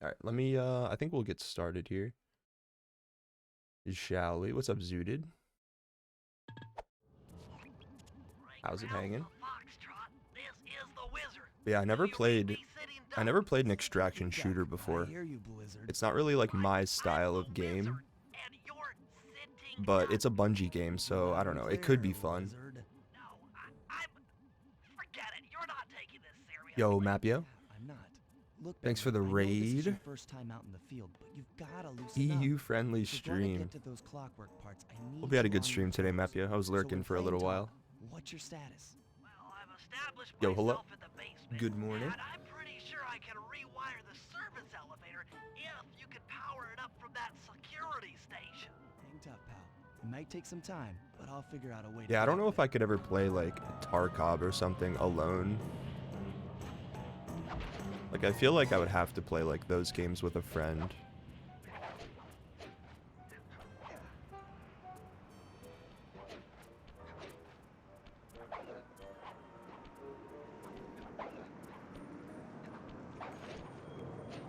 All right, let me, I think we'll get started here. Shall we? What's up, Zooted? How's it hanging? But yeah, I never played an extraction shooter before. It's not really like my style of game, but it's a Bungie game, so I don't know. It could be fun. Yo, Mapio. Thanks for the raid. EU-friendly stream. Hope you had a good stream today, Mapio. I was lurking for a little while. What's your status? Well, I've established Yo, hello. myself in the basement. Good morning. And I'm pretty sure I can rewire the service elevator if you can power it up from that security station. Hang tough, pal. It might take some time, but I'll figure out a way to Yeah, I don't know help if I could ever play like Tarkov or something alone. Like, I feel like I would have to play like those games with a friend.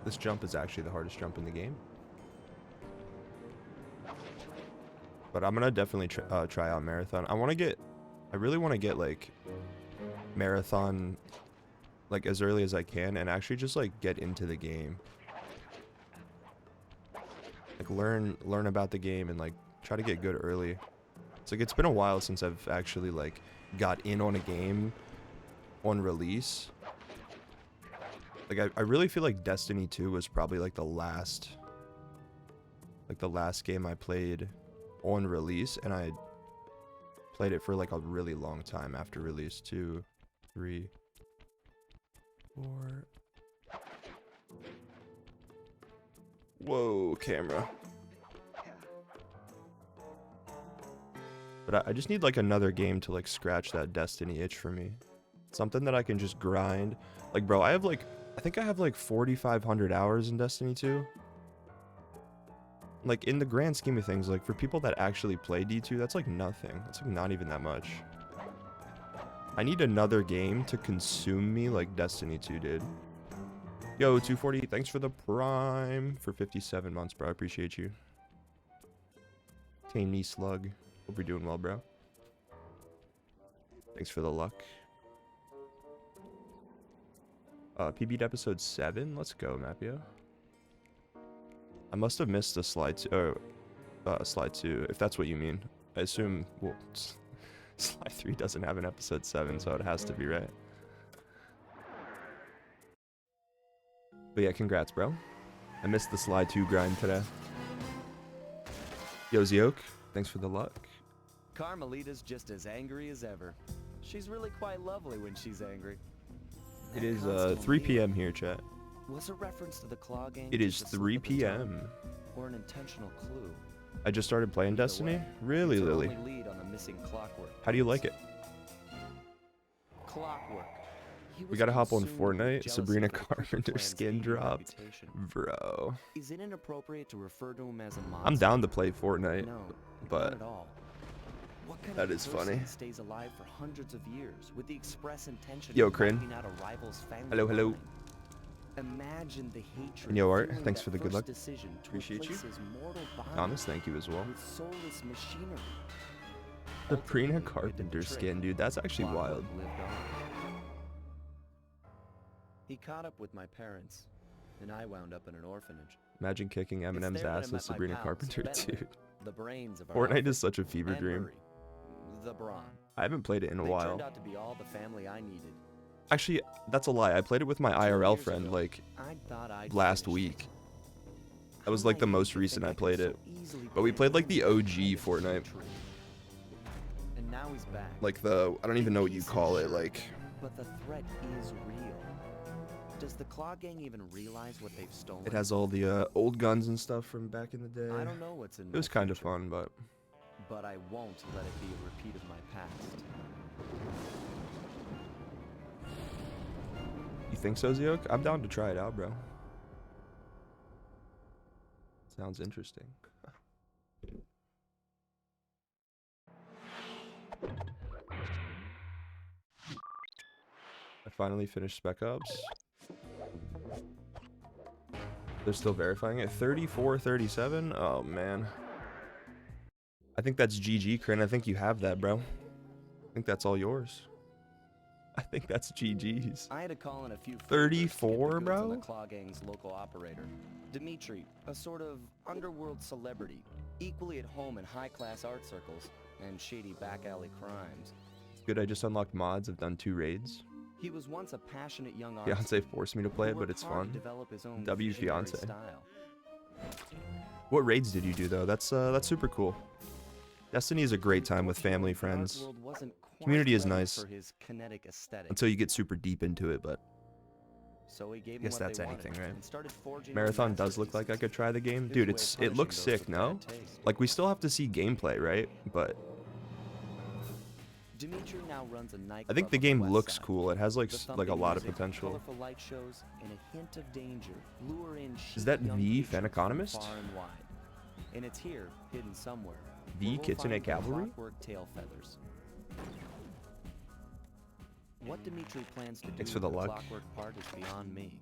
This jump is actually the hardest jump in the game. But I'm gonna definitely try out Marathon. I really want to get like Marathon like as early as I can and actually just like get into the game. Like learn about the game and like try to get good early. It's like it's been a while since I've actually like got in on a game on release. Like I really feel like Destiny 2 was probably like the last game I played on release, and I played it for like a really long time after release. 2, 3, 4. Whoa, camera. But I just need like another game to like scratch that Destiny itch for me. Something that I can just grind. Like, bro, I think I have like 4,500 hours in Destiny 2. Like, in the grand scheme of things, like, for people that actually play D2, that's like nothing. That's like not even that much. I need another game to consume me like Destiny 2 did. Yo, 240, thanks for the prime for 57 months, bro. I appreciate you. Tame knee slug. Hope you're doing well, bro. Thanks for the luck. PB'd episode 7. Let's go, Mapio. I must have missed a slide 2, slide 2, if that's what you mean. I assume, well, slide 3 doesn't have an episode 7, so it has to be right. But yeah, congrats, bro. I missed the slide 2 grind today. Yo, Zioke, thanks for the luck. Carmelita's just as angry as ever. She's really quite lovely when she's angry. It is 3 p.m. here, chat. Was a reference to the Claw gang. It is 3 p.m. Or an intentional clue. I just started playing Destiny. Really, Lily? Lead on the missing Clockwork. How do you like it? Clockwork. We gotta hop on Fortnite. Sabrina Carpenter skin dropped. Bro. Is it inappropriate to refer to him as a monster? I'm down to play Fortnite, No, but not at all. What kind that of is funny. person stays alive for hundreds of years with the express intention Yo, of Crin. wiping out a rival's family Hello, hello. line? Imagine the hatred. And yo, Art, fueling thanks that for the good first luck. decision to Appreciate you. replace his mortal body Thomas, thank you as well. with soulless machinery. Sabrina Ultimately, it did Carpenter the skin, trick. dude. That's actually Clockwork wild. lived on. He caught up with my parents, and I wound up in an orphanage. Imagine kicking It's Eminem's there that I ass as met my Sabrina pals, Carpenter, Bentley, dude. The brains of our Fortnite outfit, is such a fever and dream. Murray, the brawn. I haven't played it in a They while. turned out to be all the family I needed. Actually, that's a lie. I played it with my 2 IRL years friend ago, like I thought I'd last finished week. it. That was How like the naive most to think recent I could played so it. easily But we play played like the games OG that ended so Fortnite. true. And now he's back. Like the, I don't even know what you Piece of call it, shit. like, But the threat is real. Does the Claw Gang even realize what they've stolen? it has all the old guns and stuff from back in the day. I don't know what's in It was my kind of future, fun, but but I won't let it be a repeat of my past. you think so, Zioke? I'm down to try it out, bro. Sounds interesting. I finally finished Spec Ops. They're still verifying it. 34-37? Oh, man. I think that's GG, Crin. I think you have that, bro. I think that's all yours. I think that's GG's. I had to call in a few 34, on bro? the Claw Gang's local operator. Dimitri, a sort of underworld celebrity, equally at home in high-class art circles and shady back-alley crimes. It's good I just unlocked mods. I've done 2 raids. He was once a passionate young artist. Fiance forced me to play it, but it's fun. W Fiance. What raids did you do though? That's super cool. Destiny is a great time with family, friends. Community is nice until you get super deep into it, but I guess that's anything, right? Marathon does look like I could try the game. Dude, it looks sick, no? Like, we still have to see gameplay, right? But I think the game looks cool. It has like a lot of potential. Is that V Fan Economist? And it's here, hidden somewhere. V Kitsune Cavalry? What Dimitri plans to do Thanks for the luck. clockwork part is beyond me.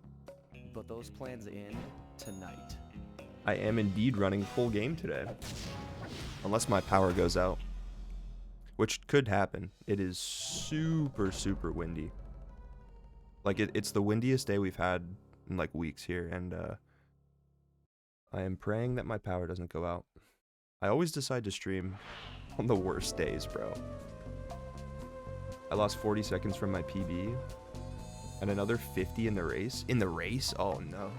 But those plans end tonight. I am indeed running full game today. Unless my power goes out. Which could happen. It is super, super windy. Like, it's the windiest day we've had in, like, weeks here. And, I am praying that my power doesn't go out. I always decide to stream on the worst days, bro. I lost 40 seconds from my PB. And another 50 in the race. In the race? Oh, no.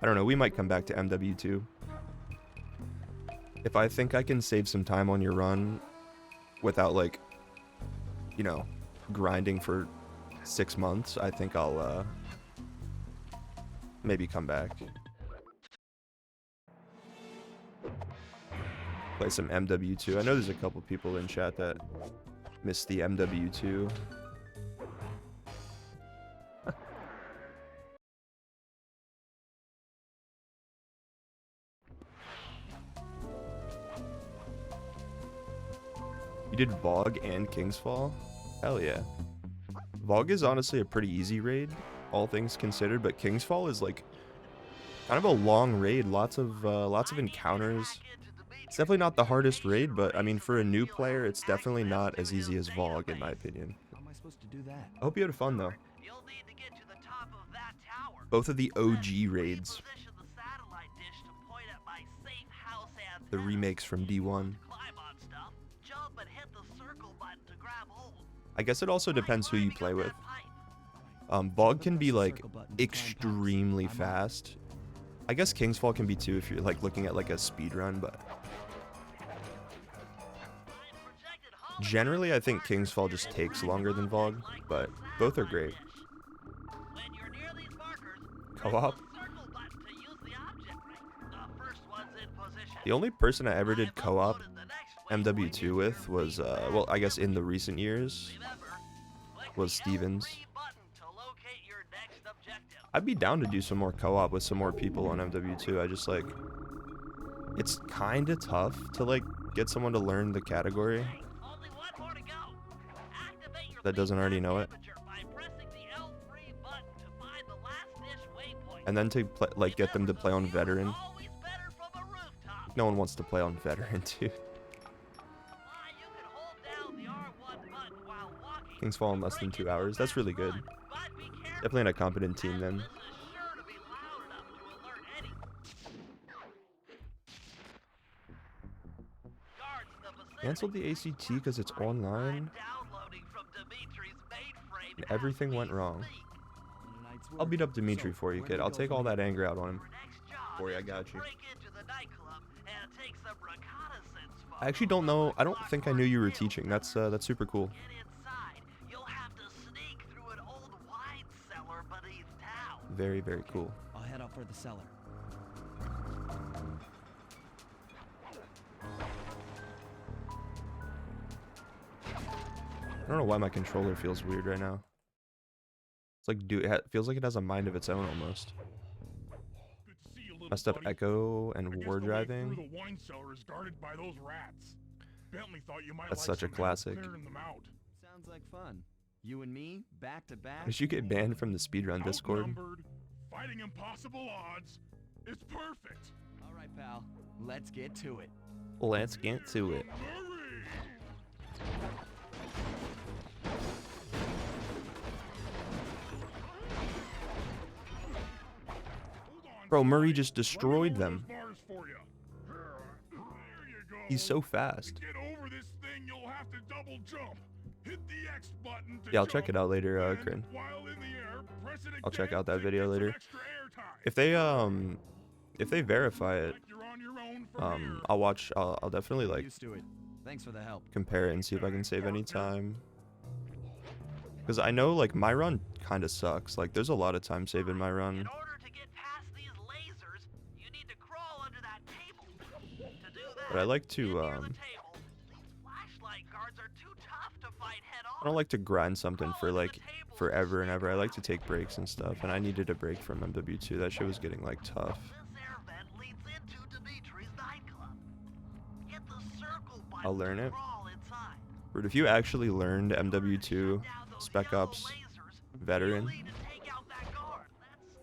I don't know. We might come back to MW2. If I think I can save some time on your run without, like, you know, grinding for 6 months, I think I'll, maybe come back. Play some MW2. I know there's a couple people in chat that missed the MW2. You did Vogue and King's Fall? Hell yeah. Vogue is honestly a pretty easy raid, all things considered, but King's Fall is like kind of a long raid, lots of encounters. It's definitely not the hardest raid, but I mean for a new player, it's definitely not as easy as Vogue in my opinion. How am I supposed to do that? I hope you had fun though. Both of the OG raids. The remakes from D1. I guess it also depends who you play with. Vogue can be like extremely fast. I guess King's Fall can be too if you're like looking at like a speedrun, but generally I think King's Fall just takes longer than Vogue, but both are great. Co-op? The only person I ever did co-op MW2 with was, well, I guess in the recent years, was Stevens. I'd be down to do some more co-op with some more people on MW2. I just, like, it's kind of tough to, like, get someone to learn the category that doesn't already know it. And then to, like, get them to play on Veteran. No one wants to play on Veteran, dude. King's Fall in less than 2 hours. That's really good. Definitely a competent team then. Canceled the ACT because it's online. And everything went wrong. I'll beat up Dimitri for you, kid. I'll take all that anger out on him. Boy, I got you. I actually don't know. I don't think I knew you were teaching. That's super cool. Very, very cool. I'll head out for the cellar. I don't know why my controller feels weird right now. It's like, dude, it feels like it has a mind of its own almost. Messed up echo and war driving. That's such a classic. Sounds like fun. You and me, back to back. Did you get banned from the Speedrun Discord? Outnumbered, fighting impossible odds. It's perfect. All right, pal. Let's get to it. Let's get to it. Hurry! Bro, Murray just destroyed them. Bars for you. There you go. He's so fast. To get over this thing, you'll have to double jump. Hit the X button to Yeah, I'll check it out later, and Crin. while in the air, press it I'll check again out that to video get some later. extra airtime. If they verify it, Like you're on your own from here. I'll watch. I'll definitely like Used to it. Thanks for the help. compare it and see if I can save any time. Because I know like my run kind of sucks. Like there's a lot of time save in my run. In order to get past these lasers, you need to crawl under that table. To do that, But I like get to near the table. These flashlight guards are too tough to fight head on. I don't like to grind something for like forever and ever. I like to take breaks and stuff. And I needed a break from MW2. That shit was getting like tough. This air vent leads into Dimitri's nightclub. Hit the circle button I'll learn to it. crawl inside. But if you actually learned MW2 Shut down those Spec yellow Ops lasers, veteran, you'll need to take out that guard.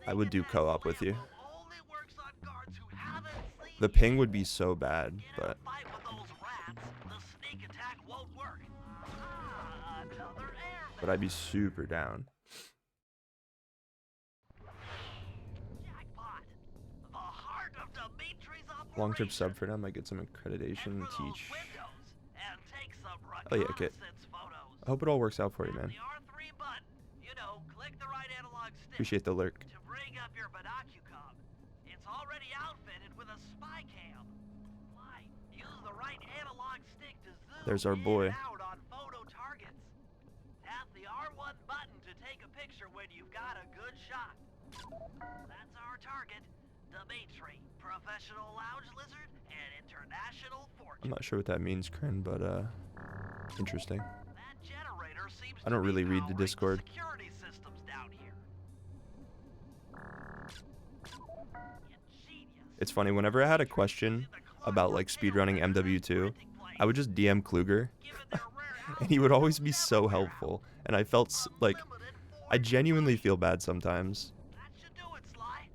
That I would do sneak co-op attack with you. plan only works on guards who haven't seen The you. ping would be so bad, Get in a but fight with those rats, the sneak attack won't work. Ah, another air I'd be super down. jackpot. The heart of Dimitri's Long trip operation. sub for them. I get some accreditation and Enter those teach. windows and take some Oh yeah, Kit. reconnaissance photos. I hope it all works out for you, Tap man. the R3 button. You know, click the right analog stick Appreciate the lurk. to bring up your binocucom. It's already outfitted with a spy cam. Why? Use the right analog stick to zoom There's our boy. in and out on photo targets. Tap the R1 button to take a picture when you've got a good shot. That's our target, Dimitri, professional lounge lizard and international fortune. I'm not sure what that means, Crin, but interesting. That generator seems I don't to be really read the powering Discord. security systems down here. Ingenious. It's funny, whenever I had a question about like speedrunning MW2, I would just DM Kluger, Given their rare and he would always be so helpful. And I felt like unlimited I force. genuinely feel bad sometimes. That should do it, Sly.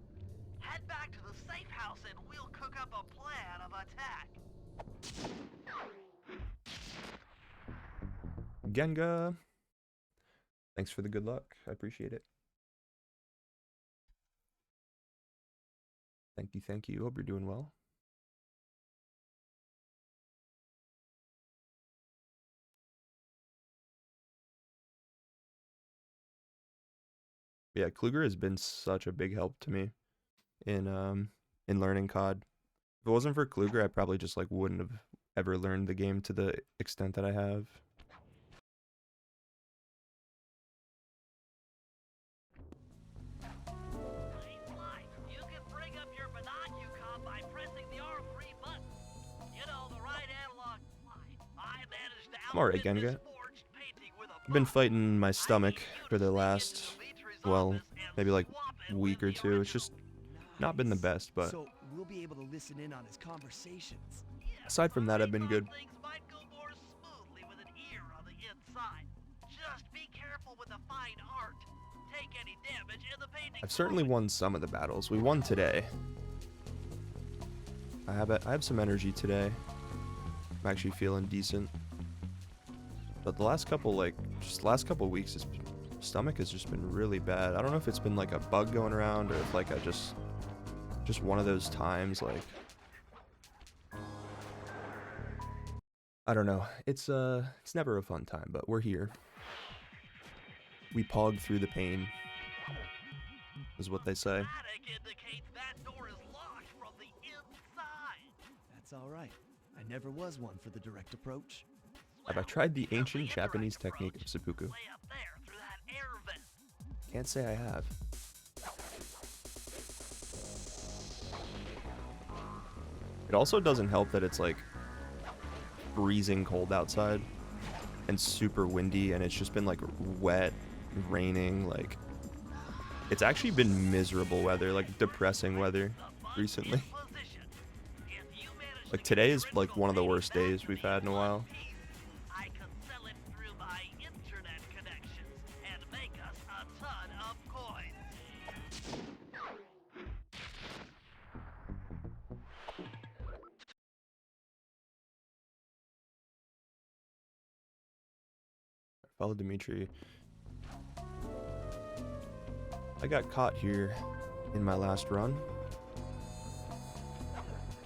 Head back to the safe house and we'll cook up a plan of attack. Genga, thanks for the good luck. I appreciate it. Thank you, thank you. Hope you're doing well. Yeah, Kluger has been such a big help to me in learning COD. If it wasn't for Kluger, I probably just like wouldn't have ever learned the game to the extent that I have. Hey, Sly, you can bring up your binocucom by pressing the R3 button. You know, the right analog. I managed to I'm alright, outfit this Genga. forged painting with a I've been bomb. fighting my I stomach need you for to the sneak last, into Dimitri's well, office and maybe like swap it week with or the two. It's just not been the best, but So we'll be able to listen in on his conversations. aside from that, I've been good. Things might go more smoothly with an ear on the inside. Just be careful with the fine art. Take any damage and the painting. I've certainly won some of the battles. We won today. I have some energy today. I'm actually feeling decent. But the last couple weeks, his stomach has just been really bad. I don't know if it's been like a bug going around or if like I just one of those times like I don't know. It's never a fun time, but we're here. We pog through the pain, is what they say. Static indicates that door is locked from the inside. That's all right. I never was one for the direct approach. Have I tried the ancient Japanese technique of seppuku? Way up there through that air vent. Can't say I have. It also doesn't help that it's like freezing cold outside and super windy, and it's just been like wet, raining, like it's actually been miserable weather, like depressing weather recently. Position. If you manage Like to today get is critical like one of the feedback worst days we've had in a while. I can sell it through my internet connections. Follow Dimitri. I got caught here in my last run.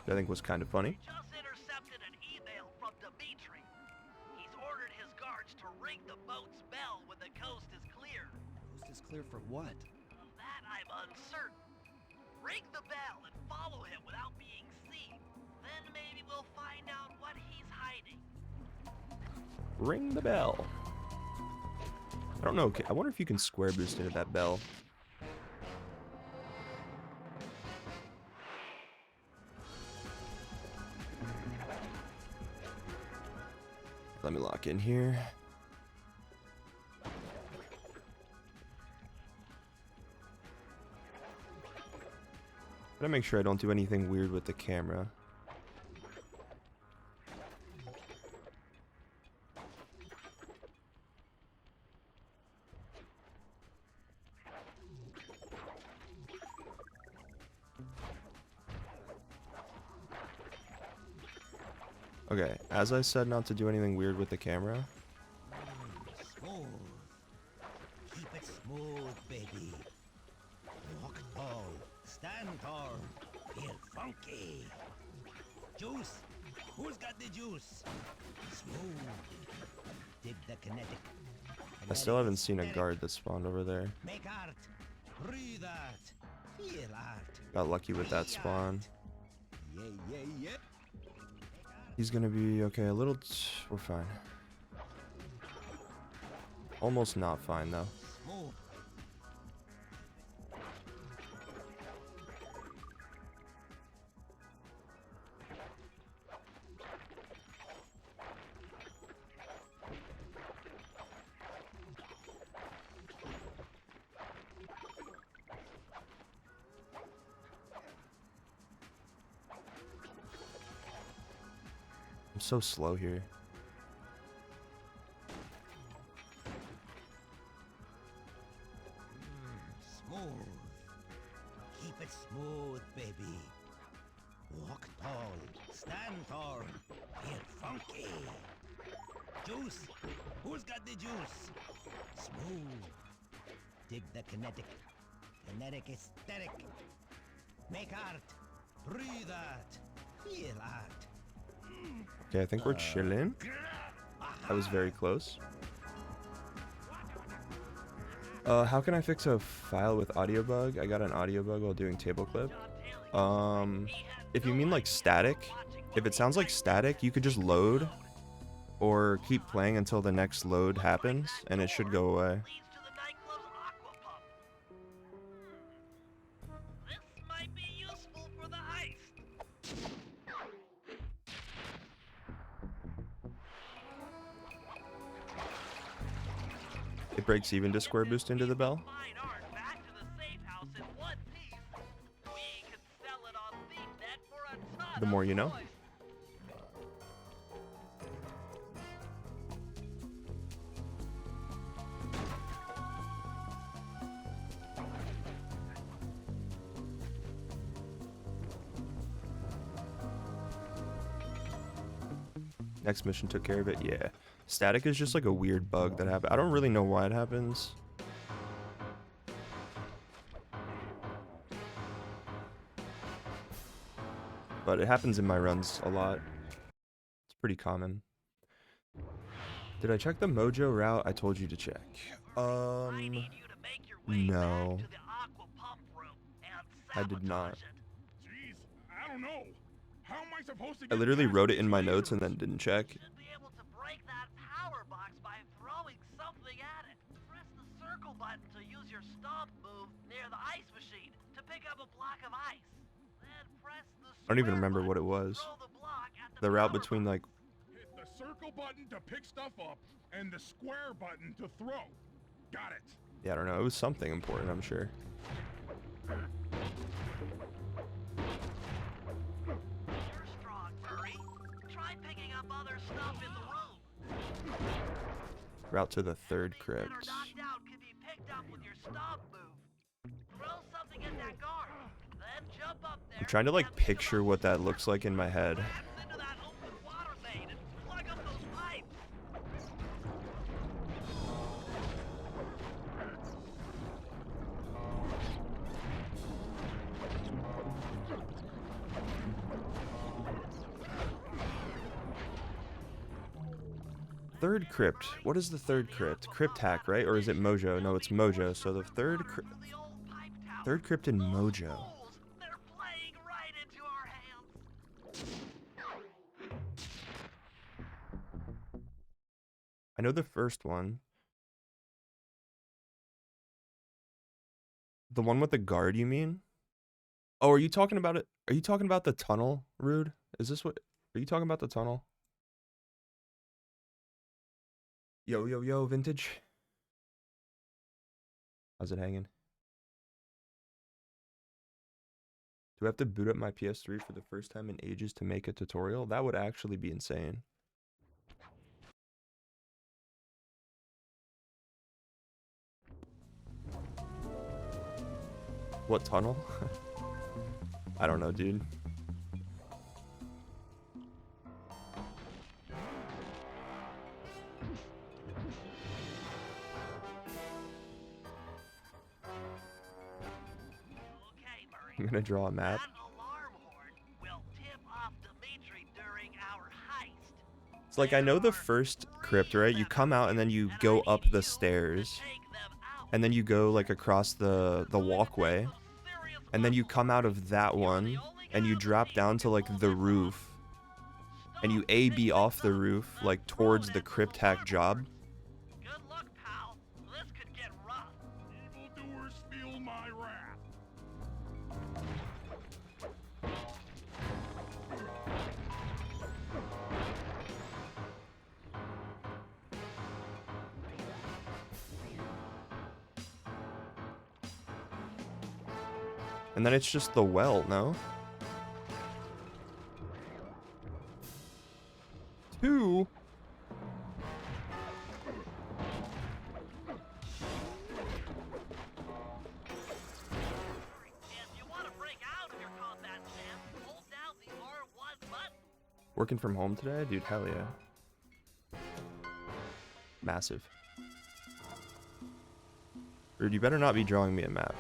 I think was kind of funny. Just intercepted an email from Dimitri. He's ordered his guards to ring the boat's bell when the coast is clear. Coast is clear for what? That I'm uncertain. Ring the bell and follow him without being seen. Then maybe we'll find out what he's hiding. Ring the bell. I don't know. I wonder if you can square boost into that bell. Let me lock in here. Gotta make sure I don't do anything weird with the camera. Okay, as I said not to do anything weird with the camera. Smooth. Keep it smooth, baby. Walk tall. Stand tall. Feel funky. Juice. Who's got the juice? Smooth. Dig the kinetic. I still haven't seen a guard that spawned over there. Make art. Breathe art. Feel art. Got lucky with that spawn. Yeah, yeah, yeah. He's gonna be okay. A little. We're fine. Almost not fine though. Smooth. I'm so slow here. Smooth. Keep it smooth, baby. Walk tall. Stand tall. Feel funky. Juice. Who's got the juice? Smooth. Dig the kinetic. Kinetic aesthetic. Make art. Breathe art. Feel art. Okay, I think we're chilling. That was very close. How can I fix a file with audio bug? I got an audio bug while doing table clip. If you mean like static, if it sounds like static, you could just load or keep playing until the next load happens and it should go away. Leads to the nightclub's aqua pump. This might be useful for the heist. It breaks even to square boost into the bell. Fine art back to the safe house in one piece. We can sell it on ThiefNet for a ton The more of you know. coins. Next mission took care of it. Yeah. Static is just like a weird bug that happens. I don't really know why it happens. But it happens in my runs a lot. It's pretty common. Did I check the Mojo route I told you to check? I need you to make your way no. back to the aqua pump room and I did not. sabotage it. Jeez, I don't know. How am I supposed to I get literally past wrote it these in my notes and lasers? then didn't check. Should be able to break that power box by throwing something at it. Press the circle button to use your stomp move near the ice machine to pick up a block of ice. Then press the I don't even square remember what it button to was. throw the block at The route power between box. like Hit the circle button to pick stuff up and the square button to throw. Got it. yeah, I don't know. It was something important, I'm sure. You're strong, Murray. Try picking up other stuff in the room. Route to the third Things that are crypt. knocked out can be picked up with your stomp move. Throw something at that guard. Then jump up there. I'm trying to like and pick up picture what that looks like in my head. Blast into that open water main and plug up those pipes. Third crypt. What is the third crypt? Crypt hack, right? Or is it Mojo? No, it's Mojo. So the third crypt in Mojo. They're playing right into our hands. I know the first one. The one with the guard, you mean? Oh, are you talking about it? Are you talking about the tunnel, Rude? Is this what? Are you talking about the tunnel? Yo, yo, yo, Vintage. How's it hanging? Do I have to boot up my PS3 for the first time in ages to make a tutorial? That would actually be insane. What tunnel? I don't know, dude. I'm gonna draw a map. That alarm horn will tip off Dimitri during our heist. It's like I know the first crypt, right? You come out and then you go up the stairs. And then you go like across the walkway. And then you come out of that one and you drop down to like the roof. And you A-B off the roof like towards the crypt hack job. Good luck, pal. This could get rough. Evildoers feel my wrath. And then it's just the well, no? 2? If you want to break out of your combat stance, hold down the R1 button. Working from home today? Dude, hell yeah. Massive. Rude, you better not be drawing me a map.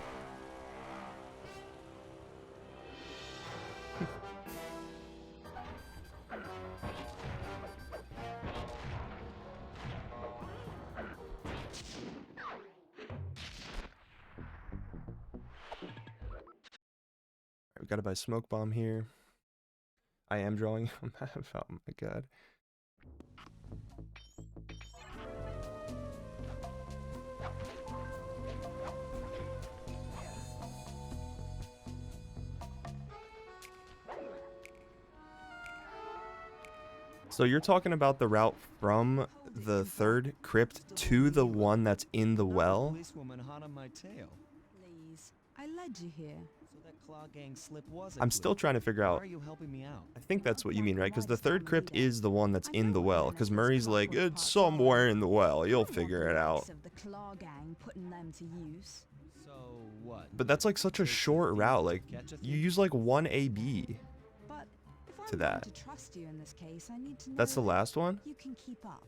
We gotta buy smoke bomb here. I am drawing a map. Oh my god. So you're talking about the route from the third crypt to the one that's in the well? Policewoman hot on my tail. Please, I led you here. So that claw gang slip wasn't I'm still trying to figure Why out. are you helping me out? I think that's what you mean, right? Because the third crypt is the one that's in the well. Because Murray's like, it's somewhere in the well. You'll figure it out. Of the claw gang, putting them to use. So what? But that's like such a short route. Like, you use like one AB. But if I'm To going that. to trust you in this case, I need to know That's the that last one? you can keep up.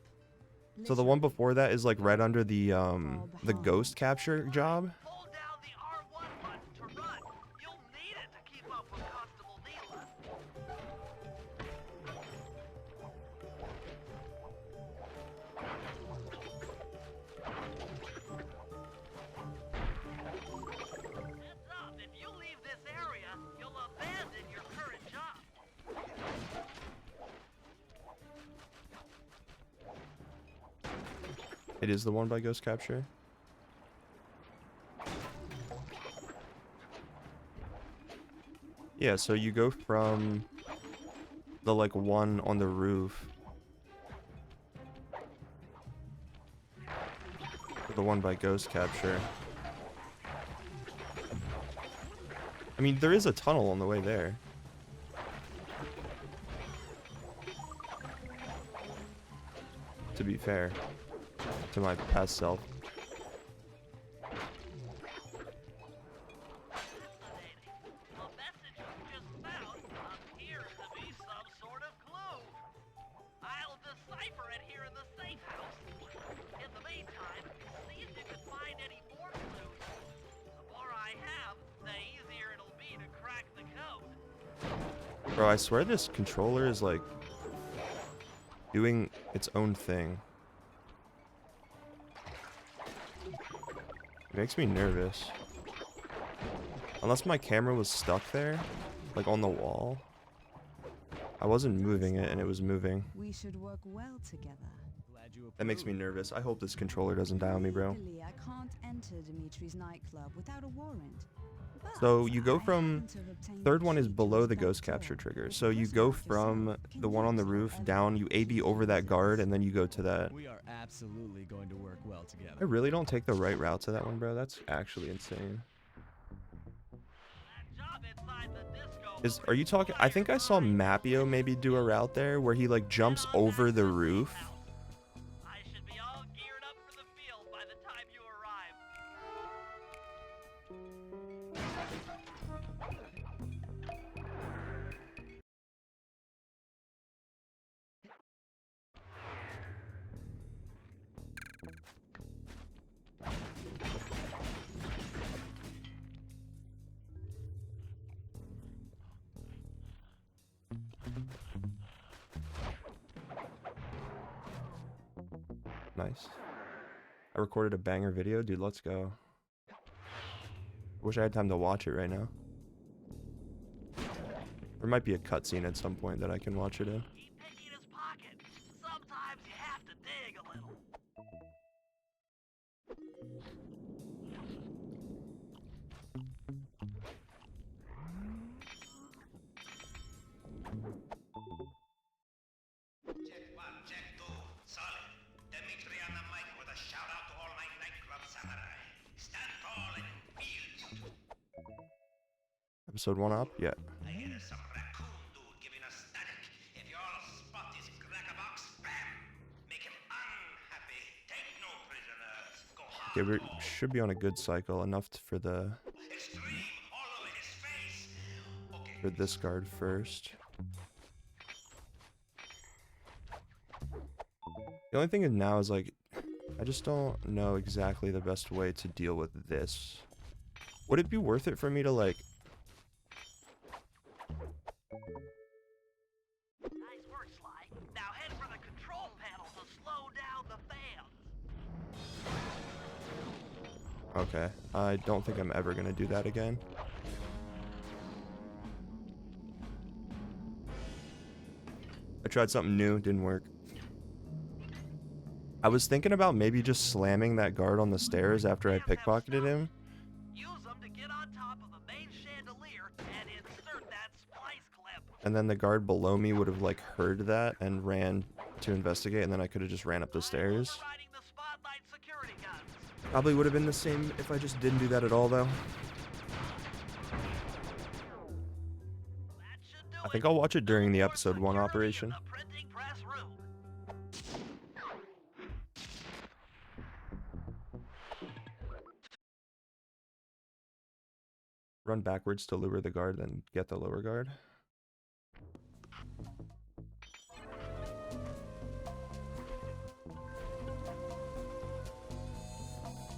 So the one before that is like right under the ghost capture job? Hold down the R1 button to run. You'll need it to keep up with Constable Neela. Heads up, if you leave this area, you'll abandon your current job. It is the one by ghost capture. Yeah, so you go from the like one on the roof to the one by ghost capture. I mean, there is a tunnel on the way there. To be fair to my past self. The message you just found appears to be some sort of clue. I'll decipher it here in the safe house. In the meantime, see if you can find any more clues. The more I have, the easier it'll be to crack the code. Bro, I swear this controller is like doing its own thing. Makes me nervous. Unless my camera was stuck there, like on the wall. I wasn't moving it and it was moving. We should work well together. That makes me nervous. I hope this controller doesn't die on me, bro. Legally, I can't enter Dimitri's nightclub without a warrant. But So you go I from, happen to have obtained third a one is key to below the his ghost back capture door. trigger. If So the you person go like from yourself the can one on the use roof our down, you AB over that guard, and then you go to that. We are absolutely going to work well I together. really don't take the right route to that one, bro. That's actually insane. That job inside the disco Are you talking? I think I saw Mapio maybe do a route there where he like jumps over the roof. I should be all geared up for the field by the time you arrive. Nice. I recorded a banger video, dude. Let's go. Wish I had time to watch it right now. There might be a cutscene at some point that I can watch it in. Keep picking his pocket. Sometimes you have to dig a little. Check 1, check 2. Solid. Dimitri on the mic with a shout out to all my nightclub samurai. Stand tall and feel you. Episode 1 up? Yeah. I hear there's some raccoon dude giving us static. If you all spot this crackerbox, bam! Make him unhappy. Take no prisoners. Go hard. Okay, we should be on a good cycle. Enough for the Extreme all over his face. Okay. for this guard first. The only thing now is like, I just don't know exactly the best way to deal with this. Would it be worth it for me to like? Nice work, Sly. Now head for the control panel to slow down the fans. Okay, I don't think I'm ever gonna do that again. I tried something new, didn't work. I was thinking about maybe just slamming that guard on the stairs after I pickpocketed him. Use them to get on top of the main chandelier and insert that splice clip. And then the guard below me would have like heard that and ran to investigate, and then I could have just ran up the stairs. Overriding the spotlight security guns. Probably would have been the same if I just didn't do that at all, though. That should do I think I'll watch it during the episode 1 operation. The printing press room. Run backwards to lure the guard, then get the lower guard.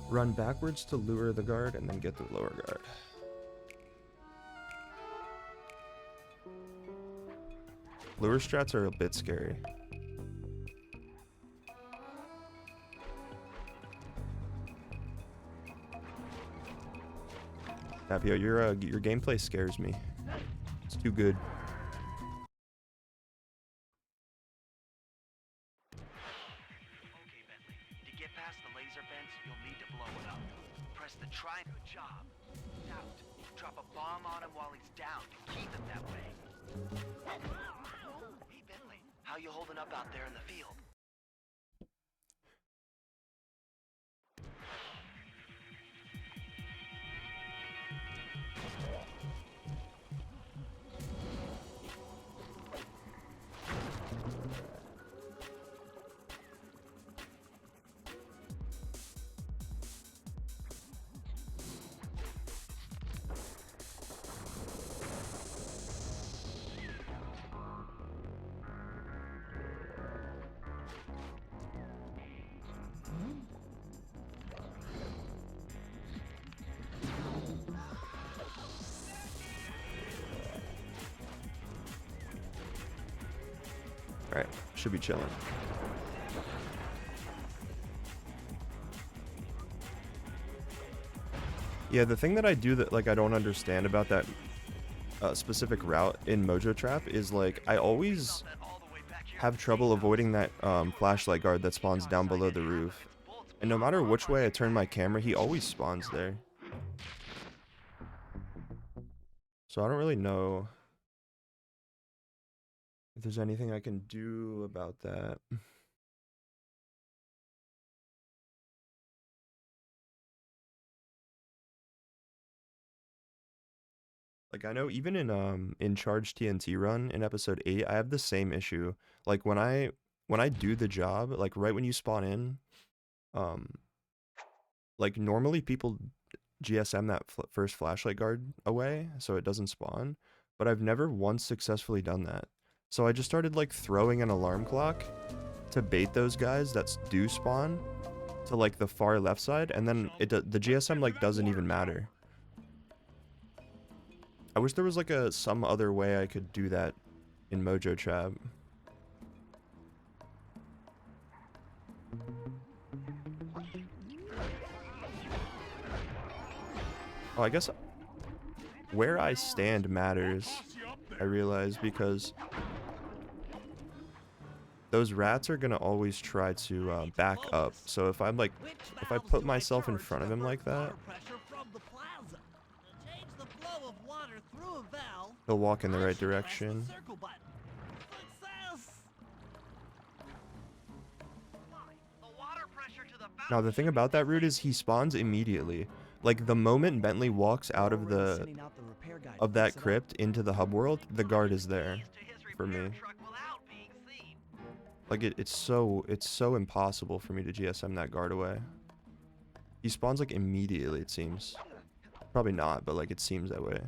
Run backwards to lure the guard, and then get the lower guard. Lure strats are a bit scary. Tapio, your gameplay scares me. It's too good. Okay, Bentley. To get past the laser fence, you'll need to blow it up. Press the try. Good job. Out. Drop a bomb on him while he's down to keep him that way. Hey, Bentley. How you holding up out there in the field? Alright, should be chilling. Yeah, the thing that I do that like I don't understand about that specific route in Mojo Trap is like I always have trouble avoiding that flashlight guard that spawns down below the roof. And no matter which way I turn my camera, he always spawns there. So I don't really know if there's anything I can do about that. Like I know even in Charge TNT run in episode 8, I have the same issue. Like when I do the job, like right when you spawn in, like normally people GSM that first flashlight guard away so it doesn't spawn, but I've never once successfully done that. So I just started like throwing an alarm clock to bait those guys that do spawn to like the far left side, and then the GSM like doesn't even matter. I wish there was like some other way I could do that in Mojo Trap. Oh, I guess where I stand matters, I realize, because those rats are gonna always try to back up. So if I'm like, if I put myself in front of him like that, he'll walk in the right direction. Now the thing about that route is he spawns immediately. Like the moment Bentley walks out of that crypt into the hub world, the guard is there for me. Like it's so impossible for me to GSM that guard away. He spawns like immediately, it seems. Probably not, but like it seems that way.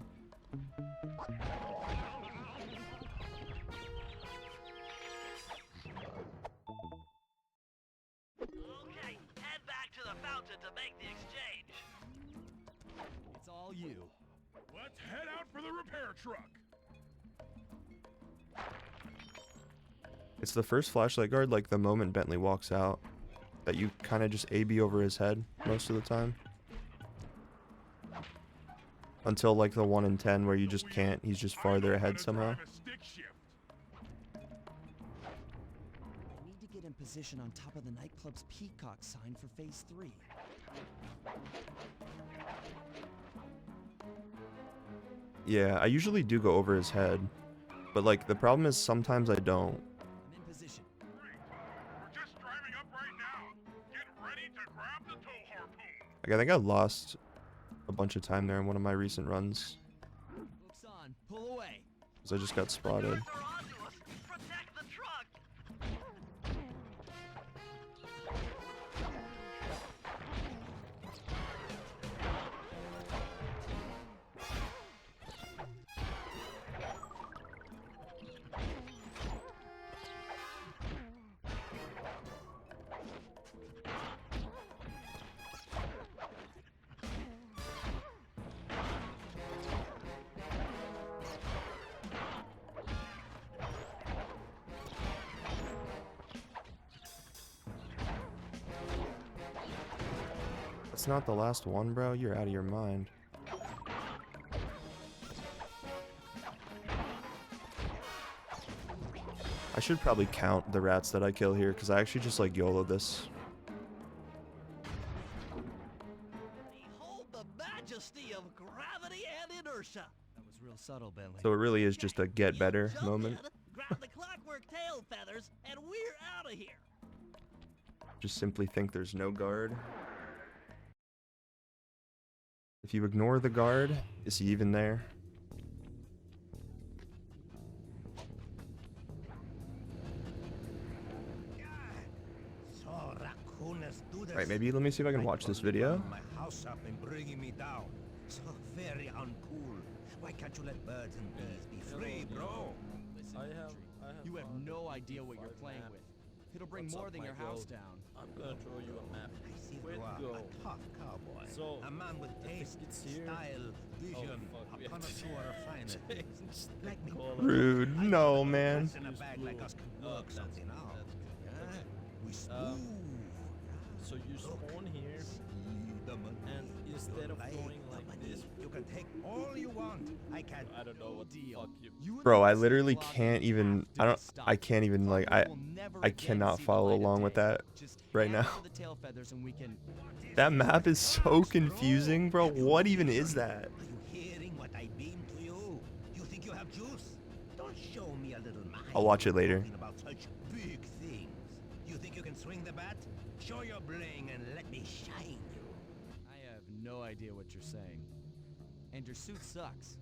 Okay, head back to the fountain to make the exchange. It's all you. Let's head out for the repair truck. It's the first flashlight guard, like the moment Bentley walks out, that you kind of just AB over his head most of the time. Until like the 1 in 10 where you just can't, he's just farther ahead somehow. I need to get in position on top of the nightclub's peacock sign for phase 3. Yeah, I usually do go over his head, but like the problem is sometimes I don't. I'm in position. We're just driving up right now. Get ready to grab the tow harpoon. Like I think I lost a bunch of time there in one of my recent runs Hooks on. Pull away. because I just got spotted. They're onto us. Protect the truck. That's not the last one, bro. You're out of your mind. I should probably count the rats that I kill here because I actually just like YOLO this. Behold the majesty of gravity and inertia. That was real subtle, Bentley. So it really is just a get better Jump moment. in, grab the clockwork tail feathers, and we're out of here. Just simply think there's no guard. If you ignore the guard, is he even there? So raccooners do this. Right, maybe let me see if I can watch this video. My house up and bringing me down. So very uncool. Why can't you let birds and bees be free, bro? Listen, you have no idea what you're playing with. It'll bring more than your house down. I'm gonna draw you a map. I see Where you to are go? a tough cowboy. So, a man with taste, it's here. style, vision, fuck, we a have to connoisseur of fine things. Like me. Rude. No, man. In a bag like us can work something out. That's good. We smooth. So you spawn here. And instead of going like this, You can take all you want. I can't. I don't know what the fuck you. Bro, I literally can't even, I can't even, like, I cannot follow along with that right now. That map is so confusing, bro. What even is that? Are you hearing what I beam to you? You think you have juice? Don't show me a little mind. I'll watch it later. Talking about such big things. You think you can swing the bat? Show your bling and let me shine you. I have no idea what you're saying. And your suit sucks.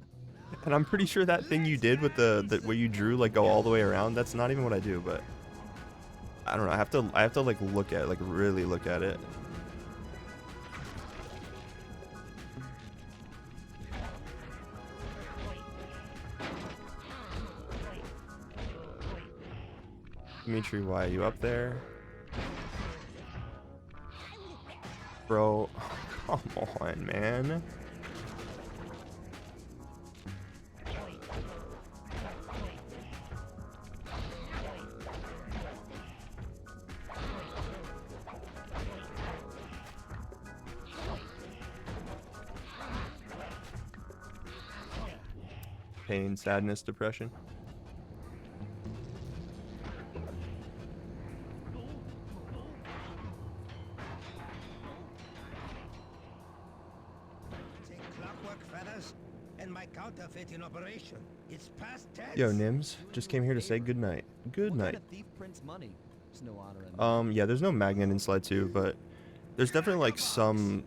And I'm pretty sure that thing you did with the where you drew like go all the way around, that's not even what I do, but I don't know. I have to like look at, like really look at it. Dimitri, why are you up there? Bro, come on, man. Pain, sadness, depression. Say clockwork feathers and my counterfeit in operation. It's past tense. Yo, Nims, just came here to say good night. Good night. Thief prints money. There's no honor in that. Yeah, there's no magnet in Slide 2, but there's definitely like some.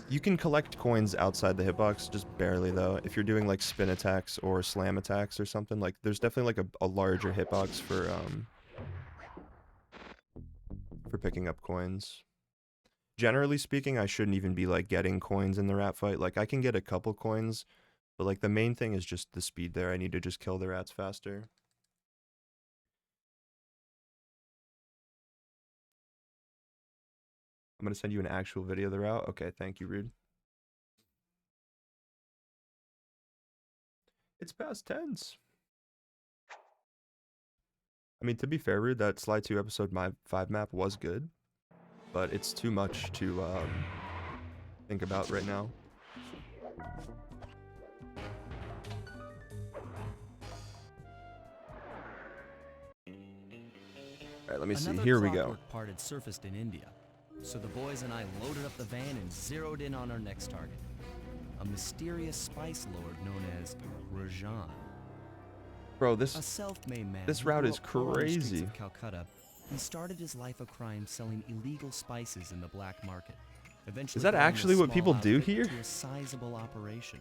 You can collect coins outside the hitbox, just barely though. If you're doing like spin attacks or slam attacks or something, like there's definitely like a larger hitbox for picking up coins. Generally speaking, I shouldn't even be like getting coins in the rat fight. Like I can get a couple coins, but like the main thing is just the speed there. I need to just kill the rats faster. I'm gonna send you an actual video of the route. Okay, thank you, Rude. It's past tense. I mean, to be fair, Rude, that Slide 2 episode 5 map was good, but it's too much to think about right now. Alright, let me see. Here we go. Part had surfaced in India, so the boys and I loaded up the van and zeroed in on our next target. A mysterious spice lord known as Rajan. Bro, A self-made man this who route grew is up poor on the streets crazy. of Calcutta. He started his life of crime selling illegal spices in the black market. Eventually Is that growing a actually what small people do outfit here? to a sizable operation,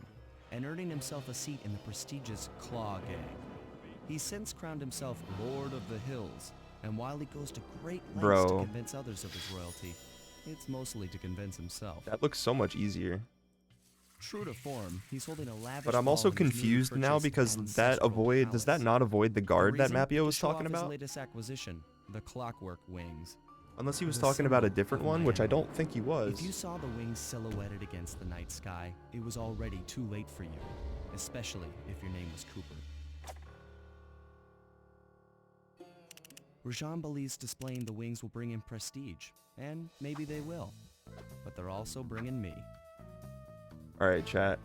and earning himself a seat in the prestigious Claw Gang. He's since crowned himself Lord of the Hills, and while he goes to great lengths to Bro. convince others of his royalty, it's mostly to convince himself. That looks so much easier. True to form, he's holding a lavish But I'm ball also in his newly confused now purchased because that ancestral does that palace. not avoid the guard that reason? Mapio To was show talking off his about? latest acquisition, the Clockwork Wings. Unless he was The talking about a symbol different of one, my which I home. don't think he was. If you saw the wings silhouetted against the night sky, it was already too late for you, especially if your name was Cooper. Rajan believes displaying the wings will bring him prestige, and maybe they will. But they're also bringing me. Alright, chat.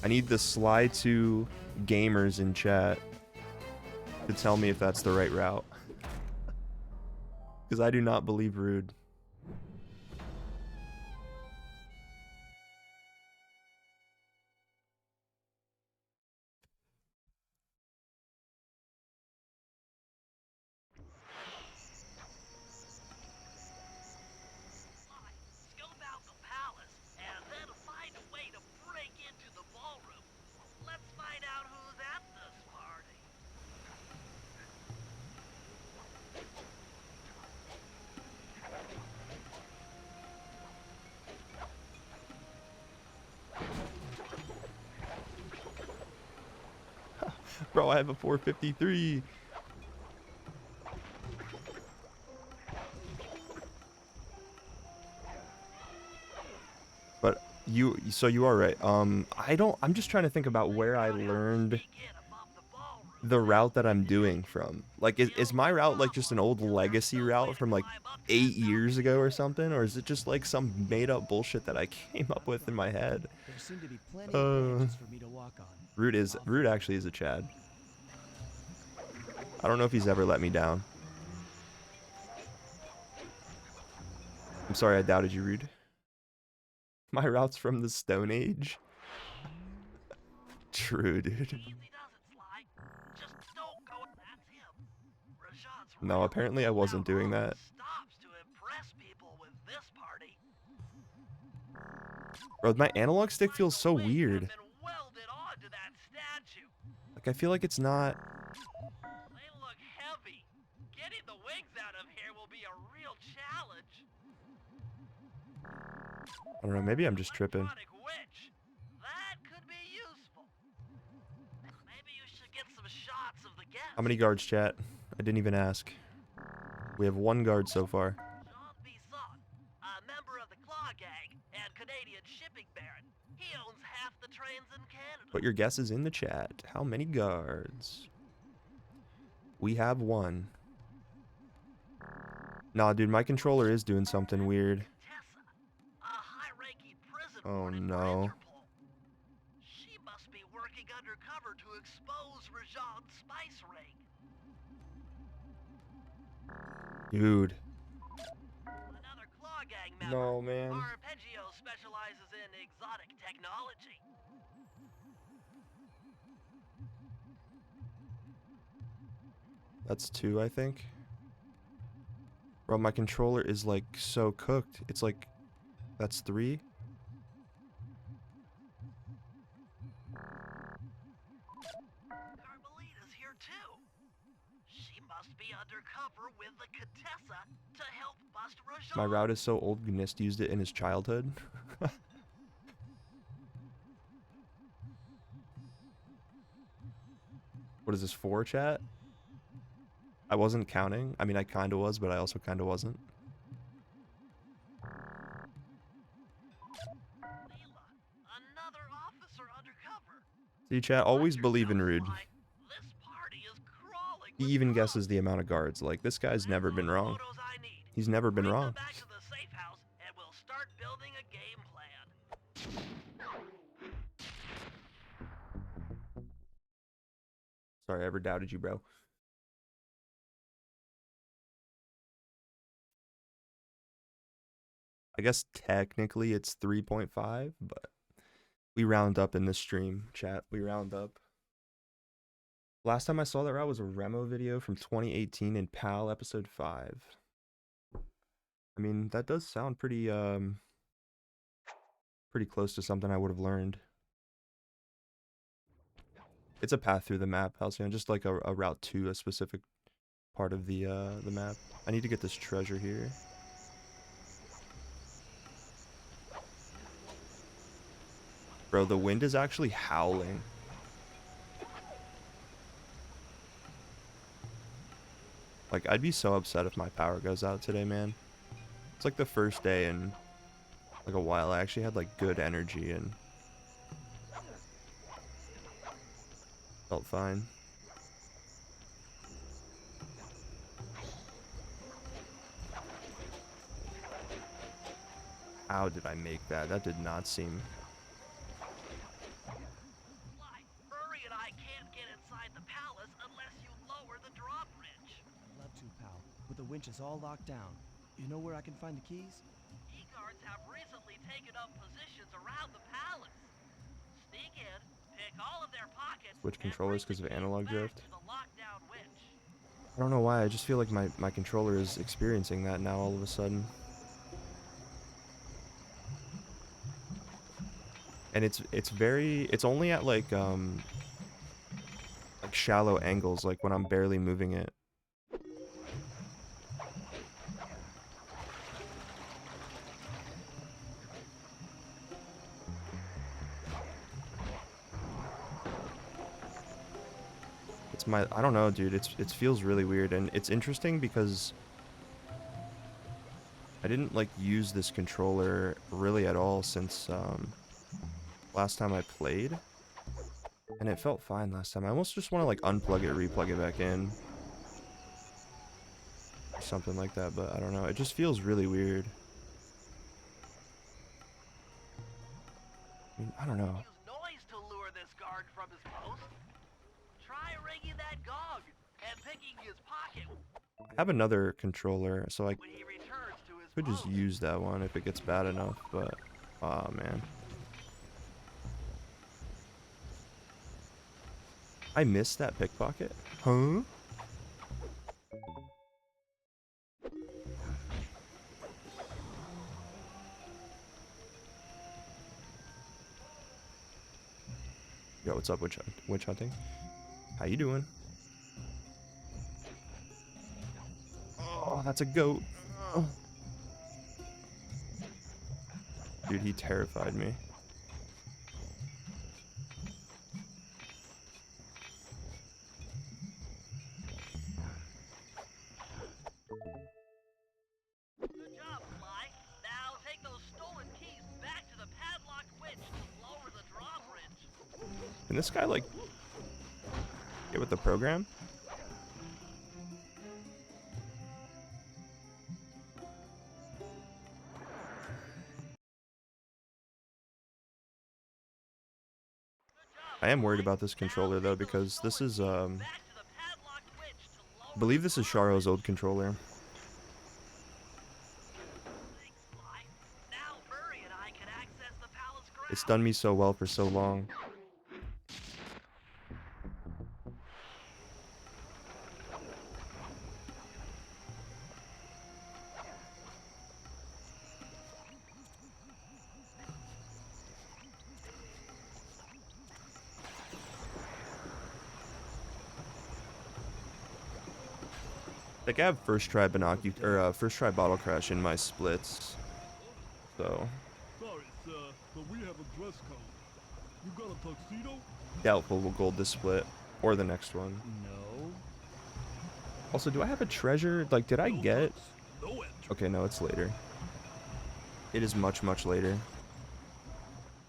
I need the Sly 2 gamers in chat to tell me if that's the right route. Because I do not believe Rude. Scope out the palace, and then find a way to break into the ballroom. Let's find out who's at this party. Bro, I have a 453. But so you are right. I'm just trying to think about where I learned Get above the ballroom. the route that I'm doing from. Like, is my route like just an old legacy route from like 8 years ago or something? Or is it just like some made up bullshit that I came up with in my head? There seem to be plenty of branches for me to walk on. Root actually is a Chad. I don't know if he's ever let me down. I'm sorry I doubted you, Rude. My route's from the Stone Age. True, dude. No, apparently I wasn't doing that. Bro, my analog stick feels so weird. Like, I feel like it's not... They look heavy. Getting the wings out of here will be a real challenge. I don't know, maybe I'm just tripping. That could be useful. Maybe you should get some shots of the guests. How many guards, chat? I didn't even ask. We have 1 guard so far. A member of the Claw Gang and Canadian shipping baron. He owns half the trains in Canada. Put your guesses in the chat. How many guards? We have 1. Nah, dude, my controller is doing something weird. Oh no. She must be working undercover to expose Rajan's spice ring. Dude. Another Claw Gang member. No, man. Arpeggio specializes in exotic technology. That's 2, I think. Bro, my controller is like so cooked. It's like, that's 3. Carmelita's here too. She must be undercover with the Contessa to help bust Rajan. My route is so old, Gnist used it in his childhood. What is this for, chat? I wasn't counting. I mean, I kind of was, but I also kind of wasn't. Another officer undercover. See, chat, always believe in Rude. He even guesses the amount of guards. Like, this guy's never been wrong. He's never been wrong. Back to the safe house and we'll start building a game plan. Sorry, I ever doubted you, bro. I guess technically it's 3.5, but we round up in this stream, chat. We round up. Last time I saw that route was a Remo video from 2018 in PAL episode 5. I mean, that does sound pretty pretty close to something I would have learned. It's a path through the map, Halcyon, just like a route to a specific part of the map. I need to get this treasure here. Bro, the wind is actually howling. Like, I'd be so upset if my power goes out today, man. It's like the first day in like a while I actually had like good energy and felt fine. How did I make that? That did not seem... Furry and I can't get inside the palace unless you lower the drawbridge. I'd love to, pal, but the winch is all locked down. You know where I can find the keys? E-guards have recently taken up positions around the palace. Sneak in, pick all of their pockets, Switch controllers because of analog drift. to the lockdown winch. I don't know why, I just feel like my controller is experiencing that now all of a sudden. And it's only at like shallow angles, like when I'm barely moving it. I don't know, dude, it feels really weird, and it's interesting because I didn't like use this controller really at all since last time I played. And it felt fine last time. I almost just want to like unplug it, replug it back in. Or something like that, but I don't know. It just feels really weird. I mean, I don't know. Use noise to lure this guard from his post. Try ringing that gong and picking his pocket I have another controller, so I when he returns to his could just post. use that one if it gets bad enough, but oh man. I missed that pickpocket? Huh? Yo, what's up, witch hunting? How you doing? Oh, that's a goat. Oh. Dude, he terrified me. Good job, Sly. Now take those stolen keys back to the padlocked winch to lower the drawbridge. Can this guy, like, get with the program? I am worried about this controller though, because this is Back to the padlocked winch to lower I believe this is Sharo's old controller. Thanks, Sly. Now Murray and I can access the palace grounds. It's done me so well for so long. Like I have first try first try bottle crash in my splits, so Sorry, sir, but we have a dress code. You got a tuxedo? doubtful we'll gold this split or the next one. No. Also, do I have a treasure? Like, did I get? No entry. Okay, no, it's later. It is much later.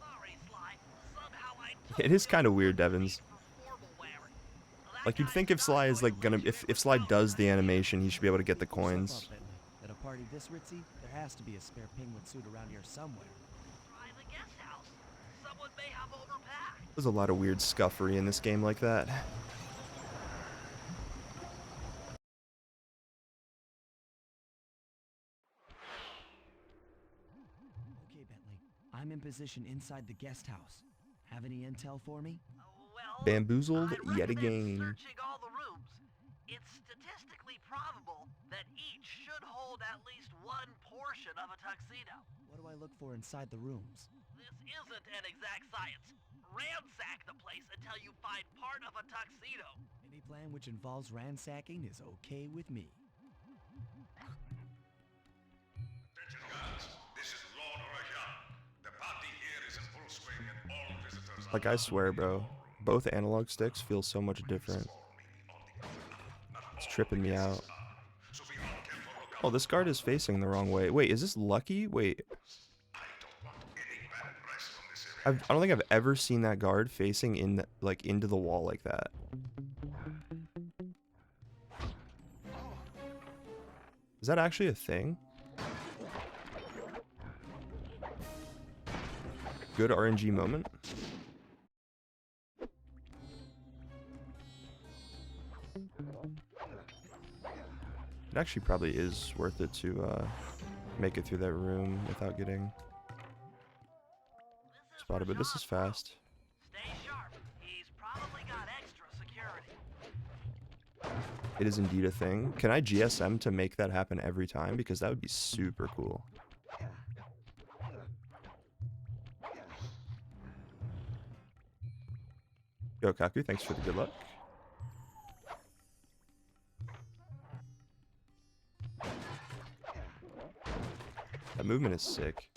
Sorry, Sly. Somehow I took It is kind of weird, Devins. for formal wear. Well, that Like you'd guy's think if not Sly is going like to gonna let you if Sly go. does the animation, he should be able to get the coins. Step up, Bentley. At a party this ritzy, there has to be a spare penguin suit around here somewhere. Try the guest house. Someone may have overpacked. There's a lot of weird scuffery in this game like that. Okay, Bentley. I'm in position inside the guest house. Have any intel for me? Well, Bamboozled I yet recommend again. searching all the rooms. It's statistically probable that each should hold at least one portion of a tuxedo. What do I look for inside the rooms? This isn't an exact science. Ransack the place until you find part of a tuxedo. Any plan which involves ransacking is okay with me. Attention, guards. This is Lord Rajan. The party here is in full swing and all visitors are Like I swear, bro, both analog sticks feel so much different. It's tripping me out. so be all careful. Look out. Oh, this guard is facing the wrong way. Wait, is this lucky? Wait, I don't want any bad press from this area. I don't think I've ever seen that guard facing in like into the wall like that. Is that actually a thing? Good RNG moment. It actually probably is worth it to make it through that room without getting This is spotted, but this Rajan's is fast. Stay sharp. He's probably got extra security. It is indeed a thing. Can I GSM to make that happen every time? Because that would be super cool. Yo, Kaku, thanks for the good luck. That movement is sick.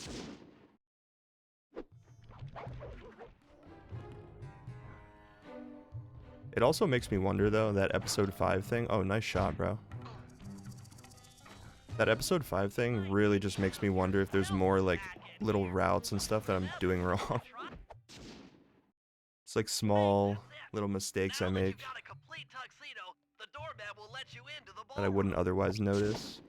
It also makes me wonder, though, that episode 5 thing. Oh, nice shot, bro. That episode 5 thing really just makes me wonder if there's more, like, little routes and stuff that I'm doing wrong. It's like small little mistakes I Now that make you've got a complete tuxedo, the doorman will let you into the that I wouldn't ballroom. otherwise notice.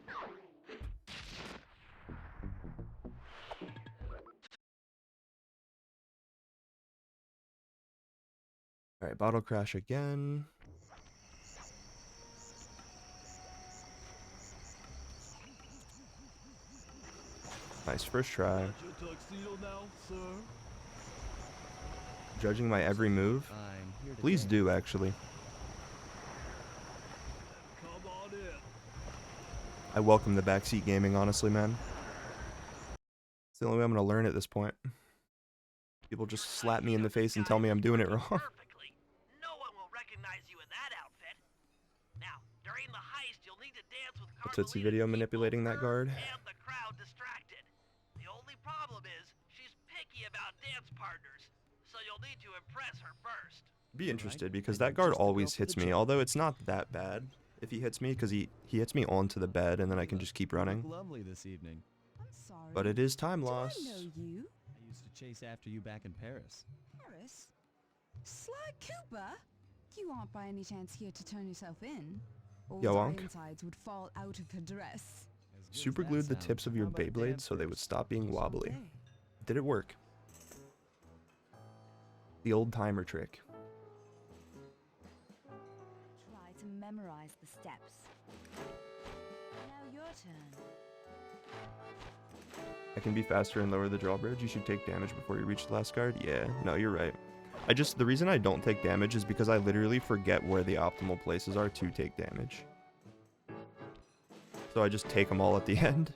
Alright, bottle crash again. Nice, first try. Got your tuxedo now, sir? Judging my every move? I'm here to Please dance. do, actually. Come on in. I welcome the backseat gaming, honestly, man. It's the only way I'm gonna learn at this point. People just slap me in the face and tell me I'm doing it wrong. Perfectly. No one will recognize you in that outfit. Now, during the heist, you'll need to dance with A Tootsie Carmelita video to keep manipulating both that her guard. and the crowd distracted. The only problem is she's picky about dance partners, so you'll need to impress her first. Be interested because I that guard just the girl always for the hits me, job. although it's not that bad if he hits me, because he hits me onto the bed and then I can just keep You look running. lovely this evening. I'm sorry. But it is time Do loss. I know you? I used to chase after you back in Paris. Paris? Sly Cooper? You aren't by any chance here to turn yourself in? Old Yo, our Unc. insides would fall out of her dress. As good as Super that glued the sounds, tips of how your about a Beyblades dance so they would first? stop being wobbly. Okay. Did it work? The old timer trick. Try to memorize the steps. Now your turn. I can be faster and lower the drawbridge. You should take damage before you reach the last guard. Yeah, no, you're right. The reason I don't take damage is because I literally forget where the optimal places are to take damage. So I just take them all at the end.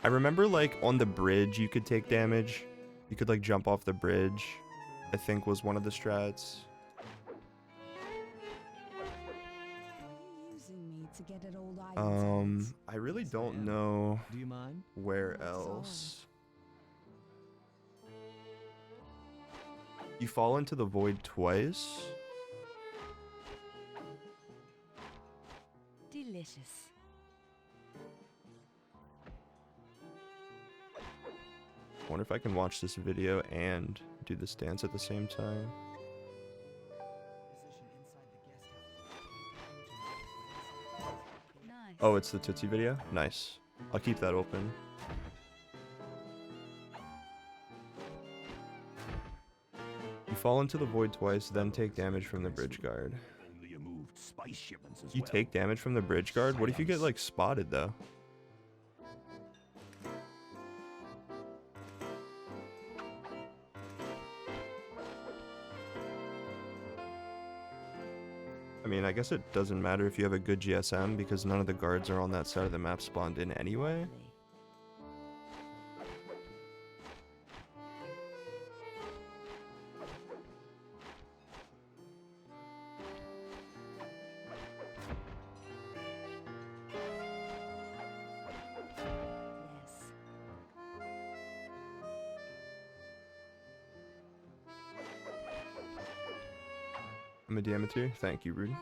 I remember, like, on the bridge you could take damage. You could, like, jump off the bridge, I think was one of the strats. Are you using me to get at old items? I really don't know Do you mind? where That's all. else. You fall into the void twice? Delicious. I wonder if I can watch this video and do this dance at the same time. Nice. Oh, it's the Tootsie video? Nice. I'll keep that open. You fall into the void twice, then take damage from the bridge guard. Only you moved spice shipments as You well. take damage from the bridge guard? What if you get, like, spotted, though? I mean, I guess it doesn't matter if you have a good GSM because none of the guards are on that side of the map spawned in anyway. Yes. I'm a DM it to you. Thank you, Rudy.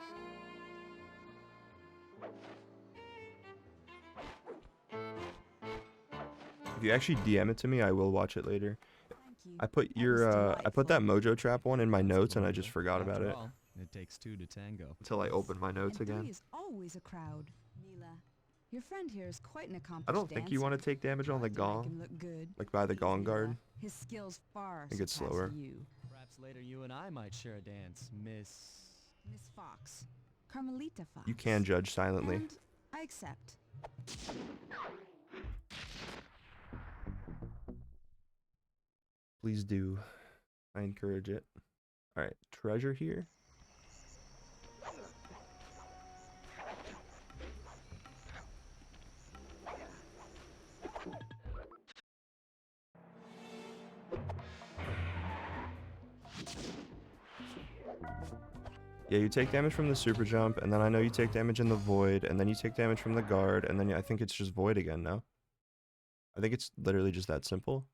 If you actually DM it to me, I will watch it later. Thank you. I put That was your I put that delightful. Mojo Trap one in my notes and I just forgot about After it all, it takes two to tango. until I opened my notes And three again. is always a crowd. Mila, your friend here is quite an accomplished I don't think you want to take damage on the Make gong, him look good. like by the Please, gong Mila. guard. His skills far think it's surpass slower. you. Perhaps later you and I might share a dance, Miss... Miss Fox. Carmelita Fox. You can judge silently. And I accept. Please do. I encourage it. Alright, treasure here. Yeah, you take damage from the super jump, and then I know you take damage in the void, and then you take damage from the guard, and then I think it's just void again, no? I think it's literally just that simple.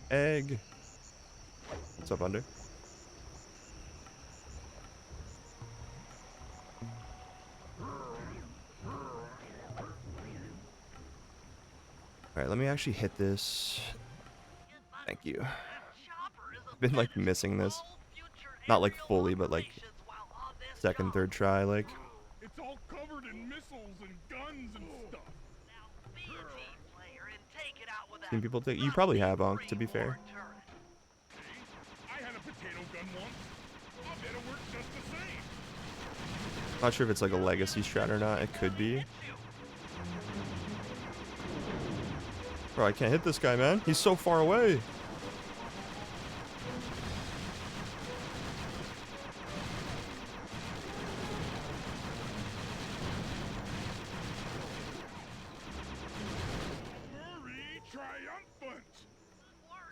Egg! What's up, Under? Alright, let me actually hit this. Thank you. I've been like missing this. Not like fully, but like second, third try, like. It's all covered in missiles and guns and stuff. Seen people take. You probably have, Onk, to be fair. I had a potato gun once. I bet it works just the same. Not sure if it's like a legacy strat or not. It could be. Bro, I can't hit this guy, man. He's so far away.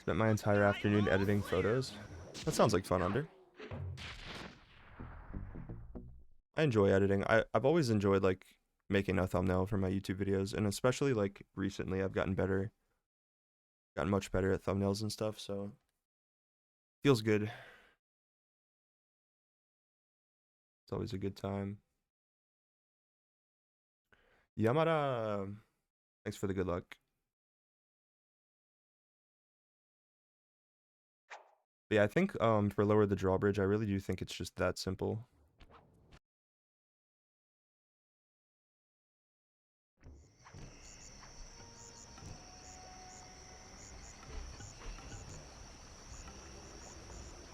Spent my entire afternoon editing photos. That sounds like fun, Under. I enjoy editing. I've always enjoyed like making a thumbnail for my YouTube videos, and especially like recently I've gotten much better at thumbnails and stuff, so feels good. It's always a good time. Yamada, thanks for the good luck. But yeah, I think for Lower the Drawbridge, I really do think it's just that simple.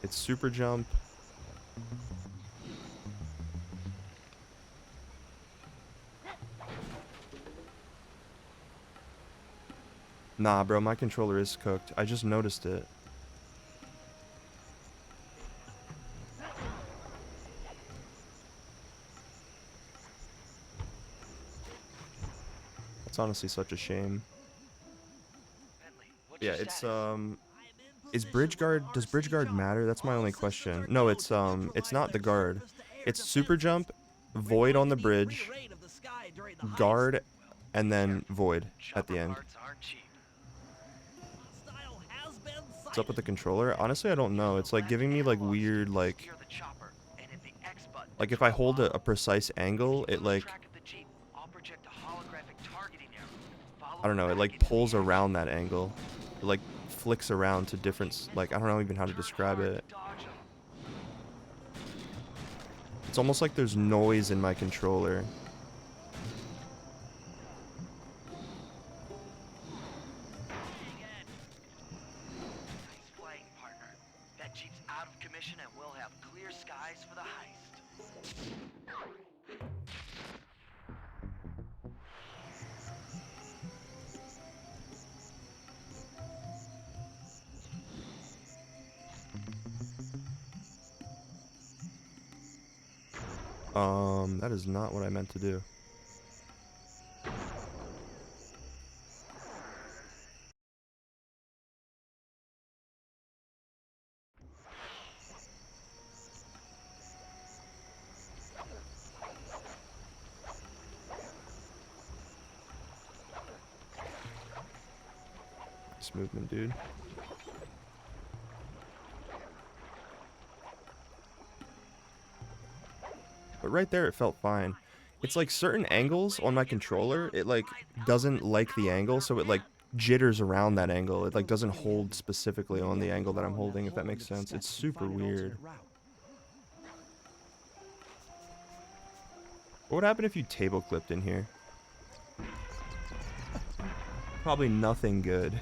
It's super jump. Nah, bro, my controller is cooked. I just noticed it. It's honestly such a shame. Yeah, it's is bridge guard, does bridge guard matter? That's my only question. No, it's not the guard. It's super jump, void on the bridge, guard, and then void at the end. What's up with the controller? Honestly, I don't know. It's like giving me like weird like if I hold a precise angle, it like, I don't know, it like pulls around that angle. It like flicks around to different, like, I don't know even how to describe it. It's almost like there's noise in my controller. Nice playing, partner. That Jeep's out of commission and we'll have clear skies for the heist. That is not what I meant to do. This movement, dude. But right there, it felt fine. It's like certain angles on my controller, it like doesn't like the angle, so it like jitters around that angle. It like doesn't hold specifically on the angle that I'm holding, if that makes sense. It's super weird. What would happen if you table clipped in here? Probably nothing good.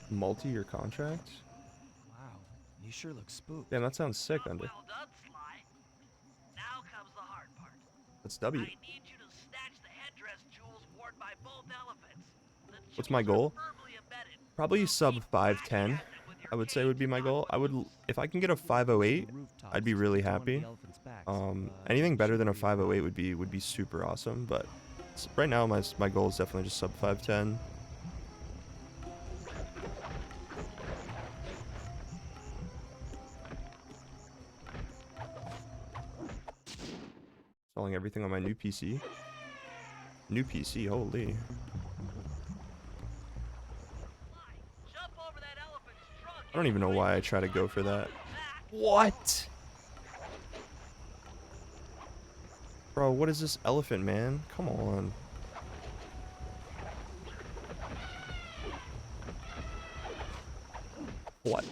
Multi-year contract? Wow, you sure look spooked. Damn, that sounds sick, Under. Well done, Sly. Now comes the hard part. That's W. I need you to snatch the headdress jewels worn by both elephants. What's my goal? Probably sub 510, I would say would be my goal. If I can get a 508, I'd be really happy. Anything better than a 508 would be super awesome, but right now my goal is definitely just sub 510. Installing everything on my new PC. New PC, holy. Jump over that I don't even know why I try to go for that. What? Bro, what is this elephant, man? Come on. What?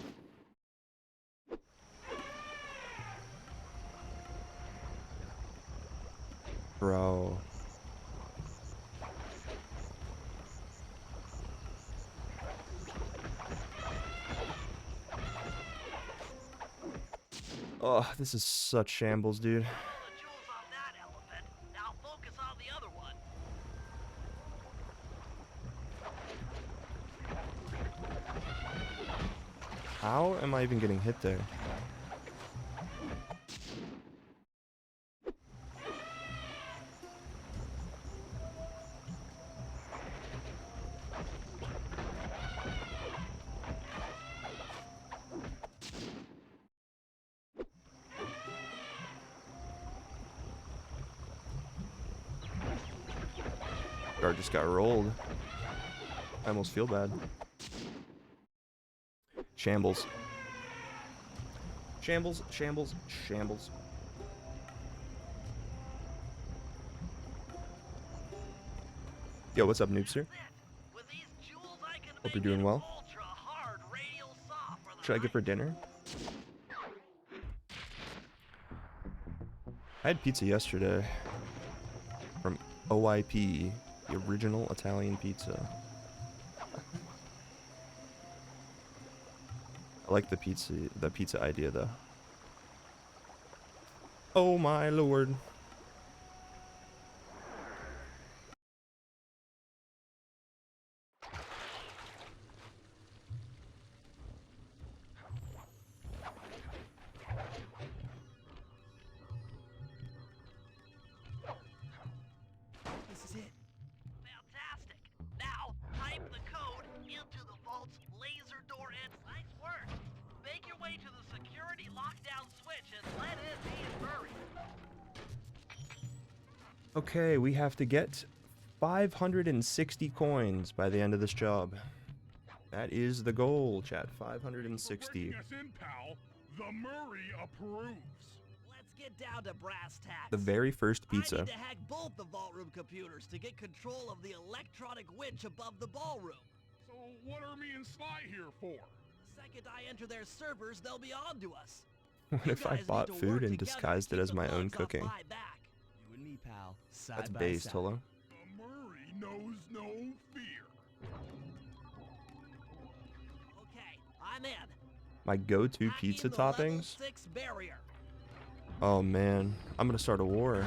Bro. Oh, this is such shambles, dude. The jewels on that elephant. Now focus on the other one. How am I even getting hit there? Guard just got rolled. I almost feel bad. Shambles. Shambles, shambles, shambles. Yo, what's up, Noobster? With these jewels, I can Hope you're make doing an well. ultra-hard radial saw for the Should I get for dinner? I had pizza yesterday from OIP, the original Italian pizza. I like the pizza idea though. Oh my lord. This is it. Fantastic. Now, type the code into the vault's laser door and nice work. Make your way to the security lockdown switch and let in me and Murray. Okay, we have to get 560 coins by the end of this job. That is the goal, chat. 560. Breaking us in, pal. The Murray approves. Let's get down to brass tacks. The very first I pizza. need to hack both the vault room computers to get control of the electronic winch above the ballroom. So what are me and Sly here for? The second I enter their servers, they'll be on to us. What You if I guys need bought to food work and together to disguised it keep as the my own bugs off cooking? my back. You and me, pal. Side That's by based, side. hello. The Murray knows no fear. Okay, I'm in. My go-to Hacking pizza the level toppings? 6 barrier. Oh man, I'm gonna start a war.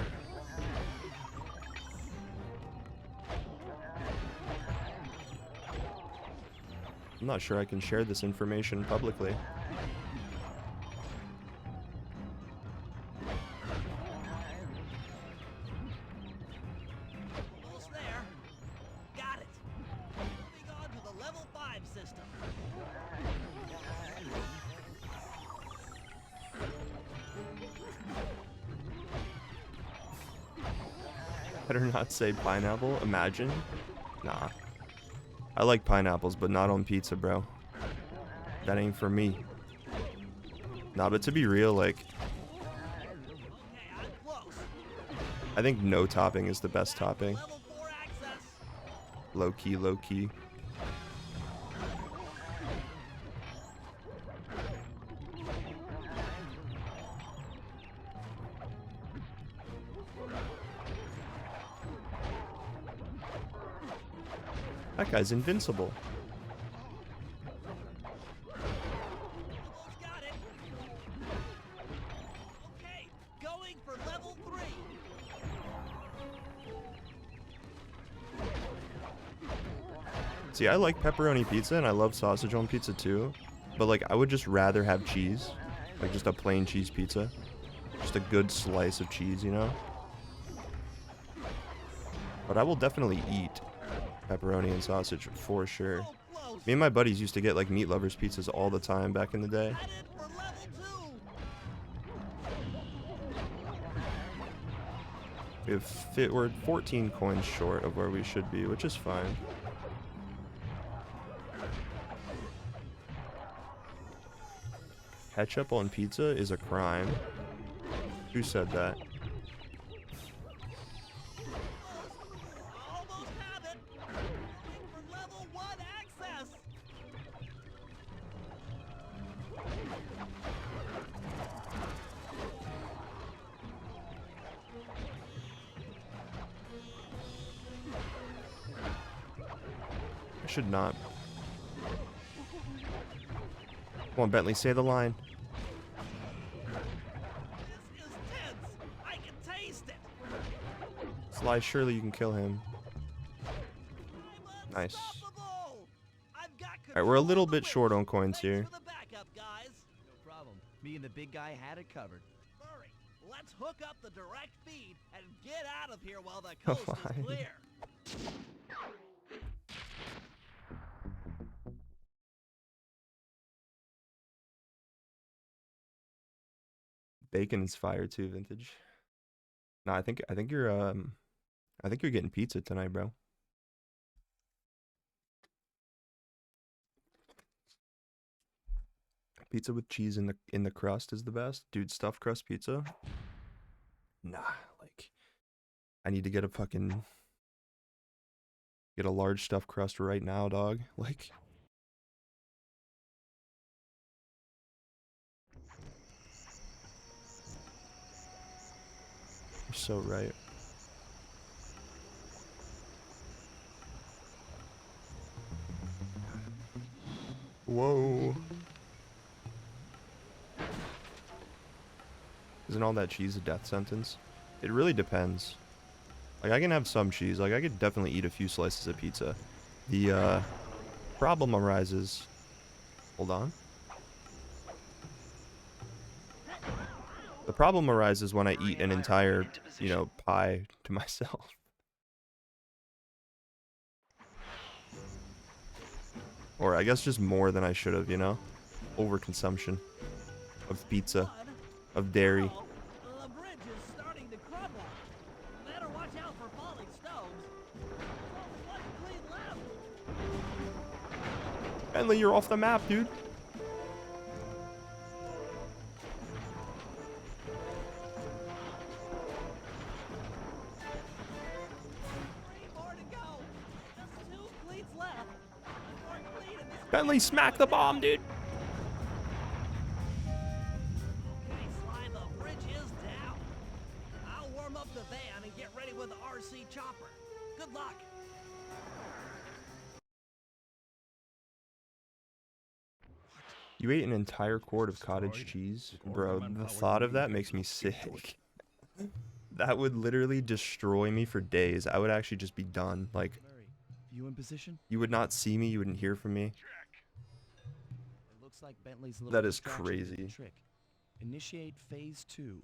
I'm not sure I can share this information publicly. Almost there. Got it. Moving on to the level 5 system. Better not say pineapple, imagine. Nah. I like pineapples, but not on pizza, bro. That ain't for me. Nah, but to be real, like, Okay, I'm close. I think no topping is the best topping. Level 4 access. Low key, low key. That guy's invincible. Almost got it. Okay, going for level 3. See, I like pepperoni pizza and I love sausage on pizza too, but like I would just rather have cheese, like just a plain cheese pizza, just a good slice of cheese, you know? But I will definitely eat pepperoni and sausage for sure. So close. Me and my buddies used to get like meat lovers pizzas all the time back in the day. Headed for level 2. We're 14 coins short of where we should be, which is fine. Ketchup on pizza is a crime. Who said that? Almost have it. Waiting for level 1 access. I should not. Come on, Bentley, say the line. This is tense. I can taste it. Sly, surely you can kill him. I'm Nice. unstoppable. I've got Alright, we're a control little of the bit short on race. coins Thanks here. for the backup, guys. No problem. Me and the big guy had it covered. Hurry. Let's hook up the direct feed and get out of here while the coast Why? is clear. Bacon is fire too, vintage. No, I think you're getting pizza tonight, bro. Pizza with cheese in the crust is the best. Dude, stuffed crust pizza? Nah, like I need to get a large stuffed crust right now, dog. Like you're so right. Whoa. Isn't all that cheese a death sentence? It really depends. Like, I can have some cheese. Like, I could definitely eat a few slices of pizza. The, problem arises... Hold on. The problem arises when I eat an entire, you know, pie to myself. Or I guess just more than I should have, you know? Overconsumption of pizza, of dairy. Oh, the bridge is starting to crumble. Better watch out for falling stones. There's only one clean left. Bentley, you're off the map, dude. Bentley, smack the bomb, dude. Okay, Sly, the bridge is down. I'll warm up the van and get ready with the RC chopper. Good luck. You ate an entire quart of cottage cheese? Bro, the thought of that makes me sick. That would literally destroy me for days. I would actually just be done. Like, You in position? you would not see me, you wouldn't hear from me. It looks like Bentley's little That is distraction did the crazy. trick. Initiate phase 2.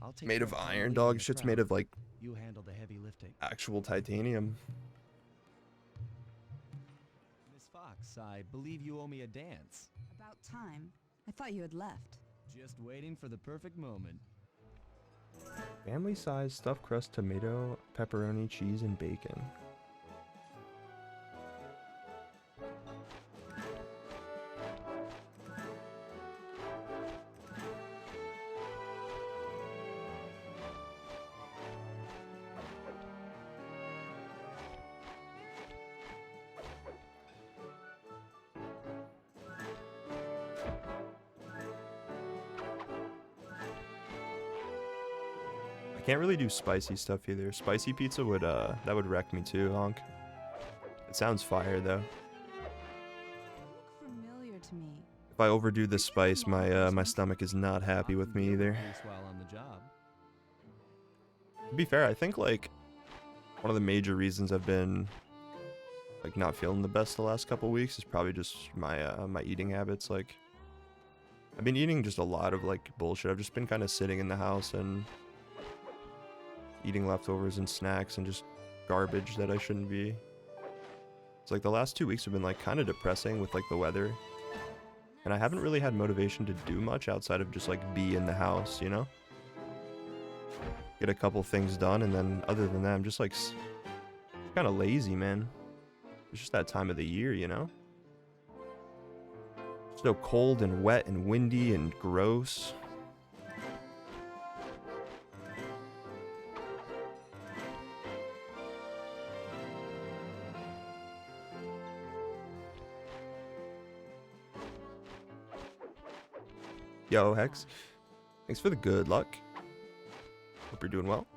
I'll take Made care of Bentley iron, leading dog. the Shit's crowd. made of, like, You handle the heavy lifting. actual titanium. Miss Fox, I believe you owe me a dance. About time. I thought you had left. Just waiting for the perfect moment. Family size stuffed crust, tomato, pepperoni, cheese, and bacon. I can't really do spicy stuff either. Spicy pizza would that would wreck me too, honk. It sounds fire though. You look familiar to me. If I overdo the spice, my stomach is not happy with me either. Police while on the job. To be fair, I think like one of the major reasons I've been like not feeling the best the last couple weeks is probably just my my eating habits. Like I've been eating just a lot of like bullshit. I've just been kind of sitting in the house and eating leftovers and snacks and just garbage that I shouldn't be. It's like the last 2 weeks have been like kind of depressing with like the weather. And I haven't really had motivation to do much outside of just like be in the house, you know? Get a couple things done, and then other than that, I'm just like kind of lazy, man. It's just that time of the year, you know? So cold and wet and windy and gross. Yo, Hex. Thanks for the good luck. Hope you're doing well.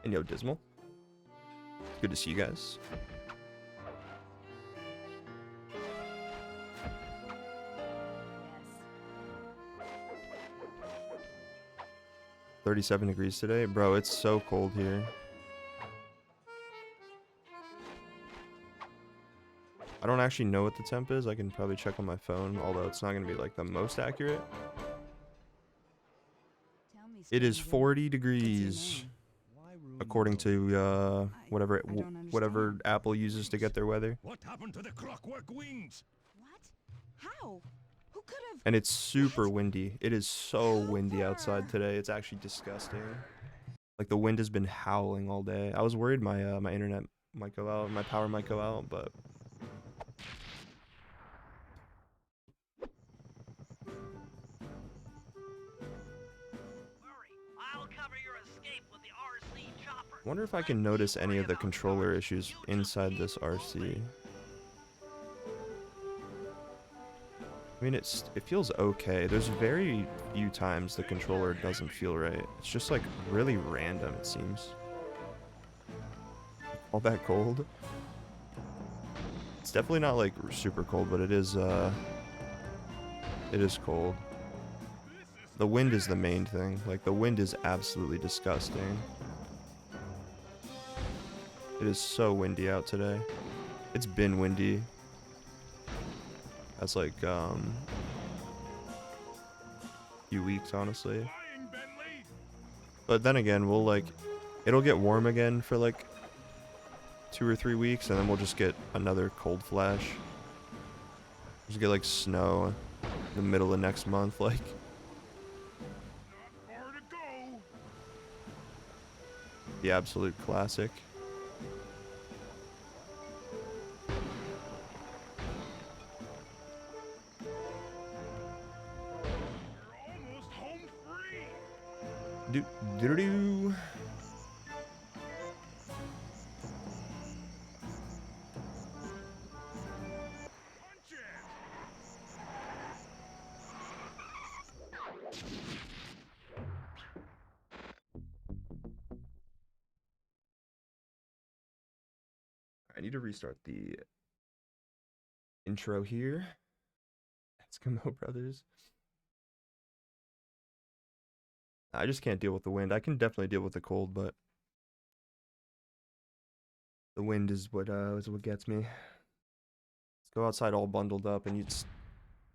And yo, Dismal. Good to see you guys. Yes. 37 degrees today. Bro, it's so cold here. I don't actually know what the temp is. I can probably check on my phone, although it's not going to be like the most accurate. Tell me, It is stranger, 40 what's your degrees, name? according to whatever I don't whatever understand. Apple uses to get their weather. What happened to the clockwork wings? What? How? Who could have? And it's super What? windy. It is so windy outside today. It's actually disgusting. Like the wind has been howling all day. I was worried my my internet might go out, my power might go out, but I'll cover your escape with the RC chopper. I wonder if I can notice any of the controller issues inside this RC. I mean, it feels okay. There's very few times the controller doesn't feel right. It's just like really random, it seems. All that cold. It's definitely not like super cold, but it is cold. The wind is the main thing. Like the wind is absolutely disgusting. It is so windy out today. It's been windy. That's like few weeks, honestly. Flying, Bentley! But then again, we'll like it'll get warm again for like 2 or 3 weeks, and then we'll just get another cold flash. Just get like snow in the middle of next month, like. Not far to go. The absolute classic. You're almost home free. Do do do. Punch it! I need to restart the intro here. Eskimo Brothers. I just can't deal with the wind. I can definitely deal with the cold, but the wind is what gets me. Let's go outside all bundled up, and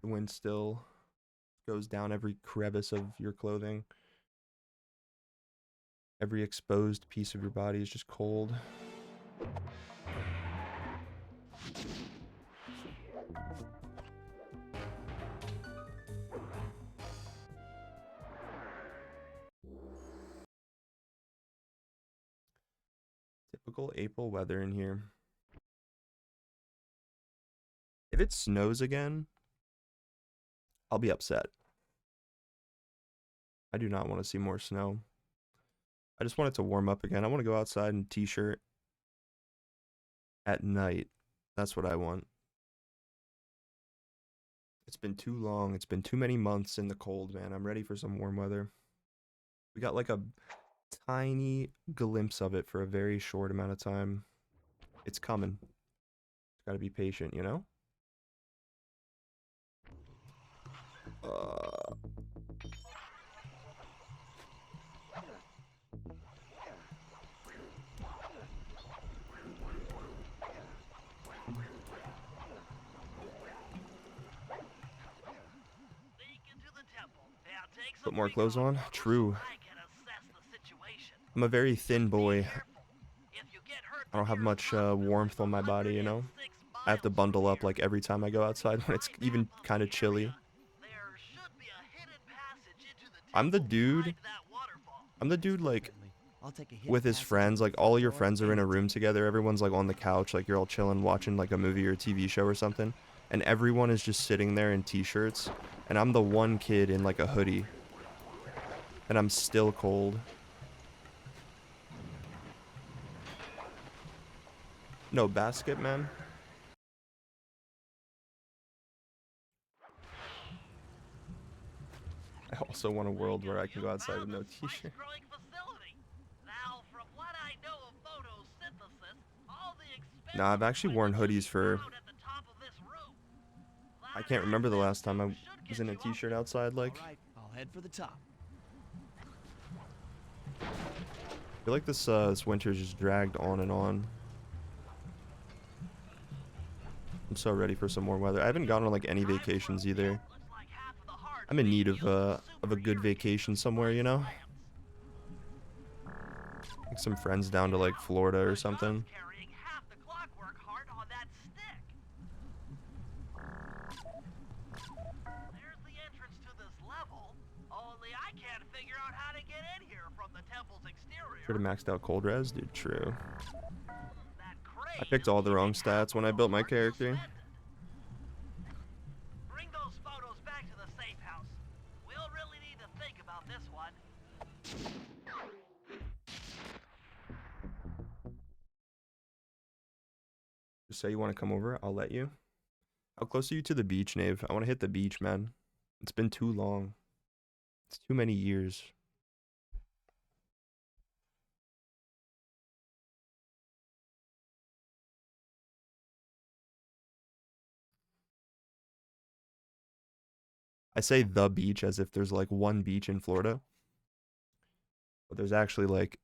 the wind still goes down every crevice of your clothing. Every exposed piece of your body is just cold. Typical April weather in here. If it snows again, I'll be upset. I do not want to see more snow. I just want it to warm up again. I want to go outside in a t-shirt at night. That's what I want. It's been too long. It's been too many months in the cold, man. I'm ready for some warm weather. We got like a tiny glimpse of it for a very short amount of time. It's coming. Got to be patient, you know? Put more clothes on? True. I'm a very thin boy. I don't have much warmth on my body, you know? I have to bundle up like every time I go outside when it's even kind of chilly. I'm the dude like I'll take a hit with his past friends, the like all your door friends are in a and room together, everyone's like on the couch, like you're all chilling watching like a movie or a TV show or something, and everyone is just sitting there in t-shirts, and I'm the one kid in like a hoodie, and I'm still cold. No basket, man. I also want a world where I can go outside with no t-shirt. Growing facility. Now, from what I know of photosynthesis, all the Nah, I've actually worn hoodies for... found at the top of this room. I can't remember the last time I was in a t-shirt outside, like... All right, I'll head for the top. I feel like this winter's just dragged on and on. I'm so ready for some more weather. I haven't gone on like any vacations either. I'm in need of a good vacation somewhere, you know? Like some friends down to like Florida or something. Carrying half the clockwork heart on that stick. There's the entrance to this level. Only I can't figure out how to get in here from the temple's exterior. Should have maxed out cold res, dude. True. That crane I picked all the wrong stats when I built my character. Bring those photos back to the safe house. We'll really need to think about this one. Just say you want to come over, I'll let you. How close are you to the beach, Nave? I want to hit the beach, man. It's been too long. It's too many years. I say the beach as if there's like one beach in Florida. But there's actually like...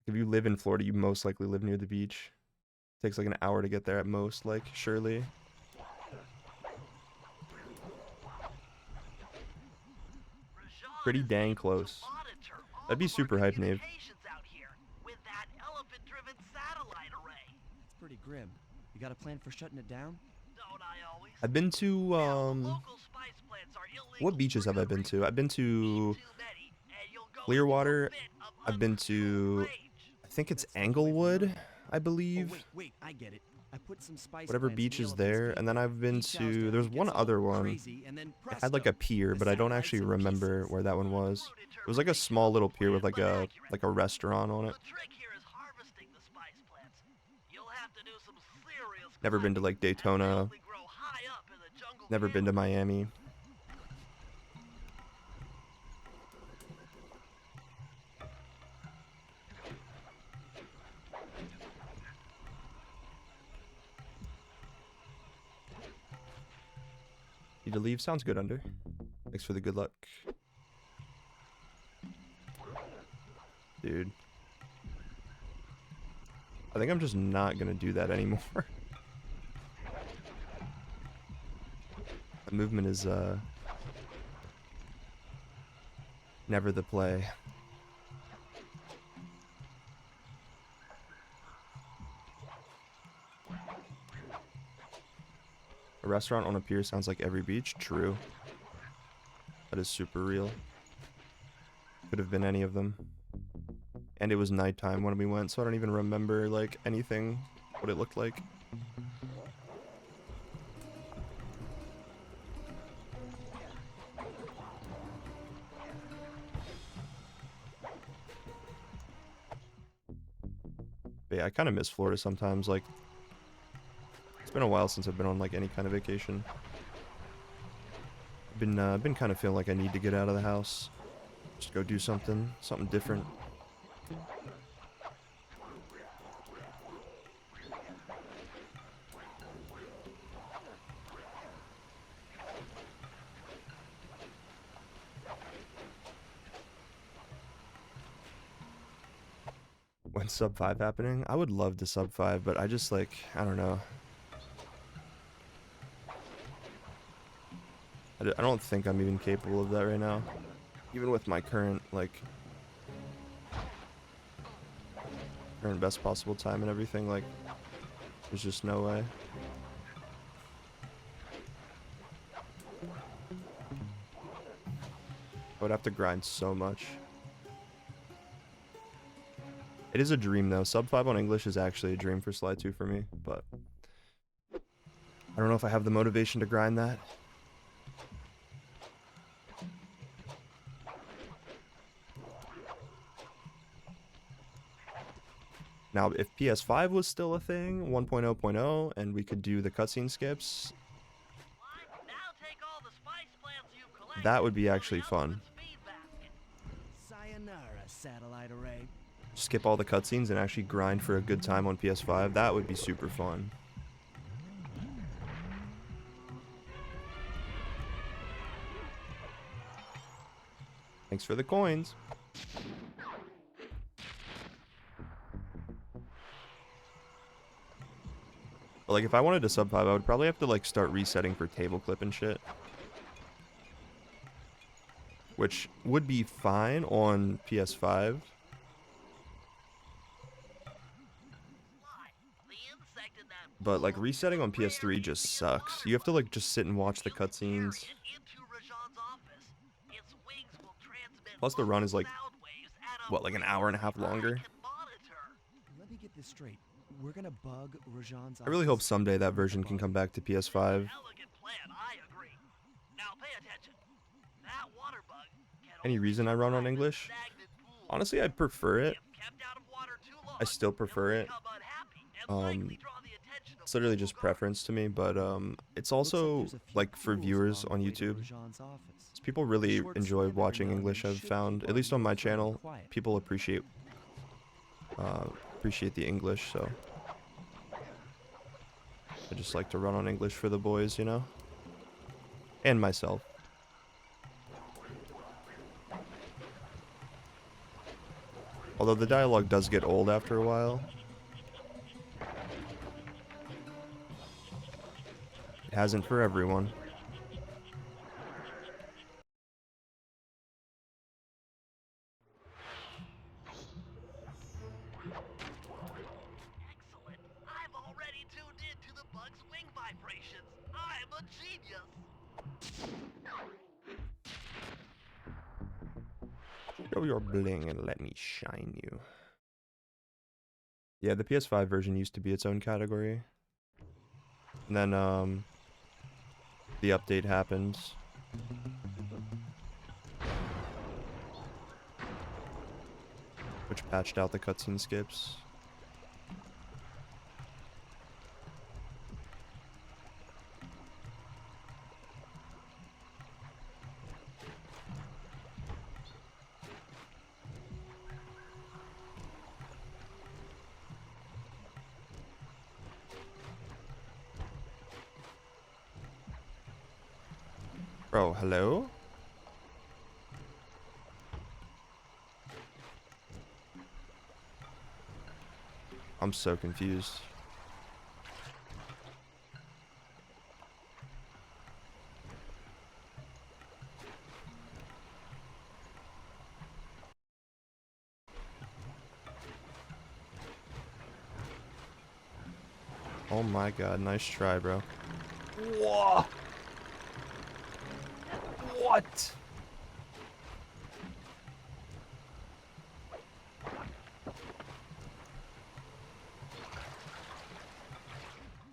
If you live in Florida, you most likely live near the beach. It takes like an hour to get there at most, like, surely. Pretty dang close. That'd be super hype, Nave. It's pretty grim. You got a plan for shutting it down? I've been to, what beaches have I been to? I've been to Clearwater. I've been to, I think it's Englewood, I believe. Oh, wait, I get it. I put some spice Whatever plants in beach the is elephant's there. feet. And then I've been Beach house to, guy there's gets one all other one. crazy, and then It had like a presto, pier, the but I don't satellite's actually in remember pieces. where that one was. It was like a small little pier with like a restaurant on it. The trick here is harvesting the spice plants. You'll have to do some serious Never been to like Daytona. only grow high up in the jungle. Never been to Miami. Need to leave? Sounds good, Under. Thanks for the good luck. Dude. I think I'm just not gonna do that anymore. The movement is, never the play. A restaurant on a pier sounds like every beach. True. That is super real. Could have been any of them. And it was nighttime when we went, so I don't even remember, like, anything, what it looked like. But yeah, I kind of miss Florida sometimes, like, it's been a while since I've been on, like, any kind of vacation. I've been kind of feeling like I need to get out of the house. Just go do something different. When sub 5 happening? I would love to sub 5, but I just like, I don't know. I don't think I'm even capable of that right now. Even with my current, like, current best possible time and everything, like, there's just no way. I would have to grind so much. It is a dream though. Sub 5 on English is actually a dream for Sly 2 for me, but I don't know if I have the motivation to grind that. Now, if PS5 was still a thing, 1.0.0, and we could do the cutscene skips, that would be actually fun. Sayonara, satellite array. Skip all the cutscenes and actually grind for a good time on PS5. That would be super fun. Thanks for the coins. But like, if I wanted to sub 5, I would probably have to like start resetting for table clip and shit. Which would be fine on PS5. But like resetting on PS3 just sucks. You have to like just sit and watch the cutscenes. Plus the run is like, what, like an hour and a half longer? Let me get this straight. We're gonna bug Rajan's I really hope someday that version can come back to PS5. Any reason I run on English? Honestly, I prefer it. I still prefer it. It's literally just preference to me, but it's also like for viewers on YouTube. People really enjoy watching English, I've found, at least on my channel. People appreciate the English, so I just like to run on English for the boys, you know, and myself. Although the dialogue does get old after a while. It hasn't for everyone. Excellent. I've already tuned into the bug's wing vibrations. I'm a genius. Show your bling and let me shine you. Yeah, the PS5 version used to be its own category. And then, the update happened. Which patched out the cutscene skips. Bro, hello? I'm so confused. Oh my god, nice try, bro. Whoa! What?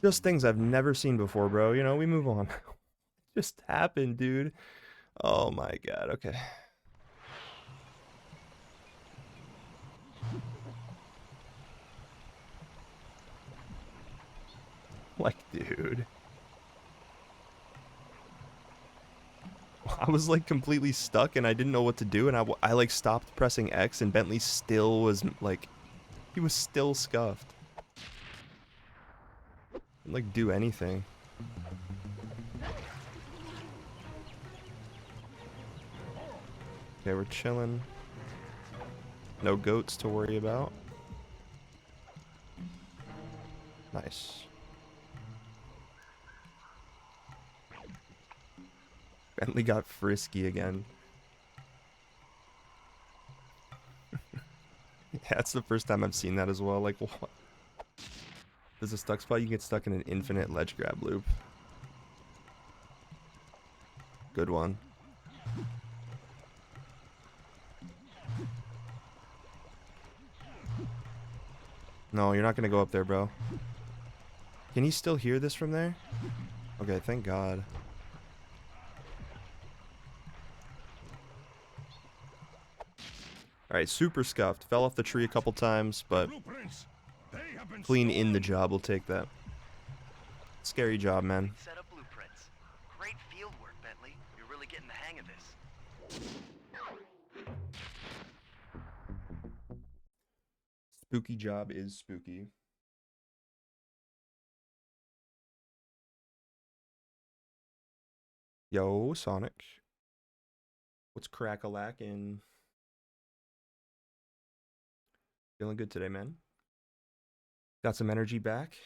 Just things I've never seen before, bro. You know, we move on. Just happened, dude. Oh my god, okay. Like, dude. I was like completely stuck and I didn't know what to do, and I like stopped pressing X and Bentley still was like, he was still scuffed. Didn't like do anything. Okay, we're chilling. No goats to worry about. Nice. Bentley got frisky again. Yeah, that's the first time I've seen that as well. Like, what? There's a stuck spot, you get stuck in an infinite ledge grab loop. Good one. No, you're not gonna go up there, bro. Can he still hear this from there? Okay, thank God. Alright, super scuffed. Fell off the tree a couple times, but Blueprints. They have been clean in stolen. the job. We'll take that. Scary job, man. Set up blueprints. Great field work, Bentley. You're really getting the hang of this. Spooky job is spooky. Yo, Sonic. What's crack-a-lackin'? Feeling good today, man. Got some energy back.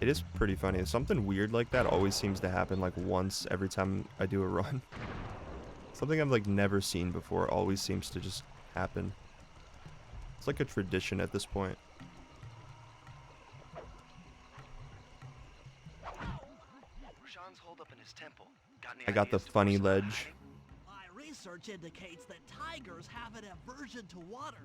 It is pretty funny. Something weird like that always seems to happen like once every time I do a run. Something I've like never seen before always seems to just happen. It's like a tradition at this point. Rashawn's holed up in his temple. Got any I got the ideas to funny force him out of ledge. hiding? My research indicates that tigers have an aversion to water.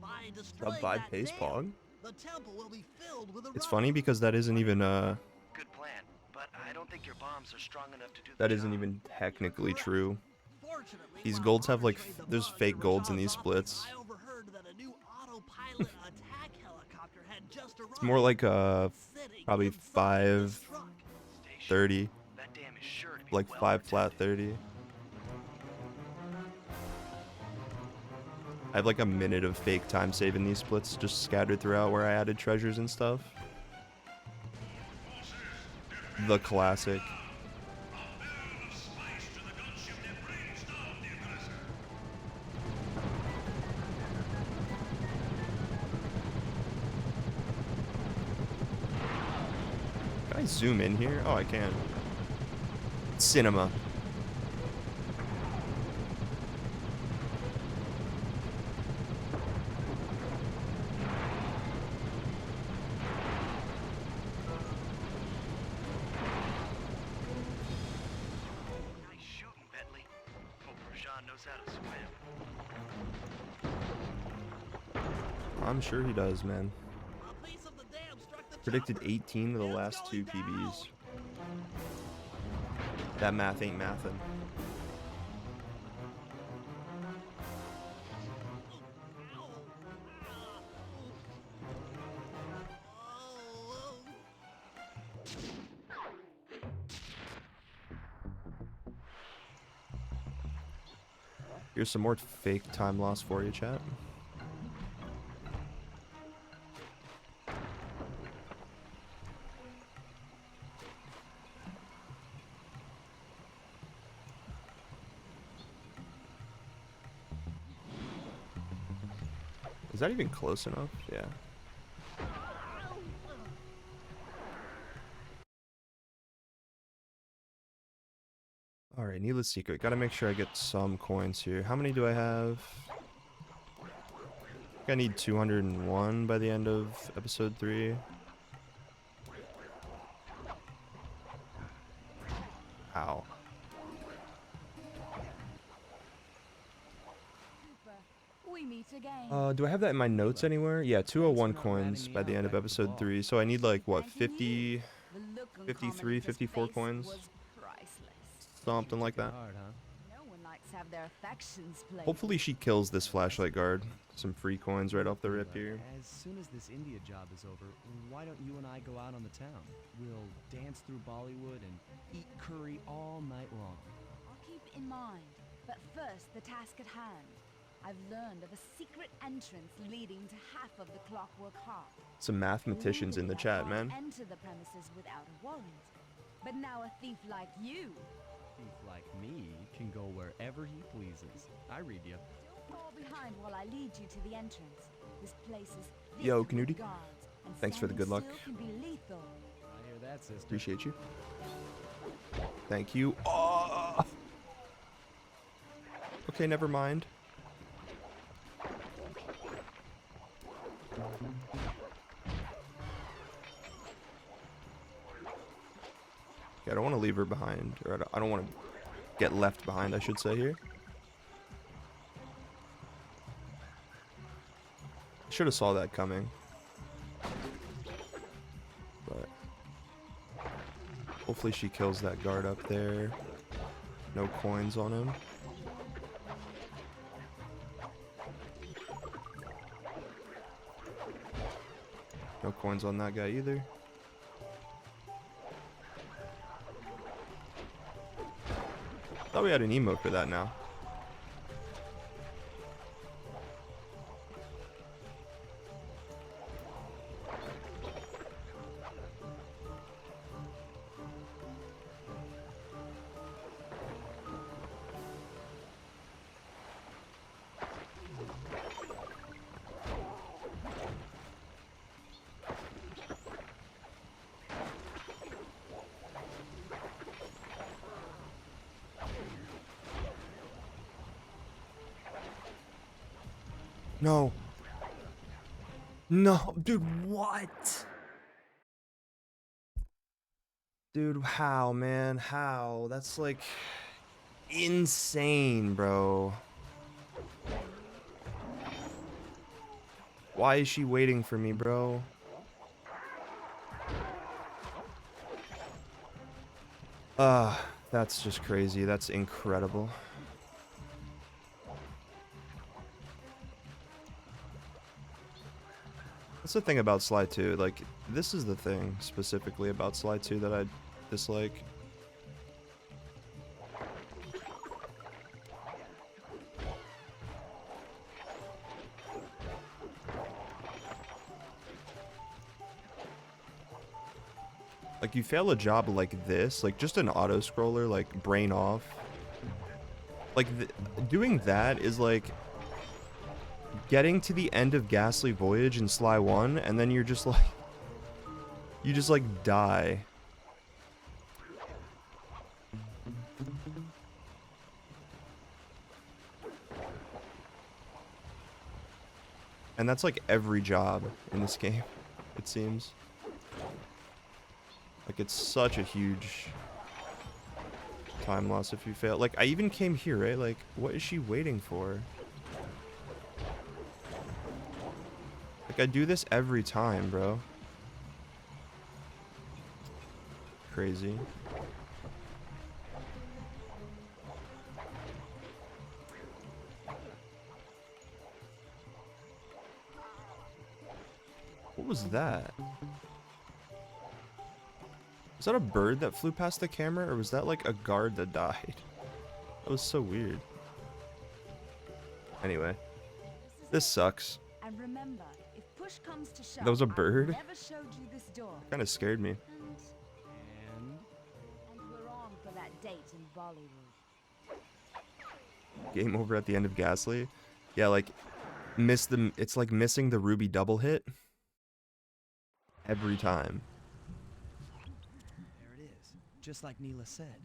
By destroying Sub 5 that pace dam, pog. the temple will be filled with a It's runoff. funny because that isn't even Good plan, but I don't think your bombs are strong enough to do the that isn't job. even technically true. Fortunately, These while golds have like monitoring the there's bugs fake in golds in Rashawn's these office, splits. I overheard that a new autopilot attack helicopter had just arrived. It's more like sitting probably inside the 5 truck. 30, That dam is sure to be like well 5 protected. flat 30. I have like a minute of fake time saving these splits just scattered throughout where I added treasures and stuff. The classic. Can I zoom in here? Oh, I can. Cinema. Nice shooting, Bentley. Hope Rashawn knows how to swim. I'm sure he does, man. A piece of the dam struck the Predicted chopper. 18 of the It's last 2 going PBs. down. That math ain't mathin'. Here's some more fake time loss for you, chat. Is that even close enough? Yeah. Alright, needless secret. Gotta make sure I get some coins here. How many do I have? I think I need 201 by the end of episode 3. Ow. We meet again. Do I have that in my notes anywhere? Yeah, 201 coins by the end of episode 3. So I need like, what, 50, The look on 53, Carmelitta's 54 face coins? was priceless. Something like that. Hard, huh? No one likes to have their affections played. Hopefully she kills this flashlight guard. Some free coins right off the rip here. As soon as this India job is over, why don't you and I go out on the town? We'll dance through Bollywood and eat curry all night long. I'll keep it in mind. But first, the task at hand. I've learned of a secret entrance leading to half of the Clockwork Heart. Some mathematicians in the chat, man. Enter the premises without a warrant. But now a thief like you. Thief like me can go wherever he pleases. I read you. Don't fall behind while I lead you to the entrance. This place is thick Yo, with Knudi. guards, and Thanks for the good standing luck. still can be lethal. I hear that, sister. Appreciate you. Thank you. Oh! Okay, never mind. Okay, I don't want to leave her behind, or I don't want to get left behind, I should say here. Should have saw that coming. But hopefully she kills that guard up there. No coins on him. No coins on that guy either. Thought we had an emote for that now. No. No, dude, what? Dude, how, man? How? That's like insane, bro. Why is she waiting for me, bro? That's just crazy. That's incredible. That's the thing about Slide 2, like, this is the thing specifically about Slide 2 that I dislike. Like, you fail a job like this, like, just an auto-scroller, like, brain off. Like, doing that is, like, getting to the end of Ghastly Voyage in Sly 1, and then you're just, like... You just, like, die. And that's, like, every job in this game, it seems. Like, it's such a huge time loss if you fail. Like, I even came here, right? Like, what is she waiting for? Like, I do this every time, bro. Crazy. What was that? Was that a bird that flew past the camera, or was that like a guard that died? That was so weird. Anyway, this sucks. And remember, if push comes to shove, That was a bird? I never showed you this door. Kind of scared me. And we're on for that date in Bollywood. Game over at the end of Ghastly. Yeah, like it's like missing the Ruby double hit every time. There it is, just like Neela said.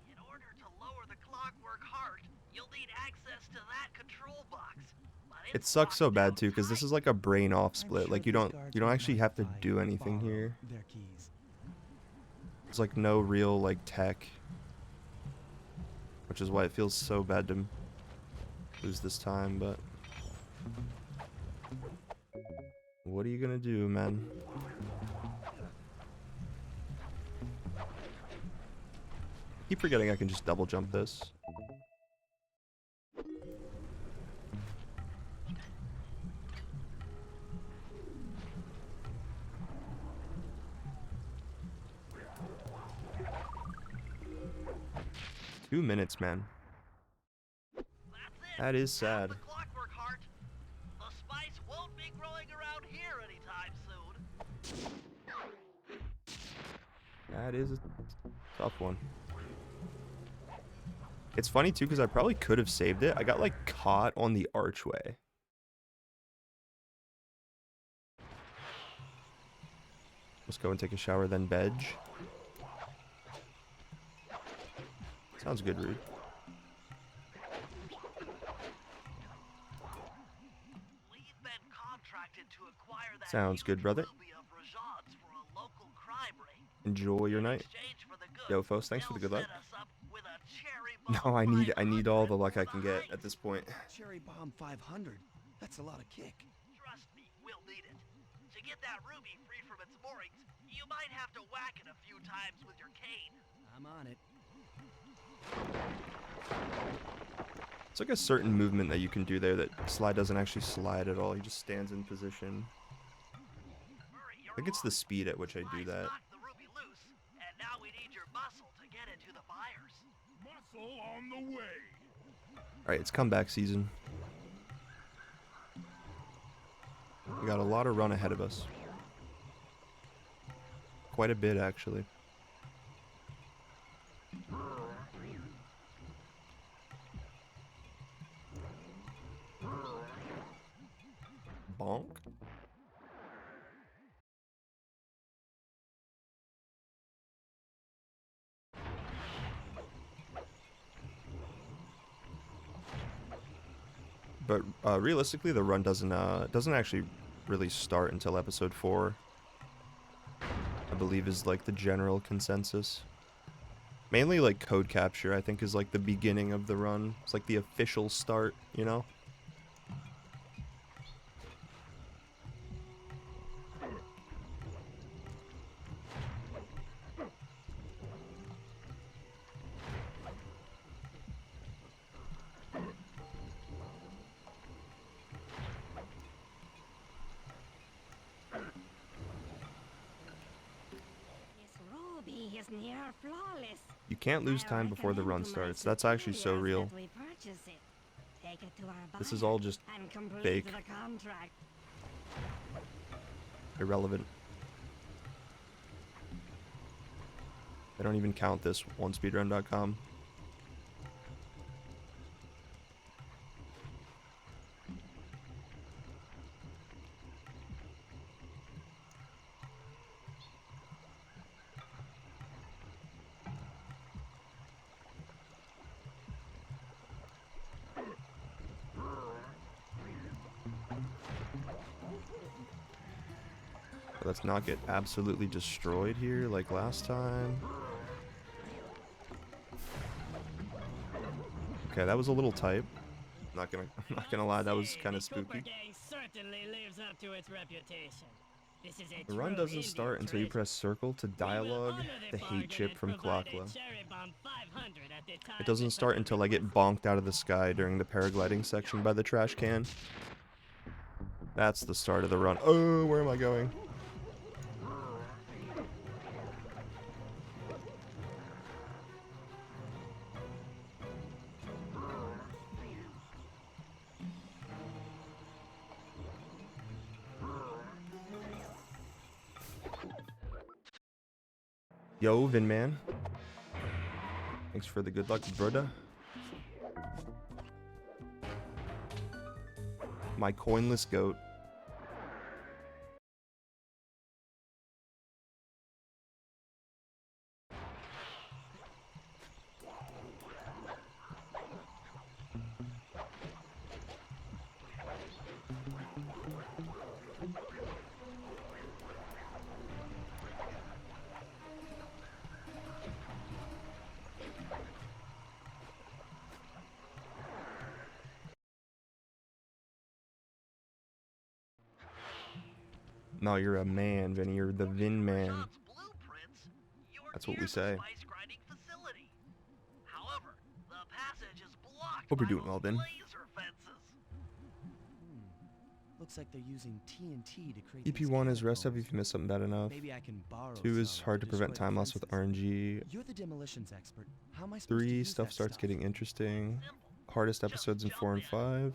In order to lower the clockwork heart, you'll need access to that control box. But It sucks so bad too, because this is like a brain off split. Like you don't actually have to do anything here. Their keys. There's like no real like tech, which is why it feels so bad to lose this time. But what are you gonna do, man? Keep forgetting I can just double jump this. Two minutes, man. That is sad. The clockwork heart. The spice won't be growing around here anytime soon. That is a tough one. It's funny too, because I probably could have saved it. I got like caught on the archway. Let's go and take a shower, then veg. Sounds good, Rude. We've been contracted to acquire that Sounds good, brother. ruby of Rajad's for a local crime ring. Enjoy your night. In exchange for the Yo, Fos, thanks for the good luck. They'll set us up with a cherry No, bomb I need all the 500 luck I for can the get heist. at this point. Cherry Bomb 500. That's a lot of kick. Trust me, we'll need it. To get that ruby free from its moorings, you might have to whack it a few times with your cane. I'm on it. It's like a certain movement that you can do there that Sly doesn't actually slide at all. He just stands in position. Hurry, I think it's the speed at which I do that. knocked the ruby loose, and now we need your muscle to get it to the buyers. Muscle on the way. Alright, it's comeback season. We got a lot of run ahead of us. Quite a bit, actually. Bonk. But realistically, the run doesn't actually really start until episode 4. I believe is like the general consensus. Mainly like code capture, I think, is like the beginning of the run. It's like the official start, you know? Ruby is near flawless. You can't lose time before the run starts. That's actually so real. This is all just fake. Irrelevant. I don't even count this on speedrun.com. Let's not get absolutely destroyed here like last time. Okay, that was a little tight. I'm not gonna lie, that was kind of spooky. Certainly lives up to its reputation. This is a The run true doesn't start until you press circle to dialogue the hate chip from Clockla. It doesn't start until I get bonked out of the sky during the paragliding section by the trash can. That's the start of the run. Oh, where am I going? Yo, Vinman. Thanks for the good luck, brother. My coinless goat. No, you're a man, Vinny. You're the Vin man. That's what we say. However, the passage is blocked Hope you're by doing well, those Vin. laser fences. Looks like they're using TNT to create EP1 is rest up if you miss something bad enough. Maybe I can borrow 2 is some hard to prevent destroy the time loss with fences. RNG. You're the demolitions expert. How am I supposed to 3, use stuff that starts stuff? getting interesting. Hardest episodes in 4 and 5.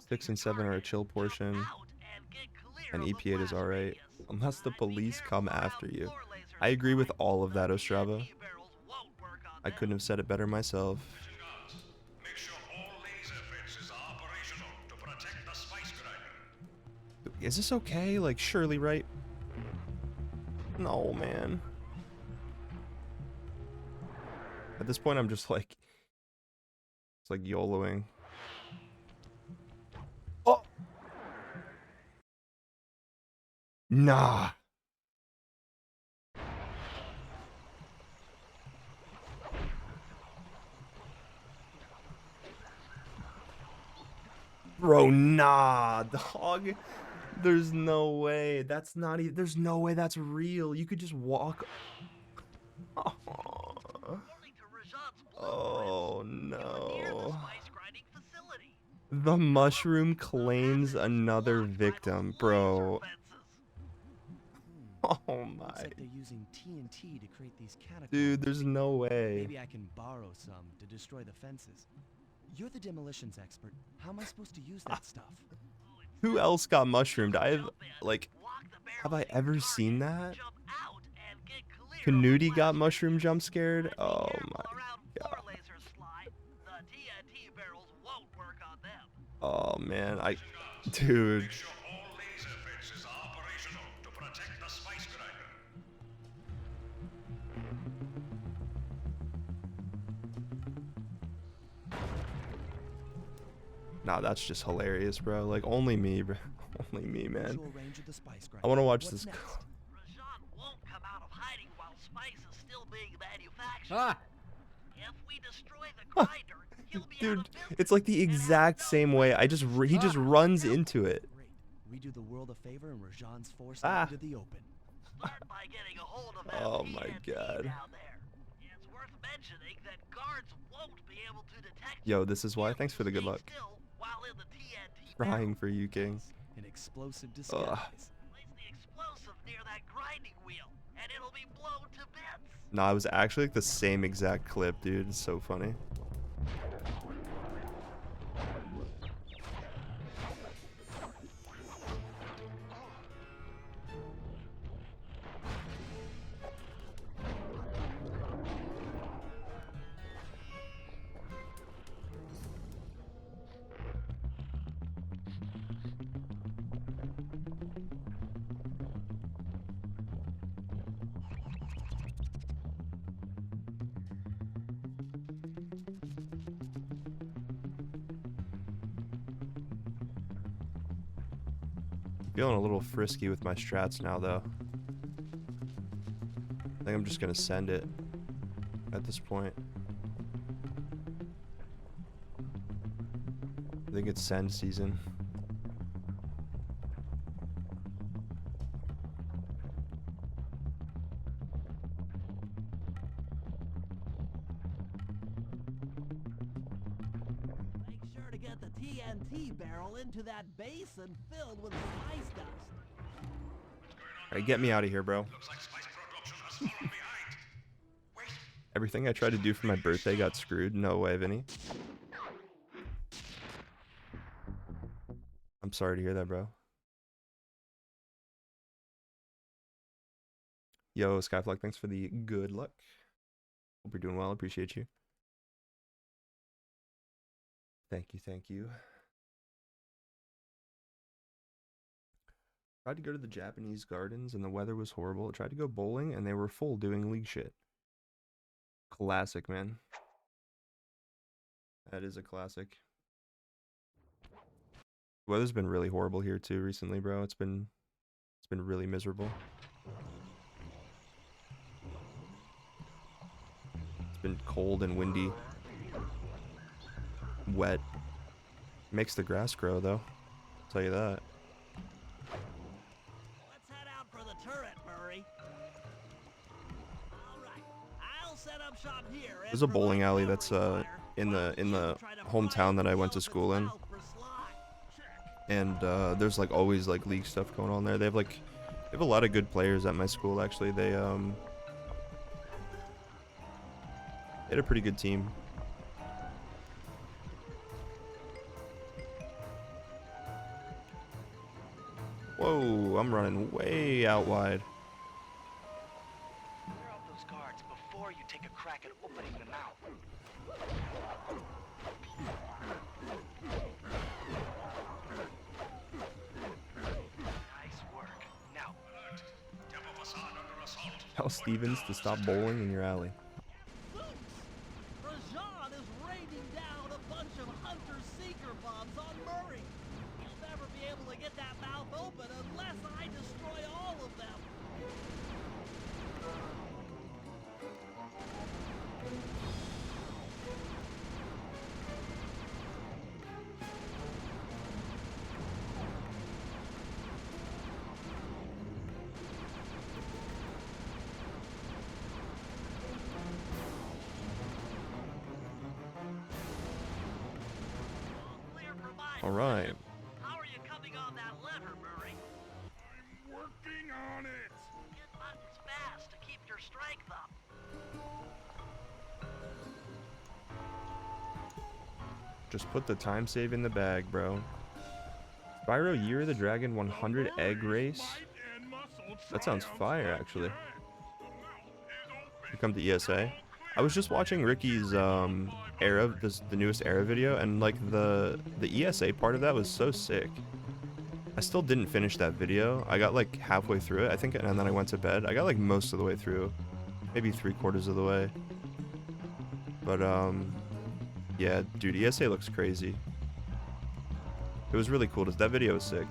6 and 7 are a chill portion. And EP8 is alright. Unless the police come after you. I agree with all of that, Ostrava. I couldn't have said it better myself. Make sure all laser fences are operational to protect the spice grinder. Is this okay? Like, surely, right? No, man. At this point, I'm just like... It's like YOLOing. Oh! Nah. Bro, nah, dog. There's no way. That's not even. There's no way that's real. You could just walk. Oh no. The mushroom claims another victim, bro. Oh my. Looks like they're using TNT to create these catacombs. Dude, there's no way. Maybe I can borrow some to destroy the fences. You're the demolitions expert. How am I supposed to use that stuff? Who else got mushroomed? Have I ever seen that? Canudi got mushroom jump scared? Oh my god. Oh man, dude. Nah, that's just hilarious, bro. Like, only me, bro. Only me, man. I want to watch this. Dude, it's like the exact same way. He just runs into it. We do the world a favor and Rajan's forced into the open. Oh my god. Yo, this is why. Thanks for the good luck. Crying for you, King. An explosive disguise. Nah, it was actually like the same exact clip, dude. It's so funny. Feeling a little frisky with my strats now, though. I think I'm just gonna send it at this point. I think it's send season. Into that basin filled with spice dust. Alright, get me out of here, bro. Everything I tried to do for my birthday got screwed. No way, Vinny. I'm sorry to hear that, bro. Yo, Skyflock, thanks for the good luck. Hope you're doing well. Appreciate you. Thank you, thank you. Tried to go to the Japanese gardens and the weather was horrible. I tried to go bowling and they were full doing league shit. Classic, man. That is a classic. Weather's been really horrible here too recently, bro. It's been really miserable. It's been cold and windy. Wet. Makes the grass grow though. I'll tell you that. There's a bowling alley that's in the hometown that I went to school in, and there's like always like league stuff going on there. They have a lot of good players at my school actually. They had a pretty good team. Whoa, I'm running way out wide. Tell Stevens to stop bowling in your alley. Rajan is raining down a bunch of hunter-seeker bombs on Murray. He'll never be able to get that mouth open unless I destroy all of them. Alright. How are you coming on that lever, Murray? I'm working on it. Hit buttons fast to keep your strength up. Just put the time save in the bag, bro. Spyro Year of the Dragon 100 egg race? That sounds fire, actually. You come to ESA. I was just watching Ricky's era, the newest era video, and like the ESA part of that was so sick. I still didn't finish that video. I got like halfway through it, I think, and then I went to bed. I got like most of the way through, maybe 3/4 of the way. But yeah, dude, ESA looks crazy. It was really cool. That video was sick.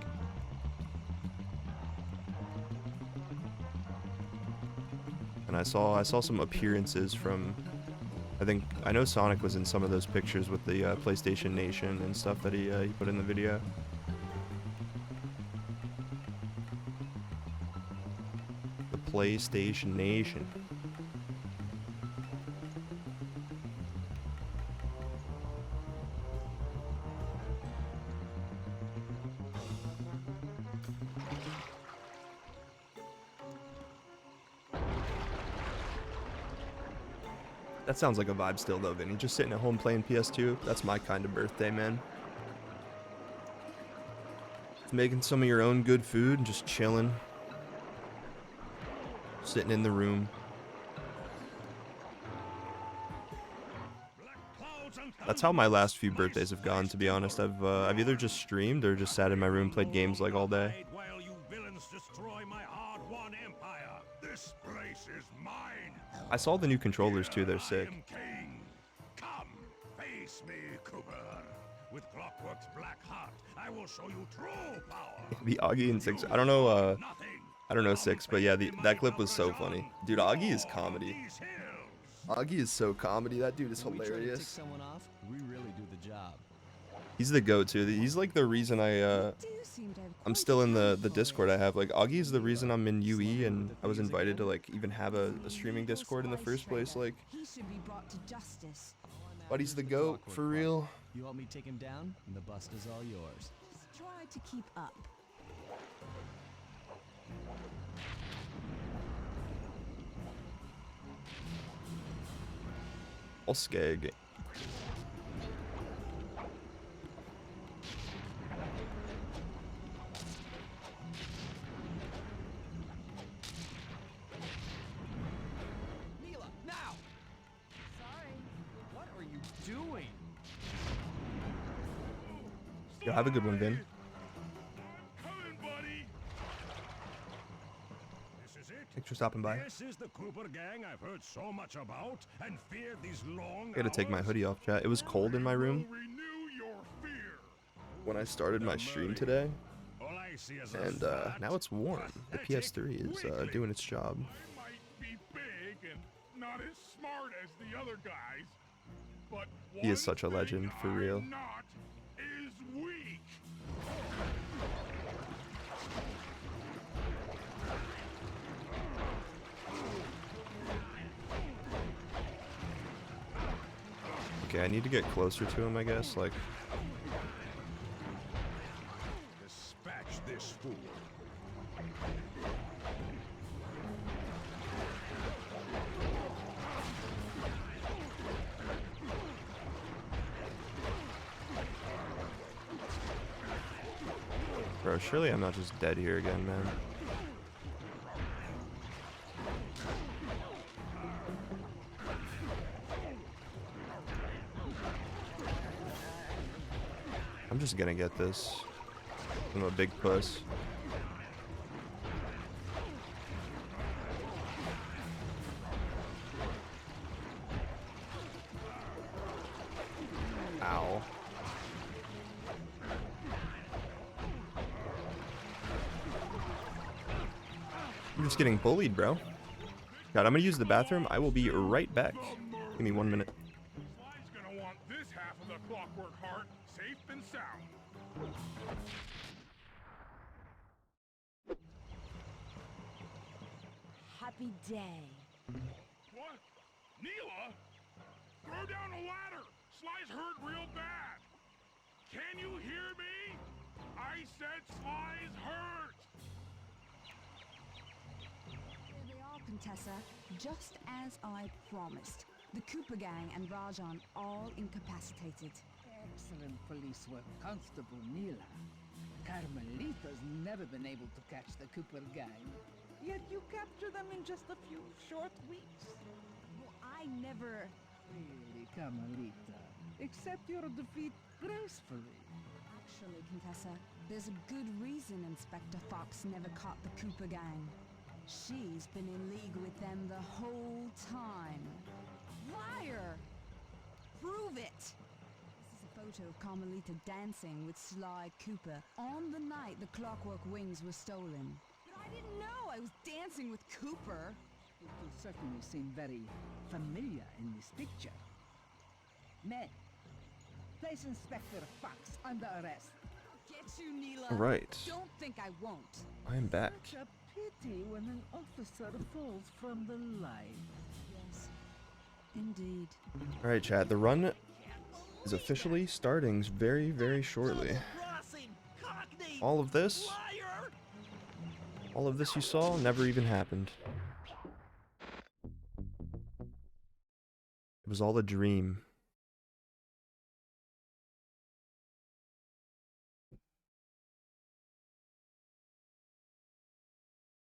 And I saw some appearances from, I know Sonic was in some of those pictures with the PlayStation Nation and stuff that he put in the video. The PlayStation Nation. That sounds like a vibe still though, Vinny. Just sitting at home playing PS2. That's my kind of birthday, man. Just making some of your own good food and just chilling. Sitting in the room. That's how my last few birthdays have gone, to be honest. I've either just streamed or just sat in my room, played games like all day. While you villains destroy my hard-won empire, this place is mine. I saw the new controllers too, they're sick. I am king. Come, face me, Cooper. With Clockwork's black heart, I will show you true power. The Augie and 6, I don't know 6, but yeah, that clip was so funny. Dude, Augie is comedy. Augie is so comedy, that dude is hilarious. Someone off, we really do the job. He's the go-to. He's like the reason I'm still in the Discord I have. Like, Augie is the reason I'm in UE, and I was invited to like even have a streaming Discord in the first place. Like, He should be brought to justice. Buddy's the GOAT, for real. You help me take him down, and the bust is all yours. Just try to keep up. All skeg. Mila, now! Sorry. What are you doing? Yo, have a good one, Vin. Coming, buddy. This is it. Thanks for stopping by. This is the Cooper gang I've heard so much about and feared these long I gotta take my hours. hoodie off, chat. It was cold in my room Will renew your fear. when I started my stream today, All I see is a and fat, now it's warm. The PS3 is wiggly. doing its job. I might be big and not as smart as the other guys, but He is one such a thing legend, for I'm real. not is weak. Okay, I need to get closer to him, I guess. Like, Dispatch this fool. bro, surely I'm not just dead here again, man. I'm just gonna get this. I'm a big puss. Ow. I'm just getting bullied, bro. God, I'm gonna use the bathroom. I will be right back. Give me 1 minute. Sly's gonna want this half of the Clockwork Heart safe and sound. Happy day. What? Neela? Throw down a ladder! Sly's hurt real bad! Can you hear me? I said Sly's hurt! Here they are, Contessa, just as I promised. The Cooper gang and Rajan all incapacitated. Excellent police work, Constable Neela. Carmelita's never been able to catch the Cooper gang. Yet you captured them in just a few short weeks. Well, I never... Really, Carmelita. Accept your defeat gracefully. Actually, Contessa, there's a good reason Inspector Fox never caught the Cooper gang. She's been in league with them the whole time. Liar! Prove it! This is a photo of Carmelita dancing with Sly Cooper on the night the Clockwork Wings were stolen. But I didn't know I was dancing with Cooper. It will certainly seem very familiar in this picture. Men, place Inspector Fox under arrest. I'll get you, Neela. All right. Don't think I won't. I am back. Such a pity when an officer falls from the line. Yes, indeed. All right, chat. The run is officially starting very, very shortly. All of this you saw never even happened. It was all a dream.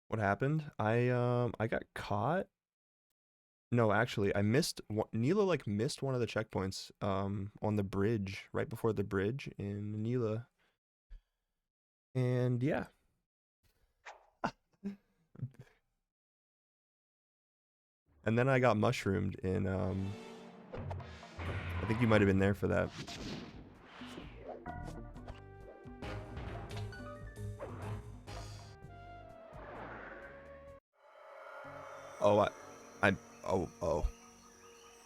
What happened? I got caught. No, actually, I missed Neela like missed one of the checkpoints on the bridge, right before the bridge in Neela. And yeah. And then I got mushroomed in I think you might have been there for that. Oh, oh.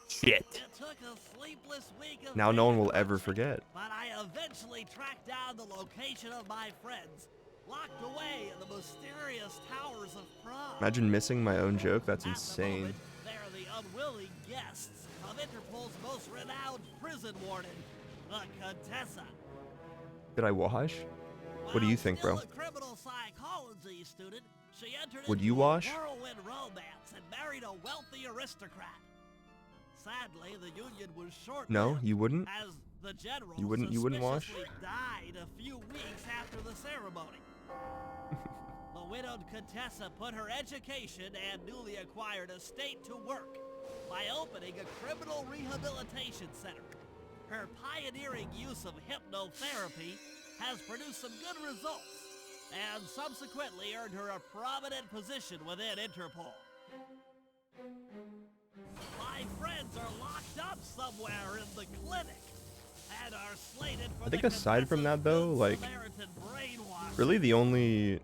Shit. It took a sleepless week of Now no one will thinking ever about forget. But I eventually tracked down the location of my friends, locked away in the mysterious towers of Prague. Imagine missing my own joke. That's At the insane. moment, they're the unwilling guests of Interpol's most renowned prison warden, the Contessa. Did I wash? What do you think, bro? While still a criminal psychology student, she entered Would into you wash? a whirlwind romance and married a wealthy aristocrat. Sadly, the union was short-lived. No, you wouldn't? As the general You wouldn't wash? suspiciously died a few weeks after the ceremony. The widowed Contessa put her education and newly acquired estate to work by opening a criminal rehabilitation center. Her pioneering use of hypnotherapy has produced some good results, and subsequently earned her a prominent position within Interpol. My friends are locked up somewhere in the clinic, and are slated for I think the aside from that though, Good like, Samaritan brainwash. really the only If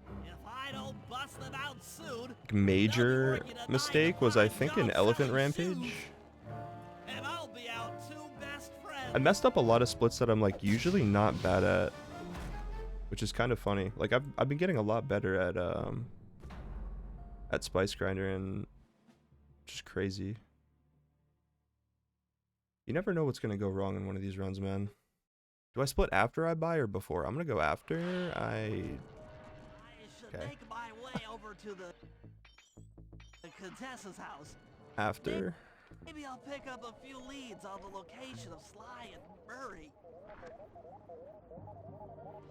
I don't bust them out soon, major mistake was I think an elephant rampage. and I'll be out two best friends. I messed up a lot of splits that I'm like usually not bad at, which is kind of funny. Like I've been getting a lot better at Spice Grinder, and just crazy. You never know what's gonna go wrong in one of these runs, man. Do I split after I buy or before? I'm gonna go after. I should Okay. make my way over to the Contessa's house. After. Maybe I'll pick up a few leads on the location of Sly and Murray.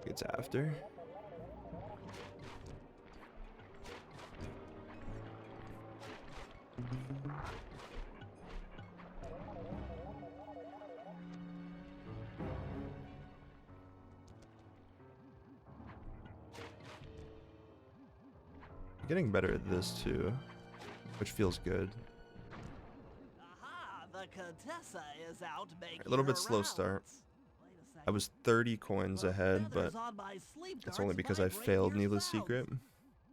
It's after. Getting better at this too, which feels good. Aha, the Contessa is out making A little bit her slow rounds. start. Wait a second. I was 30 coins The ahead, but feathers on my sleep that's darts only because I might break failed your Neela's sounds. secret.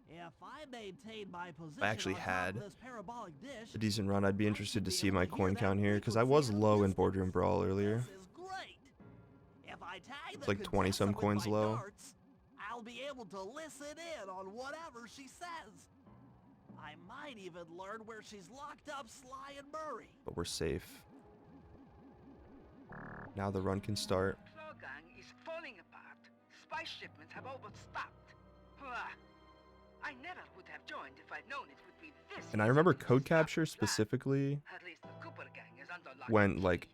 If I maintain my position actually on top had of this parabolic dish, A decent run. I'd be interested to see my able to hear coin that count here, because I frequency was at a low in distance. Boardroom Brawl earlier. This is great. If I tag It's the like 20 some Contessa with coins my low. darts, I'll be able to listen in on whatever she says. I might even learn where she's locked up Sly and Murray. But we're safe. Now the run can start. Gang is is falling apart. Spy shipments have overstocked. Ah, I never would have joined if I'd known it would be this. And I remember code capture specifically At least the Cooper gang is under lock went and like key.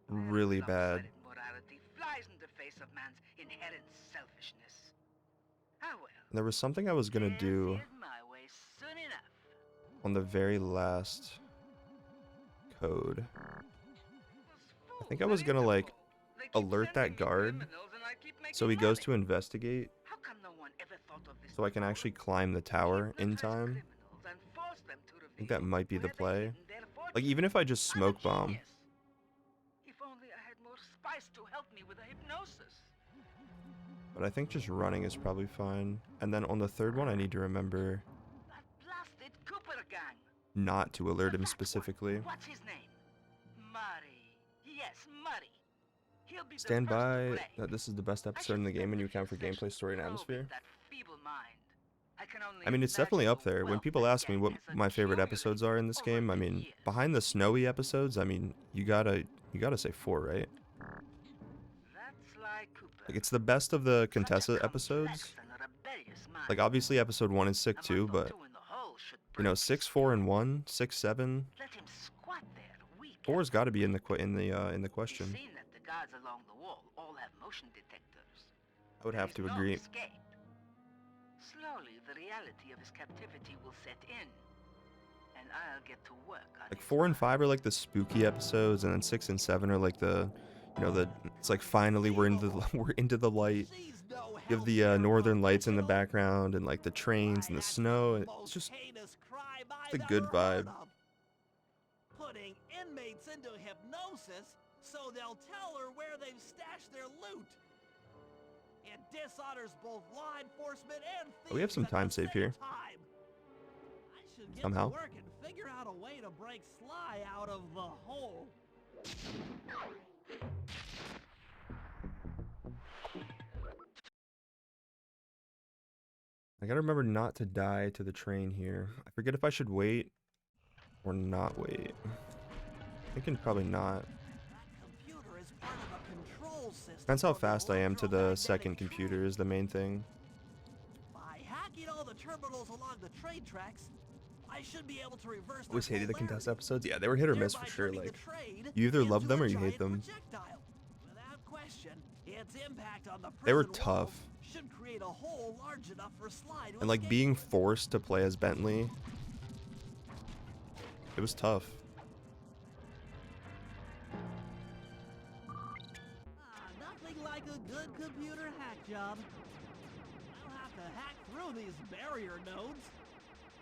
really bad. Lopsided morality flies in the face of man's inherent selfishness. Ah well. There was something I was gonna do Here's my way soon enough. on the very last code. I think I was gonna like alert that guard so he goes to investigate so I can actually climb the tower in time. I think that might be the play. Like even if I just smoke bomb. If only I had more spice to help me with the hypnosis. But I think just running is probably fine. And then on the third one I need to remember That blasted Cooper gang. not to alert him specifically. What's his name? Murray. Yes, Murray. He'll be the Stand first to by play. that this is the best episode in the game when you account for gameplay, story, and atmosphere. That feeble mind. I can only I mean, it's imagine definitely up the there. When wealth people that ask me gang what has my favorite accumulated episodes are in this over game, I the mean, years. behind the snowy episodes, I mean, you gotta say 4, right? That's like Cooper. Like, it's the best of the Such a Contessa complex episodes. and rebellious mind. Like, obviously, episode 1 is sick A too, month or but, two in the hole should you know, break 6, his 4, spirit. and 1, 6, 7. Let him squat there, weak 4's got to be in the in the You've question. seen that the guards along the wall all have motion detectors. I would There have is to no agree. escape. Slowly, the reality of his captivity will set in, and I'll get to work on Like his 4 and mind. 5 are like the spooky episodes, and then 6 and 7 are like the, you know, the it's like finally we're into the we're into the light. You have the northern lights in the background, and like the trains and the snow. It's just the good vibe. Putting inmates into hypnosis so they'll tell her where they've stashed their loot. It dishonors both law enforcement and thieves. Oh, we have some at the time save same here. time. I should get Somehow. to work and figure out a way to break Sly out of the hole. I gotta remember not to die to the train here. I forget if I should wait or not wait. Thinking probably not. Computer is part of a control system. Depends how of the fast I am to the electromagnetic second computer is the main thing. By hacking all the terminals along the train tracks, I should be able to reverse Always their hated the polarity, Contessa episodes. Yeah, they were hit or miss for thereby sure. turning the Like, train you either love into them a or you hate giant them. projectile. Without question, its impact on the They were prison walls tough. should create a hole large enough for Sly to And like escape. being forced to play as Bentley, it was tough. Nothing like a good computer hack job. I'll have to hack through these barrier nodes.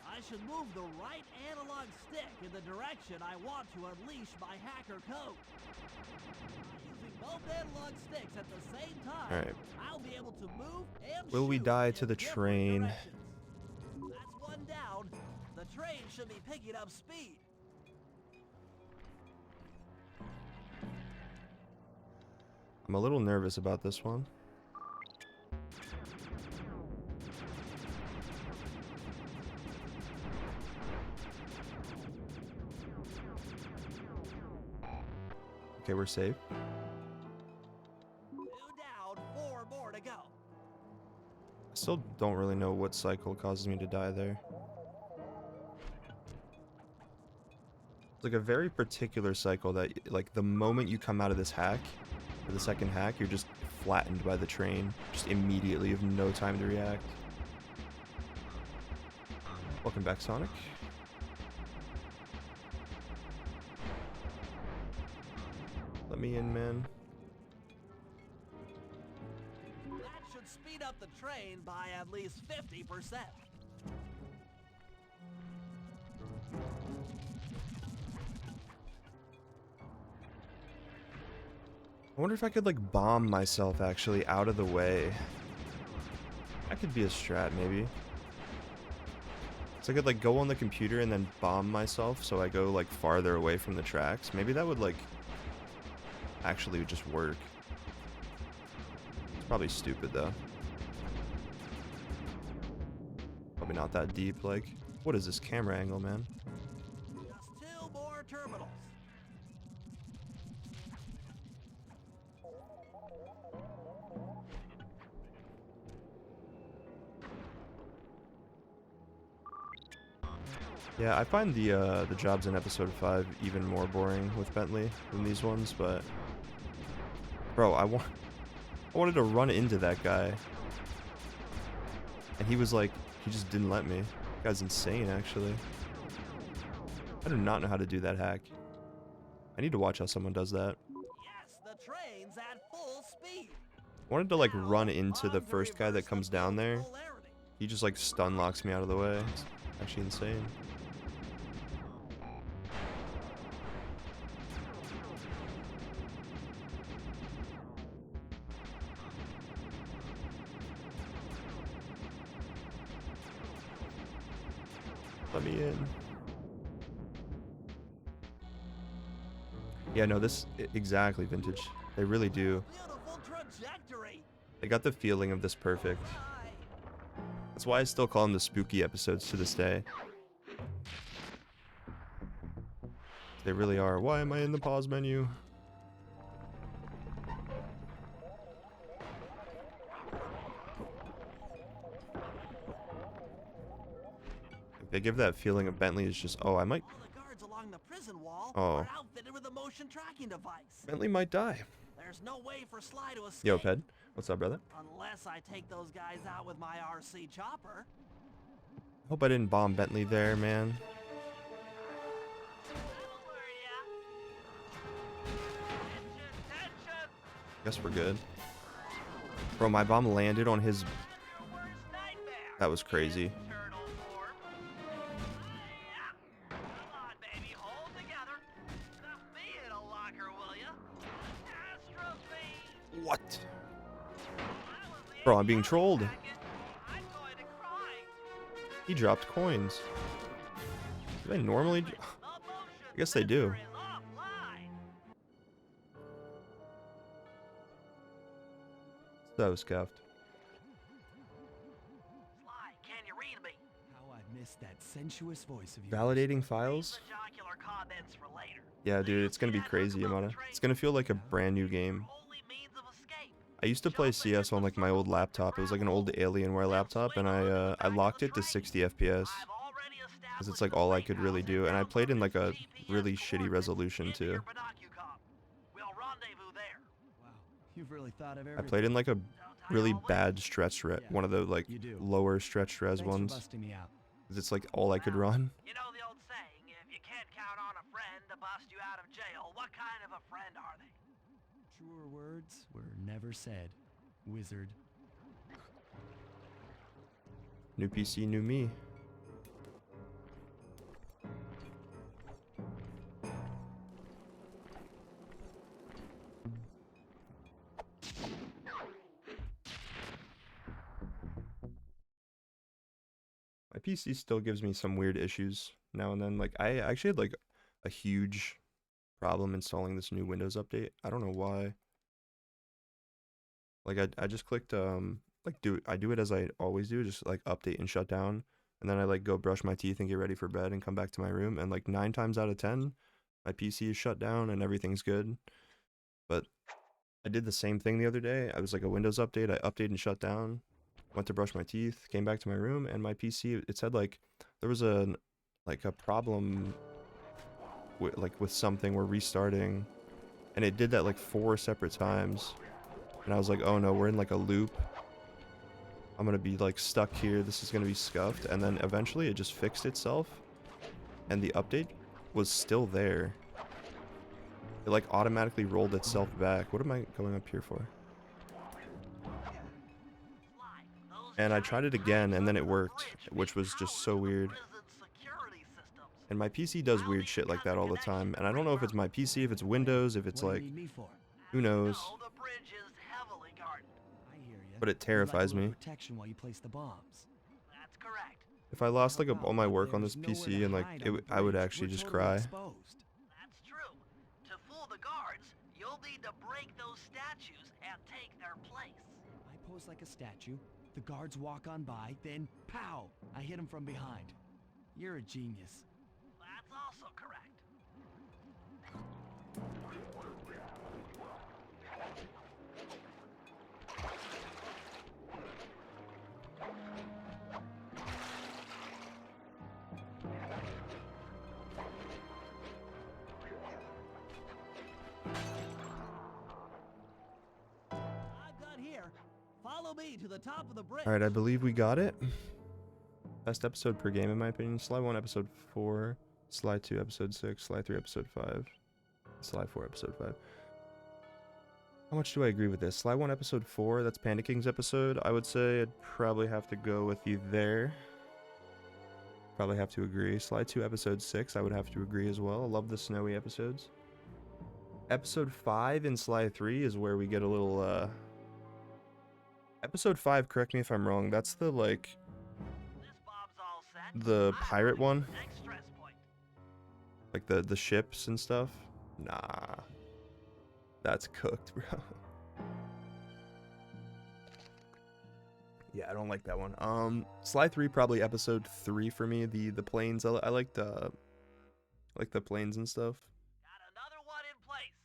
I should move the right analog stick in the direction I want to unleash my hacker code. By using both analog sticks at the same time, Alright. I'll be able to move and Will we shoot die in to the different train? directions. That's one down. The train should be picking up speed. I'm a little nervous about this one. Okay, we're safe. 2 down, 4 more to go. I still don't really know what cycle causes me to die there. It's like a very particular cycle that, like, the moment you come out of this hack, or the second hack, you're just flattened by the train. Just immediately, you have no time to react. Welcome back, Sonic. Let me in, man. That should speed up the train by at least 50%. I wonder if I could, like, bomb myself actually out of the way. That could be a strat, maybe. So I could, like, go on the computer and then bomb myself so I go, like, farther away from the tracks. Maybe that would, like, actually just work. It's probably stupid, though. Probably not that deep, like. What is this camera angle, man? Just 2 more terminals. Yeah, I find the jobs in episode 5 even more boring with Bentley than these ones, but bro, I wanted to run into that guy. And he was like, he just didn't let me. That guy's insane, actually. I do not know how to do that hack. I need to watch how someone does that. Yes, the train's at full speed. I wanted to like run into the first guy that comes down there. He just like stun locks me out of the way. It's actually insane. Let me in. Yeah, no, this exactly vintage. They really do. Beautiful trajectory. They got the feeling of this perfect. That's why I still call them the spooky episodes to this day. They really are. Why am I in the pause menu? They give that feeling of Bentley is just, oh, I might. All the guards along the prison wall Oh. are outfitted with a motion tracking device. Bentley might die. There's no way for Sly to escape. Yo, Ped. What's up, brother? Unless I take those guys out with my RC chopper. Hope I didn't bomb Bentley there, man. Guess we're good. Bro, my bomb landed on his... That was crazy. What? Bro, I'm being trolled. He dropped coins. Do they normally... I guess they do. So scuffed. That sensuous voice of Validating files? Yeah, dude, it's gonna be crazy, Yamada. It's gonna feel like a brand new game. I used to play CS on like my old laptop. It was like an old Alienware laptop, and I locked it to 60 FPS. Because it's like all I could really do, and I played in like a really shitty resolution too. I played in like a really bad stretch res, one of the like lower stretch res ones. Cause it's like all I could run. You know the old saying, if you can't count on a friend to bust you out of jail, what kind of a friend are they? Truer words were never said, wizard. New PC, new me. My PC still gives me some weird issues now and then. Like, I actually had like a huge problem installing this new Windows update. I don't know why. Like, I just clicked like I do it as I always do, just like update and shut down, and then I like go brush my teeth and get ready for bed and come back to my room, and like 9 times out of 10 my PC is shut down and everything's good. But I did the same thing the other day. I was like a Windows update, I updated and shut down, went to brush my teeth, came back to my room, and my PC, it said like there was a problem with something, we're restarting, and it did that like 4 separate times. And I was like, oh no, we're in like a loop. I'm gonna be like stuck here, this is gonna be scuffed. And then eventually it just fixed itself, and the update was still there. It like automatically rolled itself back. What am I going up here for? And I tried it again, and then it worked, which was just so weird. And my PC does weird shit like that all the time, and I don't know if it's my PC, if it's Windows, if it's like, who knows. But it terrifies me. If I lost like all my work on this PC, and like I would actually just cry. That's true. To fool the guards, you'll need to break those statues and take their place. I pose like a statue, the guards walk on by, then pow! I hit them from behind. You're a genius. That's also correct. me to the top of the bridge. Alright, I believe we got it. Best episode per game in my opinion. Sly 1 episode 4, Sly 2 episode 6, Sly 3 episode 5, Sly 4 episode 5. How much do I agree with this? Sly 1 episode 4, that's Panda King's episode. I would say I'd probably have to go with you there. Probably have to agree. Sly 2 episode 6, I would have to agree as well. I love the snowy episodes. Episode 5 in Sly 3 is where we get a little, Episode 5, correct me if I'm wrong, that's the, like, the pirate one? Like, the ships and stuff? Nah. That's cooked, bro. Yeah, I don't like that one. Sly 3, probably episode 3 for me. The planes, I like the planes and stuff. Got another one in place.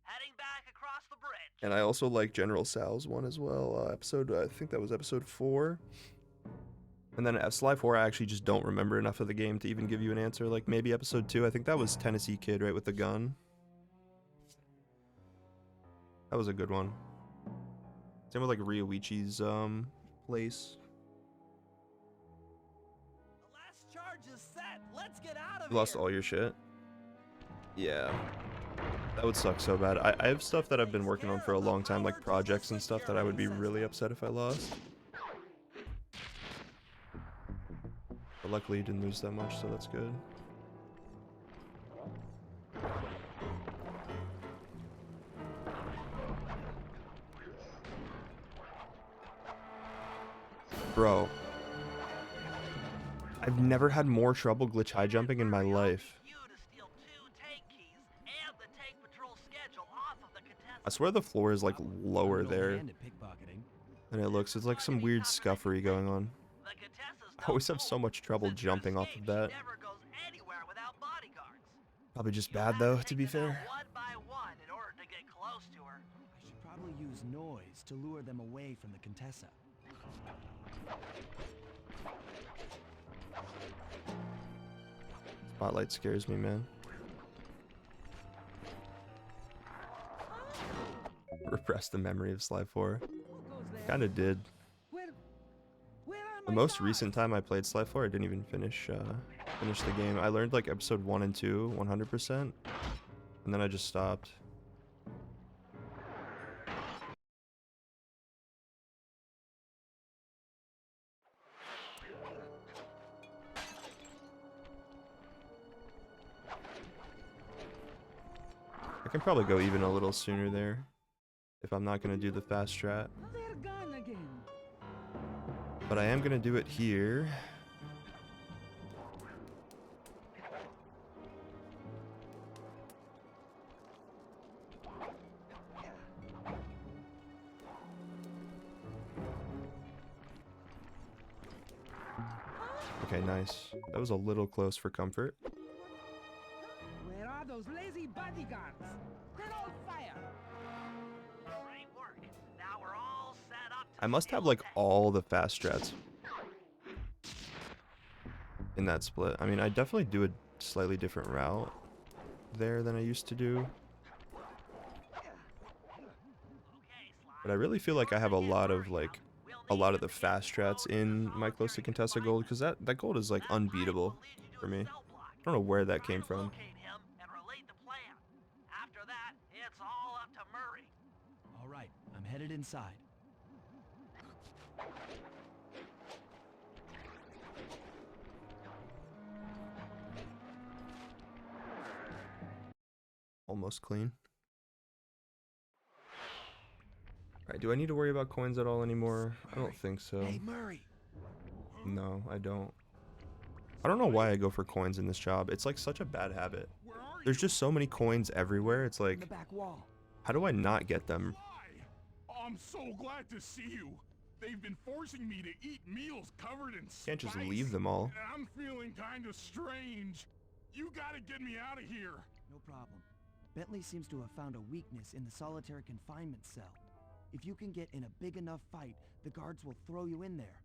Heading back across the bridge. And I also like General Sal's one as well. I think that was episode 4. And then at Sly 4, I actually just don't remember enough of the game to even give you an answer. Like, maybe episode 2, I think that was Tennessee Kid, right, with the gun. That was a good one. Same with, like, Ryoichi's, place. The last charge is set. Let's get out of You lost here. all your shit? Yeah. That would suck so bad. I have stuff that I've been working on for a long time, like projects and stuff, that I would be really upset if I lost. But luckily you didn't lose that much, so that's good. Bro. I've never had more trouble glitch high jumping in my life. I swear the floor is like lower there than it looks. It's like some weird scuffery going on. I always have so much trouble jumping off of that. Probably just bad though, to be fair. I should probably use noise to lure them away from the Contessa. Spotlight scares me, man. Repress the memory of Sly 4. Kinda did. The most recent time I played Sly 4, I didn't even finish the game. I learned like episode 1 and 2 100%, and then I just stopped. I can probably go even a little sooner there, if I'm not gonna do the fast strat. They're gone again. But I am gonna do it here. Okay, nice. That was a little close for comfort. Where are those lazy bodyguards? They're on fire. Great work. Now we're all set up to I must have like all the fast strats in that split. I mean, I definitely do a slightly different route there than I used to do. But I really feel like I have a lot of the fast strats in my Close to Contessa gold, because that gold is like unbeatable for me. I don't know where that came from. After that, it's all up to Murray. All right, I'm headed inside. Almost clean. Alright, do I need to worry about coins at all anymore? I don't think so. Hey, Murray. No, I don't. I don't know why I go for coins in this job. It's like such a bad habit. There's just so many coins everywhere. It's like, The back wall. how do I not get them? I'm so glad to see you. They've been forcing me to eat meals covered in spice. Can't just leave them all. And I'm feeling kind of strange. You gotta get me out of here. No problem. Bentley seems to have found a weakness in the solitary confinement cell. If you can get in a big enough fight, the guards will throw you in there.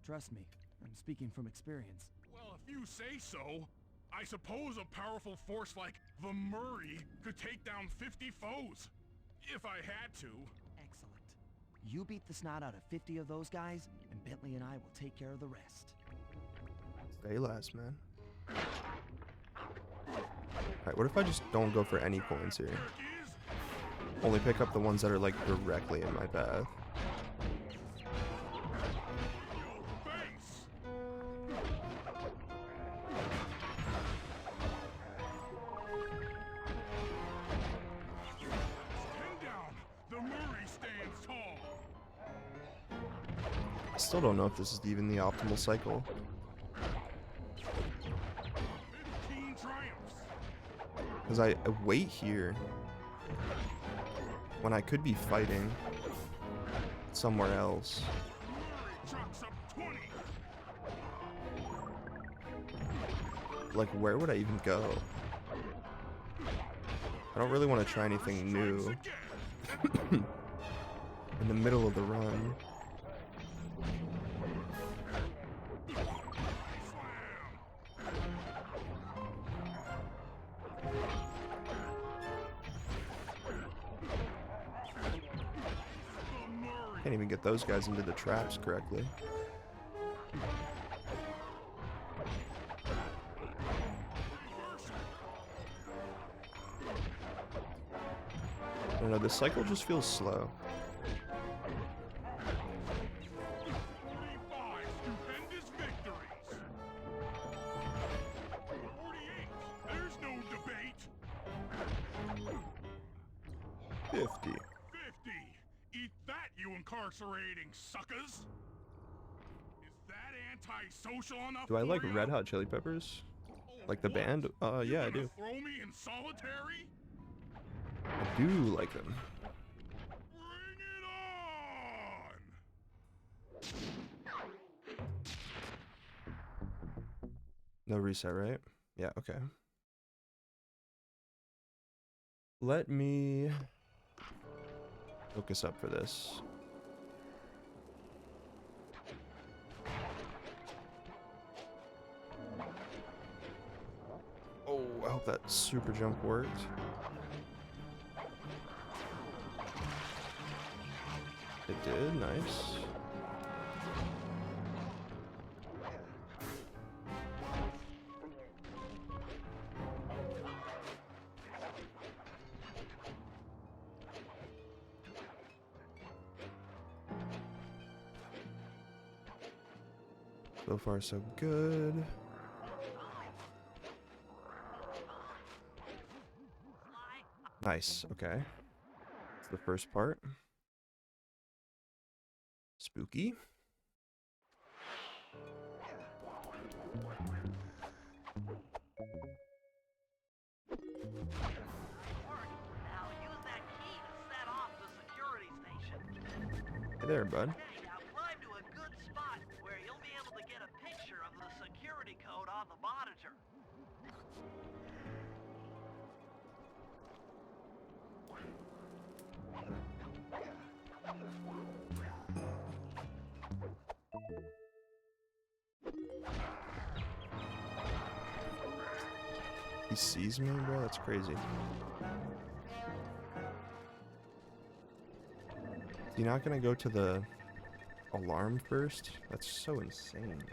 Trust me, I'm speaking from experience. Well, if you say so, I suppose a powerful force like the Murray could take down 50 foes. If I had to. Excellent. You beat the snot out of 50 of those guys, and Bentley and I will take care of the rest. Stay last, man. Alright, what if I just don't go for any coins here? Only pick up the ones that are like directly in my path. I still don't know if this is even the optimal cycle. Because I wait here when I could be fighting somewhere else. Like, where would I even go? I don't really want to try anything new in the middle of the run. Can't even get those guys into the traps correctly. I don't know, this cycle just feels slow. Stupendous victories. 48. There's no debate. 50. 50. Eat that, you incarcerating suckers. Is that anti-social enough? Do I like for ya? Red Hot Chili Peppers? Like the band? Yeah, I do. Throw me in solitary? I do like them. Bring it on! No reset, right? Yeah, okay. Let me focus up for this. Oh, I hope that super jump worked. It did, nice. So far, so good. Nice, okay. That's the first part. Spooky. Now use that key to set off the security station. Hey there, bud. Okay, now climb to a good spot where you'll be able to get a picture of the security code on the monitor. He sees me, bro? That's crazy. You're not gonna go to the alarm first? That's so insane, man.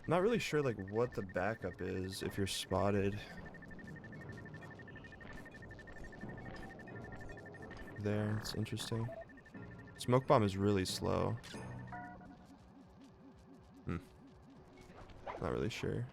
Not really sure like what the backup is if you're spotted. There, it's interesting. Smoke bomb is really slow. Not really sure.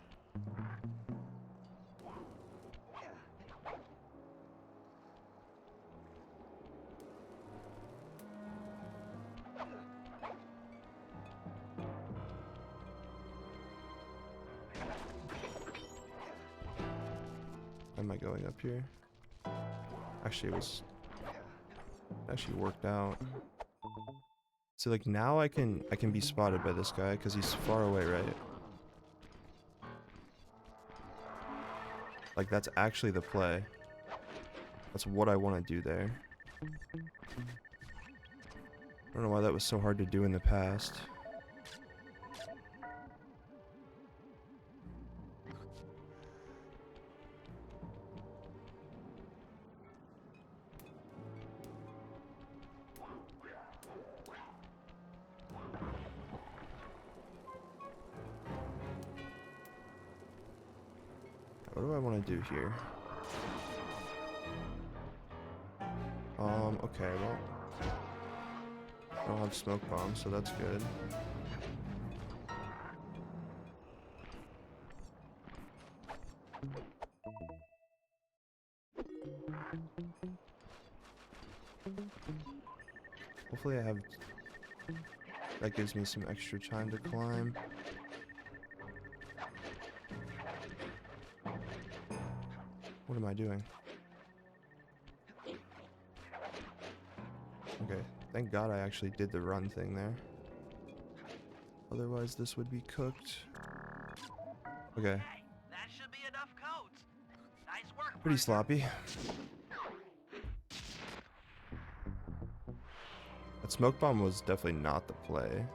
Am I going up here? Actually, it was actually worked out. So like now I can be spotted by this guy because he's far away, right? Like that's actually the play. That's what I want to do there. I don't know why that was so hard to do in the past. What do I want to do here? Okay, well, I don't have smoke bombs, so that's good. Hopefully I have... That gives me some extra time to climb. What am I doing? Okay, thank God I actually did the run thing there. Otherwise this would be cooked. Okay. That should be enough codes. Nice work. Pretty sloppy. That smoke bomb was definitely not the play.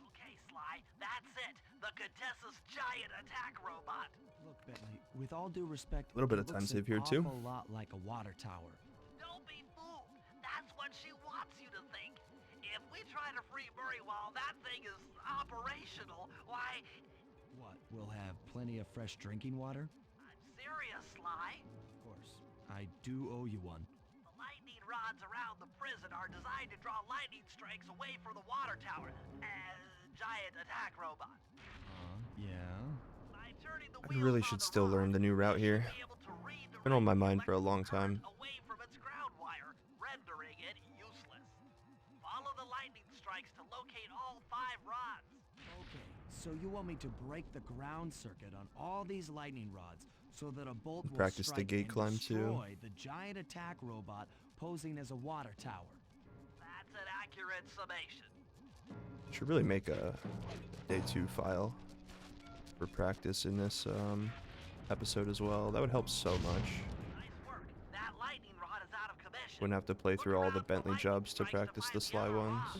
Okay, Sly, that's it. The Contessa's giant attack robot. Look, Bentley, with all due respect, A little bit it of time looks save an here too. awful lot like a water tower. Don't be fooled. That's what she wants you to think. If we try to free Murray while that thing is operational, why... What, we'll have plenty of fresh drinking water? I'm serious, Sly. Of course. I do owe you one. The lightning rods around the prison are designed to draw lightning strikes away from the water tower. Giant attack robot. Yeah? By turning the I really wheels on should the still learn rod, the new route you here. should be able to read the Been on my radial mind for a long electrical time. current away from its ground wire, rendering it useless. Follow the lightning strikes to locate all 5 rods. Okay, so you want me to break the ground circuit on all these lightning rods so that a bolt will Practice the strike gate and climb too. destroy the giant attack robot posing as a water tower. That's an accurate summation. Should really make a day 2 file for practice in this episode as well. That would help so much. Nice work. That lightning rod is out of commission. Wouldn't have to play Look through all the around for Bentley lightning jobs to strikes practice the find sly other ones. rods.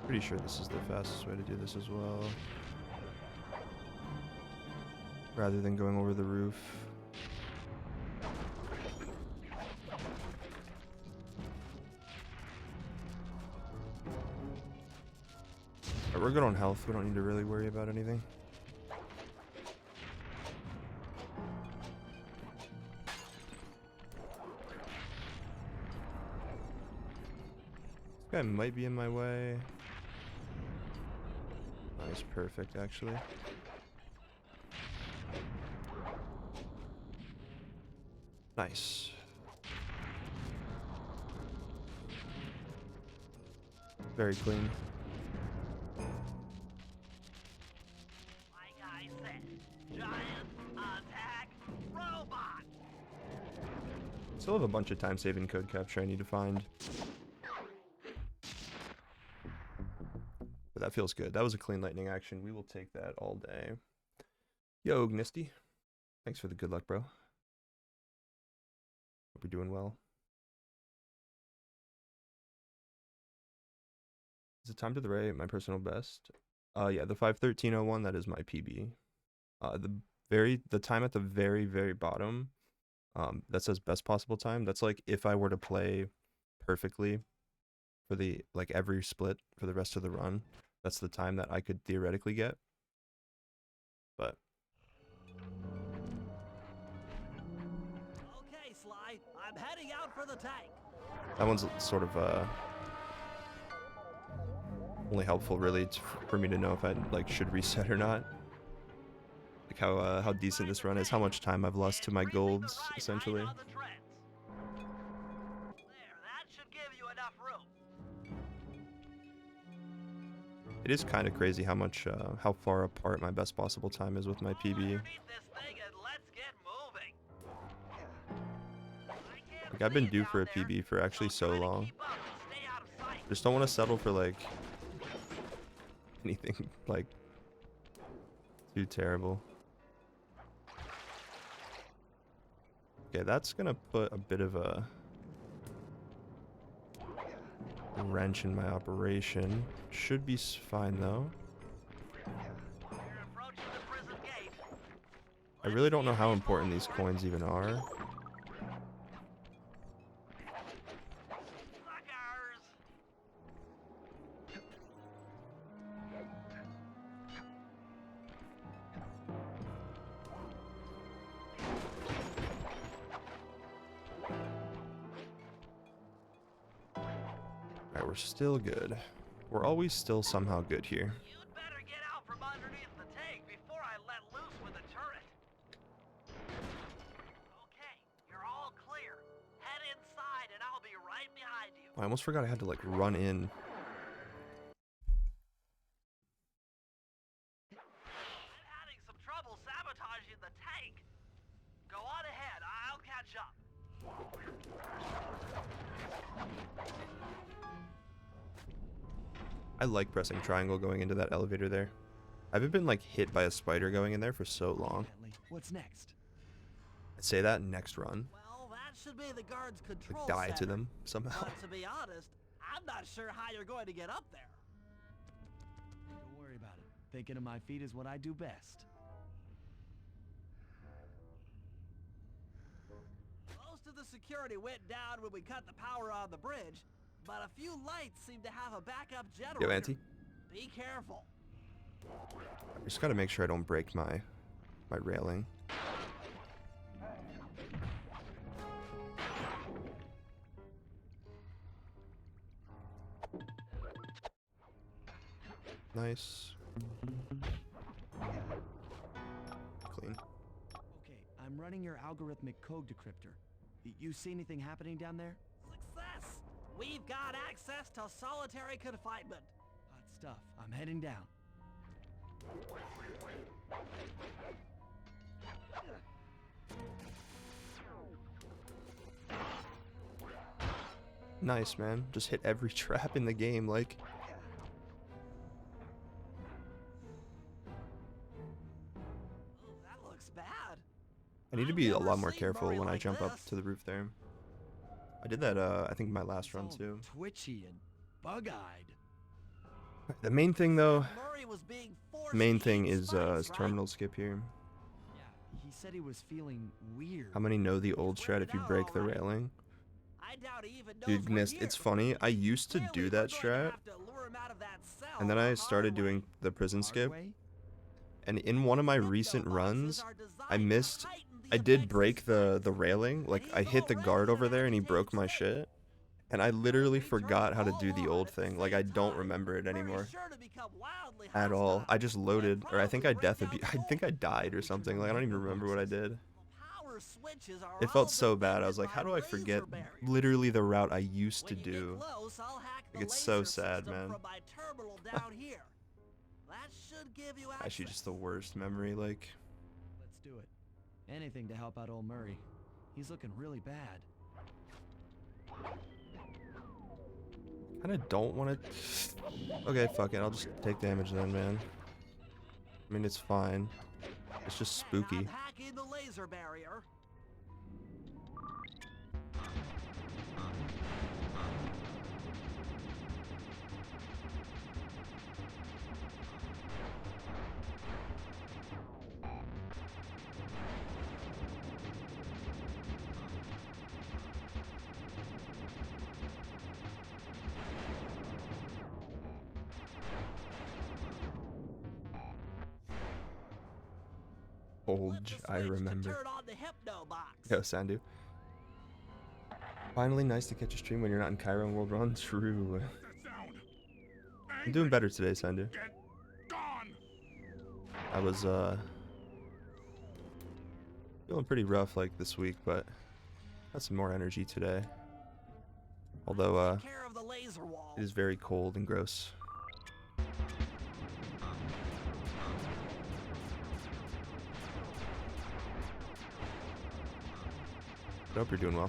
Pretty sure this is the fastest way to do this as well. Rather than going over the roof. Alright, we're good on health. We don't need to really worry about anything. This guy might be in my way. Nice, perfect, actually. Nice. Very clean. Like I said, giant attack robot. Still have a bunch of time-saving code capture I need to find. But that feels good. That was a clean lightning action. We will take that all day. Yo, Gnisty. Thanks for the good luck, bro. Hope you're doing well. Is it time to the right? My personal best. Yeah, the 5:13:01. That is my PB. The time at the very, very bottom. That says best possible time. That's like if I were to play perfectly for the every split for the rest of the run. That's the time that I could theoretically get. But Okay, Sly, I'm heading out for the tank. that one's sort of only helpful really for me to know if I should reset or not. Like how decent this run is, how much time I've lost to my golds essentially. There, that should give you enough room. It is kind of crazy how much, how far apart my best possible time is with my PB. Like, I've been due for a PB for actually so long. Just don't want to settle for, like, anything, like, too terrible. Okay, that's gonna put a bit of a wrench in my operation. Should be fine, though. I really don't know how important these coins even are. We're still good. We're always still somehow good here. You'd better get out from underneath the tank before I let loose with the turret. Okay, you're all clear. Head inside and I'll be right behind you. I almost forgot I had to like run in. I'm having some trouble sabotaging the tank. Go on ahead, I'll catch up. I like pressing triangle going into that elevator there. I haven't been like hit by a spider going in there for so long. What's next? I'd say that next run. Well, that should be the guard's control Like, die center. to them somehow. But to be honest, I'm not sure how you're going to get up there. Don't worry about it. Thinking of my feet is what I do best. Most of the security went down when we cut the power on the bridge, but a few lights seem to have a backup generator. Yo, Auntie. Be careful. I just gotta make sure I don't break my railing. Nice. Clean. Okay, I'm running your algorithmic code decryptor. You see anything happening down there? Success! We've got access to solitary confinement. Hot stuff. I'm heading down. Nice, man. Just hit every trap in the game, like. That looks bad. I need to be a lot more careful when I jump up to the roof there. I did that, I think, my last run, too. Twitchy and bug-eyed. The main thing, though, Murray was being forced main to thing eat is spice, right? terminal skip here. Yeah, he said he was feeling weird. How many know the old strat if you break the railing? I doubt he even knows Dude, we're Gnist, here. it's funny. I used to do that strat, and then I started doing the prison skip. And in one of my recent runs, I did break the railing. Like, I hit the guard over there and he broke my shit. And I literally forgot how to do the old thing. Like, I don't remember it anymore. At all. I just loaded, or I think I died or something. Like, I don't even remember what I did. It felt so bad. I was like, how do I forget literally the route I used to do? Like, it's so sad, man. Actually, just the worst memory, like. Let's do it. Anything to help out old Murray. He's looking really bad. Kinda don't want to. Okay, fuck it. I'll just take damage then, man. I mean, it's fine. It's just spooky. Hacking the laser barrier. I remember. Turn on the hypno box. Yo, Sandu. Finally, nice to catch a stream when you're not in Cairo and World Run. True. I'm doing better today, Sandu. I was feeling pretty rough like this week, but got some more energy today. Although it is very cold and gross. I hope you're doing well.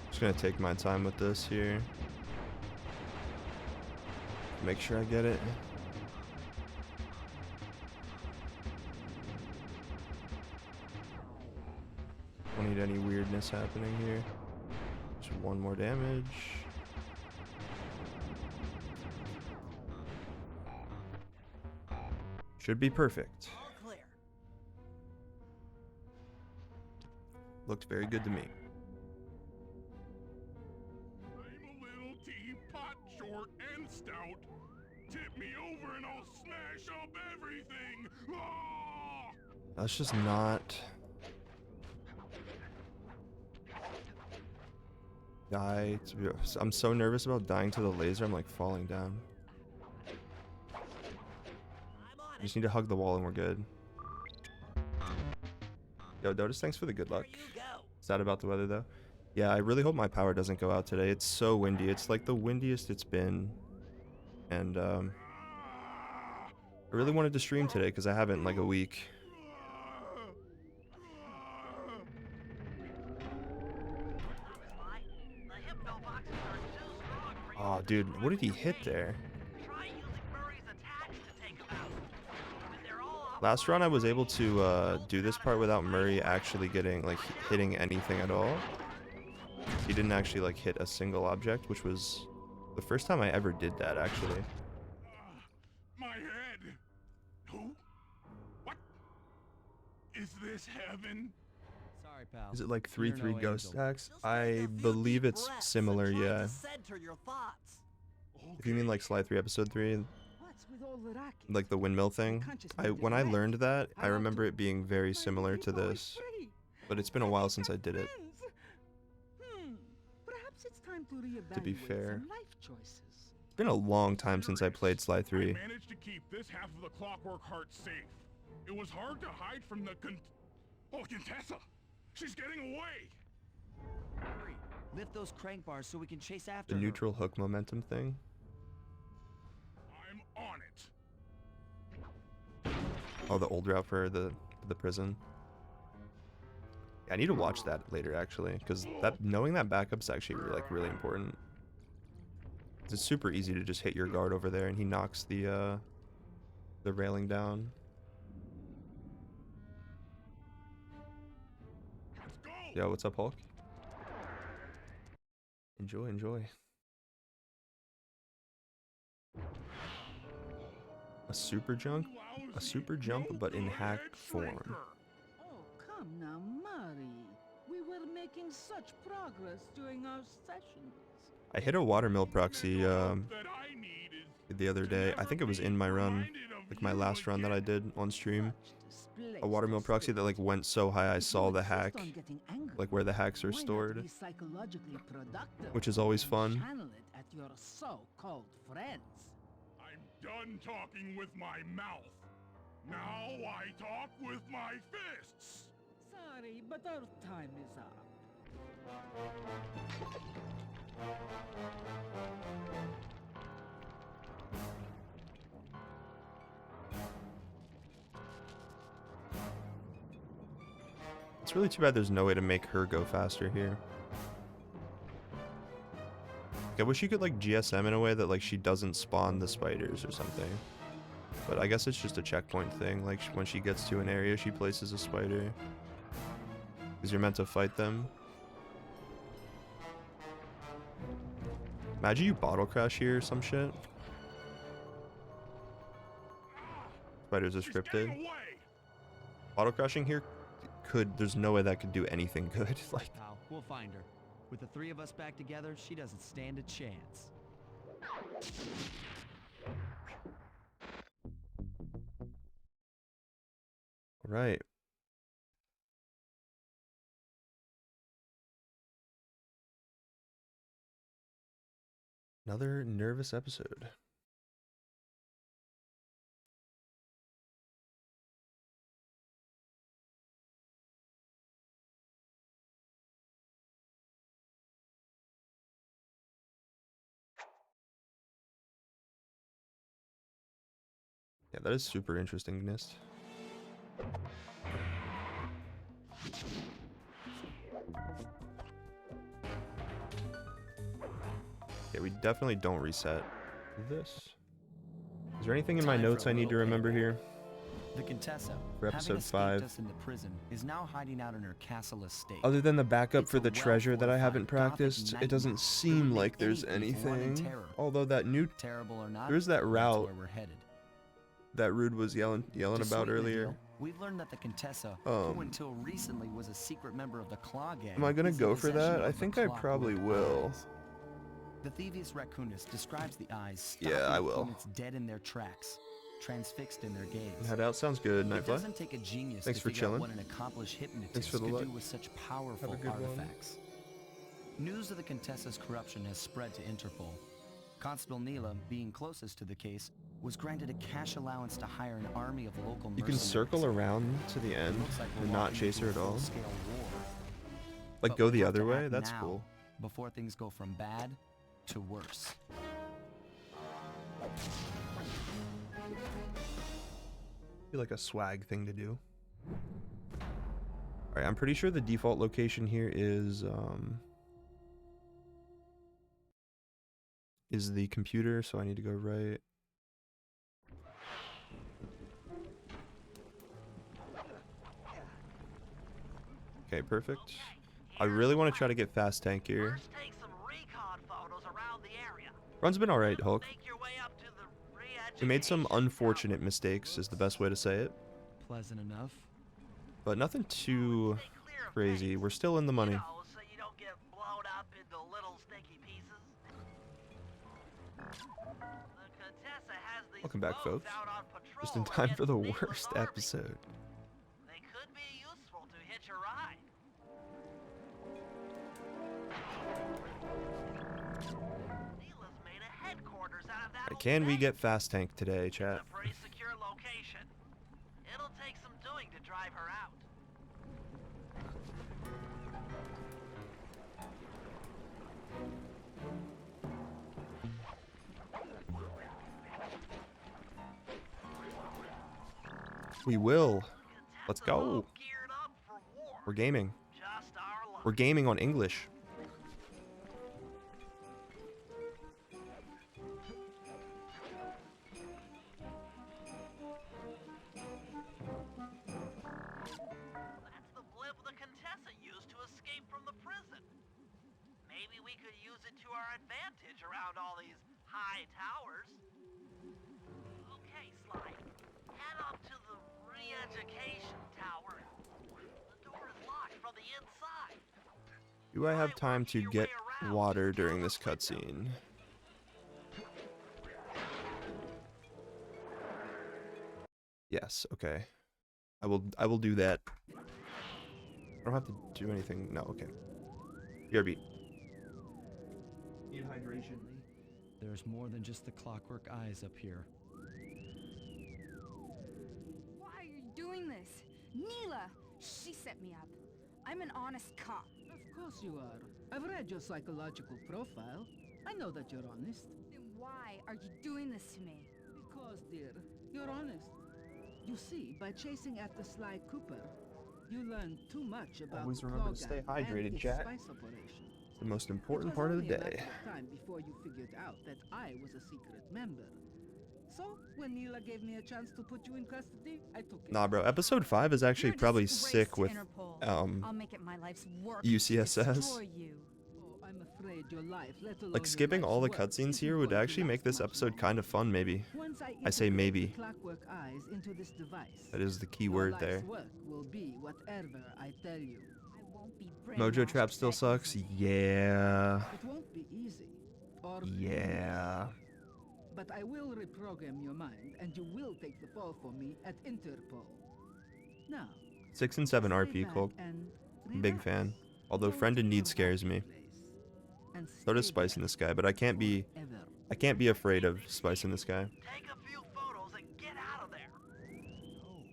Just gonna take my time with this here. Make sure I get it. Don't need any weirdness happening here. Just one more damage. Should be perfect. All clear. Looked very good to me. I'm a little teapot, short and stout. Tip me over and I'll smash up everything. Ah! That's just not... Die. I'm so nervous about dying to the laser, I'm like falling down. I just need to hug the wall and we're good. Yo, Dotus, thanks for the good luck. Sad about the weather though. Yeah, I really hope my power doesn't go out today. It's so windy. It's like the windiest it's been. And I really wanted to stream today because I haven't in like a week. Oh, dude, what did he hit there? Last run I was able to do this part without Murray actually getting, like, hitting anything at all. He didn't actually, like, hit a single object, which was the first time I ever did that, actually. My head. Who? What? Is this heaven? Sorry, pal. Is it like You're 3-3 no ghost angel. stacks? I believe it's similar, yeah. If you mean like Sly 3 episode 3, What's with all the racket? like the windmill thing, when I learned that, I remember it being very similar to this, but it's been a while since I did it. Perhaps it's time to reevaluate To be fair. some life choices. It's been a long time since I played Sly 3. I managed to keep this half of the Clockwork Heart safe. It was hard to hide from the Contessa! She's getting away! Hurry, lift those crank bars so we can chase after The her. neutral hook momentum thing. I'm on it. Oh, the old route for the prison. Yeah, I need to watch that later actually, because that knowing that backup's actually really important. It's super easy to just hit your guard over there, and he knocks the railing down. Let's go! Yo, what's up, Hulk? Enjoy, enjoy. A super jump, but in hack form. Oh, come now, Murray. We were making such progress during our sessions. I hit a watermill proxy That I need is the other day. I think it was in my run, like my last run that I did on stream. A watermill proxy that like went so high I saw the hack, like where the hacks are stored, which is always fun. Channel it at your so-called friends. I'm done talking with my mouth. Now I talk with my fists. Sorry, but our time is up. It's really too bad there's no way to make her go faster here. Like, I wish you could like GSM in a way that like she doesn't spawn the spiders or something. But I guess it's just a checkpoint thing. Like when she gets to an area, she places a spider. Because you're meant to fight them. Imagine you bottle crash here or some shit. Spiders are scripted. Bottle crashing here there's no way that could do anything good. Like, Pal, we'll find her. With the three of us back together, she doesn't stand a chance. right. Another nervous episode. Yeah, that is super interesting, Gnist. Yeah, we definitely don't reset this. Is there anything in my notes I need to remember here? The Contessa, For episode 5. us into prison, is now hiding out in her castle estate. Other than the backup It's for a the treasure that I haven't well-fortified practiced, Gothic it doesn't nightmare seem that would like make there's any thief run in anything. terror. Although that new Terrible or not, there's that that's route where we're headed. that Rude was yelling To about sweeten the earlier. deal, we've learned that the Contessa, who until recently was a secret member of the Claw Gang, Am I gonna is go in for possession that? of I the think I Clockwork probably will. Eyes. The Thieves Raccoonist describes the eyes Yeah, stopping I will. opponents dead in their tracks, transfixed in their gaze. Head out sounds good. It Nightfly. doesn't take a genius Thanks to for figure out chilling. what an accomplished hypnotist Thanks for the could luck. do with such powerful good one. artifacts. News of the Contessa's corruption has spread to Interpol. Constable Neela, being closest to the case, was granted a cash allowance to hire an army of local You can mercenaries. circle around to the It end looks like we're and not walking chase her into at a all. full-scale war. Like But go we the have other to way? act That's now, cool. before things go from bad to worse. Be like a swag thing to do. Alright, I'm pretty sure the default location here is the computer, so I need to go right. Okay, perfect. I really want to try to get fast tank here. First, take some recon photos around the area. Run's been alright, Hulk. Make your way up to the We made some Rehabilitation unfortunate mistakes, is the best way to say it. Pleasant enough. But nothing too crazy. We're still in the money. so you don't get blown up into little sticky pieces. The Contessa has these Welcome back, boats folks. out on patrol Just in time for the against Neela's worst army. episode. They could be useful to hitch a ride. Neela's made a headquarters out of that old Can we base. get fast tank today, chat? It's a pretty secure location. It'll take some doing to drive her out. We will. Let's go. All geared up for war. We're gaming. Just our luck. We're gaming on English. That's the blimp the Contessa used to escape from the prison. Maybe we could use it to our advantage around all these high towers. Okay, Sly. Head up to the re-education tower. The door is locked from the inside. Do I have time to get water during this cutscene? Yes, okay. I will do that. I don't have to do anything. No, okay. BRB. Need hydration. There's more than just the clockwork eyes up here. Why are you doing this? Neela! She set me up. I'm an honest cop. Of course you are. I've read your psychological profile. I know that you're honest. Then why are you doing this to me? Because, dear, you're honest. You see, by chasing after Sly Cooper, you learn too much about Always the remember Claw to stay Gang hydrated, and its chat. spice operation. It's the most important It was part of only the a matter day. of time before you figured out that I was a secret member. So, when Neela gave me a chance to put you in custody, I took it. Nah, bro. Episode 5 is actually You're a probably disgrace sick to with Interpol. I'll make it my life's work UCSS. to destroy you. Oh, I'm afraid your life, let alone Like your skipping all the life's work, cutscenes isn't here would going to actually make last this much episode longer. kind of fun, maybe. Once I say integrate maybe. the clockwork eyes into this device, That is the key your word life's there. work will be whatever I tell you. I won't be Mojo brainwashed Trap still that sucks? easily. Yeah. It won't be easy. Or Yeah. but I will reprogram your mind, and you will take the fall for me at Interpol. Now, 6 and 7 stay RP, back Colt. and Big relax. fan. Although Don't Friend in Need overthink scares me. the place. And So does stay Spice in there the Sky, but I can't be forever. afraid of Spice in the Sky. Take a few photos and get out of there. Oh,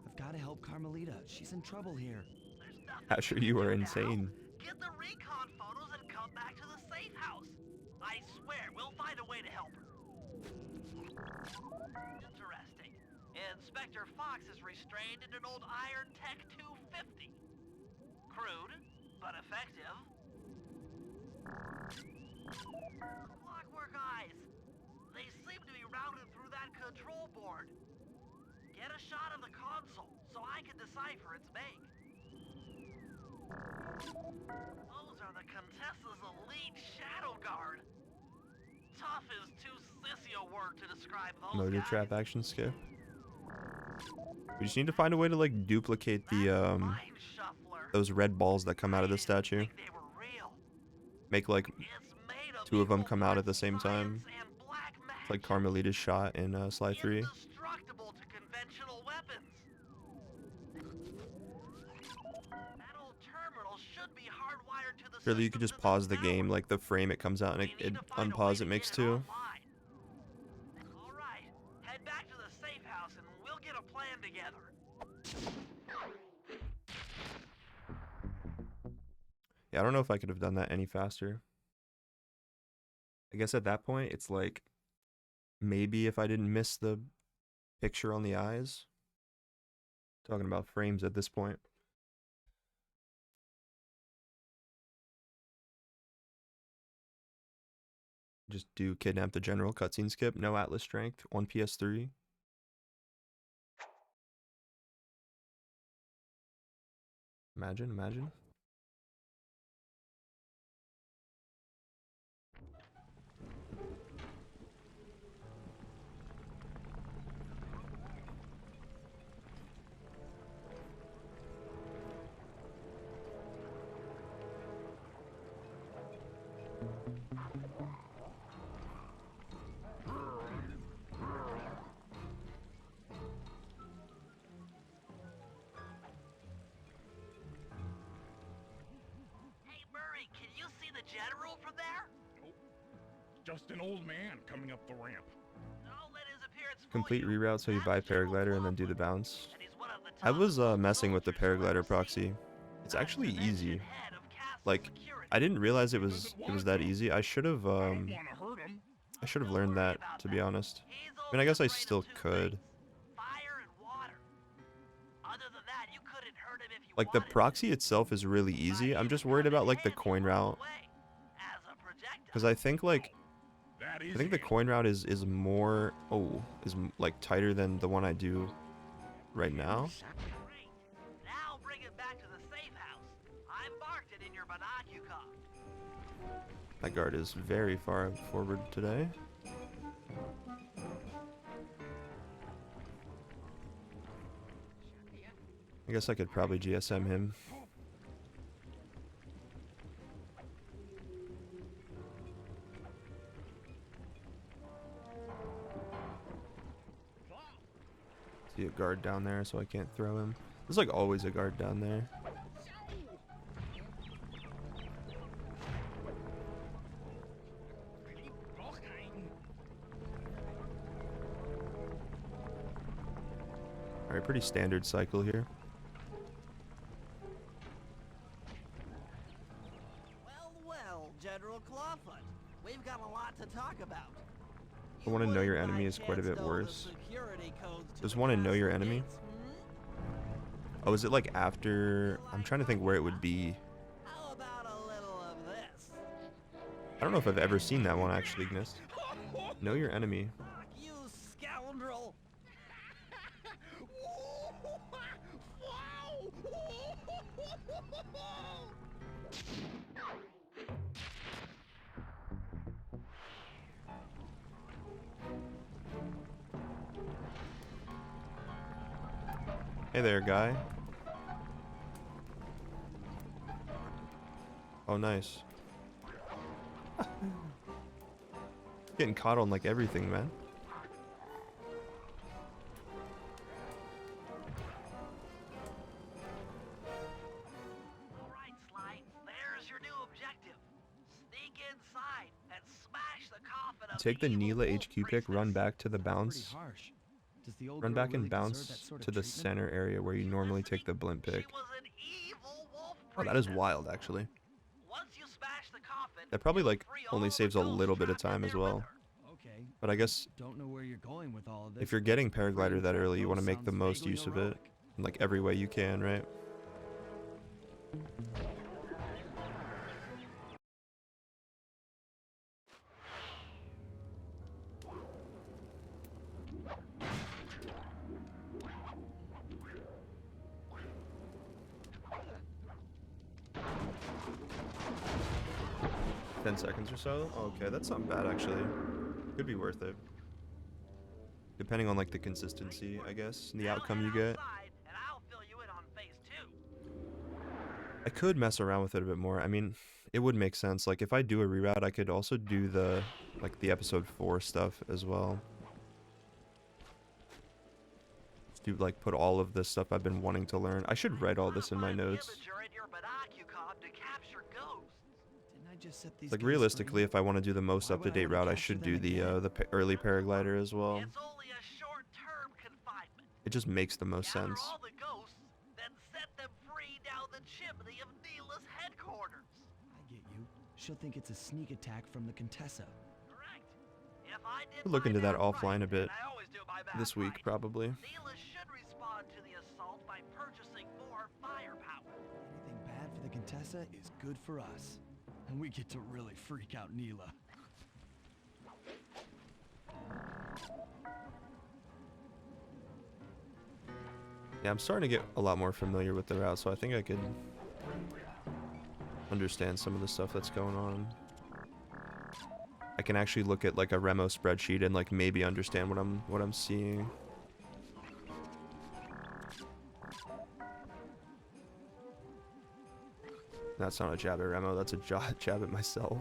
I've got to help Carmelita. She's in trouble here. There's nothing Asher, to you do are now. insane. Get the recon photos and come back to the safe house. I swear, we'll find a way to help her. Interesting. Inspector Fox is restrained in an old Iron Tech 250. Crude, but effective. Clockwork eyes. They seem to be routed through that control board. Get a shot of the console so I can decipher its make. Those are the Contessa's elite shadow guard. Tough is too sissy a word to describe those Mojo guys. Trap action skip. We just need to find a way to like duplicate the those red balls that come out of the statue. Make like 2 of them come out at the same time. It's like Carmelita's shot in Sly 3. Indestructible to conventional weapons. That old terminal should be hardwired to the Surely you could just pause the game, like the frame it comes out and it unpause it makes 2. All right, head back to the safe house and we'll get a plan together. Yeah, I don't know if I could have done that any faster. I guess at that point, it's like, maybe if I didn't miss the picture on the eyes. Talking about frames at this point. Just do Kidnap the General cutscene skip, no Atlas strength, on PS3. Imagine. Can you see the general from there? Nope. Just an old man coming up the ramp. Don't let his appearance fool Complete you. reroute so you That's buy General Paraglider and then do Clawfoot, the bounce. and he's one of the I top was messing with the soldiers Paraglider I've proxy. seen. It's actually Not to mention easy. head of castle Like, security. I didn't realize it was that easy. I should have I don't want to hurt him. I should have learned that, to be honest. He's I mean, I only guess I afraid of still 2 could. things, fire and water. Other than that, you couldn't hurt him if you Like, the wanted. proxy itself is really easy. I'm just worried about like the coin route, because I think like That I is think the it. coin route is more like tighter than the one I do right now. Great. Now bring it back to the safe house. I marked it in your binocular. My guard is very far forward today. I guess I could probably GSM him. See a guard down there, so I can't throw him. There's like always a guard down there. Alright, pretty standard cycle here. Well, General Clawfoot, we've got a lot to talk about. The one in Know Your Enemy is quite a bit worse. There's one in Know Your Enemy. Oh, is it like after? I'm trying to think where it would be. How about a little of this? I don't know if I've ever seen that one actually, Gnist. Know Your Enemy. You scoundrel! Hey there, guy. Oh, nice. Getting caught on like everything, man. Alright, Sly. There's your new objective. Sneak inside and smash the coffin of Take the evil Neela wolf HQ pick, run priestess. back to the Pretty bounce. harsh. Does the old Run girl back and really deserve that bounce sort of to the treatment? center area where you normally take the blimp pick. She was an evil wolf Oh, that is priestess. wild, actually. Once you smash the coffin, That probably you'll like free all only the saves a ghosts little bit of trapped in time as there with well. her. Okay, But I guess Don't know where you're going with all of this. if you're getting Paraglider that early, you want to make the most use of it in like every way you can, right? 10 seconds or so? Okay, that's not bad actually. Could be worth it. Depending on like the consistency, I guess, and the outcome you get. I could mess around with it a bit more. I mean, it would make sense. Like if I do a reroute, I could also do the the episode 4 stuff as well. Do like put all of this stuff I've been wanting to learn. I should write all this in my notes. Like realistically, if I want to do the most up-to-date route, I should do the early Paraglider as well. It just makes the most sense. I get you. She'll think it's a sneak attack from the Contessa. We'll look into that offline a bit this week, probably. Anything bad for the Contessa is good for us. And we get to really freak out Neela. Yeah, I'm starting to get a lot more familiar with the route, so I think I could understand some of the stuff that's going on. I can actually look at like a Remo spreadsheet and like maybe understand what I'm seeing. That's not a jab at Remo, that's a jab at myself.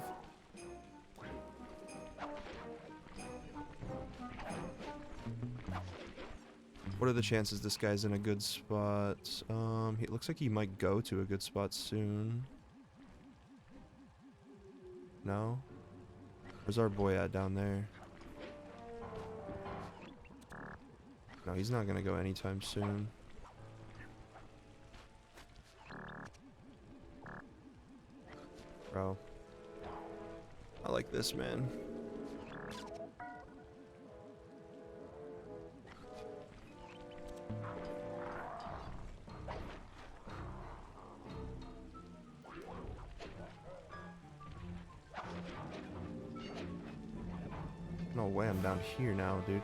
What are the chances this guy's in a good spot? It looks like he might go to a good spot soon. No? Where's our boy at down there? No, he's not gonna go anytime soon. Bro. I like this, man. No way I'm down here now, dude.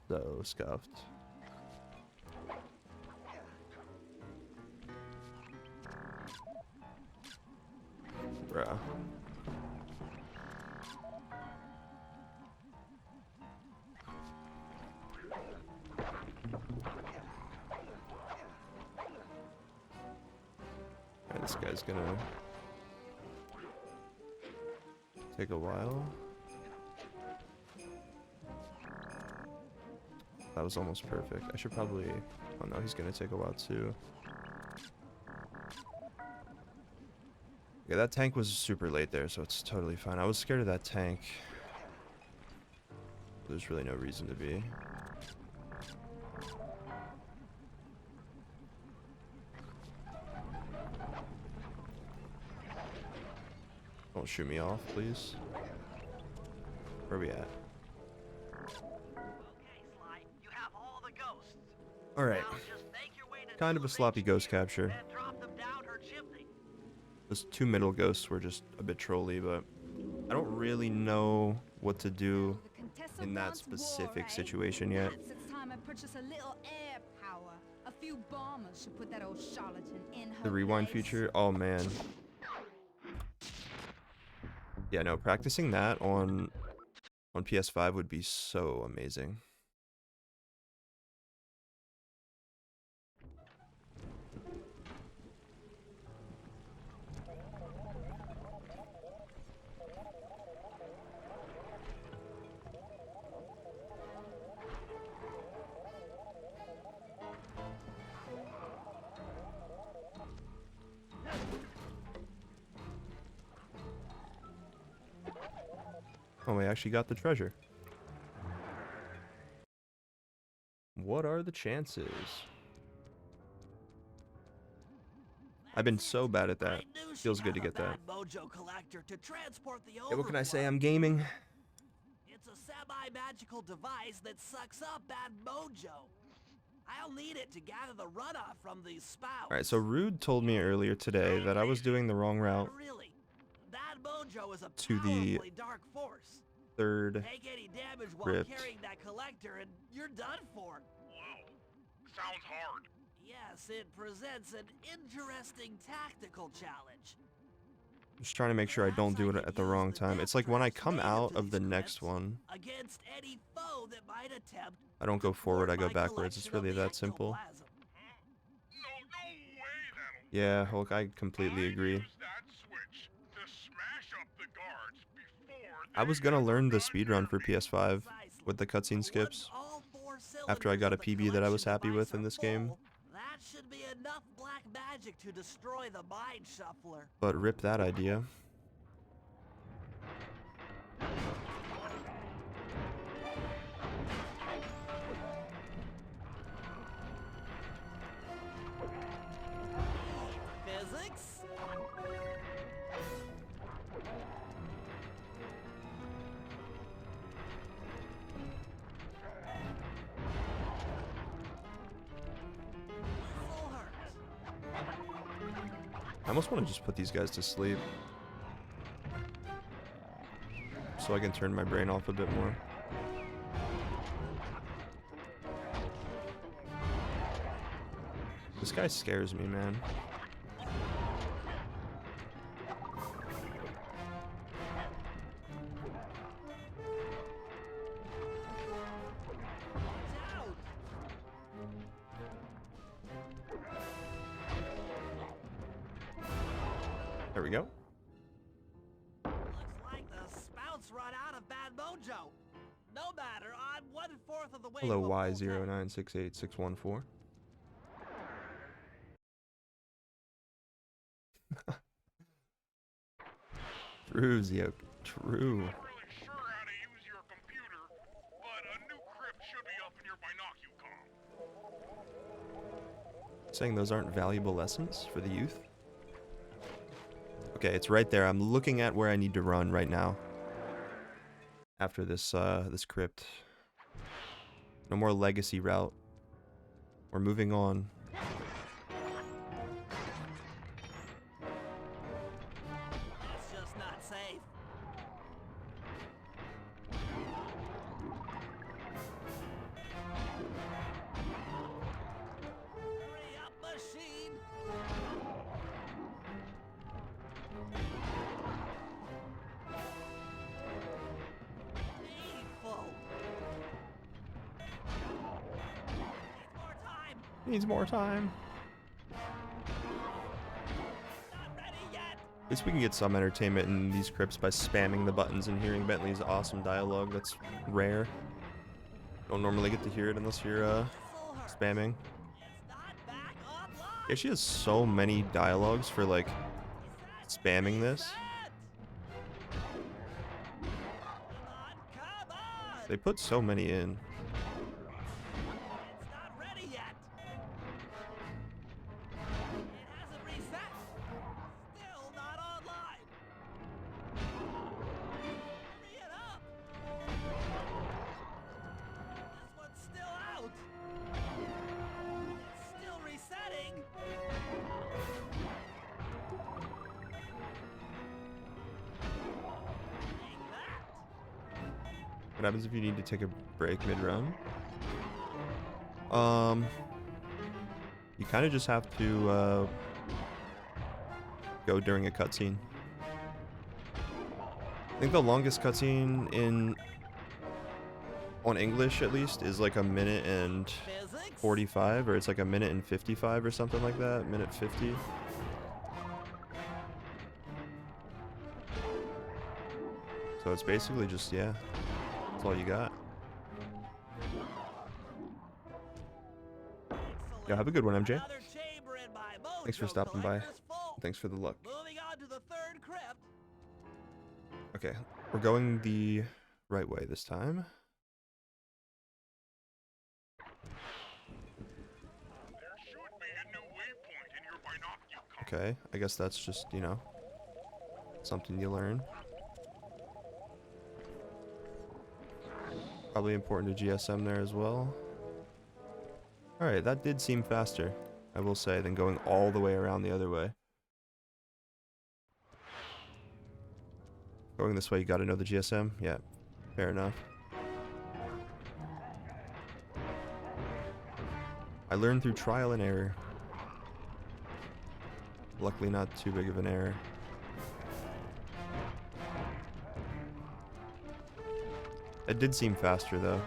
So scuffed. Bruh. Alright, this guy's gonna take a while. That was almost perfect. I should probably... Oh no, he's gonna take a while too. Yeah, that tank was super late there, so it's totally fine. I was scared of that tank. There's really no reason to be. Don't shoot me off, please. Where are we at? Alright. Kind of a sloppy ghost capture. Those two middle ghosts were just a bit trolly, but I don't really know what to do in that specific situation yet. The rewind feature? Oh man. Yeah, no, practicing that on PS5 would be so amazing. Oh, we actually got the treasure. What are the chances? I've been so bad at that. Feels good to get that. Mojo collector to transport the Hey, what can I say? overflow. I'm gaming. It's a semi-magical device that sucks up bad mojo. I'll need it to gather the runoff from these spouts. Alright, so Rude told me earlier today that I was doing the wrong route Really, that mojo is a to the powerfully dark force. third Take any damage while crypt. carrying that collector and you're done for. Whoa. Sounds hard. Yes, it presents an interesting tactical challenge. Just trying to make sure I don't do it at the wrong time. It's like when I come out of the next one, Against any foe that might attempt I don't go forward, I go backwards. It's really that simple. No way that'll Yeah, Hulk, I completely agree. use that switch to smash up the guards before I was gonna learn the speedrun for PS5 with the cutscene skips after I got a PB that I was happy with in this game. That should be enough black magic to destroy the mind shuffler. But rip that idea. Physics? Whistle hurts. I almost want to just put these guys to sleep, so I can turn my brain off a bit more. This guy scares me, man. There we go. Looks like the spouts run out of bad mojo. No matter, I'm 1/4 of the way. Hello, to a full tank. Y0968614. True, Zio. True. not really sure how to use your computer, but a new crypt should be up in your binocucom. Saying those aren't valuable lessons for the youth? Okay, it's right there. I'm looking at where I need to run right now. After this this crypt. No more legacy route. We're moving on. That's just not safe. Hurry up, machine! Painful. Need more time. Needs more time. Not ready yet. At least we can get some entertainment in these crypts by spamming the buttons and hearing Bentley's awesome dialogue. That's rare. Don't normally get to hear it unless you're Whistle hurts. spamming. It's not back online. Yeah, she has so many dialogues for like spamming this. Come on! They put so many in. It's not ready yet. It hasn't reset. Still not online. Hurry it up. This one's still out. It's still resetting. Take that. What happens if you need to take a break mid-run? You kind of just have to go during a cutscene. I think the longest cutscene on English at least is like 1 minute and Physics? 45, or it's like 1 minute and 55 or something like that. Minute 50. So it's basically just, yeah, that's all you got. Yeah, have a good one, MJ. Another chamber in my mojo Thanks for stopping by. collector's full. Thanks for the luck. Moving on to the third crypt. Okay, we're going the Right way this time. Okay, I guess that's just, you know, something you learn. Probably important to GSM there as well. Alright, that did seem faster, I will say, than going all the way around the other way. Going this way, you gotta know the GSM? Yeah, fair enough. I learned through trial and error. Luckily not too big of an error. It did seem faster though.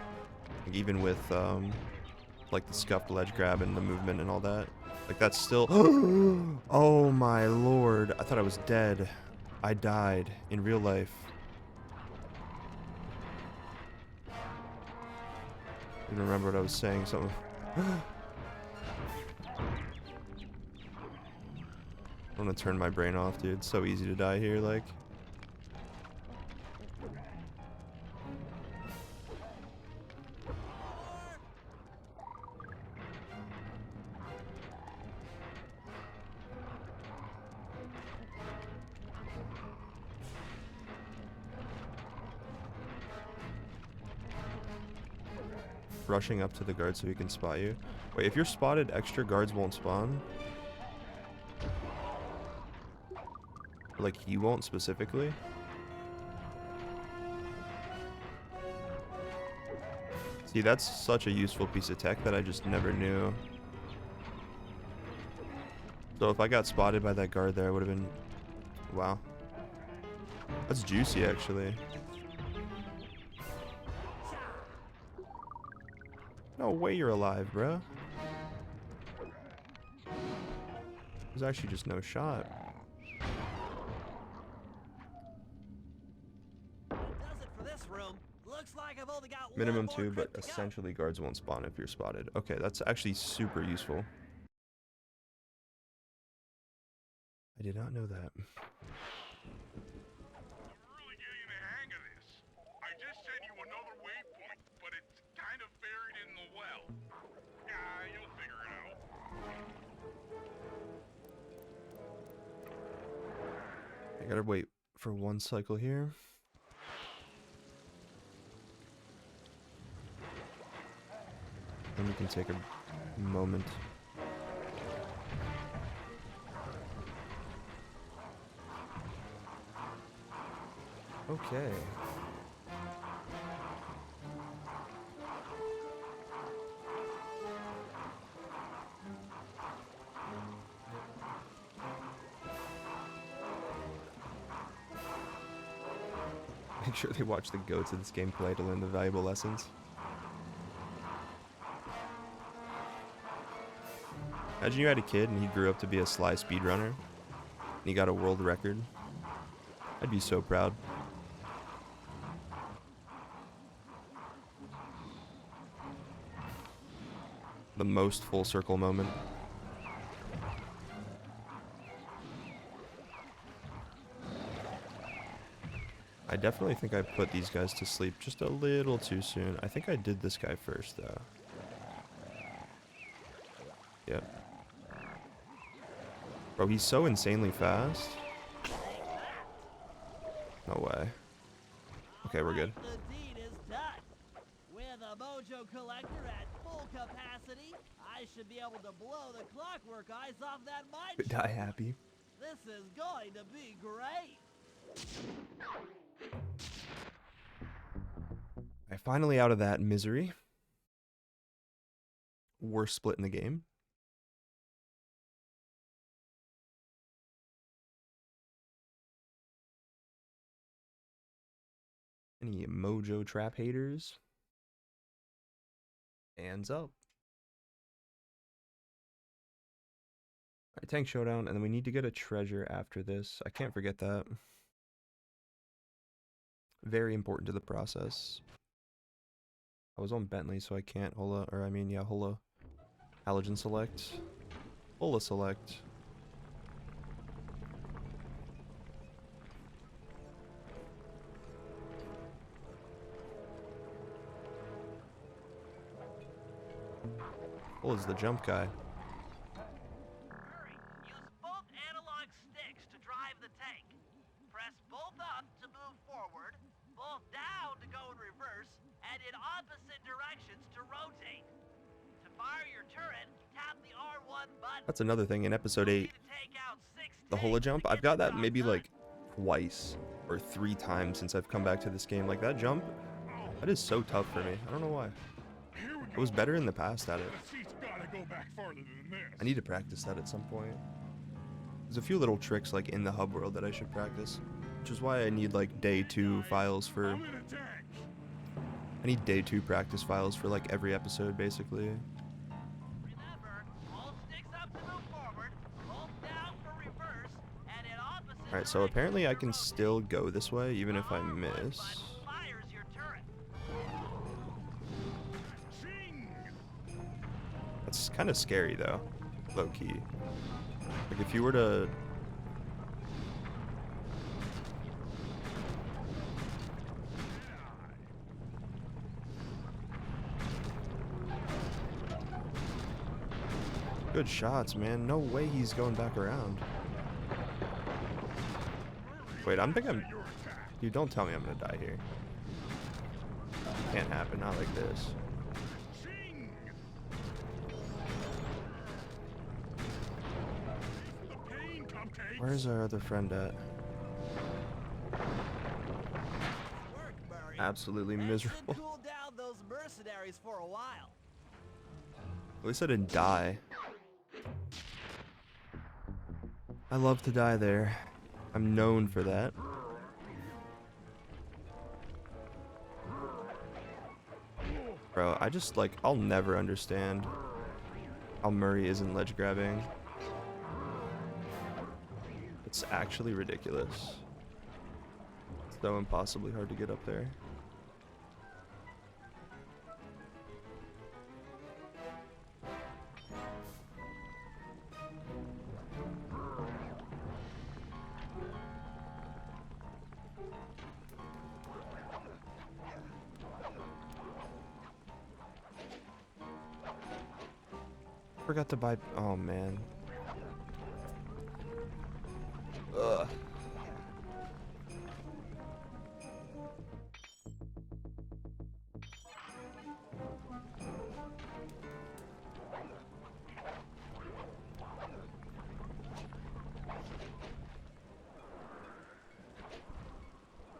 Like, even with like the scuffed ledge grab and the movement and all that. Like that's still oh my lord. I thought I was dead. I died in real life. I didn't remember what I was saying, something. I'm gonna turn my brain off, dude. It's so easy to die here, like. Rushing up to the guard so he can spot you. Wait, if you're spotted, extra guards won't spawn? Like, he won't specifically? See, that's such a useful piece of tech that I just never knew. So if I got spotted by that guard there, I would have been... Wow. That's juicy, actually. No way you're alive, bro. There's actually just no shot. Minimum 2, but essentially guards won't spawn if you're spotted. Okay, that's actually super useful. I did not know that. I gotta wait for one cycle here. Then we can take a moment. Okay. Make sure they watch the goats of this gameplay to learn the valuable lessons. Imagine you had a kid and he grew up to be a sly speedrunner and he got a world record. I'd be so proud. The most full circle moment. I definitely think I put these guys to sleep just a little too soon. I think I did this guy first, though. Yep. Bro, he's so insanely fast. No way. Okay, we're good. The deed is done. With a Mojo collector at full capacity, I should be able to blow the clockwork eyes off that mine. Die happy. This is going to be great. Alright, finally out of that misery. Worst split in the game. Any Mojo Trap haters? Hands up. Alright, tank showdown, and then we need to get a treasure after this. I can't forget that. Very important to the process. I was on Bentley, so I can't hola, or I mean, yeah, hola. Halogen select. Hola select. Well, is the jump guy. Hurry! Use both analog sticks to drive the tank. Press both up to move forward, both down to go in reverse, and in opposite directions to rotate. To fire your turret, tap the R1 button. That's another thing in episode 8. The hula jump, I've got that maybe like twice or 3 times since I've come back to this game. Like that jump, that is so tough for me. I don't know why. I was better in the past at it. I need to practice that at some point. There's a few little tricks like in the hub world that I should practice, which is why I need like day 2 files for... I need day 2 practice files for like every episode basically. Alright, so apparently I can still go this way even if I miss. That's kind of scary though, low key. Like if you were to... Good shots, man. No way he's going back around. Wait, I'm... Dude, don't tell me I'm gonna die here. Can't happen, not like this. Where's our other friend at? Absolutely miserable. Cool down those mercenaries for a while. At least I didn't die. I love to die there. I'm known for that. Bro, I just like, I'll never understand how Murray isn't ledge grabbing. It's actually ridiculous. It's so impossibly hard to get up there. Forgot to buy... Oh, man. Ugh.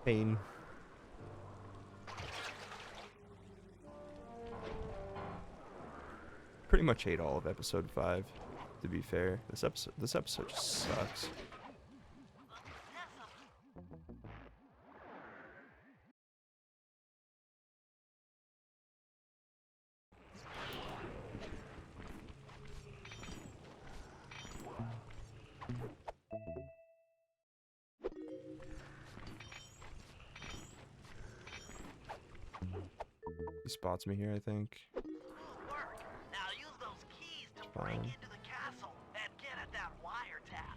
Pain. Pretty much ate all of episode 5, to be fair. This episode just sucks. He spots me here, I think. Fine. Into the castle and get at that wiretap.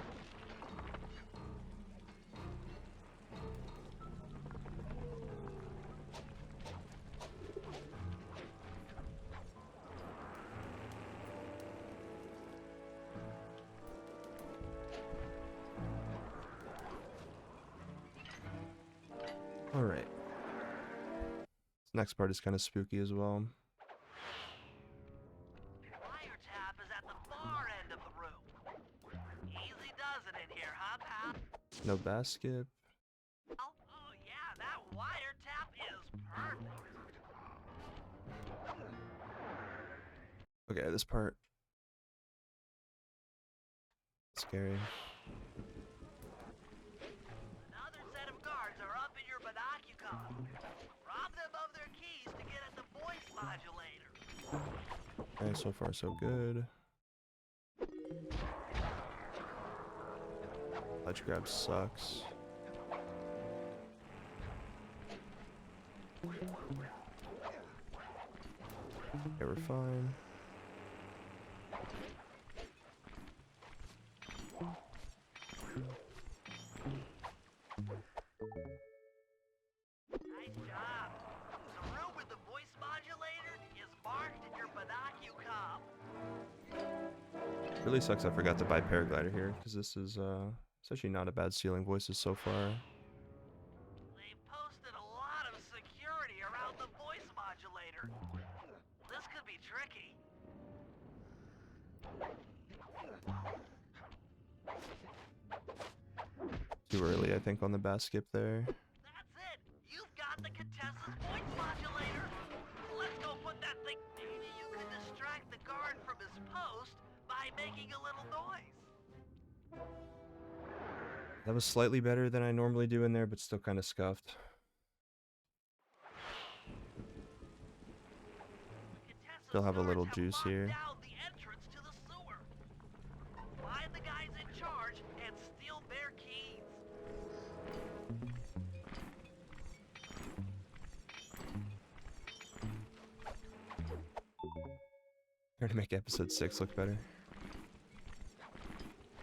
All right. This next part is kind of spooky as well. No basket. Oh yeah, that wiretap is perfect. Okay, this part. Scary. Another set of guards are up in your binocular. Rob them of their keys to get at the voice modulator. Okay, so far so good. Ledge grab sucks. Okay, we're fine. Nice job. The room with the voice modulator is marked in your binocular. Really sucks I forgot to buy Paraglider here, because this is it's actually not a bad stealing voices so far. They've posted a lot of security around the voice modulator. This could be tricky. Too early, I think, on the bass skip there. That's it! You've got the Contessa's voice modulator! Let's go put that thing... Maybe you could distract the guard from his post by making a little noise. That was slightly better than I normally do in there, but still kind of scuffed. Still have a little juice here. Down the entrance to the sewer. Find the guys in charge and steal their keys. Trying to make episode 6 look better.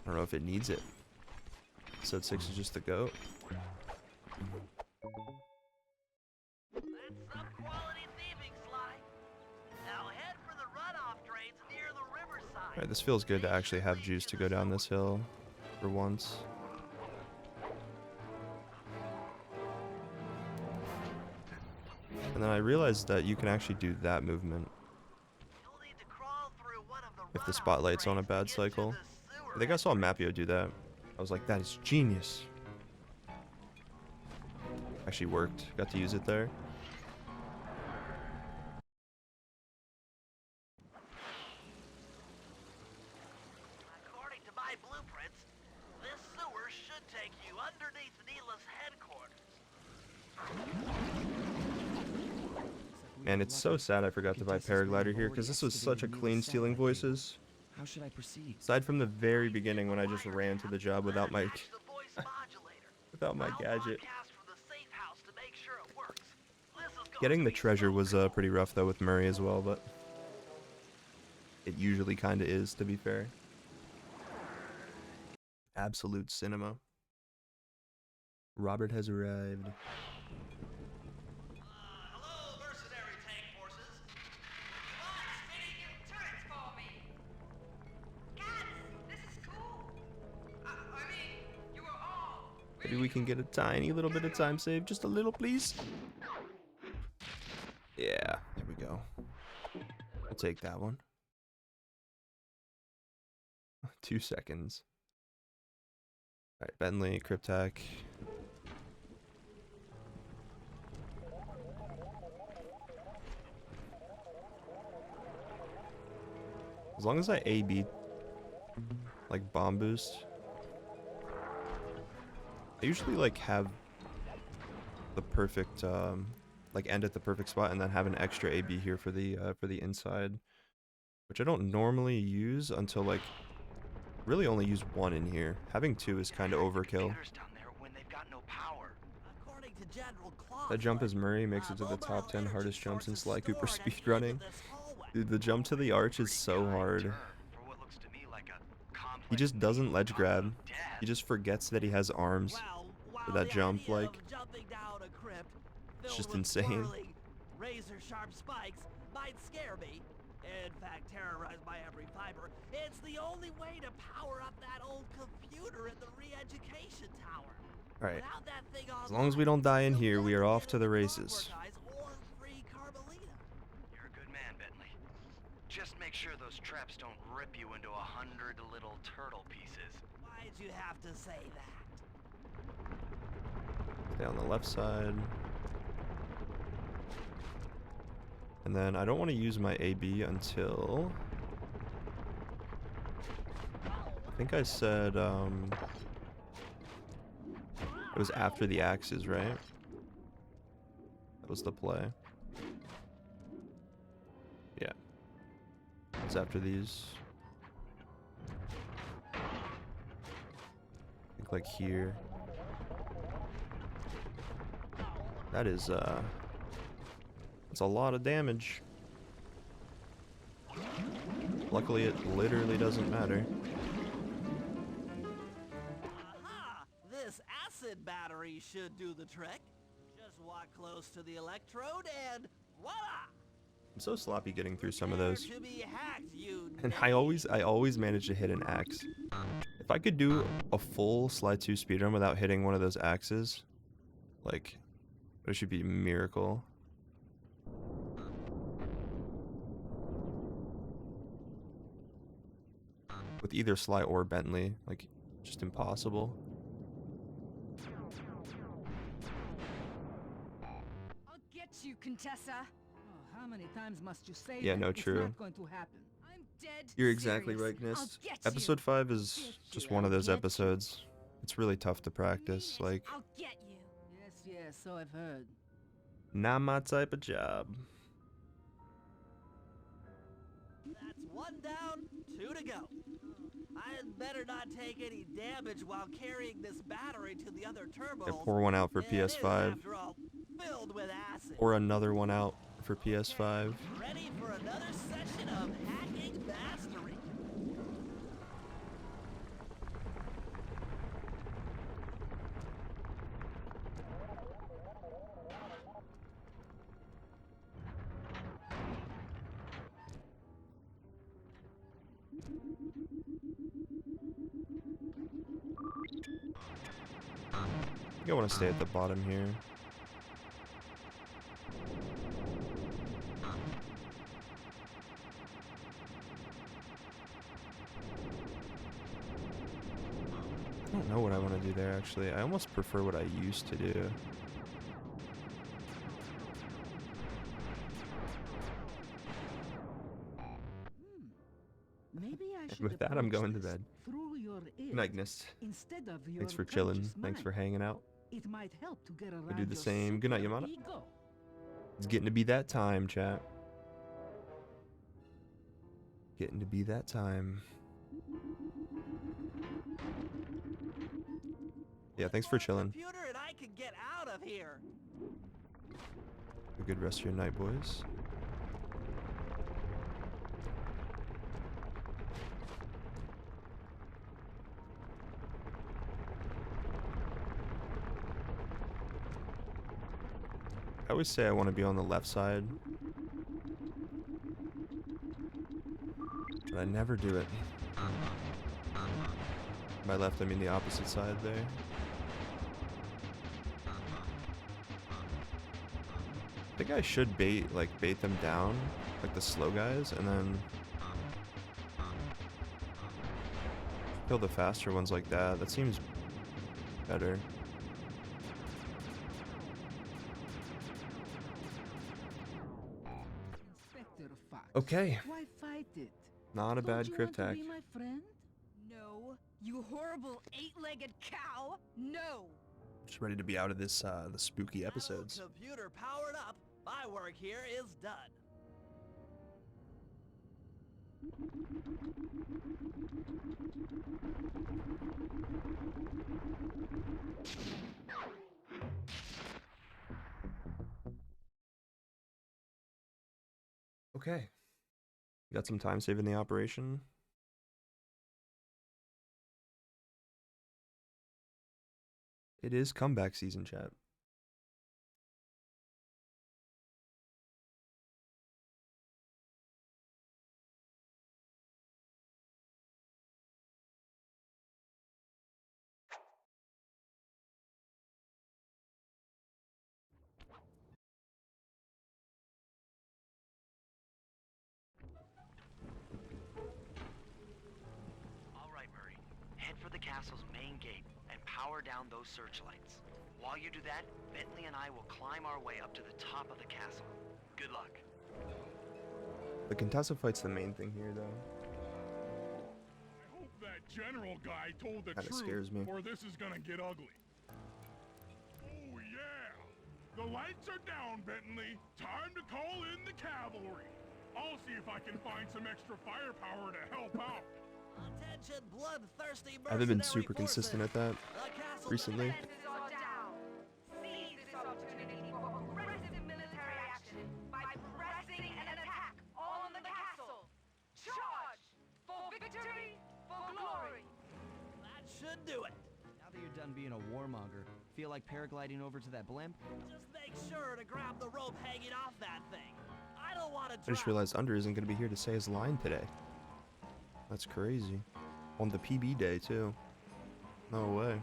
I don't know if it needs it. Episode 6 is just the GOAT. That's some quality thieving, Sly. Now head for the runoff drains near the riverside. Alright, this feels good to actually have juice to go down this hill for once. And then I realized that you can actually do that movement if the spotlight's on a bad cycle. I think I saw Mapio do that. I was like, that is genius. Actually worked. Got to use it there. According to my blueprints, this sewer should take you underneath Neela's headquarters. Man, it's so sad I forgot to buy Paraglider here, because this was such a clean stealing voices. How should I proceed? Aside from the very beginning when I just ran to the job without my gadget. Getting the treasure was pretty rough though with Murray as well, but it usually kind of is, to be fair. Absolute cinema. Robert has arrived. Hello, mercenary tank forces. Come on, spinning your turrets for me. Cats, this is cool. I mean, you were all Maybe we can get a tiny little bit of time save, just a little, please. Yeah, there we go. We'll take that one. 2 seconds. Alright, Bentley, Cryptac. As long as I A-B, like, bomb boost, I usually, like, have the perfect, like, end at the perfect spot and then have an extra A-B here for the inside, which I don't normally use until, like, really only use one in here. Having two is kind of overkill. That jump as Murray makes it to the top 10 hardest jumps in Sly Cooper speedrunning. Dude, the jump to the arch is so hard. He just doesn't ledge grab. He just forgets that he has arms for that jump, like, it's just insane. Razor sharp spikes might scare me. In fact, terrorized by every fiber. It's the only way to power up that old computer in the re-education tower. Alright, as long as we don't die in here, we are off to the races. You're a good man, Bentley. Just make sure those traps don't rip you into 100 little turtle pieces. Why'd you have to say that? Stay on the left side. And then I don't want to use my AB until... I think I said, it was after the axes, right? That was the play. Yeah. It's after these. I think like here. That is, that's a lot of damage. Luckily, it literally doesn't matter. Aha! This acid battery should do the trick. Just walk close to the electrode and voila! I'm so sloppy getting through some of those. To be hacked, you And I always manage to hit an axe. If I could do a full Slide 2 speedrun without hitting one of those axes, like, it should be a miracle. With either Sly or Bentley, like, just impossible. I'll get you, Contessa. Oh, how many times must you say Yeah, that? no, It's true. not going to happen. I'm dead You're exactly serious. right, I'll Gnist. get Episode you. 5 is just one of those episodes. It's really tough to practice. Like, I'll get you. Yes, yes, so I've heard. not my type of job. That's one down, 2 to go. I'd better not take any damage while carrying this battery to the other terminals. Yeah, pour one out for It is, PS5. after all, filled with acid. Or another one out for PS5. Ready for another session of hacking mastery. I think I want to stay at the bottom here. I don't know what I want to do there, actually. I almost prefer what I used to do. Maybe I should With that, I'm approach going to this bed. through your Good night, Gnist. instead of your Thanks for chilling. conscious Thanks for mind. hanging out. It might help to get around I do the your same. Good night, super Yamada. ego. It's getting to be that time, chat. Getting to be that time. Yeah, thanks for chilling. Computer and I can get out of here. Have a good rest of your night, boys. I always say I want to be on the left side, but I never do it. By left, I mean the opposite side there. I think I should bait them down, like the slow guys, and then kill the faster ones like that. That seems better. Inspector Fox. Okay. Why fight it? Not a Don't bad you crypt want hack. to be my friend? No, you horrible eight-legged cow. No. Just ready to be out of this the spooky episodes. Computer powered up. My work here is done. Okay. You got some time saving the operation. It is comeback season, chat. All right, Murray. Head for the castle's main gate and power down those searchlights. While you do that, Bentley and I will climb our way up to the top of the castle. Good luck. The Contessa fight's the main thing here, though. I hope that general guy told the Kinda truth, scares me. or this is gonna get ugly. Oh yeah! The lights are down, Bentley. Time to call in the cavalry. I'll see if I can find some extra firepower to help out. Attention, bloodthirsty I haven't been mercenary super consistent at that forces. The castle recently. Defenses are down. Seize this opportunity for aggressive military action by pressing an attack on the castle. Charge! For victory, for glory! That should do it. Now that you're done being a warmonger, feel like paragliding over to that blimp? Just make sure to grab the rope hanging off that thing. I don't want to I just realized Under isn't going to be here to say his line today. That's crazy. On the PB day, too. No way.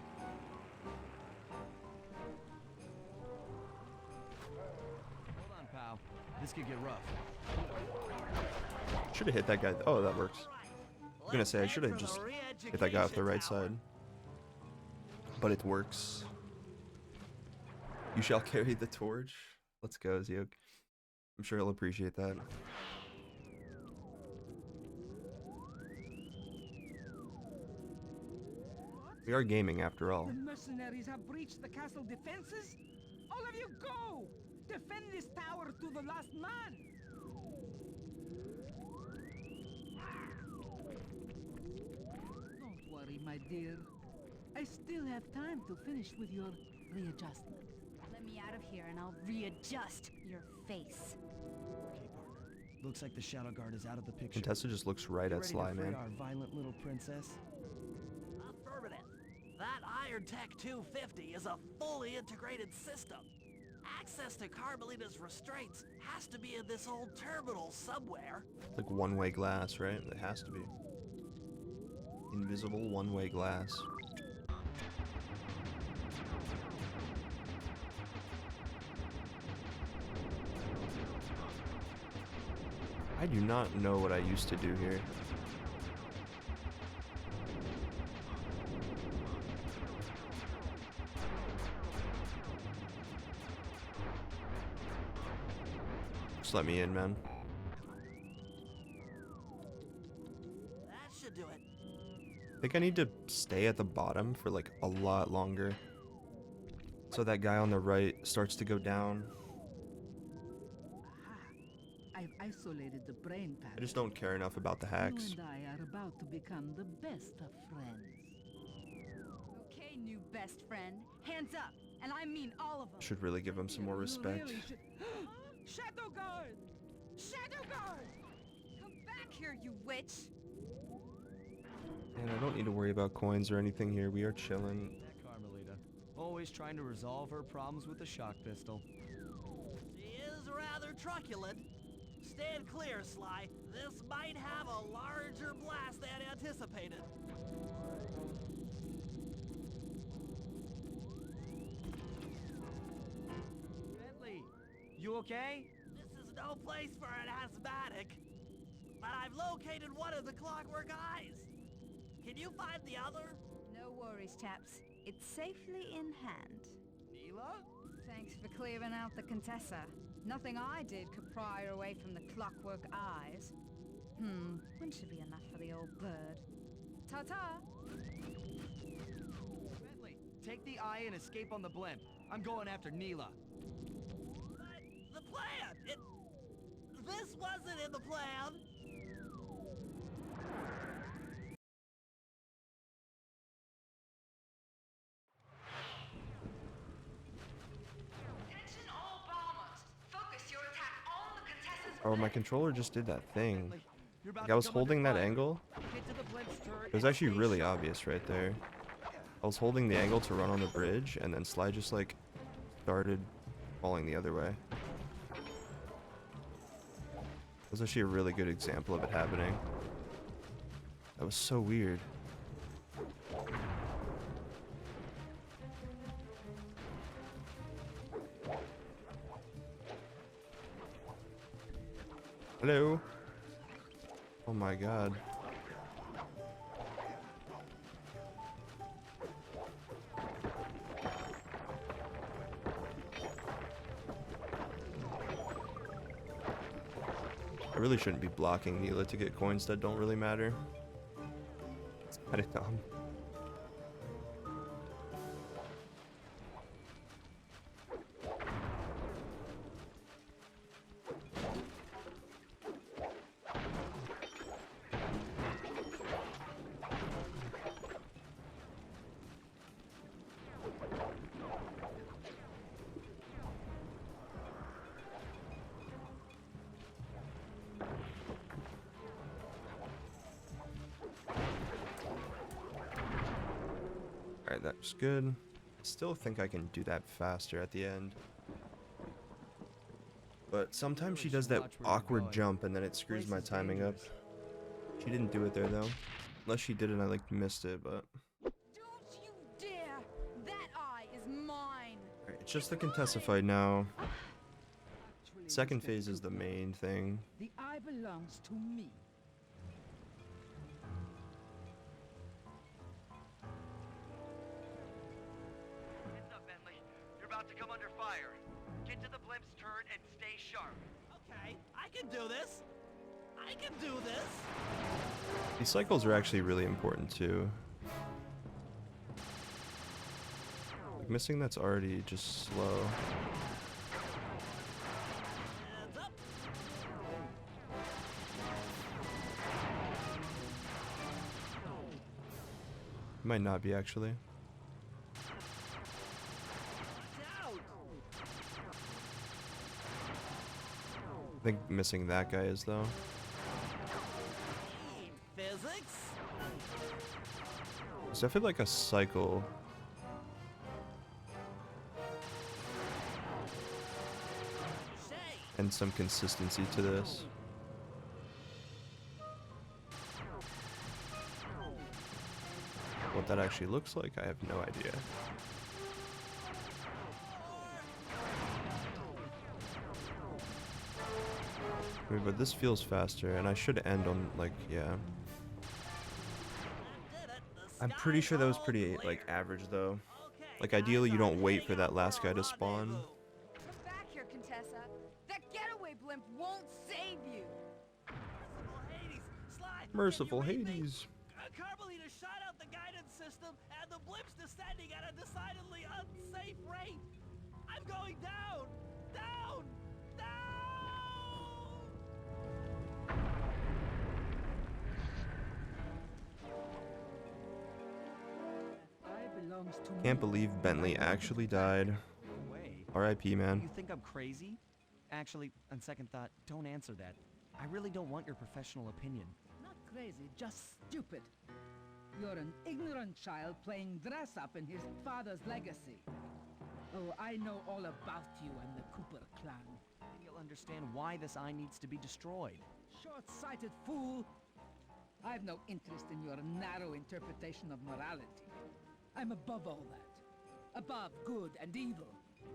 Hold on, pal. This could get rough. Should have hit that guy. Oh, that works. I was gonna say, I should have just hit that guy off the right side. But it works. You shall carry the torch. Let's go, Zeok. I'm sure he'll appreciate that. We are gaming after all. The mercenaries have breached the castle defenses? All of you go! Defend this tower to the last man! Don't worry, my dear. I still have time to finish with your readjustment. Let me out of here and I'll readjust your face. Okay, partner. Looks like the Shadow Guard is out of the picture. Contessa just looks right at Ready Sly, to free man. our violent little princess? Affirmative. That Iron Tech 250 is a fully integrated system. Access to Carmelita's restraints has to be in this old terminal somewhere. It's like one-way glass, right? It has to be. Invisible one-way glass. I do not know what I used to do here. Just let me in, man. That should do it. I think I need to stay at the bottom for like a lot longer. So that guy on the right starts to go down. Aha. I've isolated the brain pattern. I just don't care enough about the hacks. You and I are about to become the best of friends. Okay, new best friend. Hands up. And I mean all of them. Should really give him some more You respect. really should- Shadow Guard! Shadow Guard! Come back here, you witch. And I don't need to worry about coins or anything here. We are chilling. That Carmelita. Always trying to resolve her problems with a shock pistol. She is rather truculent. Stand clear, Sly. This might have a larger blast than anticipated. Bentley, you okay? This is no place for an asthmatic. But I've located one of the clockwork eyes. Can you find the other? No worries, chaps. It's safely in hand. Neela? Thanks for clearing out the Contessa. Nothing I did could pry her away from the clockwork eyes. One should be enough for the old bird. Ta-ta! Bentley, take the eye and escape on the blimp. I'm going after Neela. But the plan! This wasn't in the plan! Attention all bombers. Focus your attack on the Contessa's Oh, my controller just did that thing. Bentley, you're about Like I to was come under holding that fire. angle. Get to the blimp's turret It was and actually stay really sharp. obvious right there. I was holding the angle to run on the bridge, and then Sly just like started falling the other way. That was actually a really good example of it happening. That was so weird. Hello? Oh my god. I really shouldn't be blocking Neela to get coins that don't really matter. It's kind of dumb. Alright, that's good. I still think I can do that faster at the end. But sometimes she does that Watch where you're awkward going. jump and then it screws Place my is timing up. dangerous. She didn't do it there though. Unless she did and I like missed it, but Don't you dare! That eye is mine! alright, it's just the Contessa fight now. Actually, Second Mr. phase is the Cooper, main thing. The eye belongs to me. Heads up, Bentley. You're about to come under fire. Get to the blimp's turret and stay sharp. Okay, I can do this. I can do this. These cycles are actually really important too. Like, missing that's already just slow. Heads up. Might not be actually. Watch out. I think missing that guy is though. Physics. It's definitely like a cycle. Shay. And some consistency to this. What that actually looks like, I have no idea. I mean, but this feels faster, and I should end on, like, yeah. Did it. The I'm pretty sky's sure that was all pretty, clear. like, average, though. Okay, Like, guys, ideally, you I'm don't wait heading for that out last for a guy to spawn. rendezvous. Come back here, Contessa. That getaway blimp won't save you. Merciful Hades, Slide, Merciful can you read me? Hades. Carmelita shot out the guidance system, and the blimp's descending at a decidedly unsafe rate. I'm going down, down, down. Eye belongs to me. Can't believe Bentley actually died. Way. R.I.P. man. You think I'm crazy? Actually, on second thought, don't answer that. I really don't want your professional opinion. Not crazy, just stupid. You're an ignorant child playing dress up in his father's legacy. Oh, I know all about you and the Cooper clan. Then you'll understand why this eye needs to be destroyed. Short-sighted fool! I've no interest in your narrow interpretation of morality. I'm above all that. Above good and evil.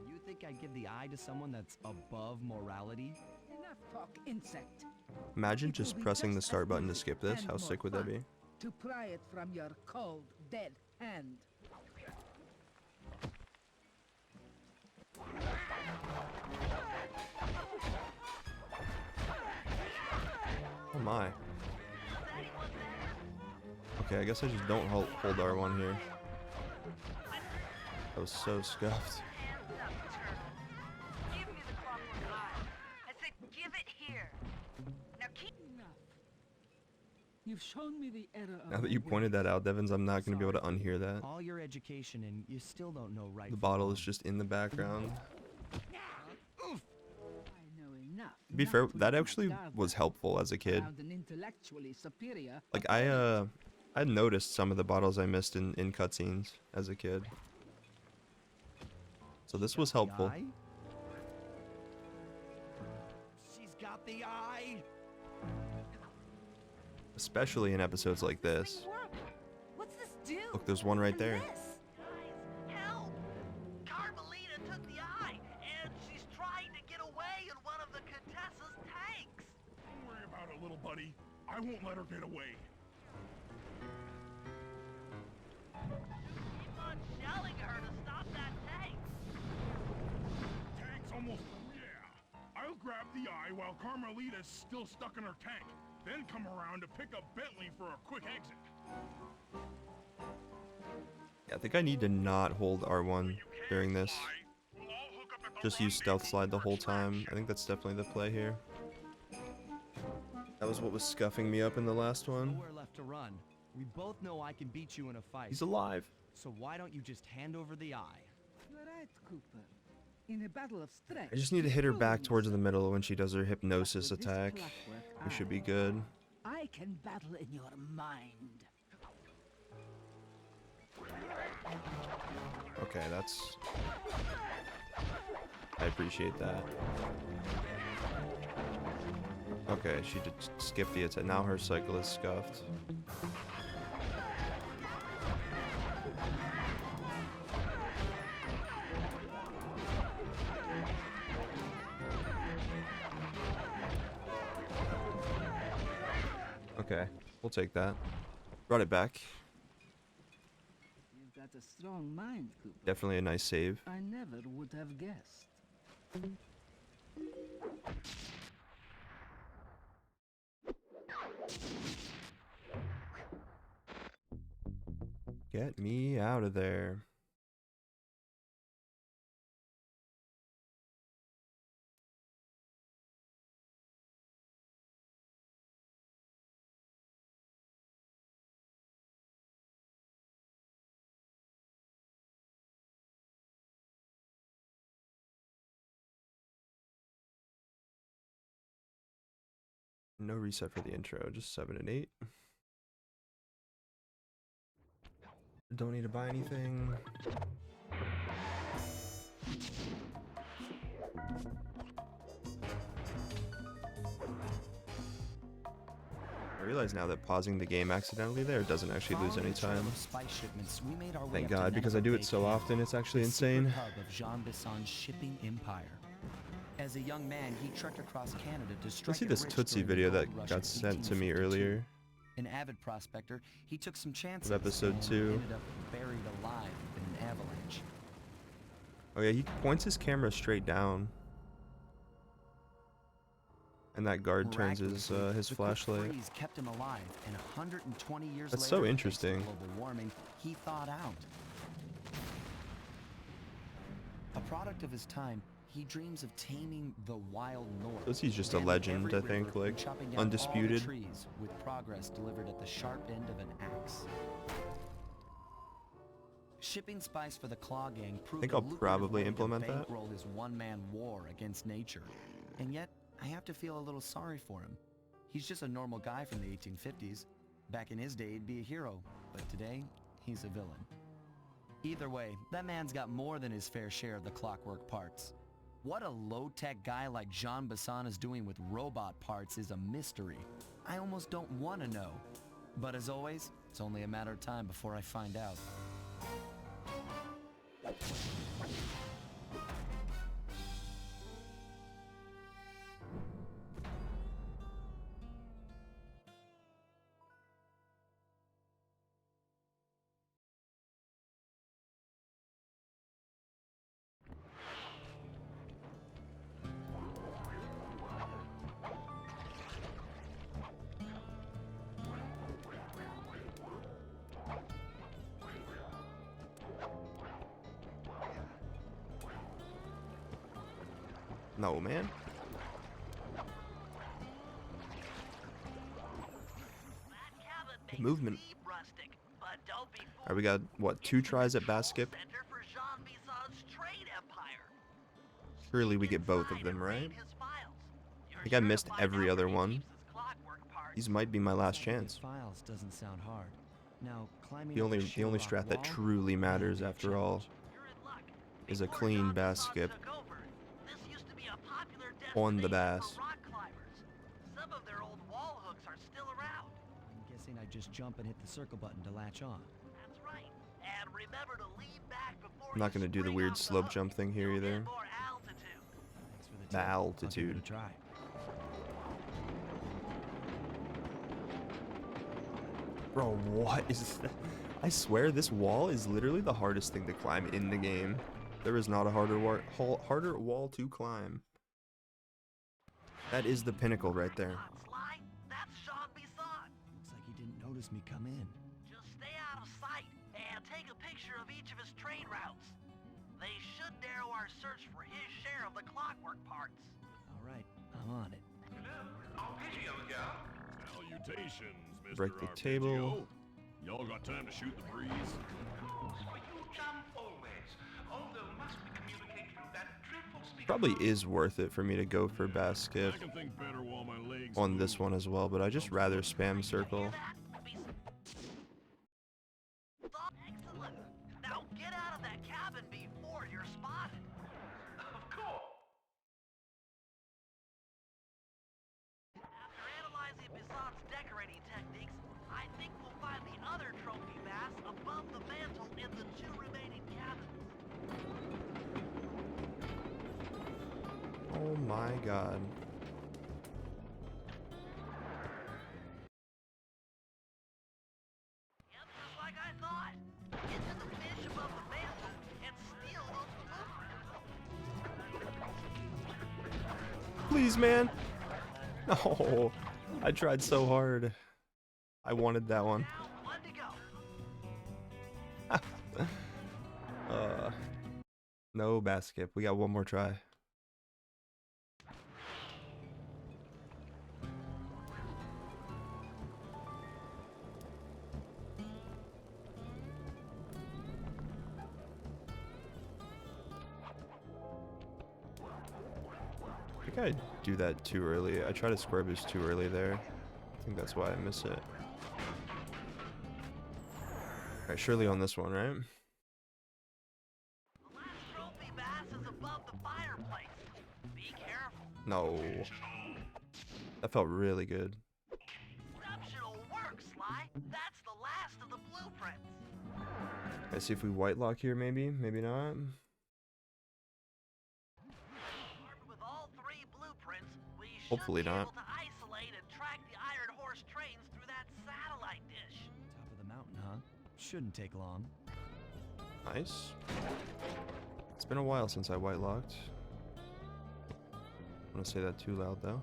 You think I'd give the eye to someone that's above morality? Enough talk, insect. Imagine It will just be pressing the just start as button to easy skip this. and How more sick would that fun be? to pry it from your cold, dead hand. Oh my. Okay, I guess I just don't hold R1 here. That was so scuffed. Hands up, turtle. Give me the clockwork eye. I said give it here. Now keep... Enough. You've shown me the error of Now that my you pointed ways. that out, Devins, I'm not going to be able to unhear that. All your education and you still don't know right The from bottle wrong. is just in the background. I know enough. To be not fair, to that let actually my guard was down helpful as a kid. around an intellectually superior Like, opponent. I noticed some of the bottles I missed in cutscenes as a kid. So this was helpful. The eye? She's got the eye! Especially in episodes like this. What's this do? Look, there's one right And there. this? Guys, help! Carmelita took the eye, and she's trying to get away in one of the Contessa's tanks. Don't worry about it, little buddy. I won't let her get away. Keep on shelling her to stop that tank. Tank's almost... Yeah. I'll grab the eye while Carmelita's still stuck in her tank. Then come around to pick up Bentley for a quick exit. Yeah, I think I need to not hold R1 during this. We'll all hook up at the Just use stealth rendezvous slide the for whole time. extraction. I think that's definitely the play here. That was what was scuffing me up in the last one. Nowhere left to run. We both know I can beat you in a fight. He's alive. So why don't you just hand over the eye? You're right, Cooper. In a battle of strength, I just need to hit her back prove towards the yourself. middle when she does her hypnosis With this attack. clockwork We should eye, be good. I can battle in your mind. Okay, that's... I appreciate that. Okay, she did skip the attack. Now her cycle is scuffed. Okay, we'll take that. Brought it back. You've got a strong mind, Cooper. Definitely a nice save. I never would have guessed. Get me out of there. No reset for the intro, just 7 and 8. Don't need to buy anything. I realize now that pausing the game accidentally there doesn't actually lose any time. Thank God, because I do it so often, it's actually insane. Shipping empire. As a young man, he trekked across Canada to strike Let's see this Tootsie video that got sent to me earlier. An avid prospector, he took some chances. Of episode 2. Ended up buried alive in an avalanche. Oh yeah, he points his camera straight down. And that guard turns his flashlight. Kept him alive, and 120 years That's later, so interesting. Global warming, he thawed out. A product of his time, he dreams of taming the wild north. This he's just a legend, I think, like undisputed. Trees with progress delivered at the sharp end of an axe. Shipping spice for the Claw Gang proved I think I'll probably implement that. Bankroll his one-man war against nature, and yet I have to feel a little sorry for him. He's just a normal guy from the 1850s. Back in his day, he'd be a hero, but today, he's a villain. Either way, that man's got more than his fair share of the clockwork parts. What a low-tech guy like Jean Besson is doing with robot parts is a mystery. I almost don't want to know. But as always, it's only a matter of time before I find out. No, man. Movement. Alright, we got, what, 2 tries at bass skip? Surely we get both of them, right? I think I missed every other one. These might be my last chance. Files doesn't sound hard. Now, climbing The only strat that truly matters, after all, is a clean bass skip on the bass. Some of their old wall hooks are still around. I'm guessing I just jump and hit the circle button to latch on. That's right. And remember to lean back before I'm not gonna do the weird slope jump thing here either. Thanks for the The tip. I'll give altitude. it a try. Bro, what is that? I swear this wall is literally the hardest thing to climb in the game. There is not a harder wall to climb. That is the pinnacle right there. That's Jean Bisson. Looks like he didn't notice me come in. Just stay out of sight and take a picture of each of his train routes. They should narrow our search for his share of the clockwork parts. All right, I'm on it. Salutations, Mr. Break the table. Y'all got time to shoot the breeze? Probably is worth it for me to go for bass skip I can think better while my legs on this one as well, but I just rather spam circle. Excellent. Now get out of that cabin before you're spotted. Of course. my god. Yep, just like I thought. Get to the fish above the mantle and steal those blueprints. Please, man. No. I tried so hard. I wanted that one. Now, one to go. No basket. We got one more try. I think I do that too early. I try to square boost too early there. I think that's why I miss it. Alright, surely on this one, right? The last trophy bass is above the fireplace. Be careful. No. That felt really good. Exceptional work, Sly. That's the last of the blueprints. Let's see if we white lock here, maybe. Maybe not. Armed with all three blueprints, we should Hopefully be not. able to isolate and track the Iron Horse trains through that satellite dish. Top of the mountain, huh? Shouldn't take long. Nice. It's been a while since I white locked. I want to say that too loud though.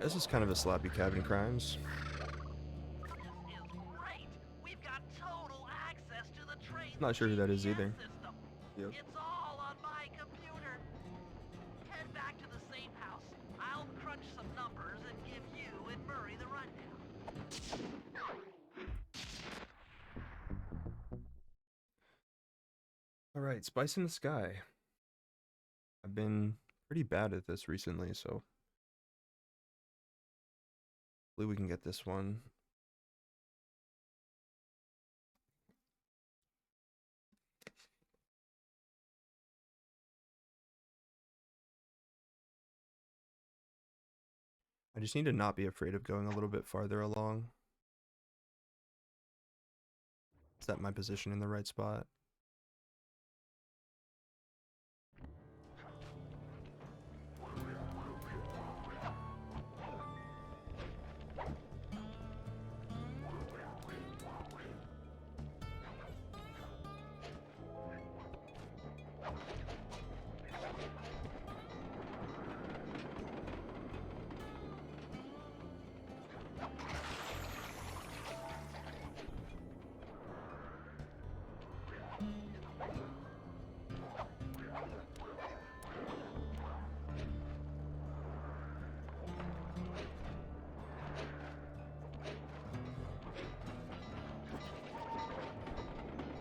This is kind of a sloppy cabin crimes. This is great. We've got total access to the train. Not sure who that is either. System. Yep. It's all on my computer. Head back to the safe house. I'll crunch some numbers and give you and Murray the rundown. Alright, Spice in the Sky. I've been pretty bad at this recently, so hopefully we can get this one. I just need to not be afraid of going a little bit farther along. Set my position in the right spot.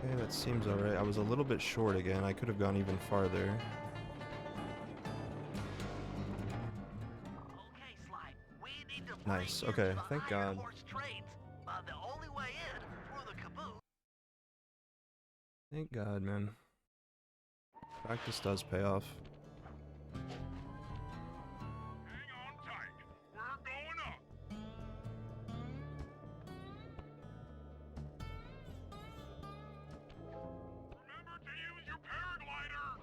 Okay, that seems alright. I was a little bit short again. I could have gone even farther. Okay, Sly. We need to Nice, break okay, into the thank Iron God. Horse trains. The only way in through the caboose. Thank God, man. Practice does pay off. Hang on tight. We're going up. Remember to use your paraglider.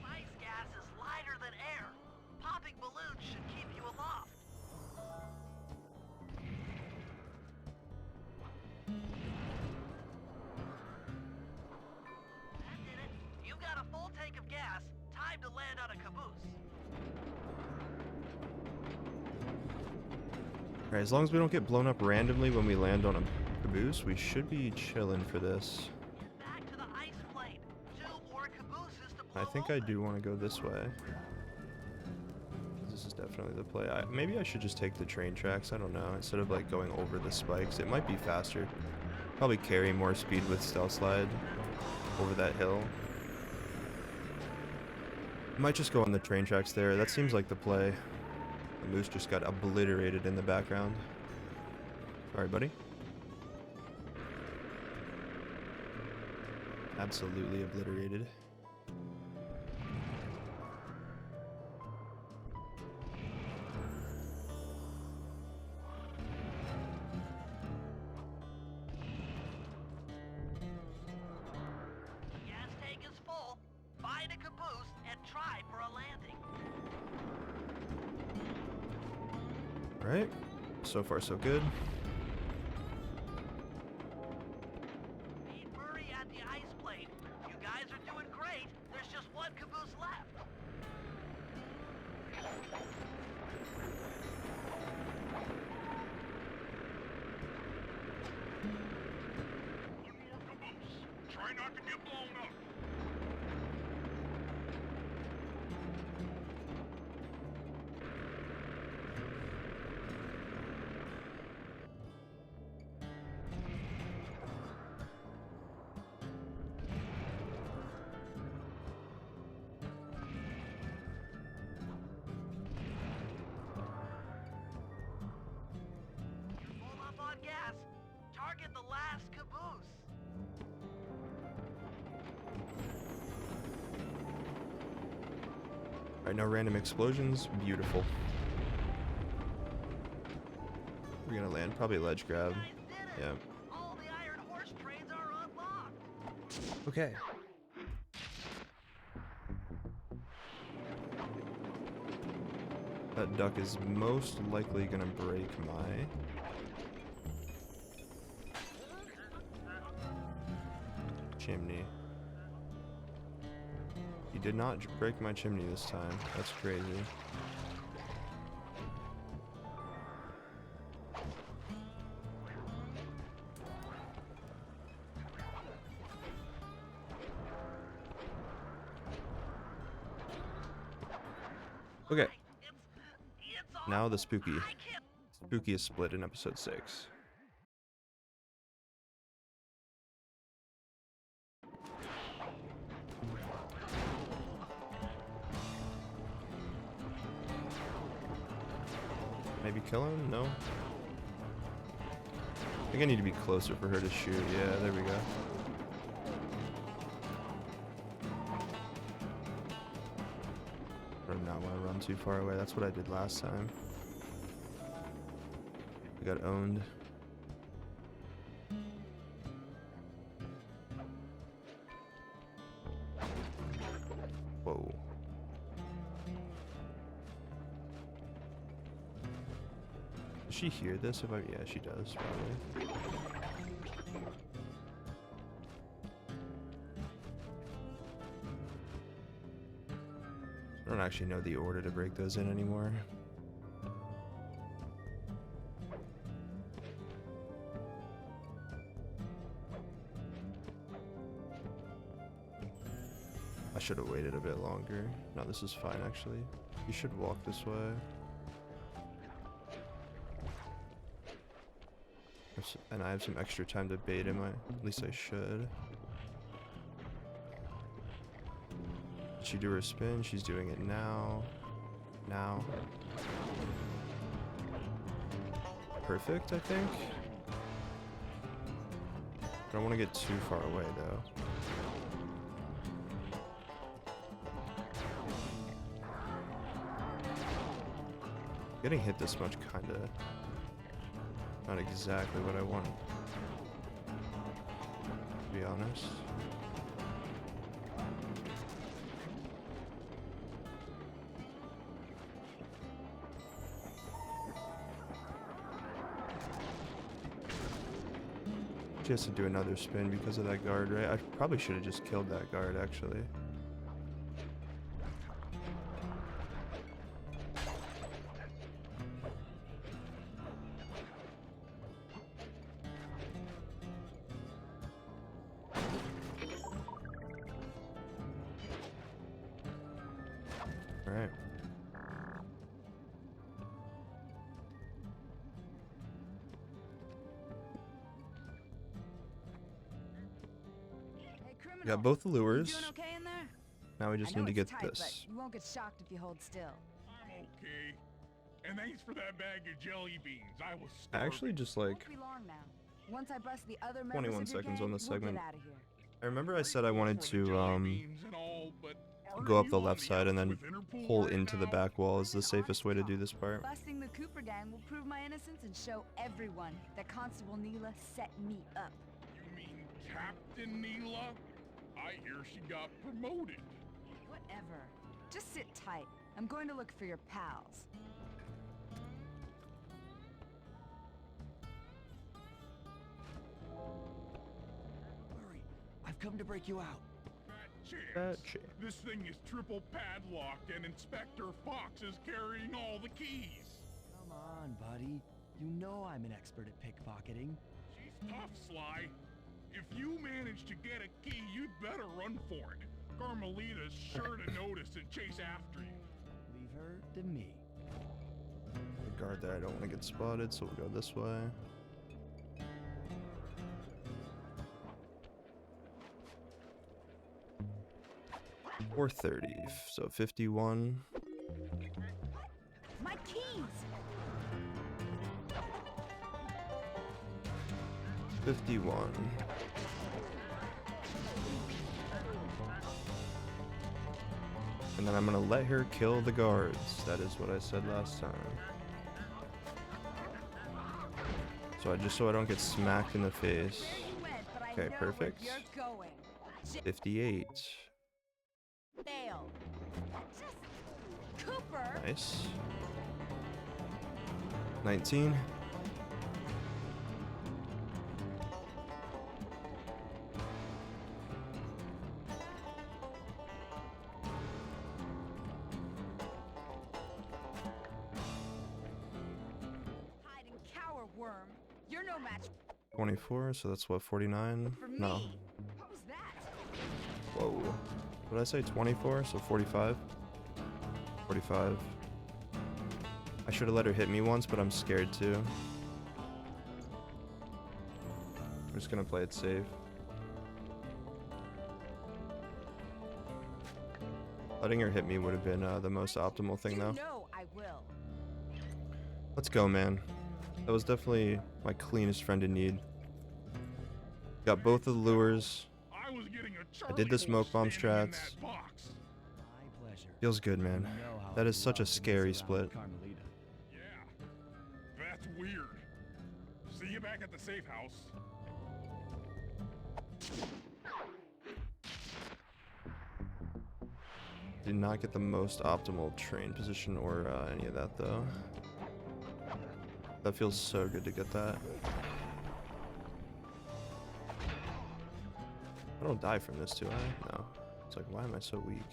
Ice gas is lighter than air. Popping balloons should keep you aloft. That did it. You got a full tank of gas. Time to land on a caboose. Alright, as long as we don't get blown up randomly when we land on a caboose, we should be chilling for this. Back to the ice plane. 2 more cabooses to blow I think I open. do want to go this way. This is definitely the play. Maybe I should just take the train tracks, I don't know, instead of like going over the spikes. It might be faster. Probably carry more speed with Stealth Slide over that hill. Might just go on the train tracks there. That seems like the play. The moose just got obliterated in the background. Sorry, buddy. Absolutely obliterated. Right? So far, so good. Meet Murray at the ice plate. You guys are doing great. There's just one caboose left. One more caboose. Try not to get blown up. Pull up on gas. Target the last caboose. Alright, no random explosions. Beautiful. We're gonna land. Probably ledge grab. Guys did it. Yeah. All the iron horse trains are unlocked. Okay. That duck is most likely gonna break my... chimney. He did not break my chimney this time. That's crazy. Okay. Now the spooky is split in episode 6. Maybe kill him? No. I think I need to be closer for her to shoot. Yeah, there we go. I do not want to run too far away. That's what I did last time. We got owned. Whoa. Does she hear this? Yeah, she does, probably. I don't actually know the order to break those in anymore. I should have waited a bit longer. No, this is fine, actually. You should walk this way. And I have some extra time to bait him. At least I should. Did she do her spin? She's doing it now. Now. Perfect, I think. I don't want to get too far away, though. Getting hit this much, kinda not exactly what I want, to be honest. She has to do another spin because of that guard, right? I probably should have just killed that guard, actually. Alright. We got both the lures. You doing okay in there? Now we just I know need to it's get tight, this. but you won't get shocked if you hold still. I'm okay. And thanks for that bag of jelly beans. I was I starving. actually just like Won't be long now. Once I bust the other members 21 of your seconds gang, on this we'll segment. Get out of here. I remember I said I wanted For the to jelly beans and all, but go up aren't the you left on the side and then outs with Interpol pull right into the now? back wall is the An safest way to do this honest part. call. Busting the Cooper gang will prove my innocence and show everyone that Constable Neela set me up. You mean Captain Neela? I hear she got promoted. Whatever. Just sit tight. I'm going to look for your pals. come to break you out. Fat chance. This thing is triple padlocked and Inspector Fox is carrying all the keys. Come on, buddy. You know I'm an expert at pickpocketing. She's tough, Sly. If you manage to get a key, you'd better run for it. Carmelita's sure to notice and chase after you. Leave her to me. The guard there, I don't want to get spotted, so we'll go this way. Or 30, so 51. My keys! 51. And then I'm gonna let her kill the guards. That is what I said last time. So I don't get smacked in the face. Okay, perfect. 58. Fail. Just Cooper. Nice. 19. Hide and cower, worm. You're no match 24, so that's what, 49? for me. No. What was that? Whoa. What did I say? 24, so 45? 45. I should have let her hit me once, but I'm scared too. I'm just gonna play it safe. Letting her hit me would have been the most optimal thing though. No, I will. Let's go, man. That was definitely my cleanest friend in need. Got both of the lures. I did the smoke bomb strats. My pleasure. Feels good, man. You know how That I is such a love to scary mess around with split. Carmelita. Yeah, that's weird. See you back at the safe house. Did not get the most optimal train position or any of that though. That feels so good to get that. I don't die from this, do I? No. It's like, why am I so weak?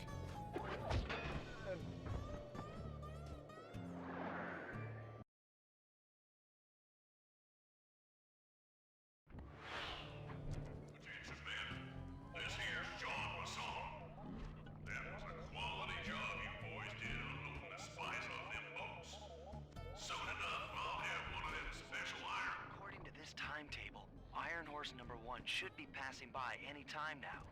Attention men, this here's John Masson. That was a quality job you boys did unloading the spice off them boats. Soon enough, I'll have one of them special iron. According to this timetable, Iron Horse number 1 should be passing by any time now.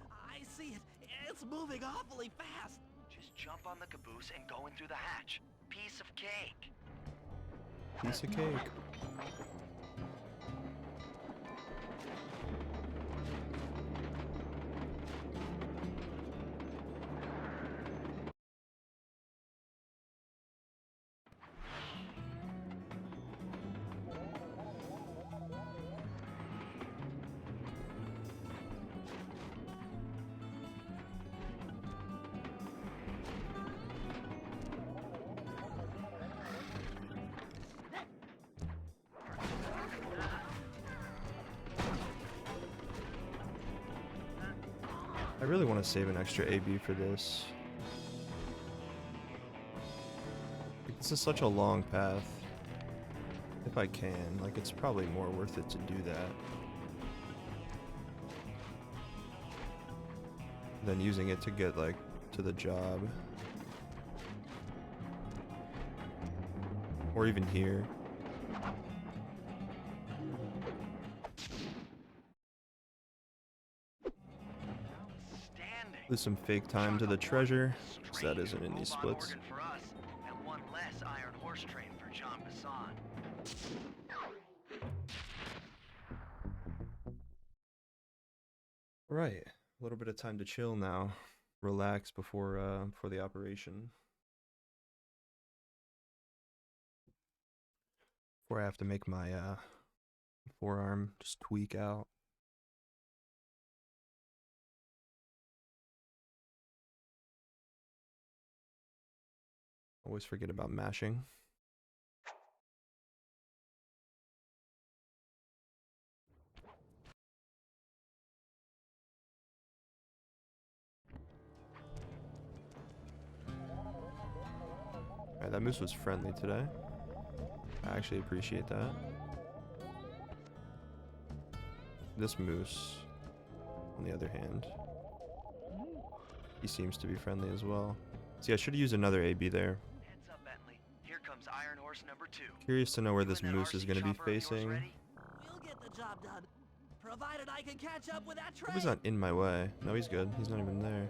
I see it. It's moving awfully fast. Just jump on the caboose and go in through the hatch. Piece of cake. Piece of cake. I really want to save an extra AB for this. Like, this is such a long path. If I can, like, it's probably more worth it to do that than using it to get, like, to the job. Or even here. Lose some fake time to the treasure, because that isn't in these splits. Organ for us, and one less Iron Horse train for John Bassan. Right, a little bit of time to chill now, relax before the operation. Before I have to make my forearm just tweak out. Always forget about mashing. moose was friendly today. I actually appreciate that. This moose, on the other hand, he seems to be friendly as well. See, I should have used another AB there. Heads up, Bentley. Here comes Iron Horse number 2. Curious to know where You this and that moose is RC going to be chopper of yours facing. ready? We'll get the job done, provided I can catch up with that Hope train. he's not in my way. No, he's good. He's not even there.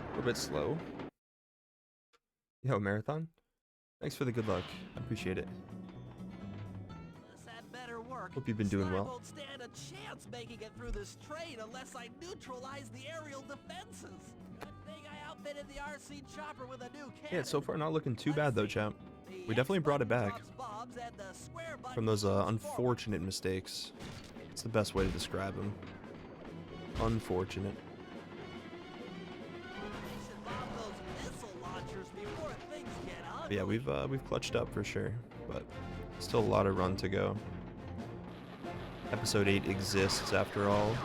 A little bit slow. Yo, Marathon. Thanks for the good luck. I appreciate it. This had better work. Hope you've been doing Sly well. won't stand a chance making it through this train unless I neutralize the aerial defenses. Good thing I outfitted the RC chopper with a new cannon. Yeah, so far not looking too bad though, champ. We definitely brought it back from those unfortunate mistakes. It's the best way to describe them. Unfortunate. But yeah, we've clutched up for sure, but still a lot of run to go. Episode 8 exists after all.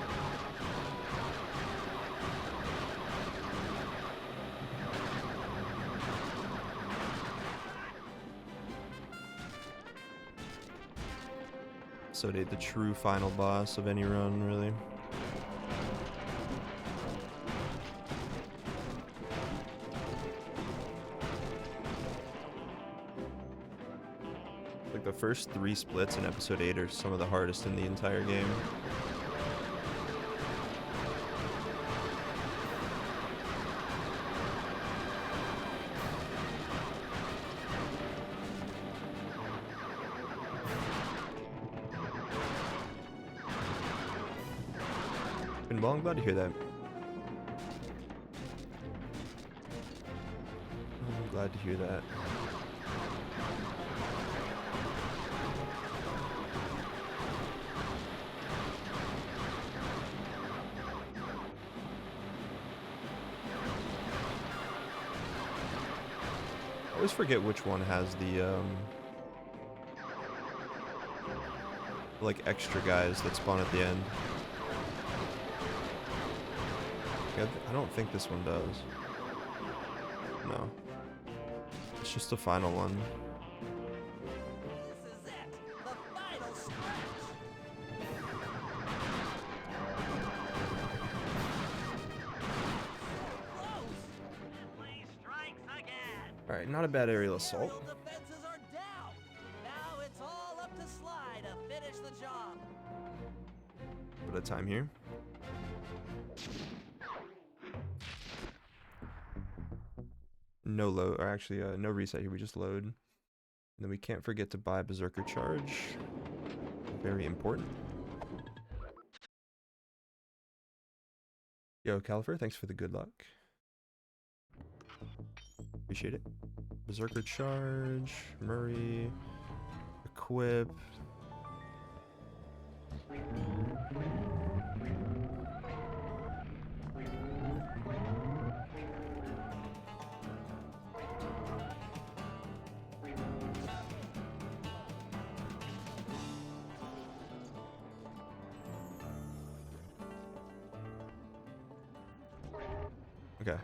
Episode 8, the true final boss of any run, really. Like the first 3 splits in episode 8 are some of the hardest in the entire game. Well, I'm glad to hear that. I'm glad to hear that. I always forget which one has the like extra guys that spawn at the end. I don't think this one does. No. It's just the final one. This is it, the final stretch. Bentley strikes again. Alright, not a bad aerial assault. Aerial defenses are down. Now it's all up to Sly to finish the job. Bit of time here. No load, or actually no reset here, we just load. And then we can't forget to buy Berserker Charge. Very important. Yo, Califer, thanks for the good luck. Appreciate it. Berserker Charge, Murray, equip. Okay,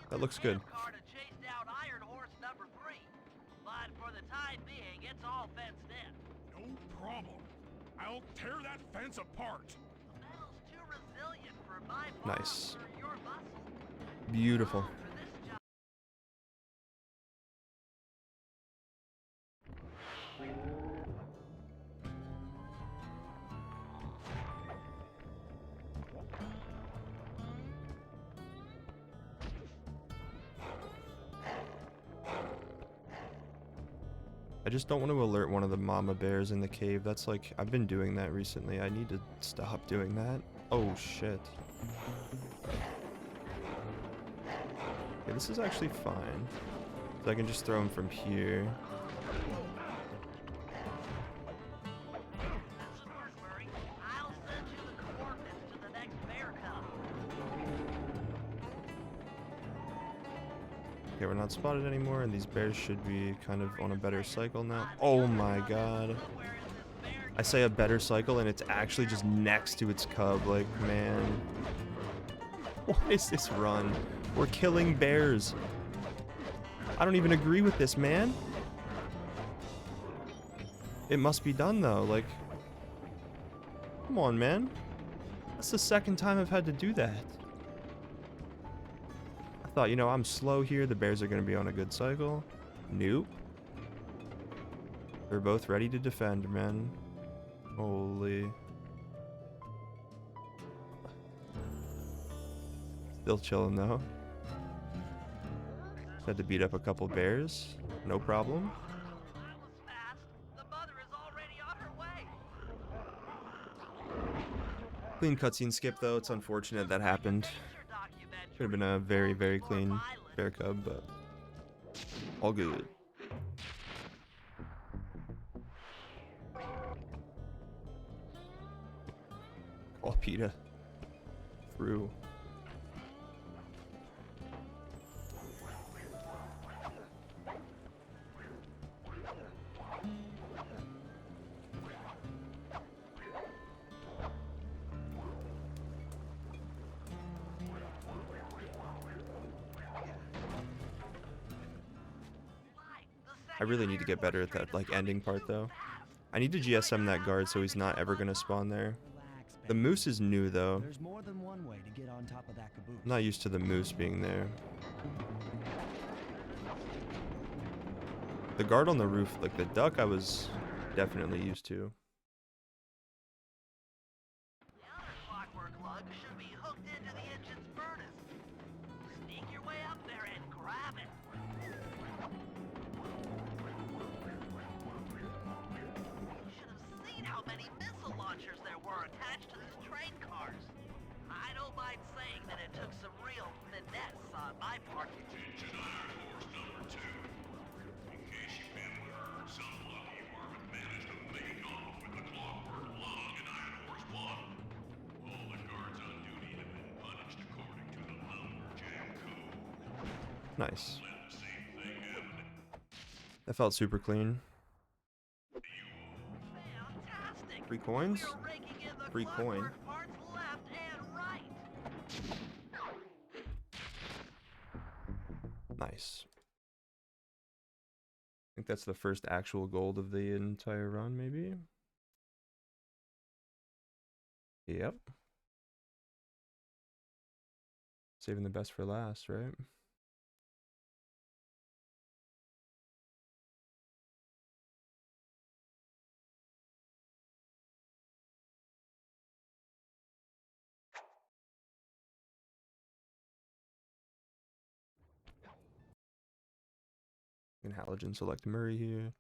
that looks good. Car to chase down Iron Horse number 3. But for the time being, it's all fenced in. No problem. I'll tear that fence apart. The metal's too resilient for my Nice. or your muscle. Beautiful. For this job. I just don't want to alert one of the mama bears in the cave. That's like, I've been doing that recently. I need to stop doing that. Oh shit. Okay, this is actually fine. So I can just throw him from here. This should work, Murray. I'll send you the coordinates to the next bear cub. Okay, we're not spotted anymore, and these bears should be kind of on a better cycle now. Oh my god. Where is this bear I say a better cycle and it's actually just next to its cub. Like, man. What is this run? We're killing bears. I don't even agree with this, man. It must be done though, like... Come on, man. That's the second time I've had to do that. I thought, you know, I'm slow here. The bears are going to be on a good cycle. Nope. They're both ready to defend, man. Holy. Still chilling, though. Had to beat up a couple bears. No problem. That was fast. The mother is already on her way. Clean cutscene skip, though. It's unfortunate that happened. Could have been a very, very clean bear cub, but all good. Call PETA through. I really need to get better at that, like, ending part, though. I need to GSM that guard so he's not ever gonna spawn there. The moose is new, though. There's more than one way to get on top of that caboose. I'm not used to the moose being there. The guard on the roof, like the duck, I was definitely used to. The other clockwork lug should be hooked into the engine's furnace. Sneak your way up there and grab it. You should have seen how many missile launchers there were attached to these train cars. I don't mind saying that it took some real finesse on my part. Attention Iron Horse number 2. In case you've been wondering, some lucky varmint managed to make off with the clockwork lug in Iron Horse 1. All the guards on duty have been punished according to the lumberjack code. Nice. Let the same thing happen. That felt super clean. Fantastic! Free coins? We're raking in the Free coin. clockwork parts left and right. Nice. I think that's the first actual gold of the entire run, maybe? Yep. Saving the best for last, right? And halogen select Murray here.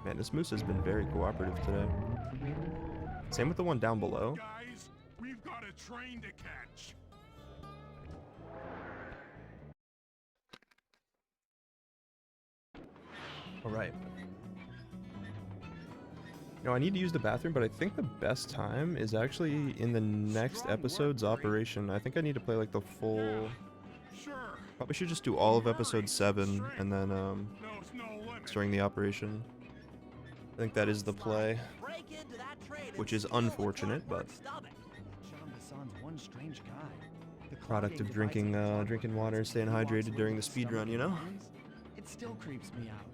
Man, this moose has been very cooperative today. Same with the one down below. Guys, we've got a train to catch. All right. No, I need to use the bathroom, but I think the best time is actually in the next episode's operation. I think I need to play like the full... Sure. Probably should just do all of episode 7 and then Knows no limit. during the operation. I think that is the play, Break into that train and which is steal the unfortunate, but clockwork stomach. Sean Bassan's one strange guy. The product of clogging drinking device on the drinking clockwork water, parts staying walks hydrated away during the with speed run, stomach you know? lines. It still creeps me out.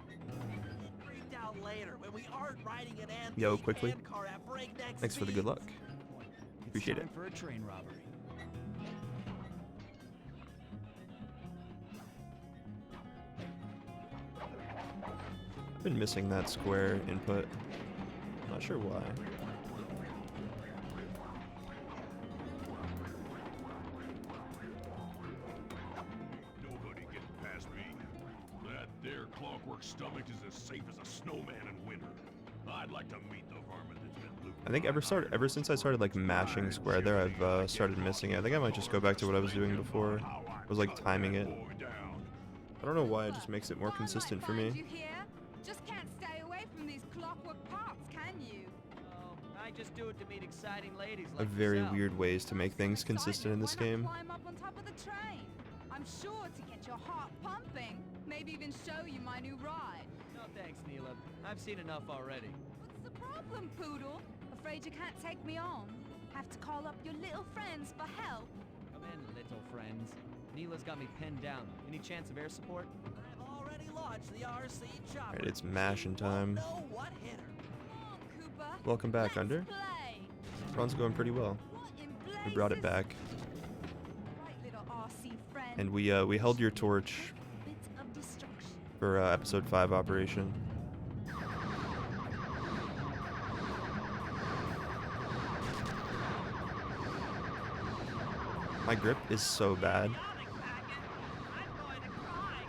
Get freaked out later when we aren't riding an antique Yo, quickly. handcar at breakneck Thanks for the good speeds. luck. It's Appreciate time it. for a train robbery. I've been missing that square input. Not sure why. Nobody getting past me. That there clockwork stomach is as safe as a snowman in winter. I'd like to meet the varmint that's been looped. I think ever since I started like mashing square there, I've started missing it. I think I might just go back to what I was doing before. I was like timing it. I don't know why, it just makes it more consistent for me. You hear? Just can't stay away from these clockwork parts, can you? Oh, I just do it to meet exciting ladies A like very yourself. weird ways to make things consistent in this game. Climb up on top of the train. I'm sure to get your heart pumping. Maybe even show you my new ride. No thanks, Neela. I've seen enough already. What's the problem, Poodle? Afraid you can't take me on? Have to call up your little friends for help? Come in, little friends. Neela's got me pinned down. Any chance of air support? I've already launched the RC chopper. Alright, it's mashing time. Know what hit her. Come on, Cooper. Welcome back, Let's Under. play. Run's going pretty well. What in We brought it blazes? back, Right, little RC friend. and we held your torch Bit of destruction. for episode 5 operation. My grip is so bad. Comic packet. I'm going to cry.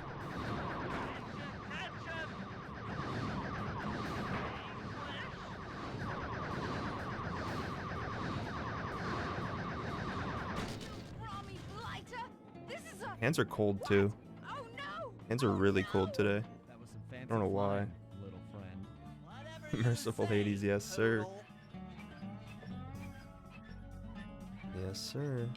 Attention, Rami Blighter. This is a. Hands are cold too. Oh no! Hands are really cold today. That was some fancy don't know why. flying, little friend. Whatever you Merciful say, Hades, yes sir. Poodle. Yes sir.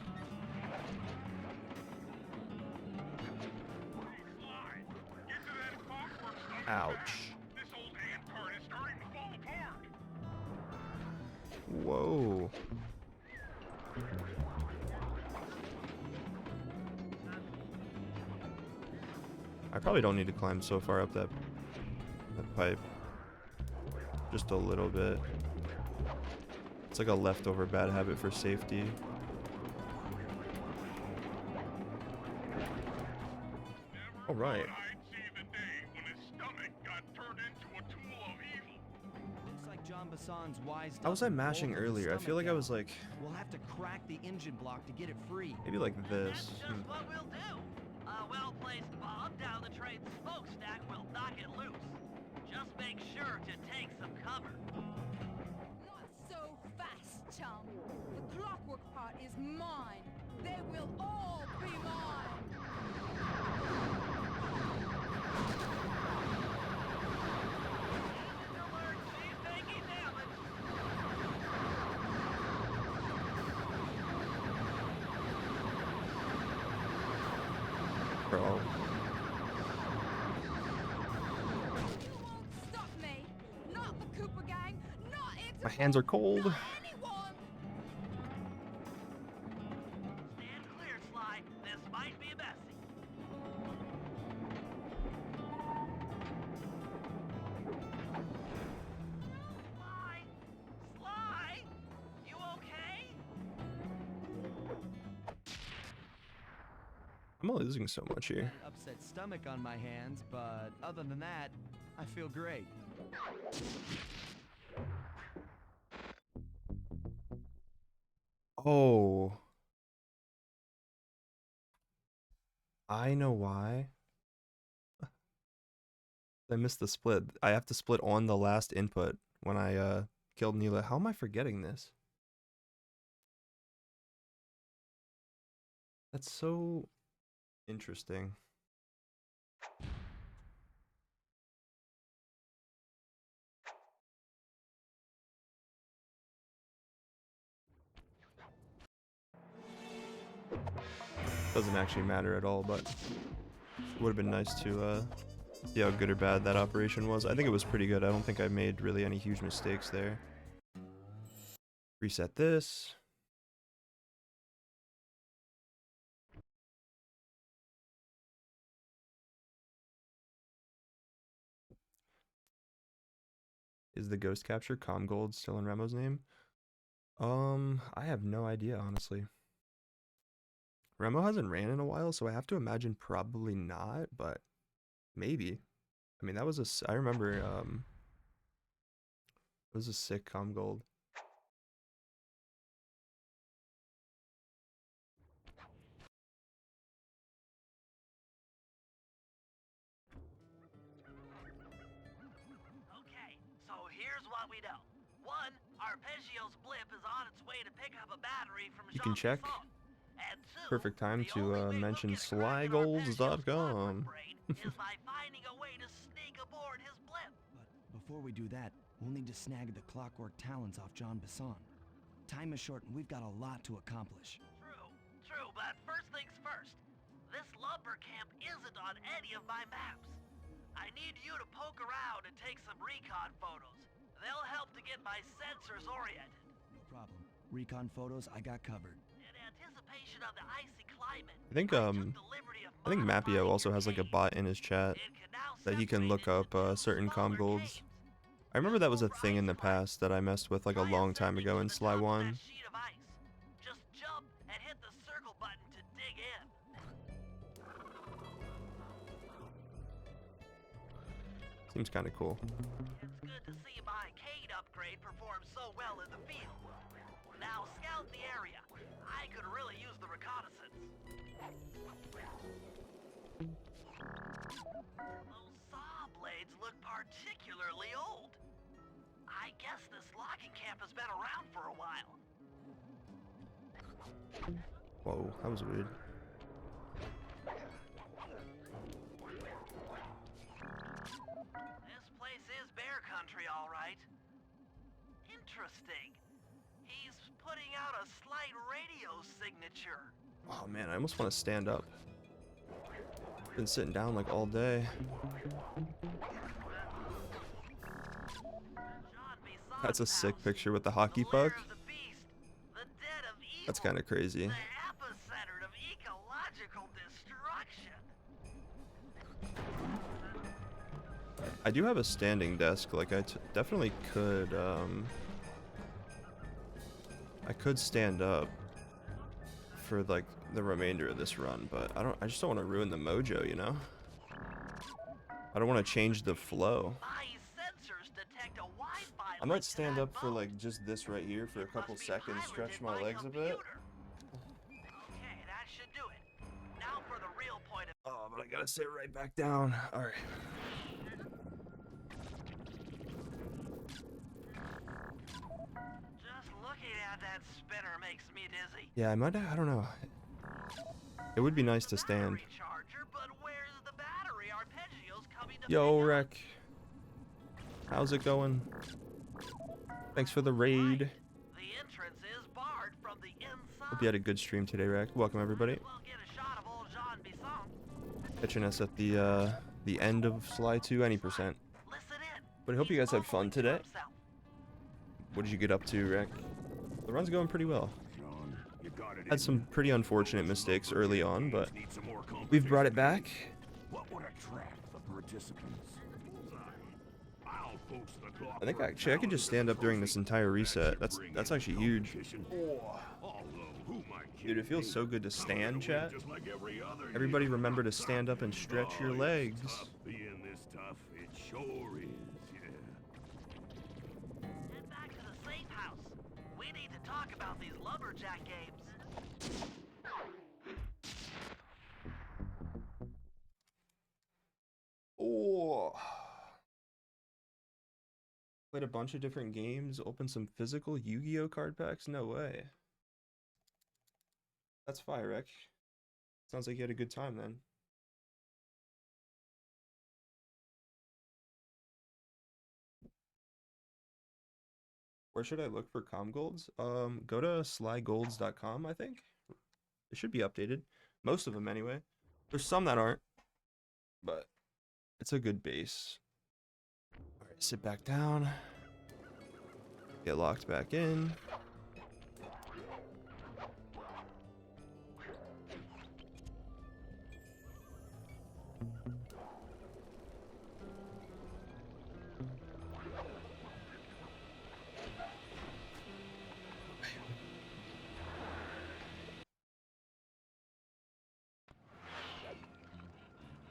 Slide. Get to that clockwork stuff. Ouch. This old ant cart is starting to fall apart. Whoa. I probably don't need to climb so far up that pipe. Just a little bit. It's like a leftover bad habit for safety. All right. I'd see the day when his stomach got turned into a tool of evil. Looks like John Bassan's wised How was up I and mashing bolted the earlier? I feel stomach like I out. was like We'll have to crack the engine block to get it free. maybe like this. That's just what we'll do. A well-placed bomb down the train's smokestack will knock it loose. Just make sure to take some cover. Not so fast, chum. The clockwork part is mine. They will all be mine. Engine alert, she's taking damage. Bro. You won't stop me. Not the Cooper gang. Not Interpol. My hands are cold. Not anyone. Stand clear, Sly. This might be messy. Sly! Sly! You okay? I'm losing so much here. An upset stomach on my hands, but other than that, I feel great. Oh. I know why. I missed the split. I have to split on the last input when I killed Neela. How am I forgetting this? That's so interesting. Doesn't actually matter at all, but it would have been nice to see how good or bad that operation was. I think it was pretty good. I don't think I made really any huge mistakes there. Reset this. Is the ghost capture Comgold still in Remo's name? I have no idea, honestly. Remo hasn't ran in a while, so I have to imagine probably not, but maybe. I mean, that was I remember, it was a sick Comgold. Okay, so here's what we know. One, Arpeggio's blip is on its way to pick up a battery from You can check. Jean-Passon. And two, Perfect time the only to way we'll mention get a crack at Arpeggio's slygoals.com. clockwork brain is by finding a way to sneak aboard his blip. But before we do that, we'll need to snag the clockwork talons off John Bassan. Time is short and we've got a lot to accomplish. True, but first things first. This lumber camp isn't on any of my maps. I need you to poke around and take some recon photos. They'll help to get my sensors oriented. No problem. Recon photos, I got covered. In anticipation of the icy climate, I think I think Mapio also has like a bot in his chat that he can look up certain com golds. I remember that was a thing in the past that I messed with like a long time ago in Sly 1. Just jump and hit the circle button to dig in. Seems kind of cool. It's good to see my Cade upgrade perform so well in the field. Now scout the area. I could really use the reconnaissance. Those saw blades look particularly old. I guess this logging camp has been around for a while. Whoa, that was weird. This place is bear country, all right. Interesting. He's putting out a slight radio signature. Oh man, I almost want to stand up. Been sitting down like all day. That's a sick picture with the hockey puck. That's kind of crazy. The epicenter of ecological destruction. I do have a standing desk. Like I definitely could. I could stand up for like the remainder of this run, but I just don't want to ruin the mojo, you know? I don't want to change the flow. I might stand up for like just this right here for a couple seconds, stretch my legs a bit. Okay, that should do it. Now for the real point of Oh, but I gotta sit right back down. Alright. Just looking at that spinner makes me dizzy. Yeah, I don't know. It would be nice to stand. Charger, but where's the battery arpeggios coming to Yo, pick up? Rec. How's it going? Thanks for the raid. The entrance is barred from the inside. Hope you had a good stream today, Rec. Welcome everybody. We'll get a shot of old Jean Bisson. Catching us at the end of Sly 2 any percent. Listen in. But I hope you guys had fun today. What did you get up to, Rec? The run's going pretty well. John, you got it. Had some pretty unfortunate mistakes early on, but we've brought it back. What would attract the participants? I'll post the clock. I think actually I could just stand up during this entire reset. That's actually huge. Dude, it feels so good to stand, chat. Everybody remember to stand up and stretch your legs. Being this tough, it sure is, yeah. Head back to the safe house. We need to talk about these lumberjack games. Oh. Played a bunch of different games, opened some physical Yu-Gi-Oh card packs? No way. That's fire, Rick. Sounds like you had a good time then. Where should I look for com golds? Go to slygolds.com, I think. It should be updated. Most of them anyway. There's some that aren't, but it's a good base. All right, sit back down. Get locked back in.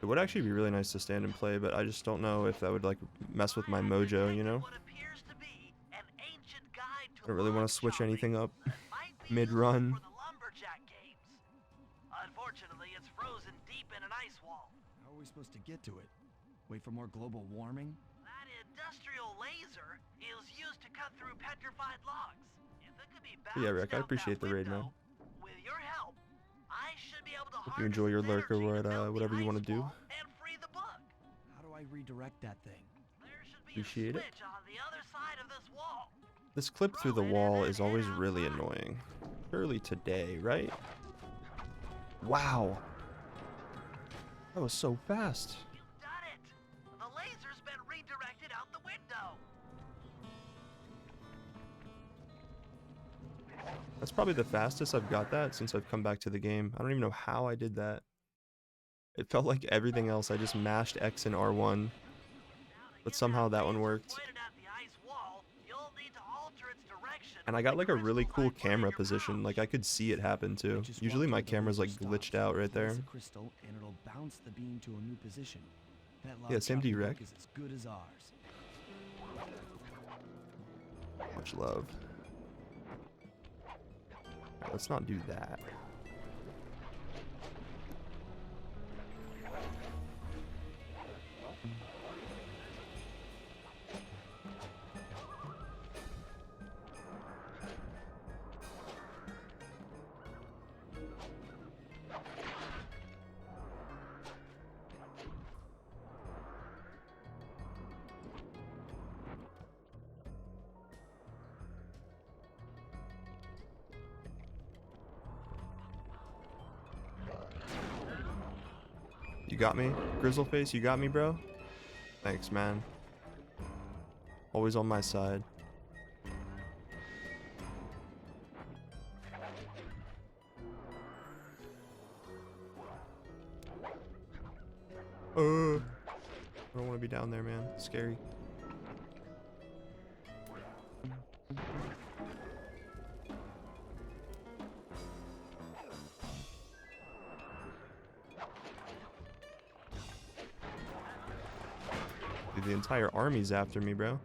It would actually be really nice to stand and play, but I just don't know if that would like mess with my mojo, you know? I don't really want to switch anything up mid-run. Unfortunately, it's frozen deep in an ice wall. How are we supposed to get to it? Wait for more global warming? That industrial laser is used to cut through petrified logs. If it could be Yeah, Rick, I bounced out appreciate that the raid, man. window, with your help, I should be able to Hope you enjoy your lurk or whatever you want to do. and free the book. How do I redirect that thing? There should be Appreciate a it. switch on the other side of this wall. This clip through the wall is always really annoying. Surely today, right? Wow. That was so fast. You've done it! The laser's been redirected out the window! That's probably the fastest I've got that since I've come back to the game. I don't even know how I did that. It felt like everything else. I just mashed X and R1, but somehow that one worked. Pointed at the ice wall, you'll need to alter its direction. And I got like a really cool camera position. Like I could see it happen too. Just Usually walk my toward the camera's laser like stops, glitched out right place there. a crystal, and it'll bounce the beam to a new position. That Yeah, same locked direct. is as good as ours. Much love. Alright, let's not do that. You got me? Grizzleface, you got me, bro? Thanks, man. Always on my side. I don't want to be down there, man. It's scary. Dude, the entire army's after me, bro.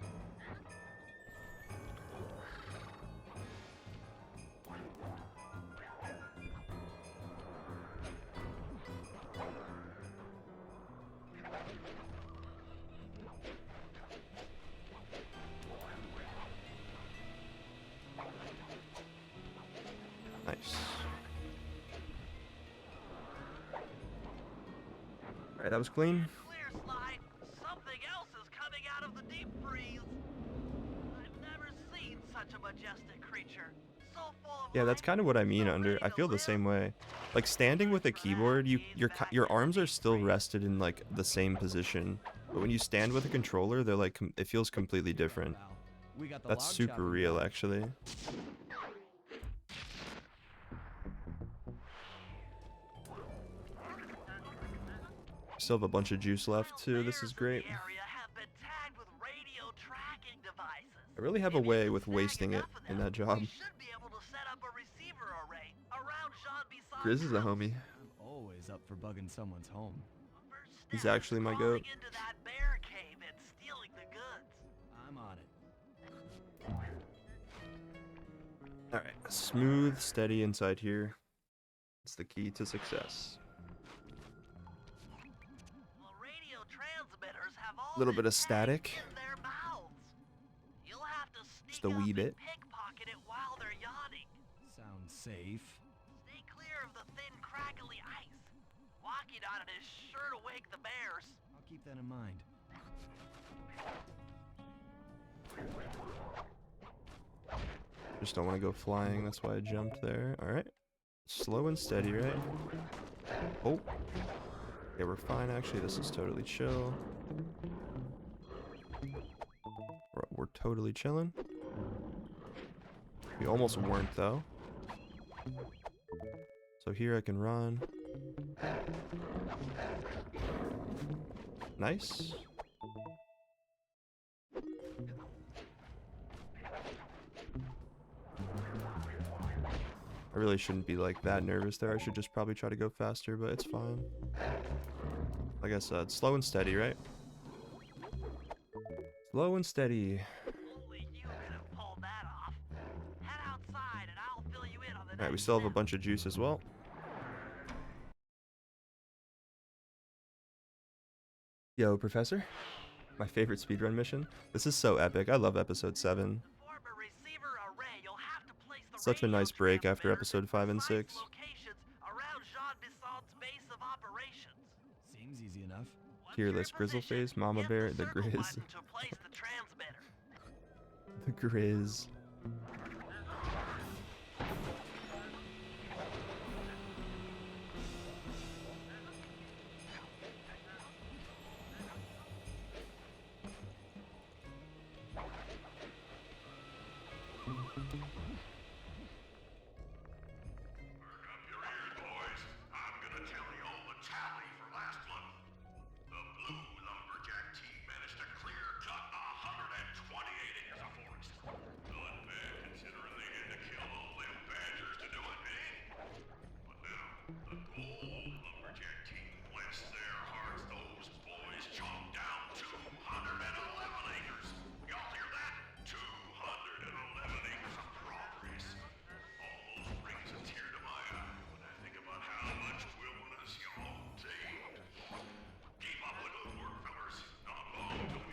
Nice. Alright, that was clean. Clear, Slide. Something else is coming out of the deep freeze. I've never seen such a majestic creature. So full of Yeah, that's life, kind of what I mean so under. ready I to feel the live. same way. Like standing with a keyboard, your arms are still rested in like the same position, but when you stand with a controller, they're like it feels completely different. We got the That's log super chopping real, done. actually. Still have a bunch of juice left too. This is great. Area have been tagged with radio tracking devices. I really have a If you way can with snag wasting it enough of in them, that job. we should be able to set up a receiver array around Jean-Bisson's Grizz is a house. homie. I'm always up for bugging someone's home. First He's step is actually my crawling goat. into that bear cave and stealing the goods. I'm on it. Alright, smooth, steady inside here. It's the key to success. Well, radio transmitters have all Little been bit of tagged static. in their mouths. You'll have to sneak Just a up wee and bit. pickpocket it while they're yawning. Sounds safe. Stay clear of the thin, crackly ice. Walking on it is sure to wake the bears. I'll keep that in mind. Just don't want to go flying, that's why I jumped there. Alright. Slow and steady, right? Oh. Yeah, we're fine actually. This is totally chill. We're totally chilling. We almost weren't though. So here I can run. Nice. I really shouldn't be like that nervous there. I should just probably try to go faster, but it's fine. Like I said, slow and steady, right? Slow and steady. Only you could have pulled that off. Head outside and I'll fill you in on the Alright, we next still have a step. bunch of juice as well. Yo, Professor. My favorite speedrun mission. This is so epic. I love episode 7. Form a receiver array. You'll have to place the Such a radio nice break after transmitters episode in 5 and precise 6. locations around Jean-Bisson's base of operations. Seems easy enough. Once Fearless you're in position, Grizzleface, Mama hit Bear, the circle Grizz. button to place the transmitter. The Grizz.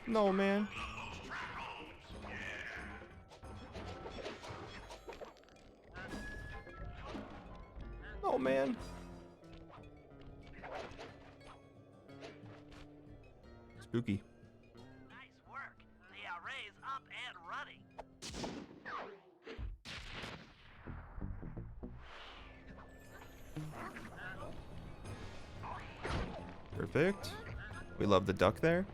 No, man. No, man. Spooky. Nice work. The array's up and running. Perfect. We love the duck there.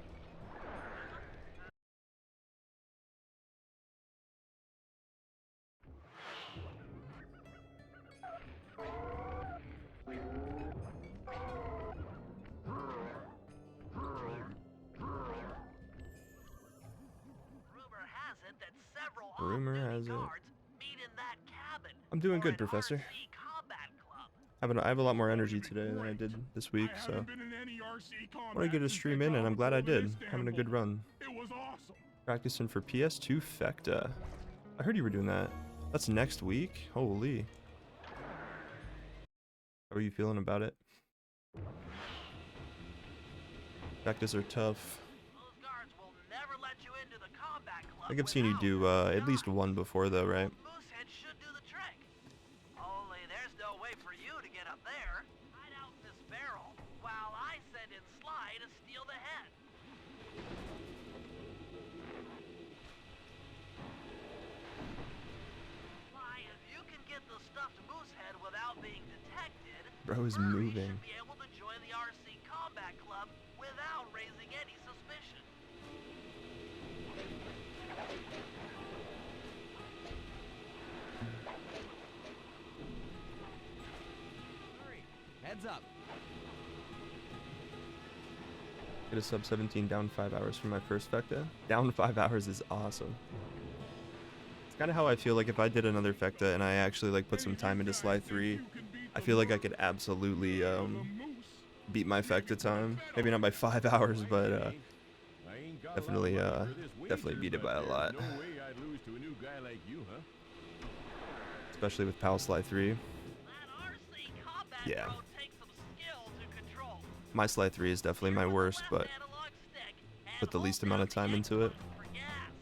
Rumor has it that several Rumor off-duty has it. guards meet in that cabin. I'm doing for good, an Professor. RC combat club. I have a lot more energy today than I did this week, I so haven't been in any RC I want to combat get a since stream they in, and got I'm glad I over to did. Having a good Istanbul. run. It was awesome. Practicing for PS2 Fecta. I heard you were doing that. That's next week? Holy. How are you feeling about it? Fectas are tough. Those guards will never let you into the combat club. I think I've seen you do at least one before though, right? Moosehead should do the trick. Only there's no way for you to get up there. Hide out in this barrel while I send in Sly to steal the head. Sly, if you can get the stuffed Moosehead without being detected, Bro is Murray moving. should be able to join the RC Combat Club without raising any suspicion. Heads up. Get a sub 17 down 5 hours for my first Fecta. Down 5 hours is awesome. It's kind of how I feel like if I did another Fecta and I actually like put some time into Sly 3, I feel like I could absolutely beat my Fecta time. Maybe not by 5 hours, but definitely beat it by a lot. Especially with Pal Sly 3. That RC Combat Yeah. Pro takes some skill to control. My Sly 3 is definitely my worst, but Analog stick and put the least hold amount of down time the into it. X button for gas.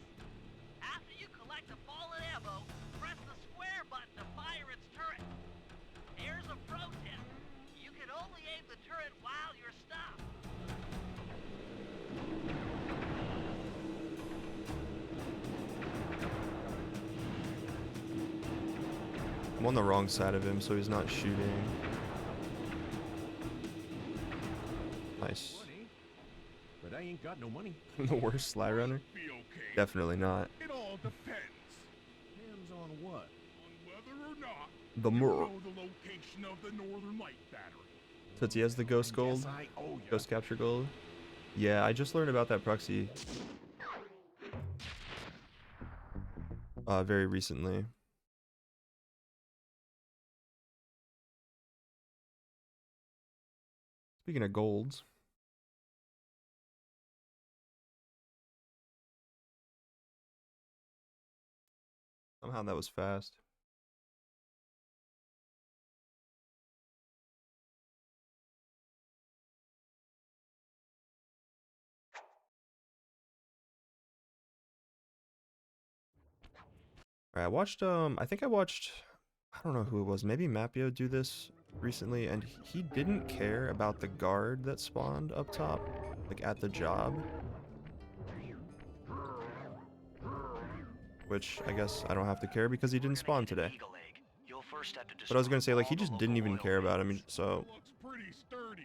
After you collect a fallen ammo, press the square button to fire its turret. Here's a pro tip. You can only aim the turret while you're stopped. I'm on the wrong side of him, so he's not shooting. Nice. But I ain't got no money. The worst Sly runner? Be okay. Definitely not. It all depends Depends on what? on whether or not The you mer. know the location of the Northern Light Battery. Tootsie has the Ghost Gold. Yes, I owe ya. Ghost Capture Gold. Yeah, I just learned about that proxy very recently. Speaking of golds. Somehow that was fast. Alright, I watched I think I watched, I don't know who it was, maybe Mapio do this recently, and he didn't care about the guard that spawned up top, like at the job. Which I guess I don't have to care because he didn't spawn today. But I was gonna say, like, he just didn't even care about him, so Looks pretty sturdy.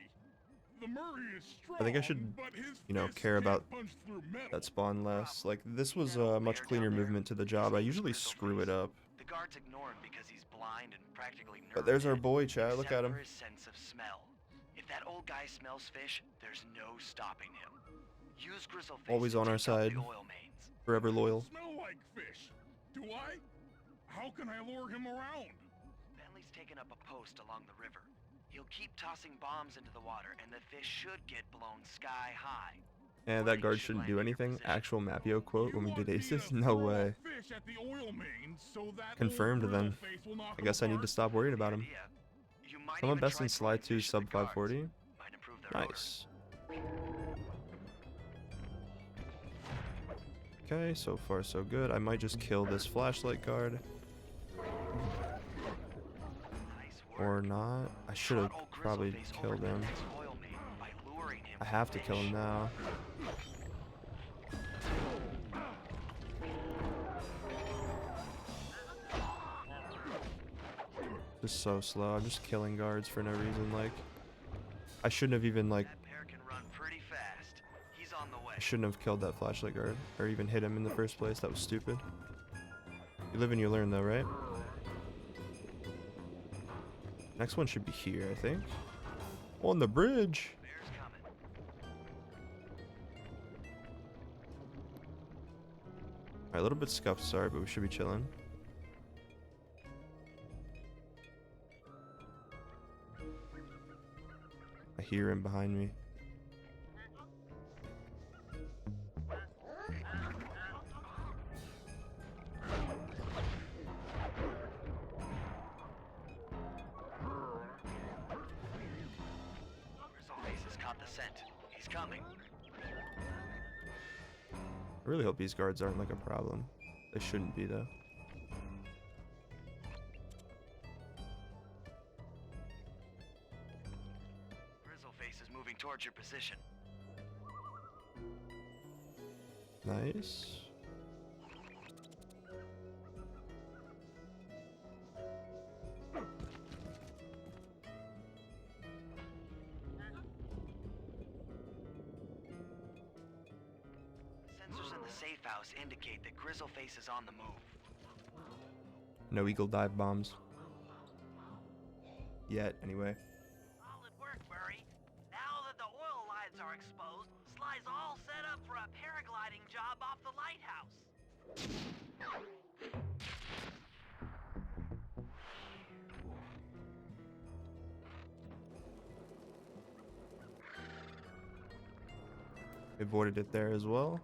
The Murray is strong, I think I should, but his you know, fists care can't about punch through metal. that spawn less. Like, this was a much cleaner movement to the job. I usually screw it up. The guards ignore him because he's blind and practically But there's our nerve-dead, boy, Chad. Look except at him. for his sense of smell. If that old guy smells fish, there's no stopping him. Use Grizzleface Always to on our take out side. the oil mains. Forever loyal. Smell like fish. Do I? How can I lure him around? Bentley's taken up a post along the river. He'll keep tossing bombs into the water, and the fish should get blown sky high. And that guard shouldn't do anything. Actual Mapio quote when we did aces? No way. Fish at the oil mains so that Confirmed old then. Grizzleface will knock I guess I need to apart. stop worrying about him. You might Someone even best try in Sly throwing 2 fish at sub the guards. 540. Might improve their odor. Nice. Okay, so far so good. I might just kill this flashlight guard. Or not. I should have probably killed him. I have to kill him now. Just so slow. I'm just killing guards for no reason. Like, I shouldn't have even like. I shouldn't have killed that flashlight guard or even hit him in the first place. That was stupid. You live and you learn, though, right? Next one should be here, I think. On the bridge. Alright, a little bit scuffed, sorry, but we should be chilling. I hear him behind me. He's coming. I really hope these guards aren't like a problem. They shouldn't be though. Grizzleface is moving towards your position. Nice. Safe house indicate that Grizzleface is on the move. No eagle dive bombs. Yet, anyway. Solid work, Murray. Now that the oil lines are exposed, Sly's all set up for a paragliding job off the lighthouse. Avoided it there as well.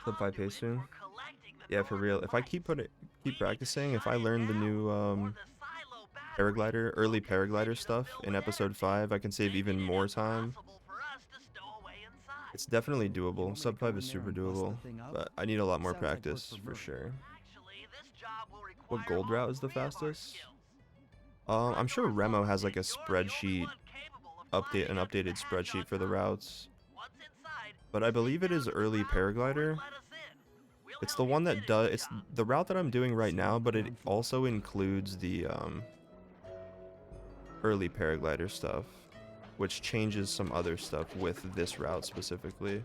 Flip by pace soon. Yeah, for real. If I keep practicing, if I learn the new paraglider, early paraglider stuff in episode 5, I can save even more time. It's definitely doable. Sub 5 is super doable, but I need a lot more practice for sure. What gold route is the fastest? I'm sure Remo has like a spreadsheet, an updated spreadsheet for the routes. But I believe it is early paraglider. It's the one that does, it's the route that I'm doing right now, but it also includes the early paraglider stuff, which changes some other stuff with this route specifically.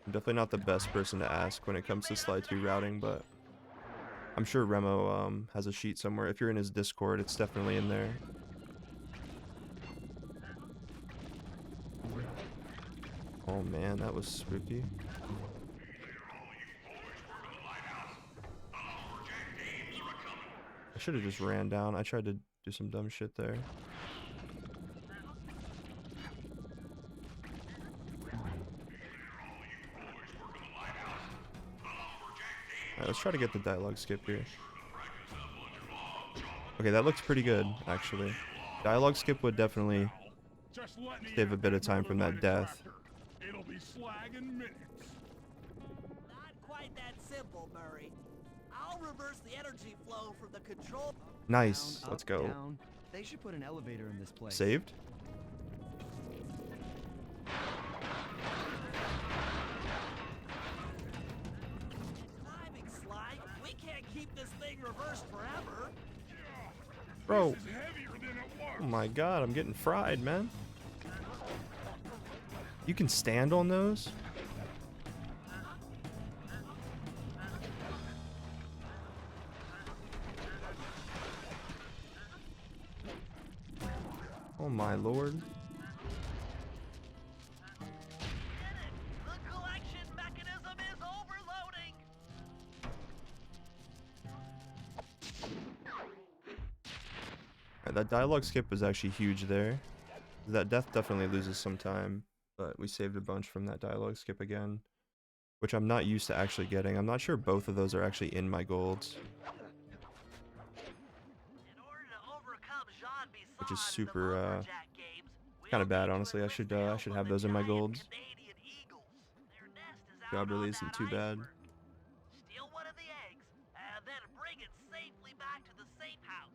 I'm definitely not the best person to ask when it comes to Sly 2 routing, but I'm sure Remo has a sheet somewhere. If you're in his Discord, it's definitely in there. Oh man, that was spooky. I should have just ran down. I tried to do some dumb shit there. Alright, let's try to get the dialogue skip here. Okay, that looks pretty good, actually. Dialogue skip would definitely save a bit of time from that death. It'll be slag in minutes. Not quite that simple, Murray. I'll reverse the energy flow from the control. Nice. Down, Let's up, go. Down. They should put an elevator in this place. Saved? Climbing, Sly. We can't keep this thing reversed forever. Bro. This is heavier than it was. Oh my god, I'm getting fried, man. You can stand on those? Oh my lord. The collection mechanism is overloading. Alright, that dialogue skip was actually huge there. That death definitely loses some time, but we saved a bunch from that dialogue skip again. which I'm not used to actually getting. I'm not sure both of those are actually in my golds, which is super kind of bad, honestly. I should have those in my golds. Job really isn't too bad. Steal one of the eggs, and then bring it safely back to the safe house.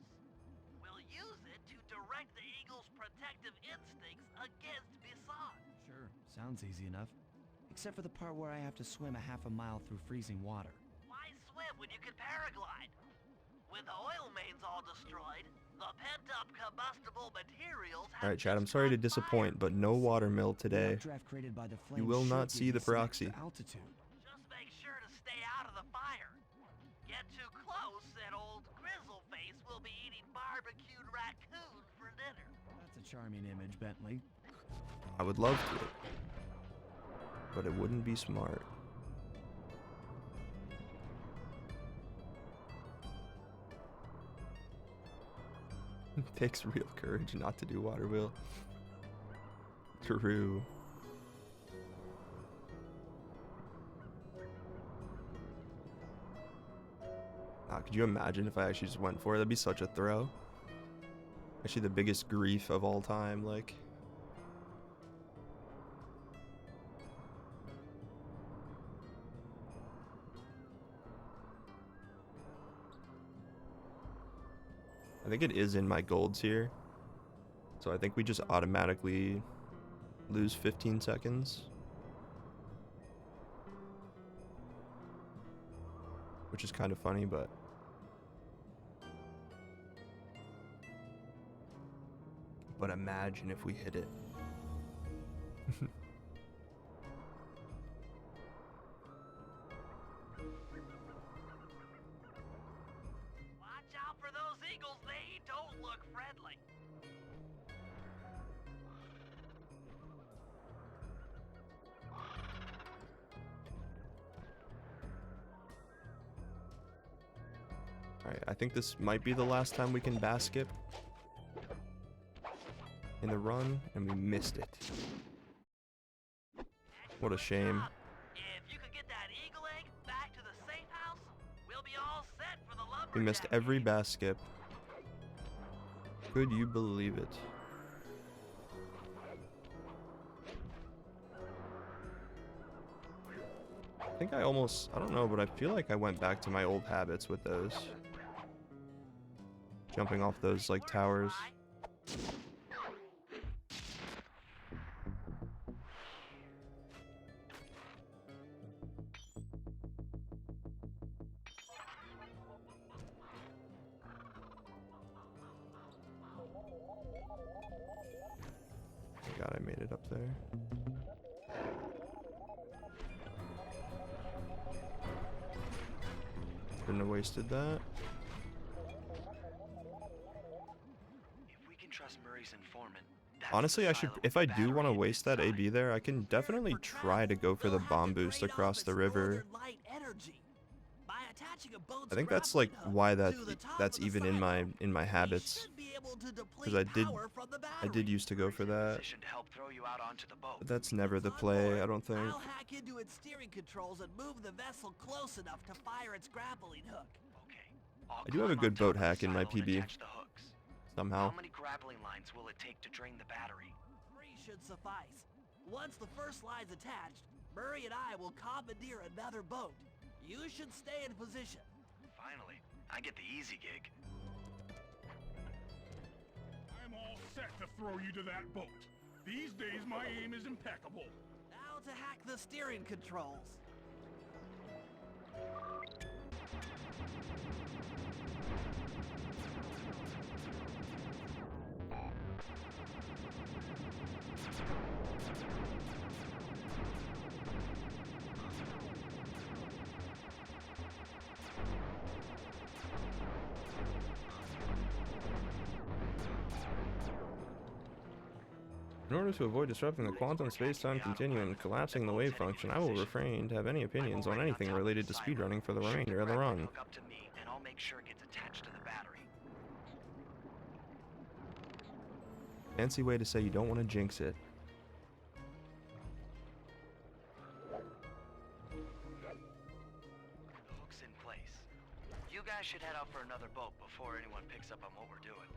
We'll use it to direct the eagle's protective instincts against Bisson. Sure, sounds easy enough. Except for the part where I have to swim a half a mile through freezing water. Why swim when you can paraglide? With the oil mains all destroyed, the pent-up combustible materials have Alright, Chad, I'm sorry to disappoint, but no water mill today. Draft created by the flame You will should not give see you the some proxy. extra altitude. Just make sure to stay out of the fire. Get too close and old Grizzleface will be eating barbecued raccoon for dinner. That's a charming image, Bentley. I would love to, but it wouldn't be smart. It takes real courage not to do water wheel. True. Could you imagine if I actually just went for it? That'd be such a throw. Actually the biggest grief of all time, like. I think it is in my golds here. So I think we just automatically lose 15 seconds. Which is kind of funny, but... But imagine if we hit it. Watch out for those eagles, they don't look friendly. Alright, I think this might be the last time we can bass skip in the run, and we missed it. What a shame. If you could get that eagle egg back to the safe house, we'll be all set for the lumberjack. We missed every bass skip. Could you believe it? I think I don't know, but I feel like I went back to my old habits with those. Jumping off those, like, towers. God, I made it up there. Couldn't have wasted that. If we can trust Murray's informant, Honestly, I should, if I do want to waste that AB there, I can definitely try to go for the bomb boost across the river. I think that's like why that's even in my habits, because I did used to go for that. But that's never the play, I don't think. I'll hack into its steering controls and move the vessel close enough to fire its grappling hook. I do have a good boat hack in my PB. Somehow. How many grappling lines will it take to drain the battery? 3 should suffice. Once the first line's attached, Murray and I will commandeer another boat. You should stay in position. Finally, I get the easy gig. I'm all set to throw you to that boat. These days, my aim is impeccable. Now to hack the steering controls. In order to avoid disrupting the quantum space-time continuum and collapsing the wave function, I will refrain to have any opinions on anything related to speedrunning for the remainder of the run. Hook up to me, and I'll make sure it gets attached to the battery. Fancy way to say you don't want to jinx it. guys should head out for another boat before anyone picks up on what we're doing.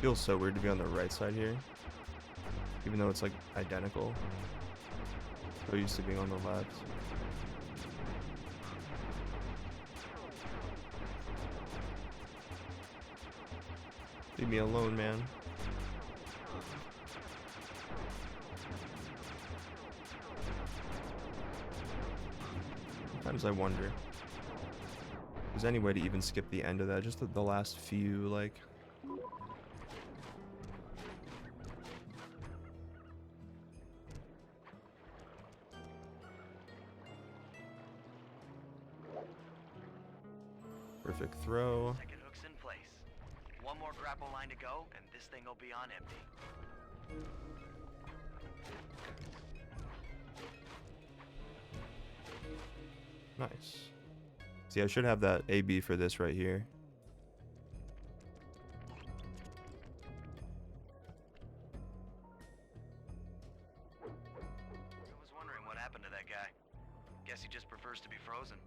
Feels so weird to be on the right side here, even though it's like identical. So used to being on the left. Leave me alone, man. Sometimes I wonder, if there's any way to even skip the end of that, just the last few, like. Perfect throw. Second hook's in place. One more grapple line to go, and this thing will be on empty. Nice. See, I should have that AB for this right here. I was wondering what happened to that guy. Guess he just prefers to be frozen.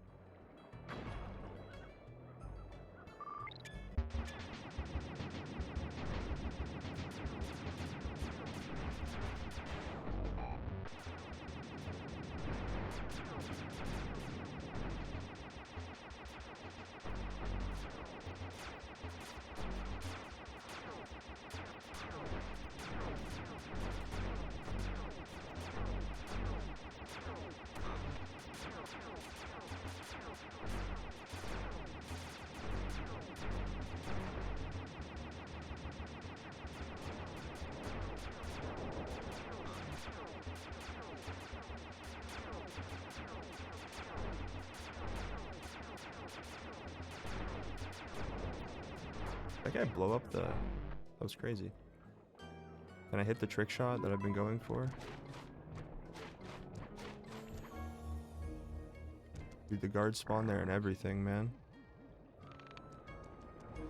That guy blow up the... That was crazy. Can I hit the trick shot that I've been going for? Dude, the guards spawn there and everything, man.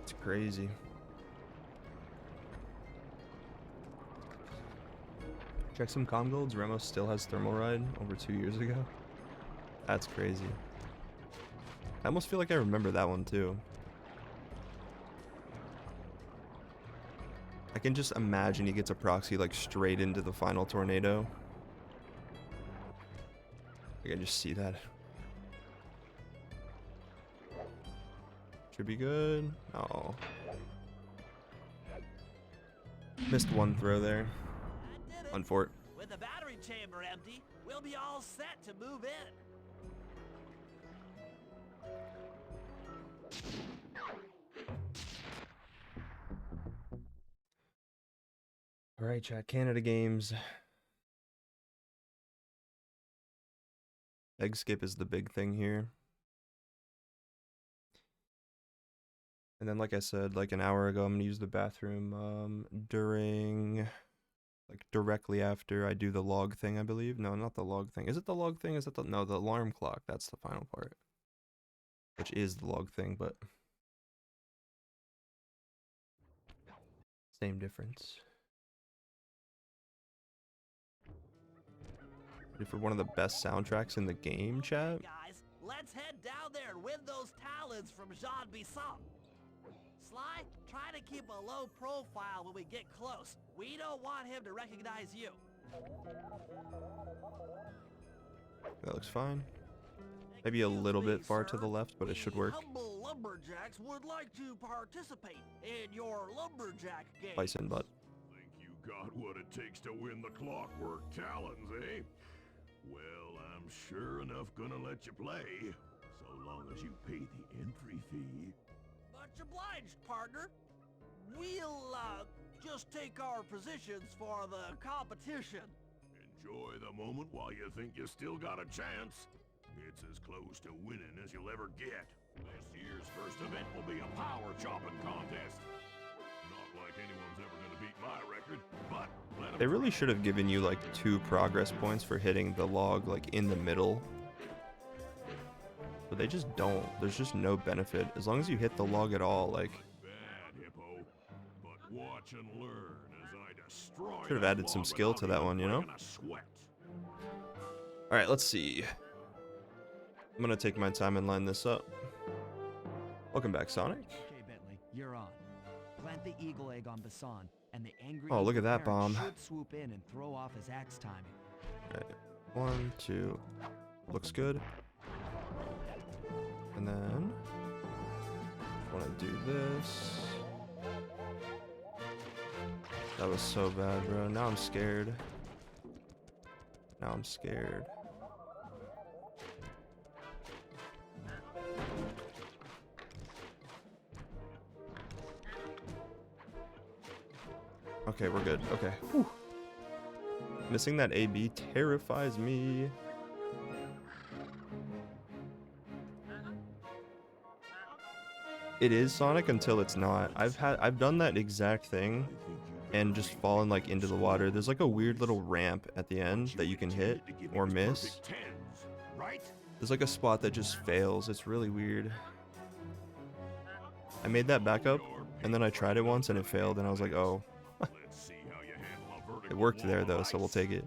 It's crazy. Check some comm golds. Ramos still has thermal ride over 2 years ago. That's crazy. I almost feel like I remember that one too. I can just imagine he gets a proxy like straight into the final tornado. I can just see that. Should be good. Oh. Missed one throw there. Unfort. With the battery chamber empty, we'll be all set to move in. Alright, chat. Canada games. Egg skip is the big thing here. And then, like I said, like an hour ago, I'm going to use the bathroom during, like, directly after I do the log thing, I believe. No, not the log thing. Is it the log thing? Is it the... No, the alarm clock. That's the final part. Which is the log thing, but... Same difference. Ready for one of the best soundtracks in the game, chat? Guys, let's head down there and win those talons from Jean Bisson. Sly, try to keep a low profile when we get close. We don't want him to recognize you. That looks fine. Maybe a little bit far to the left, but it should work. Humble lumberjacks would like to participate in your lumberjack game. Bison butt. Think you got what it takes to win the clockwork talons, eh? Well, I'm sure enough gonna let you play, so long as you pay the entry fee. Much obliged, partner. We'll, just take our positions for the competition. Enjoy the moment while you think you still got a chance. It's as close to winning as you'll ever get. This year's first event will be a power chopping contest. Not like anyone's ever gonna beat my record, but let 'em They really should have given you like 2 progress points for hitting the log like in the middle. But they just don't. There's just no benefit. As long as you hit the log at all, like bad, Hippo. But watch and learn as I destroy should have that added some log skill to without that one, you even know? breaking a sweat. Alright, let's see. I'm gonna take my time and line this up. Welcome back, Sonic. Okay, Bentley, you're on. Plant the eagle egg on Basan, and the angry Oh, look at eagle that parent bomb. should swoop in and throw off his axe timing. Alright, 1, 2. Looks good. And then wanna do this. That was so bad, bro. Now I'm scared. Now I'm scared. Okay, we're good. Okay. Whew. Missing that AB terrifies me. It is Sonic until it's not. I've done that exact thing and just fallen like into the water. There's like a weird little ramp at the end that you can hit or miss. There's like a spot that just fails. It's really weird. I made that backup and then I tried it once and it failed and I was like, oh. It worked there though, so we'll take it.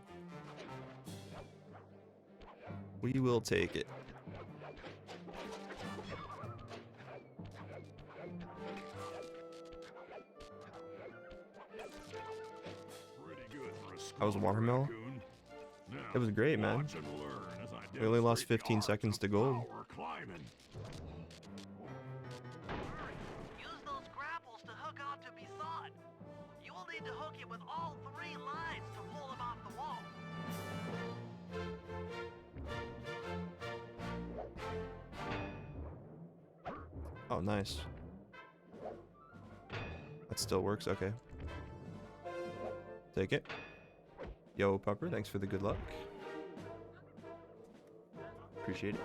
We will take it. I was Watermill. It was great, man. We only lost 15 seconds to gold. Use those grapples to hook onto Bison. You will need to hook it with all 3 lines to pull him off the wall. Oh, nice. That still works, okay. Take it. Yo, Pupper, thanks for the good luck. Appreciate it.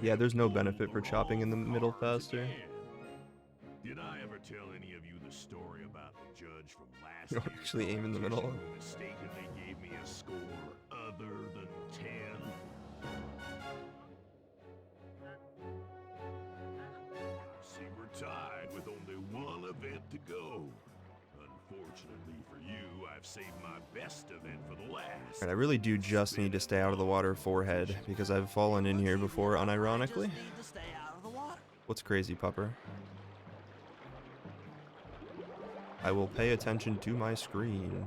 Yeah, there's no benefit for chopping in the middle faster. Did I ever tell any of you the story about the judge from last You don't year's actually aim in the middle. competition who mistakenly gave me a score other than 10? I see we're tied with only one event to go. Unfortunately for you, I've saved my best event for the last. And I really do just need to stay out of the water forehead because I've fallen in here before unironically. Need to stay out of the water. What's crazy, Pupper? I will pay attention to my screen.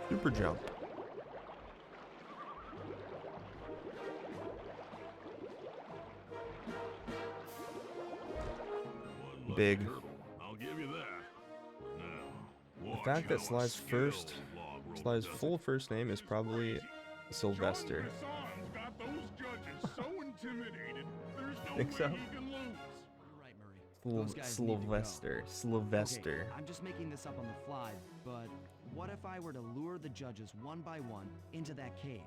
Super jump. Big. I'll give you that. Now, The fact that Sly's full first name is probably Sylvester. Bassan's got those judges so intimidated, there's no Think way so? he can lose. You're right, Murray. Those guys need to go. Sylvester. Okay, I'm just making this up on the fly, but what if I were to lure the judges one by one into that cave?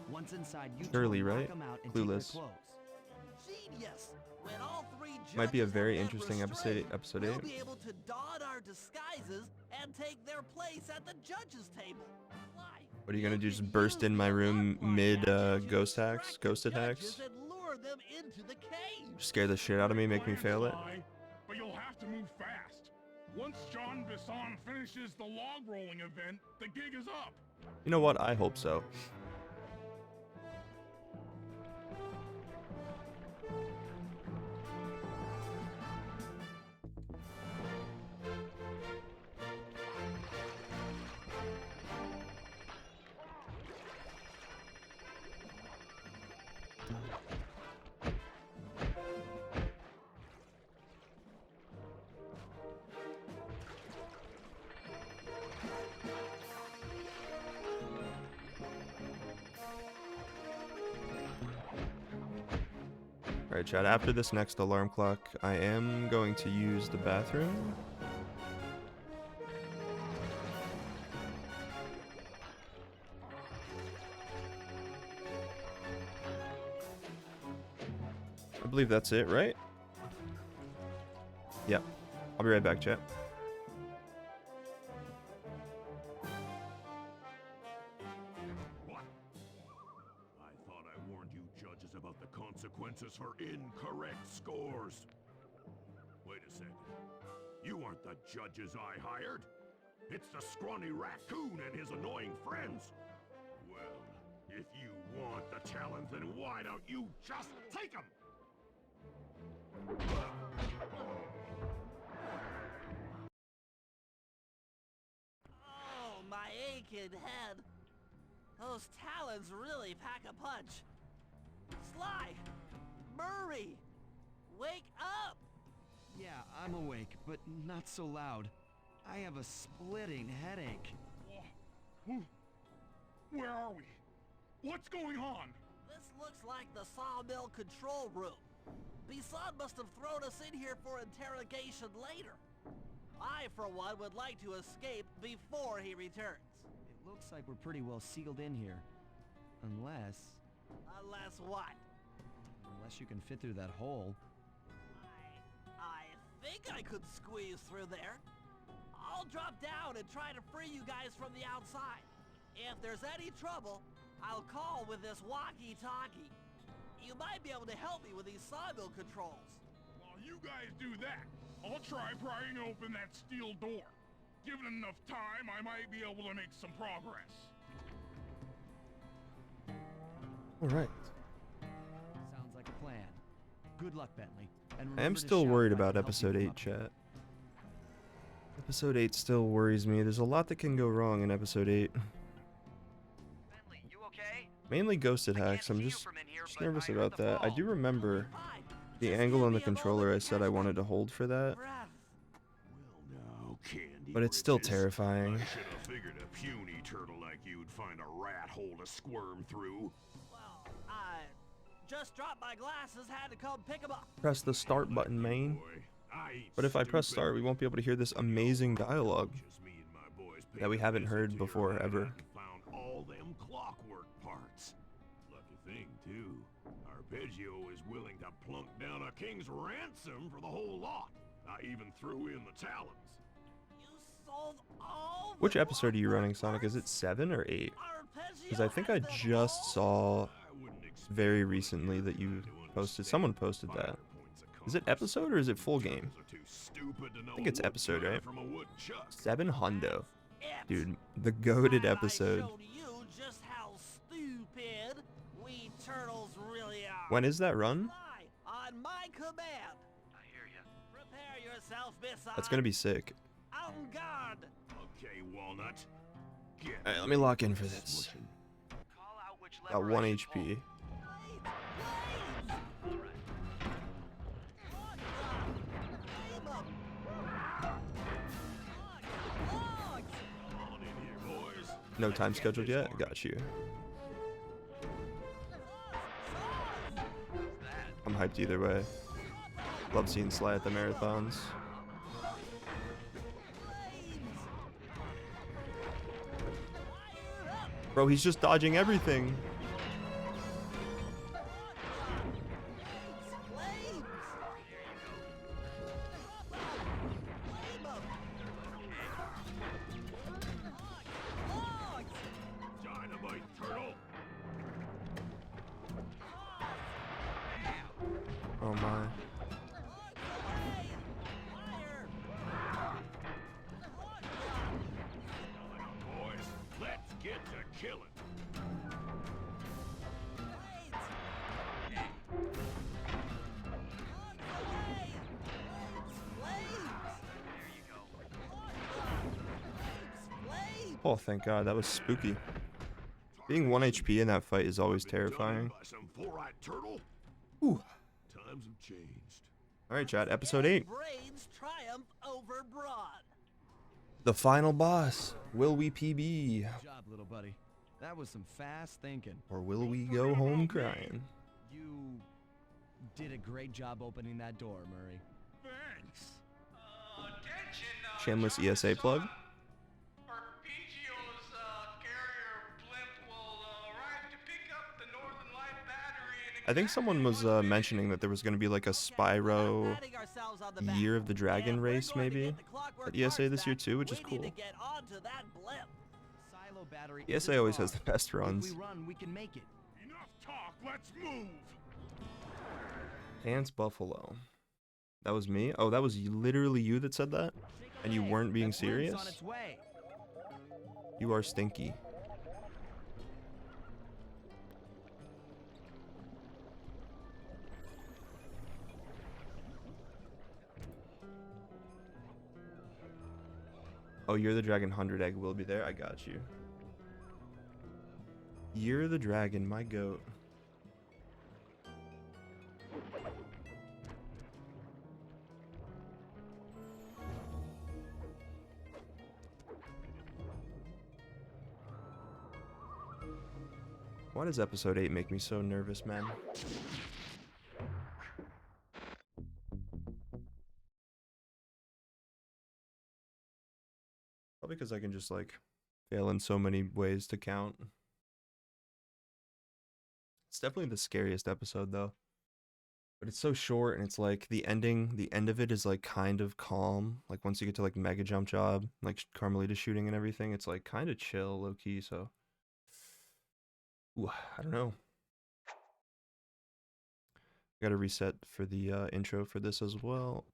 Once inside, you Curly, two knock right? them out and Clueless. take their clothes. Genius! When all 3 Might be a judges very have been interesting restrained, episode we'll 8. be able to don our disguises and take their place at the judges' table. Why? What are you gonna do? You Just can burst use in my the room unlock mid gadget to ghost attacks? distract the Ghost attacks? judges and lure them into the cave. Scare the shit out of me, make me Plan, fail it. Sly, but you'll have to move fast. Once John Bassan finishes the log rolling event, the gig is up. You know what? I hope so. Alright, chat, after this next alarm clock, I am going to use the bathroom. I believe that's it, right? Yep. I'll be right back, chat. What? I thought I warned you judges about the consequences for incorrect scores. Wait a second. You aren't the judges I hired. It's the scrawny raccoon and his annoying friends. Well, if you want the challenge, then why don't you just take them? Oh, my aching head. Those talons really pack a punch. Sly! Murray! Wake up! Yeah, I'm awake, but not so loud. I have a splitting headache. Where are we? What's going on? This looks like the sawmill control room. Bison must have thrown us in here for interrogation later. I, for one, would like to escape before he returns. It looks like we're pretty well sealed in here. Unless what? Unless you can fit through that hole. I think I could squeeze through there. I'll drop down and try to free you guys from the outside. If there's any trouble, I'll call with this walkie-talkie. You might be able to help me with these sawmill controls. While you guys do that, I'll try prying open that steel door. Given enough time, I might be able to make some progress. Alright. Sounds like a plan. Good luck, Bentley. And I am remember to still shout worried if I about can help episode you 8, up. chat. Episode 8 still worries me. There's a lot that can go wrong in episode 8. Bentley, you okay? Mainly ghost attacks. I'm just nervous about that. I do remember the angle on the controller I said I wanted to hold for that. Now, Candy But it's still Britches, terrifying. I should have figured a puny turtle like you'd find a rat hole to squirm through. Well, I just dropped my glasses, had to come pick them up. Press the start button, main. Boy, I ain't But if I press stupid. start, we won't be able to hear this amazing dialogue Just me and my boys paid that we a haven't visit heard to your before, hideout ever. and found all them clockwork parts. Lucky thing, too. Arpeggio is willing to plunk down a king's ransom for the whole lot. I even threw in the talons. You sold all Which the episode are you running, clockwork Sonic? Is it parts? 7 or 8? Because I think I Arpeggio has them just all? saw I wouldn't expect very you recently that you to posted. understand Someone posted fire that. points of Is it compass. episode or is it full game? Turtles are too stupid to know I think it's a wood episode, cutter right? from a woodchuck. 7 hundo. It. Dude, the goated Glad I episode. showed you just how stupid we turtles really are. When is that run? Fly on my command. I hear you. Prepare yourself, Bison. That's gonna be sick. On guard. Okay, Walnut. Get Alright, let me lock in for this. smushing. Call out which Got lever 1 I should HP. pull. All right. On in here, boys. No time scheduled yet? Got you. I'm hyped either way. Love seeing Sly at the marathons. Bro, he's just dodging everything. Dynamite turtle. Oh my. Boys, let's get to killing. Oh, thank God, that was spooky. Being 1 HP in that fight is always terrifying. By some four-eyed turtle? Ooh. Times have changed. Alright, chat. Episode 8. Brains triumph over brawn. The final boss. Will we PB? Good job, little buddy. That was some fast thinking. Or will we go home crying? You did a great job opening that door, Murray. Thanks. Shameless ESA plug. I think someone was mentioning that there was going to be like a Spyro Year of the Dragon race maybe at ESA this year too, which is cool. ESA always has the best runs. If we run, we can make it. Enough talk, let's move. Dance Buffalo. That was me? Oh, that was literally you that said that? And you weren't being serious? You are stinky. Oh, You're the Dragon 100 egg will be there. I got you. You're the Dragon, my goat. Why does episode 8 make me so nervous, man? Probably because I can just like fail in so many ways to count. It's definitely the scariest episode though. But it's so short and it's like the end of it is like kind of calm. Like once you get to like Mega Jump Job, like Carmelita shooting and everything, it's like kind of chill, low key, so ooh, I don't know. I gotta reset for the intro for this as well.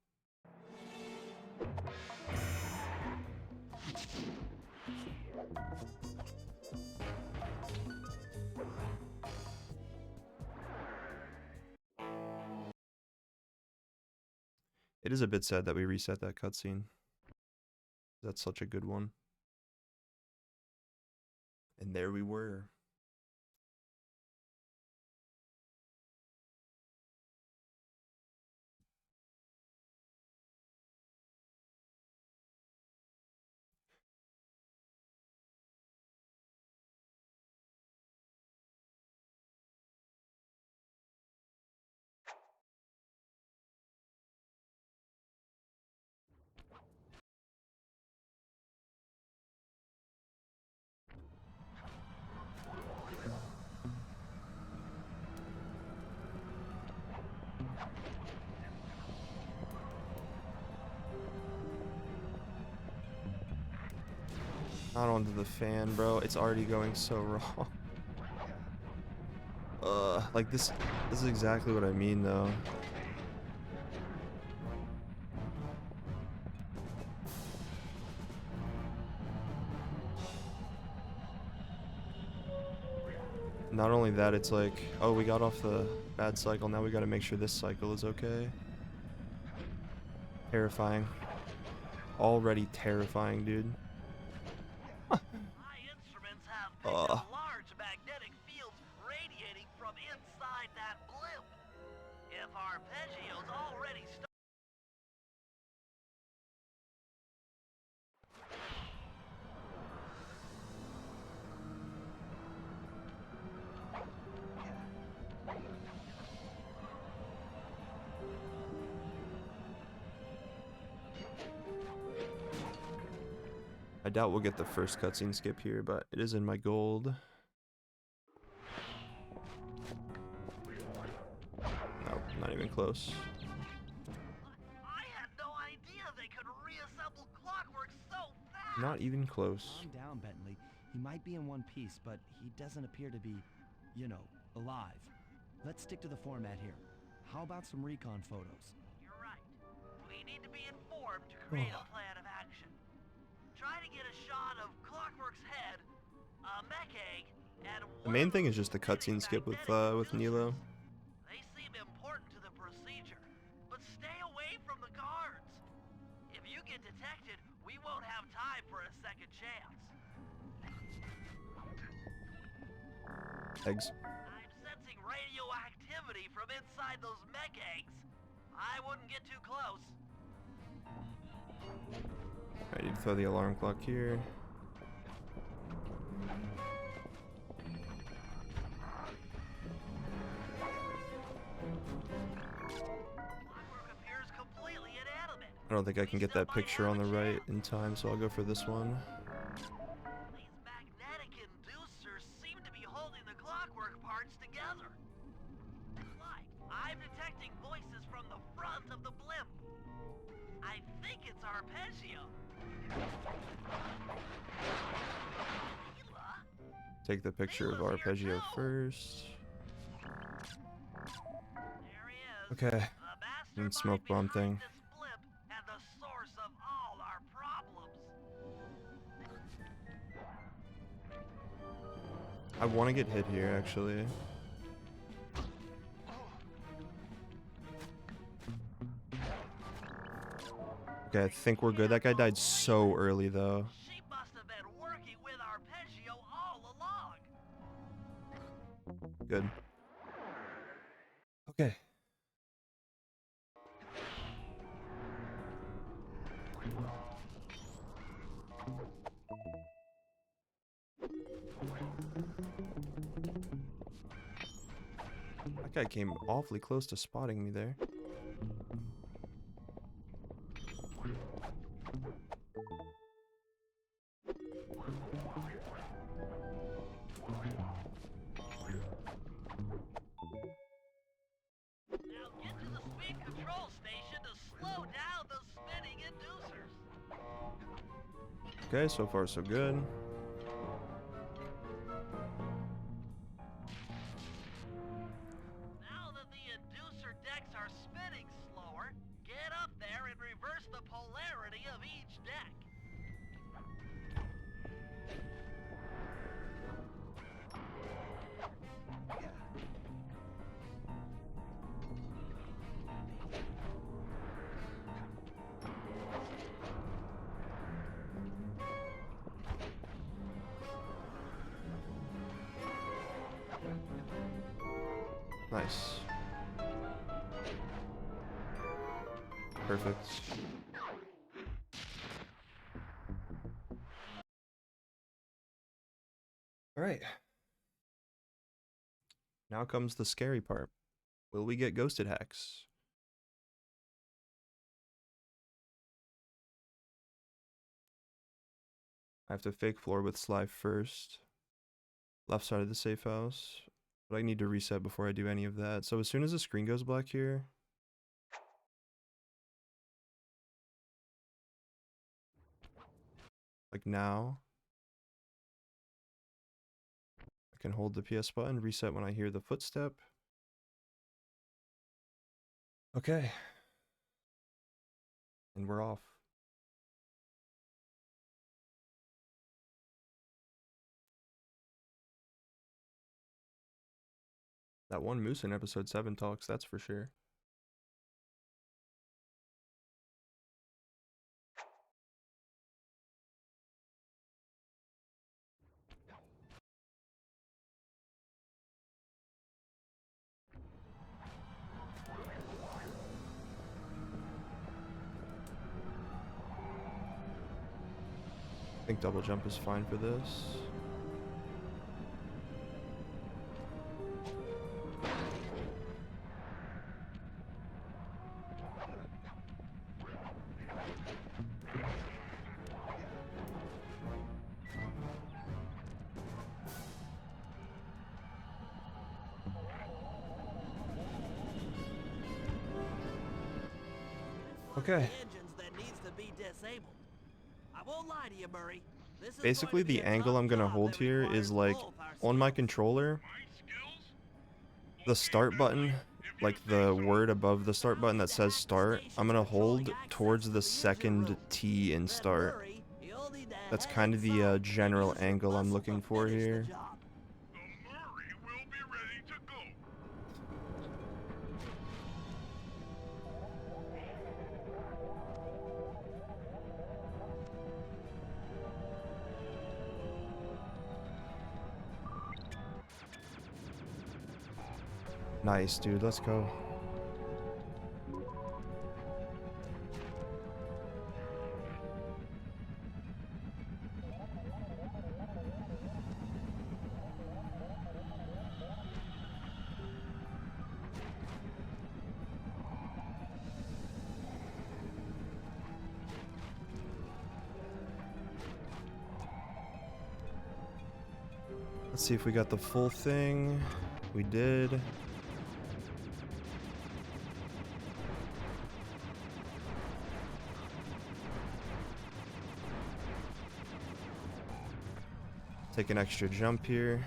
It is a bit sad that we reset that cutscene. That's such a good one. And there we were. Not onto the fan, bro. It's already going so wrong. Like this is exactly what I mean, though. Not only that, it's like, oh, we got off the bad cycle, now we gotta make sure this cycle is okay. Terrifying. Already terrifying, dude. My instruments have picked up large magnetic fields radiating from inside that blimp. If arpeggios already I doubt we'll get the first cutscene skip here, but it is in my gold. Nope, not even close. I had no idea they could reassemble clockwork so fast. Not even close. Calm down, Bentley. He might be in one piece, but he doesn't appear to be, you know, alive. Let's stick to the format here. How about some recon photos? You're right. We need to be informed to create a plan of action. Try to get a shot of Clockwork's head, a mech egg, and The main thing is just the cutscene skip with Nilo. They seem important to the procedure, but stay away from the guards. If you get detected, we won't have time for a second chance. Eggs. I'm sensing radioactivity from inside those mech eggs. I wouldn't get too close. I need to throw the alarm clock here. Clockwork appears completely inanimate. I don't think I can get that picture on the right in time, so I'll go for this one. These magnetic inducers seem to be holding the clockwork parts together. Like, I'm detecting voices from the front of the blimp. I think it's arpeggio. Mila? Take the picture of arpeggio first. There he is. Okay. The And mastermind smoke bomb behind thing. this blimp and the source of all our problems. I want to get hit here, actually. Okay, I think we're good. That guy died so early, though. She must have been working with arpeggio all along. Good. Okay. That guy came awfully close to spotting me there. Now get to the speed control station to slow down the spinning inducers. Okay, so far so good. Now that the inducer decks are spinning slower, get up there and reverse the polarity of each deck. Nice. Perfect. All right. Now comes the scary part. Will we get ghosted hacks? I have to fake floor with Sly first. Left side of the safe house. But I need to reset before I do any of that. So as soon as the screen goes black here, like now, I can hold the PS button, reset when I hear the footstep. Okay. And we're off. That one moose in episode 7 talks, that's for sure. I think double jump is fine for this. Okay. Engines that needs to be disabled. I won't lie to you, Murray. This is Basically, going to be the a angle tough I'm gonna job hold that here requires is like both our on my skills. controller, the start button, like the word above the start button that says start, I'm gonna hold towards the second T in Then start. Murray, you'll need to That's hang kind of the tight. general Use your angle I'm muscle looking to for finish the here. job. The Murray will be ready to go. Nice, dude. Let's go. Let's see if we got the full thing. We did. Take an extra jump here.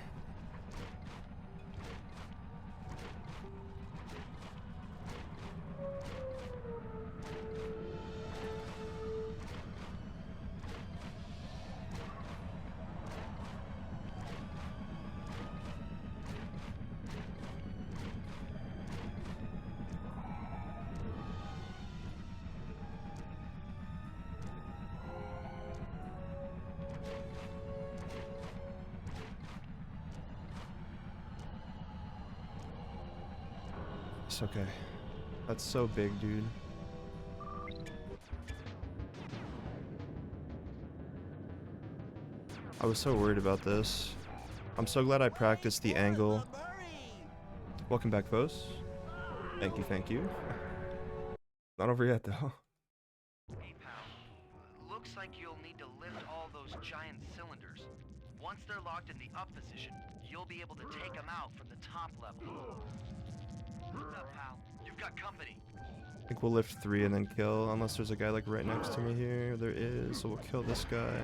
It's okay. That's so big, dude. I was so worried about this. I'm so glad I practiced the angle. Welcome back, folks. Thank you, thank you. Not over yet, though. Hey, pal. Looks like you'll need to lift all those giant cylinders. Once they're locked in the up position, you'll be able to take them out from the top level. What's up, pal? You've got company. I think we'll lift 3 and then kill, unless there's a guy like right next to me here. There is, so we'll kill this guy.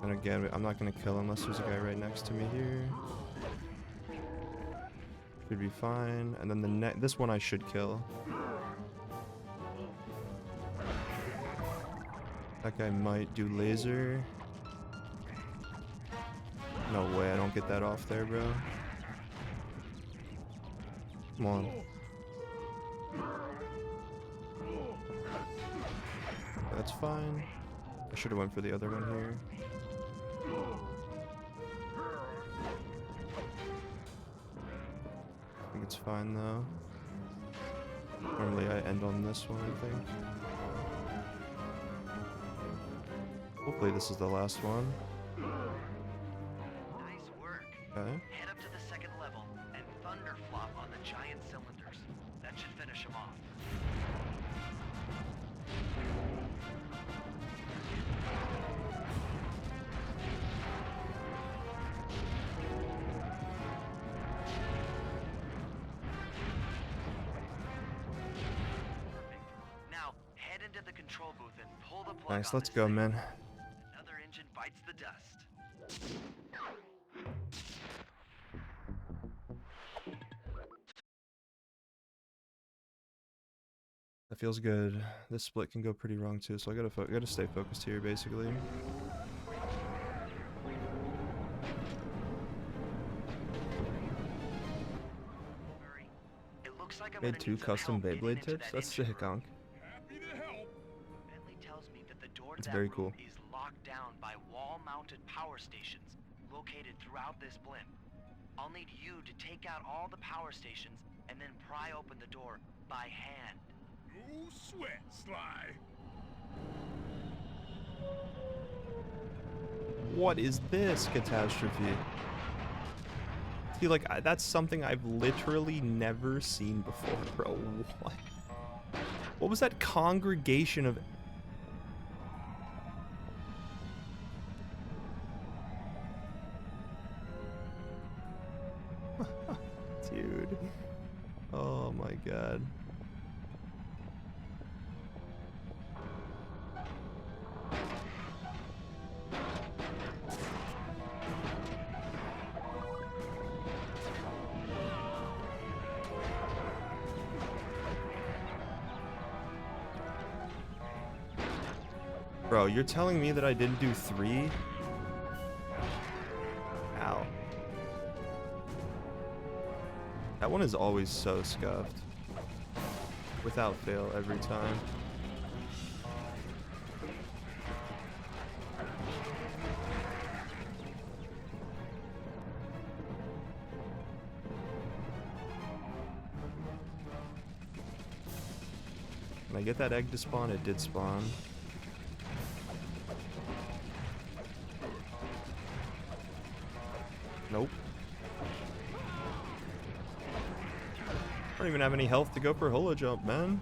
And again, I'm not gonna kill unless there's a guy right next to me here. Should be fine. And then this one I should kill. That guy might do laser. No way, I don't get that off there, bro. Come on. That's fine. I should have went for the other one here. I think it's fine though. Normally I end on this one, I think. Hopefully this is the last one. Nice work. Okay. Head up to the second level and thunder flop on the giant cylinders. That should finish them off. Now, head into the control booth and pull the plug. Nice, on let's this go, thing. man. Another engine bites the dust. That feels good. This split can go pretty wrong too, so I gotta stay focused here, basically. It looks like I'm Made gonna 2 need some custom help getting Beyblade into tips? that That's engine sick, room. Honk. Happy to help. Bentley tells me that the door to It's that very room cool. is locked down by wall-mounted power stations located throughout this blimp. I'll need you to take out all the power stations and then pry open the door by hand. No sweat, Sly. What is this catastrophe? See, like, that's something I've literally never seen before, bro. What? What was that congregation of... Dude. Oh my god. Bro, you're telling me that I didn't do 3? Ow. That one is always so scuffed. Without fail every time. on, get that egg to spawn. It did spawn. Nope. I don't even have any health to go for hula jump, man.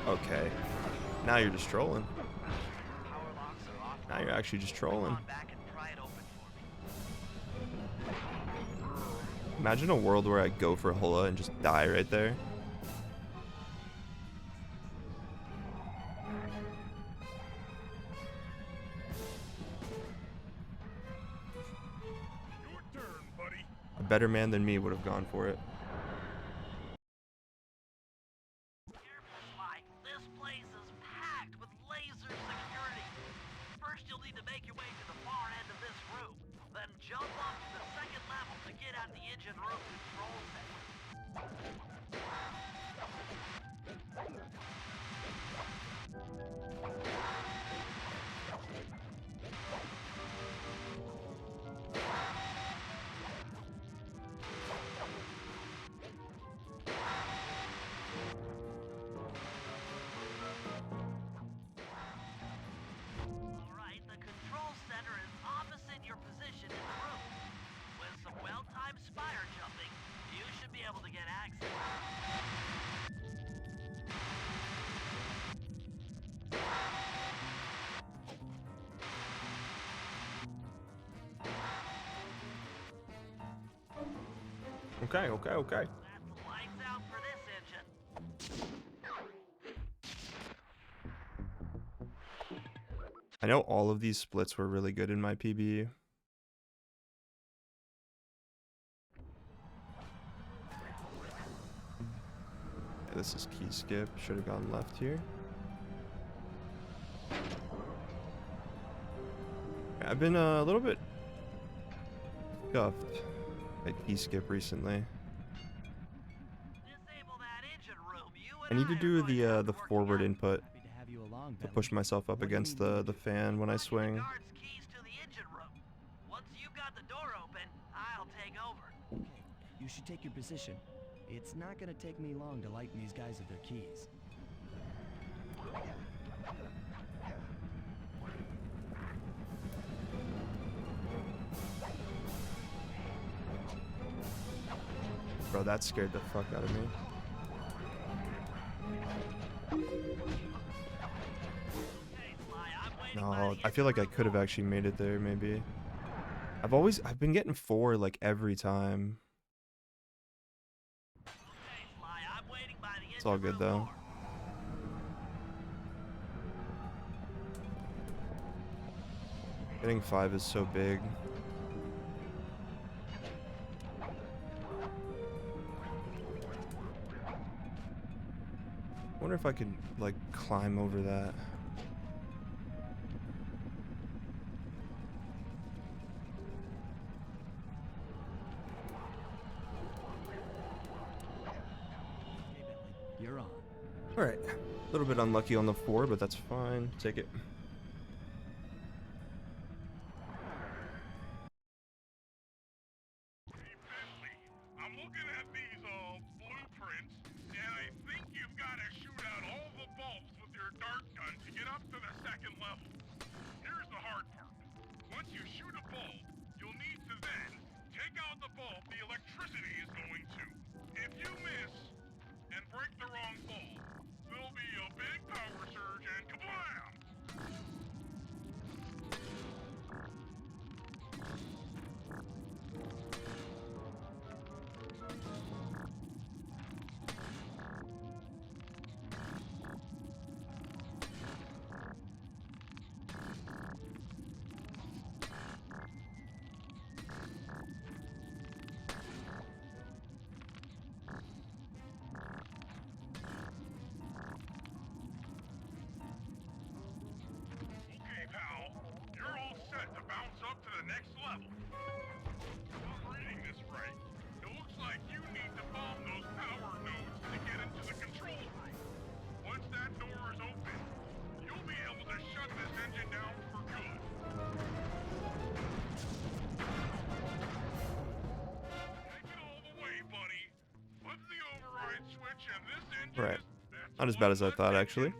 Okay. Now you're just trolling. Now you're actually just trolling. Imagine a world where I go for hula and just die right there. Your turn, buddy. A better man than me would have gone for it. Careful, Sly. This place is packed with laser security. First, you'll need to make your way to the far end of this room. Then jump up to the second level to get at the engine room control center. Alright, the control center is opposite your position in the room. With some well-timed spire jumping, you should be able to get access. Okay, okay, okay. That's lights out for this engine. I know all of these splits were really good in my PB. Yeah, this is key skip. Should have gone left here. Yeah, I've been a little bit scuffed at key skip recently. Disable that engine room. You I and need to I are do going to have the to work forward together. input Happy to have you along, to Bentley. push myself up What do you against need? the fan when I Find the swing. guard's keys to the engine room. Once you've got the door open, I'll take over. Okay, you should take your position. It's not gonna take me long to lighten these guys of their keys. Bro, that scared the fuck out of me. Hey, Sly, I'm waiting by No, the I feel like I engine could have room actually made it there, maybe. I've been getting 4 like every time. door. Hey, Sly, I'm waiting by the It's all engine good room though. door. Getting 5 is so big. I wonder if I could like climb over that. Hey, Bentley, you're on. All right, a little bit unlucky on the 4, but that's fine. Take it. Hey, Bentley, I'm looking at these, blueprints, and I think you've got to shoot out all the bulbs with your dart gun to get up to the second level. Here's the hard part. Once you shoot a bulb, you'll need to then take out the bulb the electricity is going to. If you miss and break the wrong bulb, there'll be a big power surge and kablam! Right. Not as bad as I thought, actually.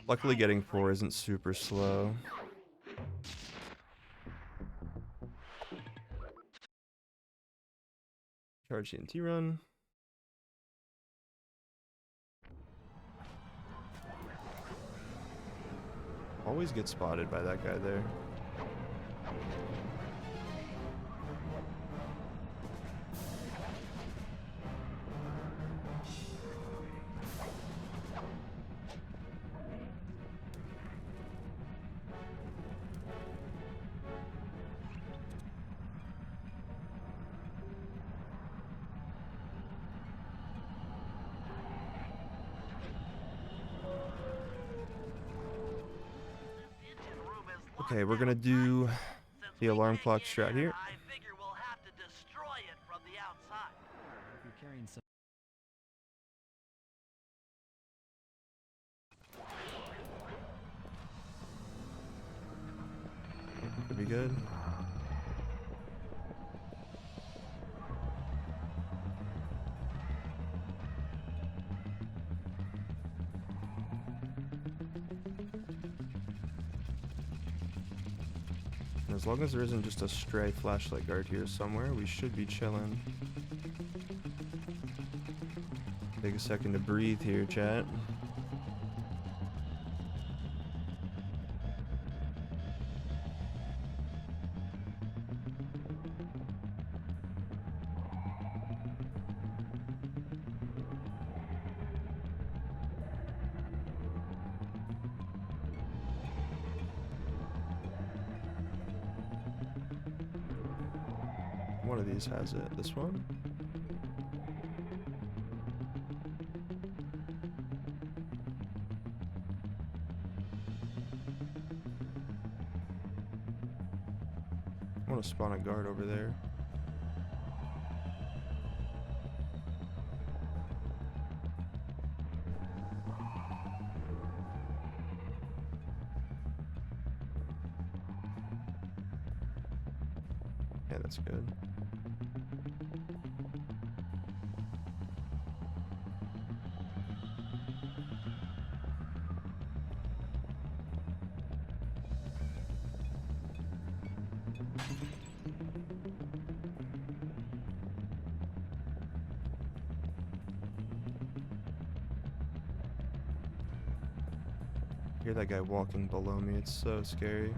Luckily, getting 4 isn't super slow. Charge TNT run. Always get spotted by that guy there. Okay, we're gonna do the alarm clock strat here. I figure we'll have to destroy it from the outside. If you're carrying some... Could be good. And as long as there isn't just a stray flashlight guard here somewhere, we should be chilling. Take a second to breathe here, chat. One of these has it. This one? I want to spawn a guard over there. Yeah, that's good. I hear that guy walking below me. It's so scary.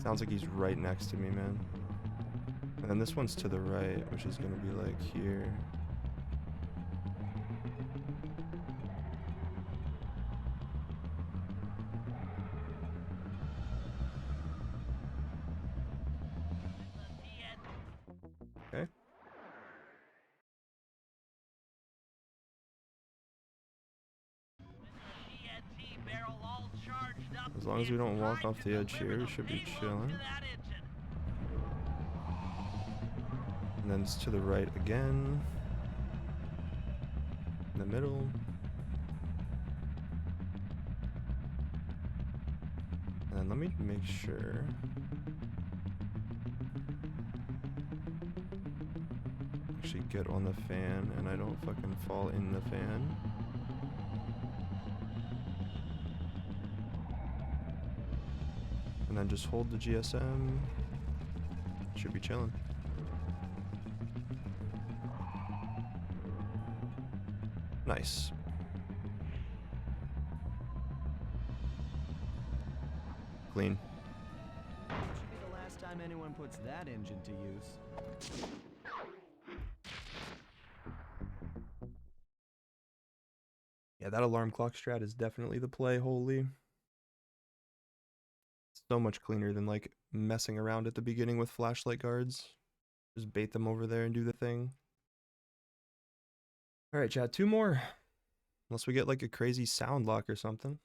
Sounds like he's right next to me, man. And then this one's to the right, which is gonna be like here. Okay. As long as we don't walk off the edge here, we should be chilling. And then it's to the right again. In the middle. And then let me make sure. Actually get on the fan and I don't fucking fall in the fan. And then just hold the GSM. Should be chilling. Nice. Clean. Should be the last time anyone puts that engine to use. Yeah, that alarm clock strat is definitely the play, holy. So much cleaner than like messing around at the beginning with flashlight guards. Just bait them over there and do the thing. Alright, chat, 2 more. Unless we get like a crazy sound lock or something.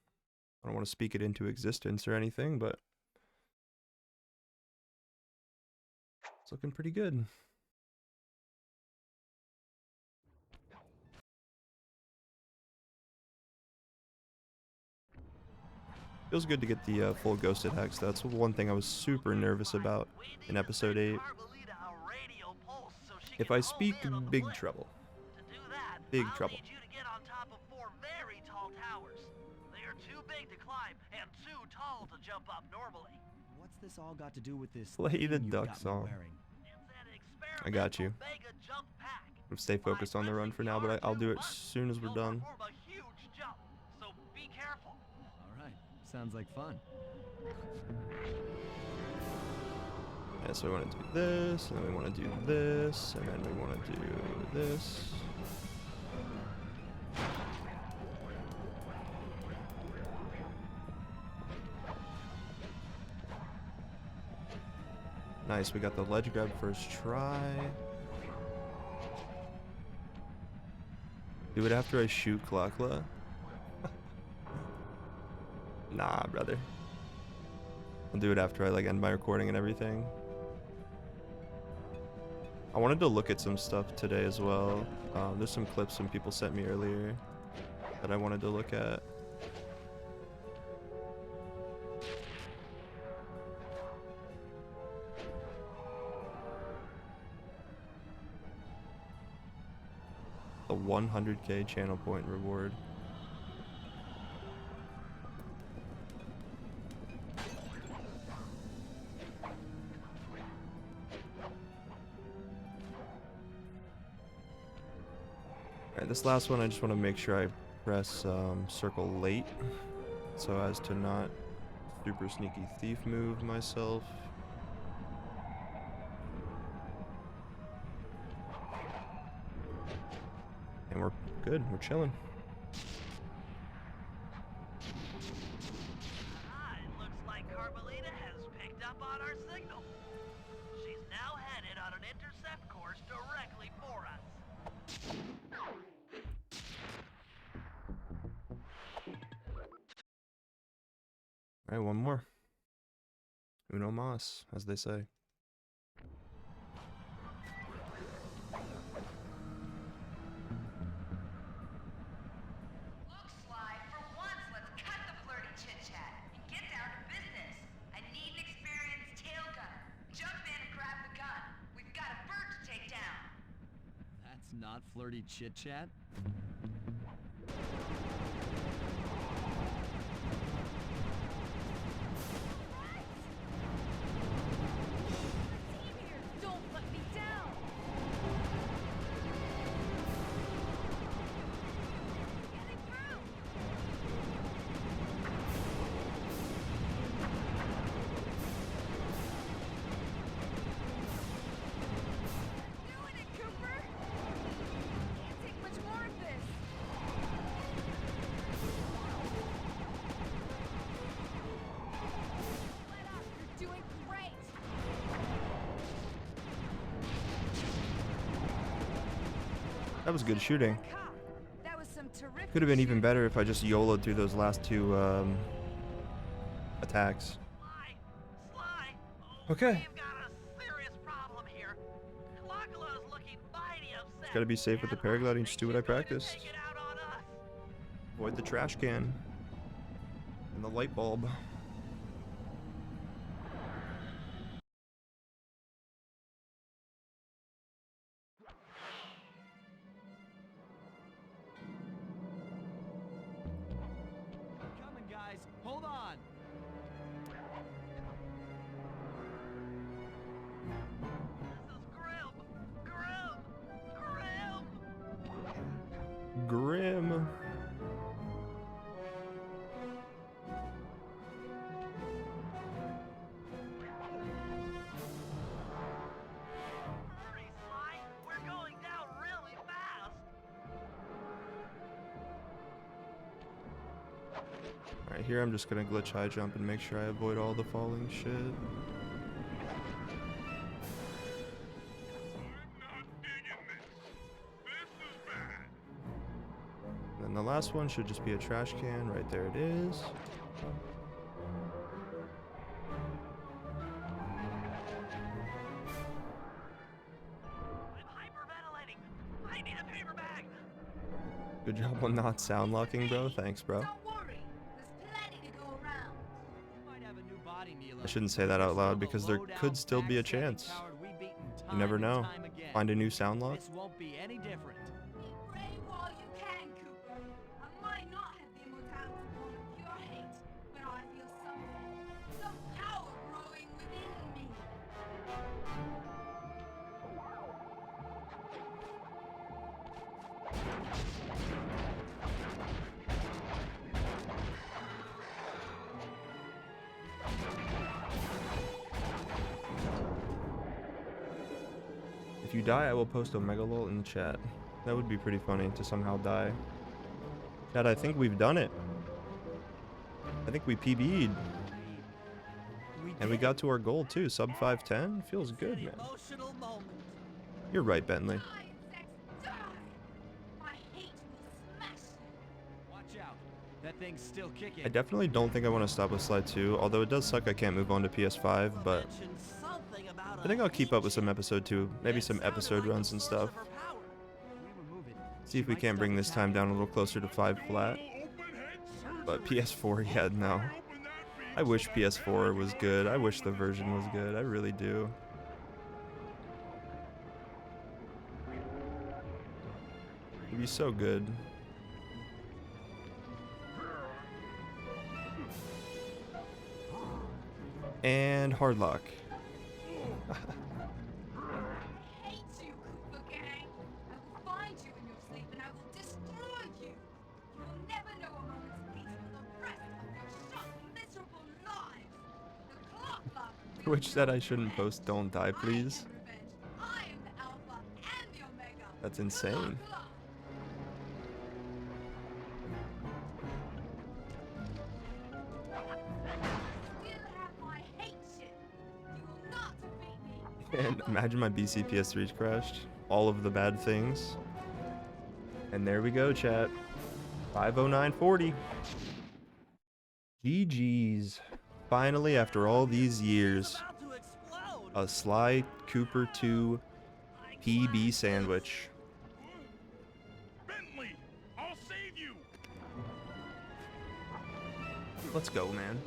I don't want to speak it into existence or anything, but it's looking pretty good. Feels good to get the full ghosted hex. That's one thing I was super nervous about in episode 8. Carmelita a radio pulse so she If I speak, big trouble. To do that, Big I'll trouble. need you to get on top of 4 very tall towers. They are too big to climb and too tall to jump up normally. What's this all got to do with this Play the thing you've duck got me song. wearing? It's an I got you. experimental mega jump pack. I'll stay focused on the run for now, but I'll do it as soon as we're done. You'll perform a huge jump, so be careful. All right, sounds like fun. Yeah, so we want to do this, and then we want to do this, and then we want to do this. Nice, we got the ledge grab first try. Do it after I shoot Klakla? Nah, brother. I'll do it after I like end my recording and everything. I wanted to look at some stuff today as well. There's some clips some people sent me earlier that I wanted to look at. The 100k channel point reward. Alright, this last one I just want to make sure I press circle late so as to not super sneaky thief move myself. And we're good, we're chilling. It looks like Carmelita has picked up on our signal. She's now headed on an intercept course directly for us. Alright, one more. Uno mas, as they say. Look, Sly, for once, let's cut the flirty chit-chat and get down to business. I need an experienced tail gunner. Jump in and grab the gun. We've got a bird to take down. That's not flirty chit-chat. Don't let me down. Getting through. Doing it, Cooper. Can't take much more of this. Let up. You're doing great. That was good shooting. That was some terrific. Could have been even better if I just YOLO'd through those last two attacks. Sly! Okay. We've got a serious problem here. Klakala's looking mighty upset. Gotta be safe with the paragliding, just do what I practiced. Take it out on us. Avoid the trash can. And the light bulb. Coming, guys. Hold on. This is grim. Grim. Grim. Hurry, Sly. We're going down really fast. Alright, here I'm just gonna glitch high jump and make sure I avoid all the falling shit. I'm not digging this. This is bad. And then the last one should just be a trash can. Right there it is. I'm hyperventilating. I need a paper bag. Good job on not sound locking, bro. Thanks, bro. Don't worry. There's plenty to go around. You might have a new body, Neela. I shouldn't say that out loud because there Low-down, could still be a backstabbing chance. coward we beat in You never and know. time again. Find a new sound lock. This won't be any different. Pray while you can, Cooper. I might not have the immortality born of pure hate, but I feel some power growing within me. If you die, I will post a megalol in the chat. That would be pretty funny to somehow die. Chat, I think we've done it. I think we PB'd. And we got to our goal too. Sub 510 feels good, man. Emotional moment. You're right, Bentley. Die, insects, die! My hate will smash you. Watch out. That thing's still kicking. I definitely don't think I want to stop with Slide 2, although it does suck I can't move on to PS5, but Mentioned something about I think I'll keep up with some episode 2, maybe some episode runs and stuff. See if we can't bring this time down a little closer to 5 flat. But PS4, yeah, no. I wish PS4 was good. I wish the version was good. I really do. It'd be so good. And hard lock. I hate you, Cooper Gang. I will find you in your sleep and I will destroy you. You will never know a moment's peace for the rest of your short, miserable lives. The clock lock. Which said I shouldn't post Don't Die, please. I am the Alpha and the Omega. That's insane. Clock. Still have my hate shit. You will not defeat me. And imagine my BC PS3's crashed. All of the bad things. And there we go, chat. 50940. GG's. Finally, after all these years, About to explode. a Sly Cooper 2 PB sandwich. Bentley, I'll save you. Let's go, man.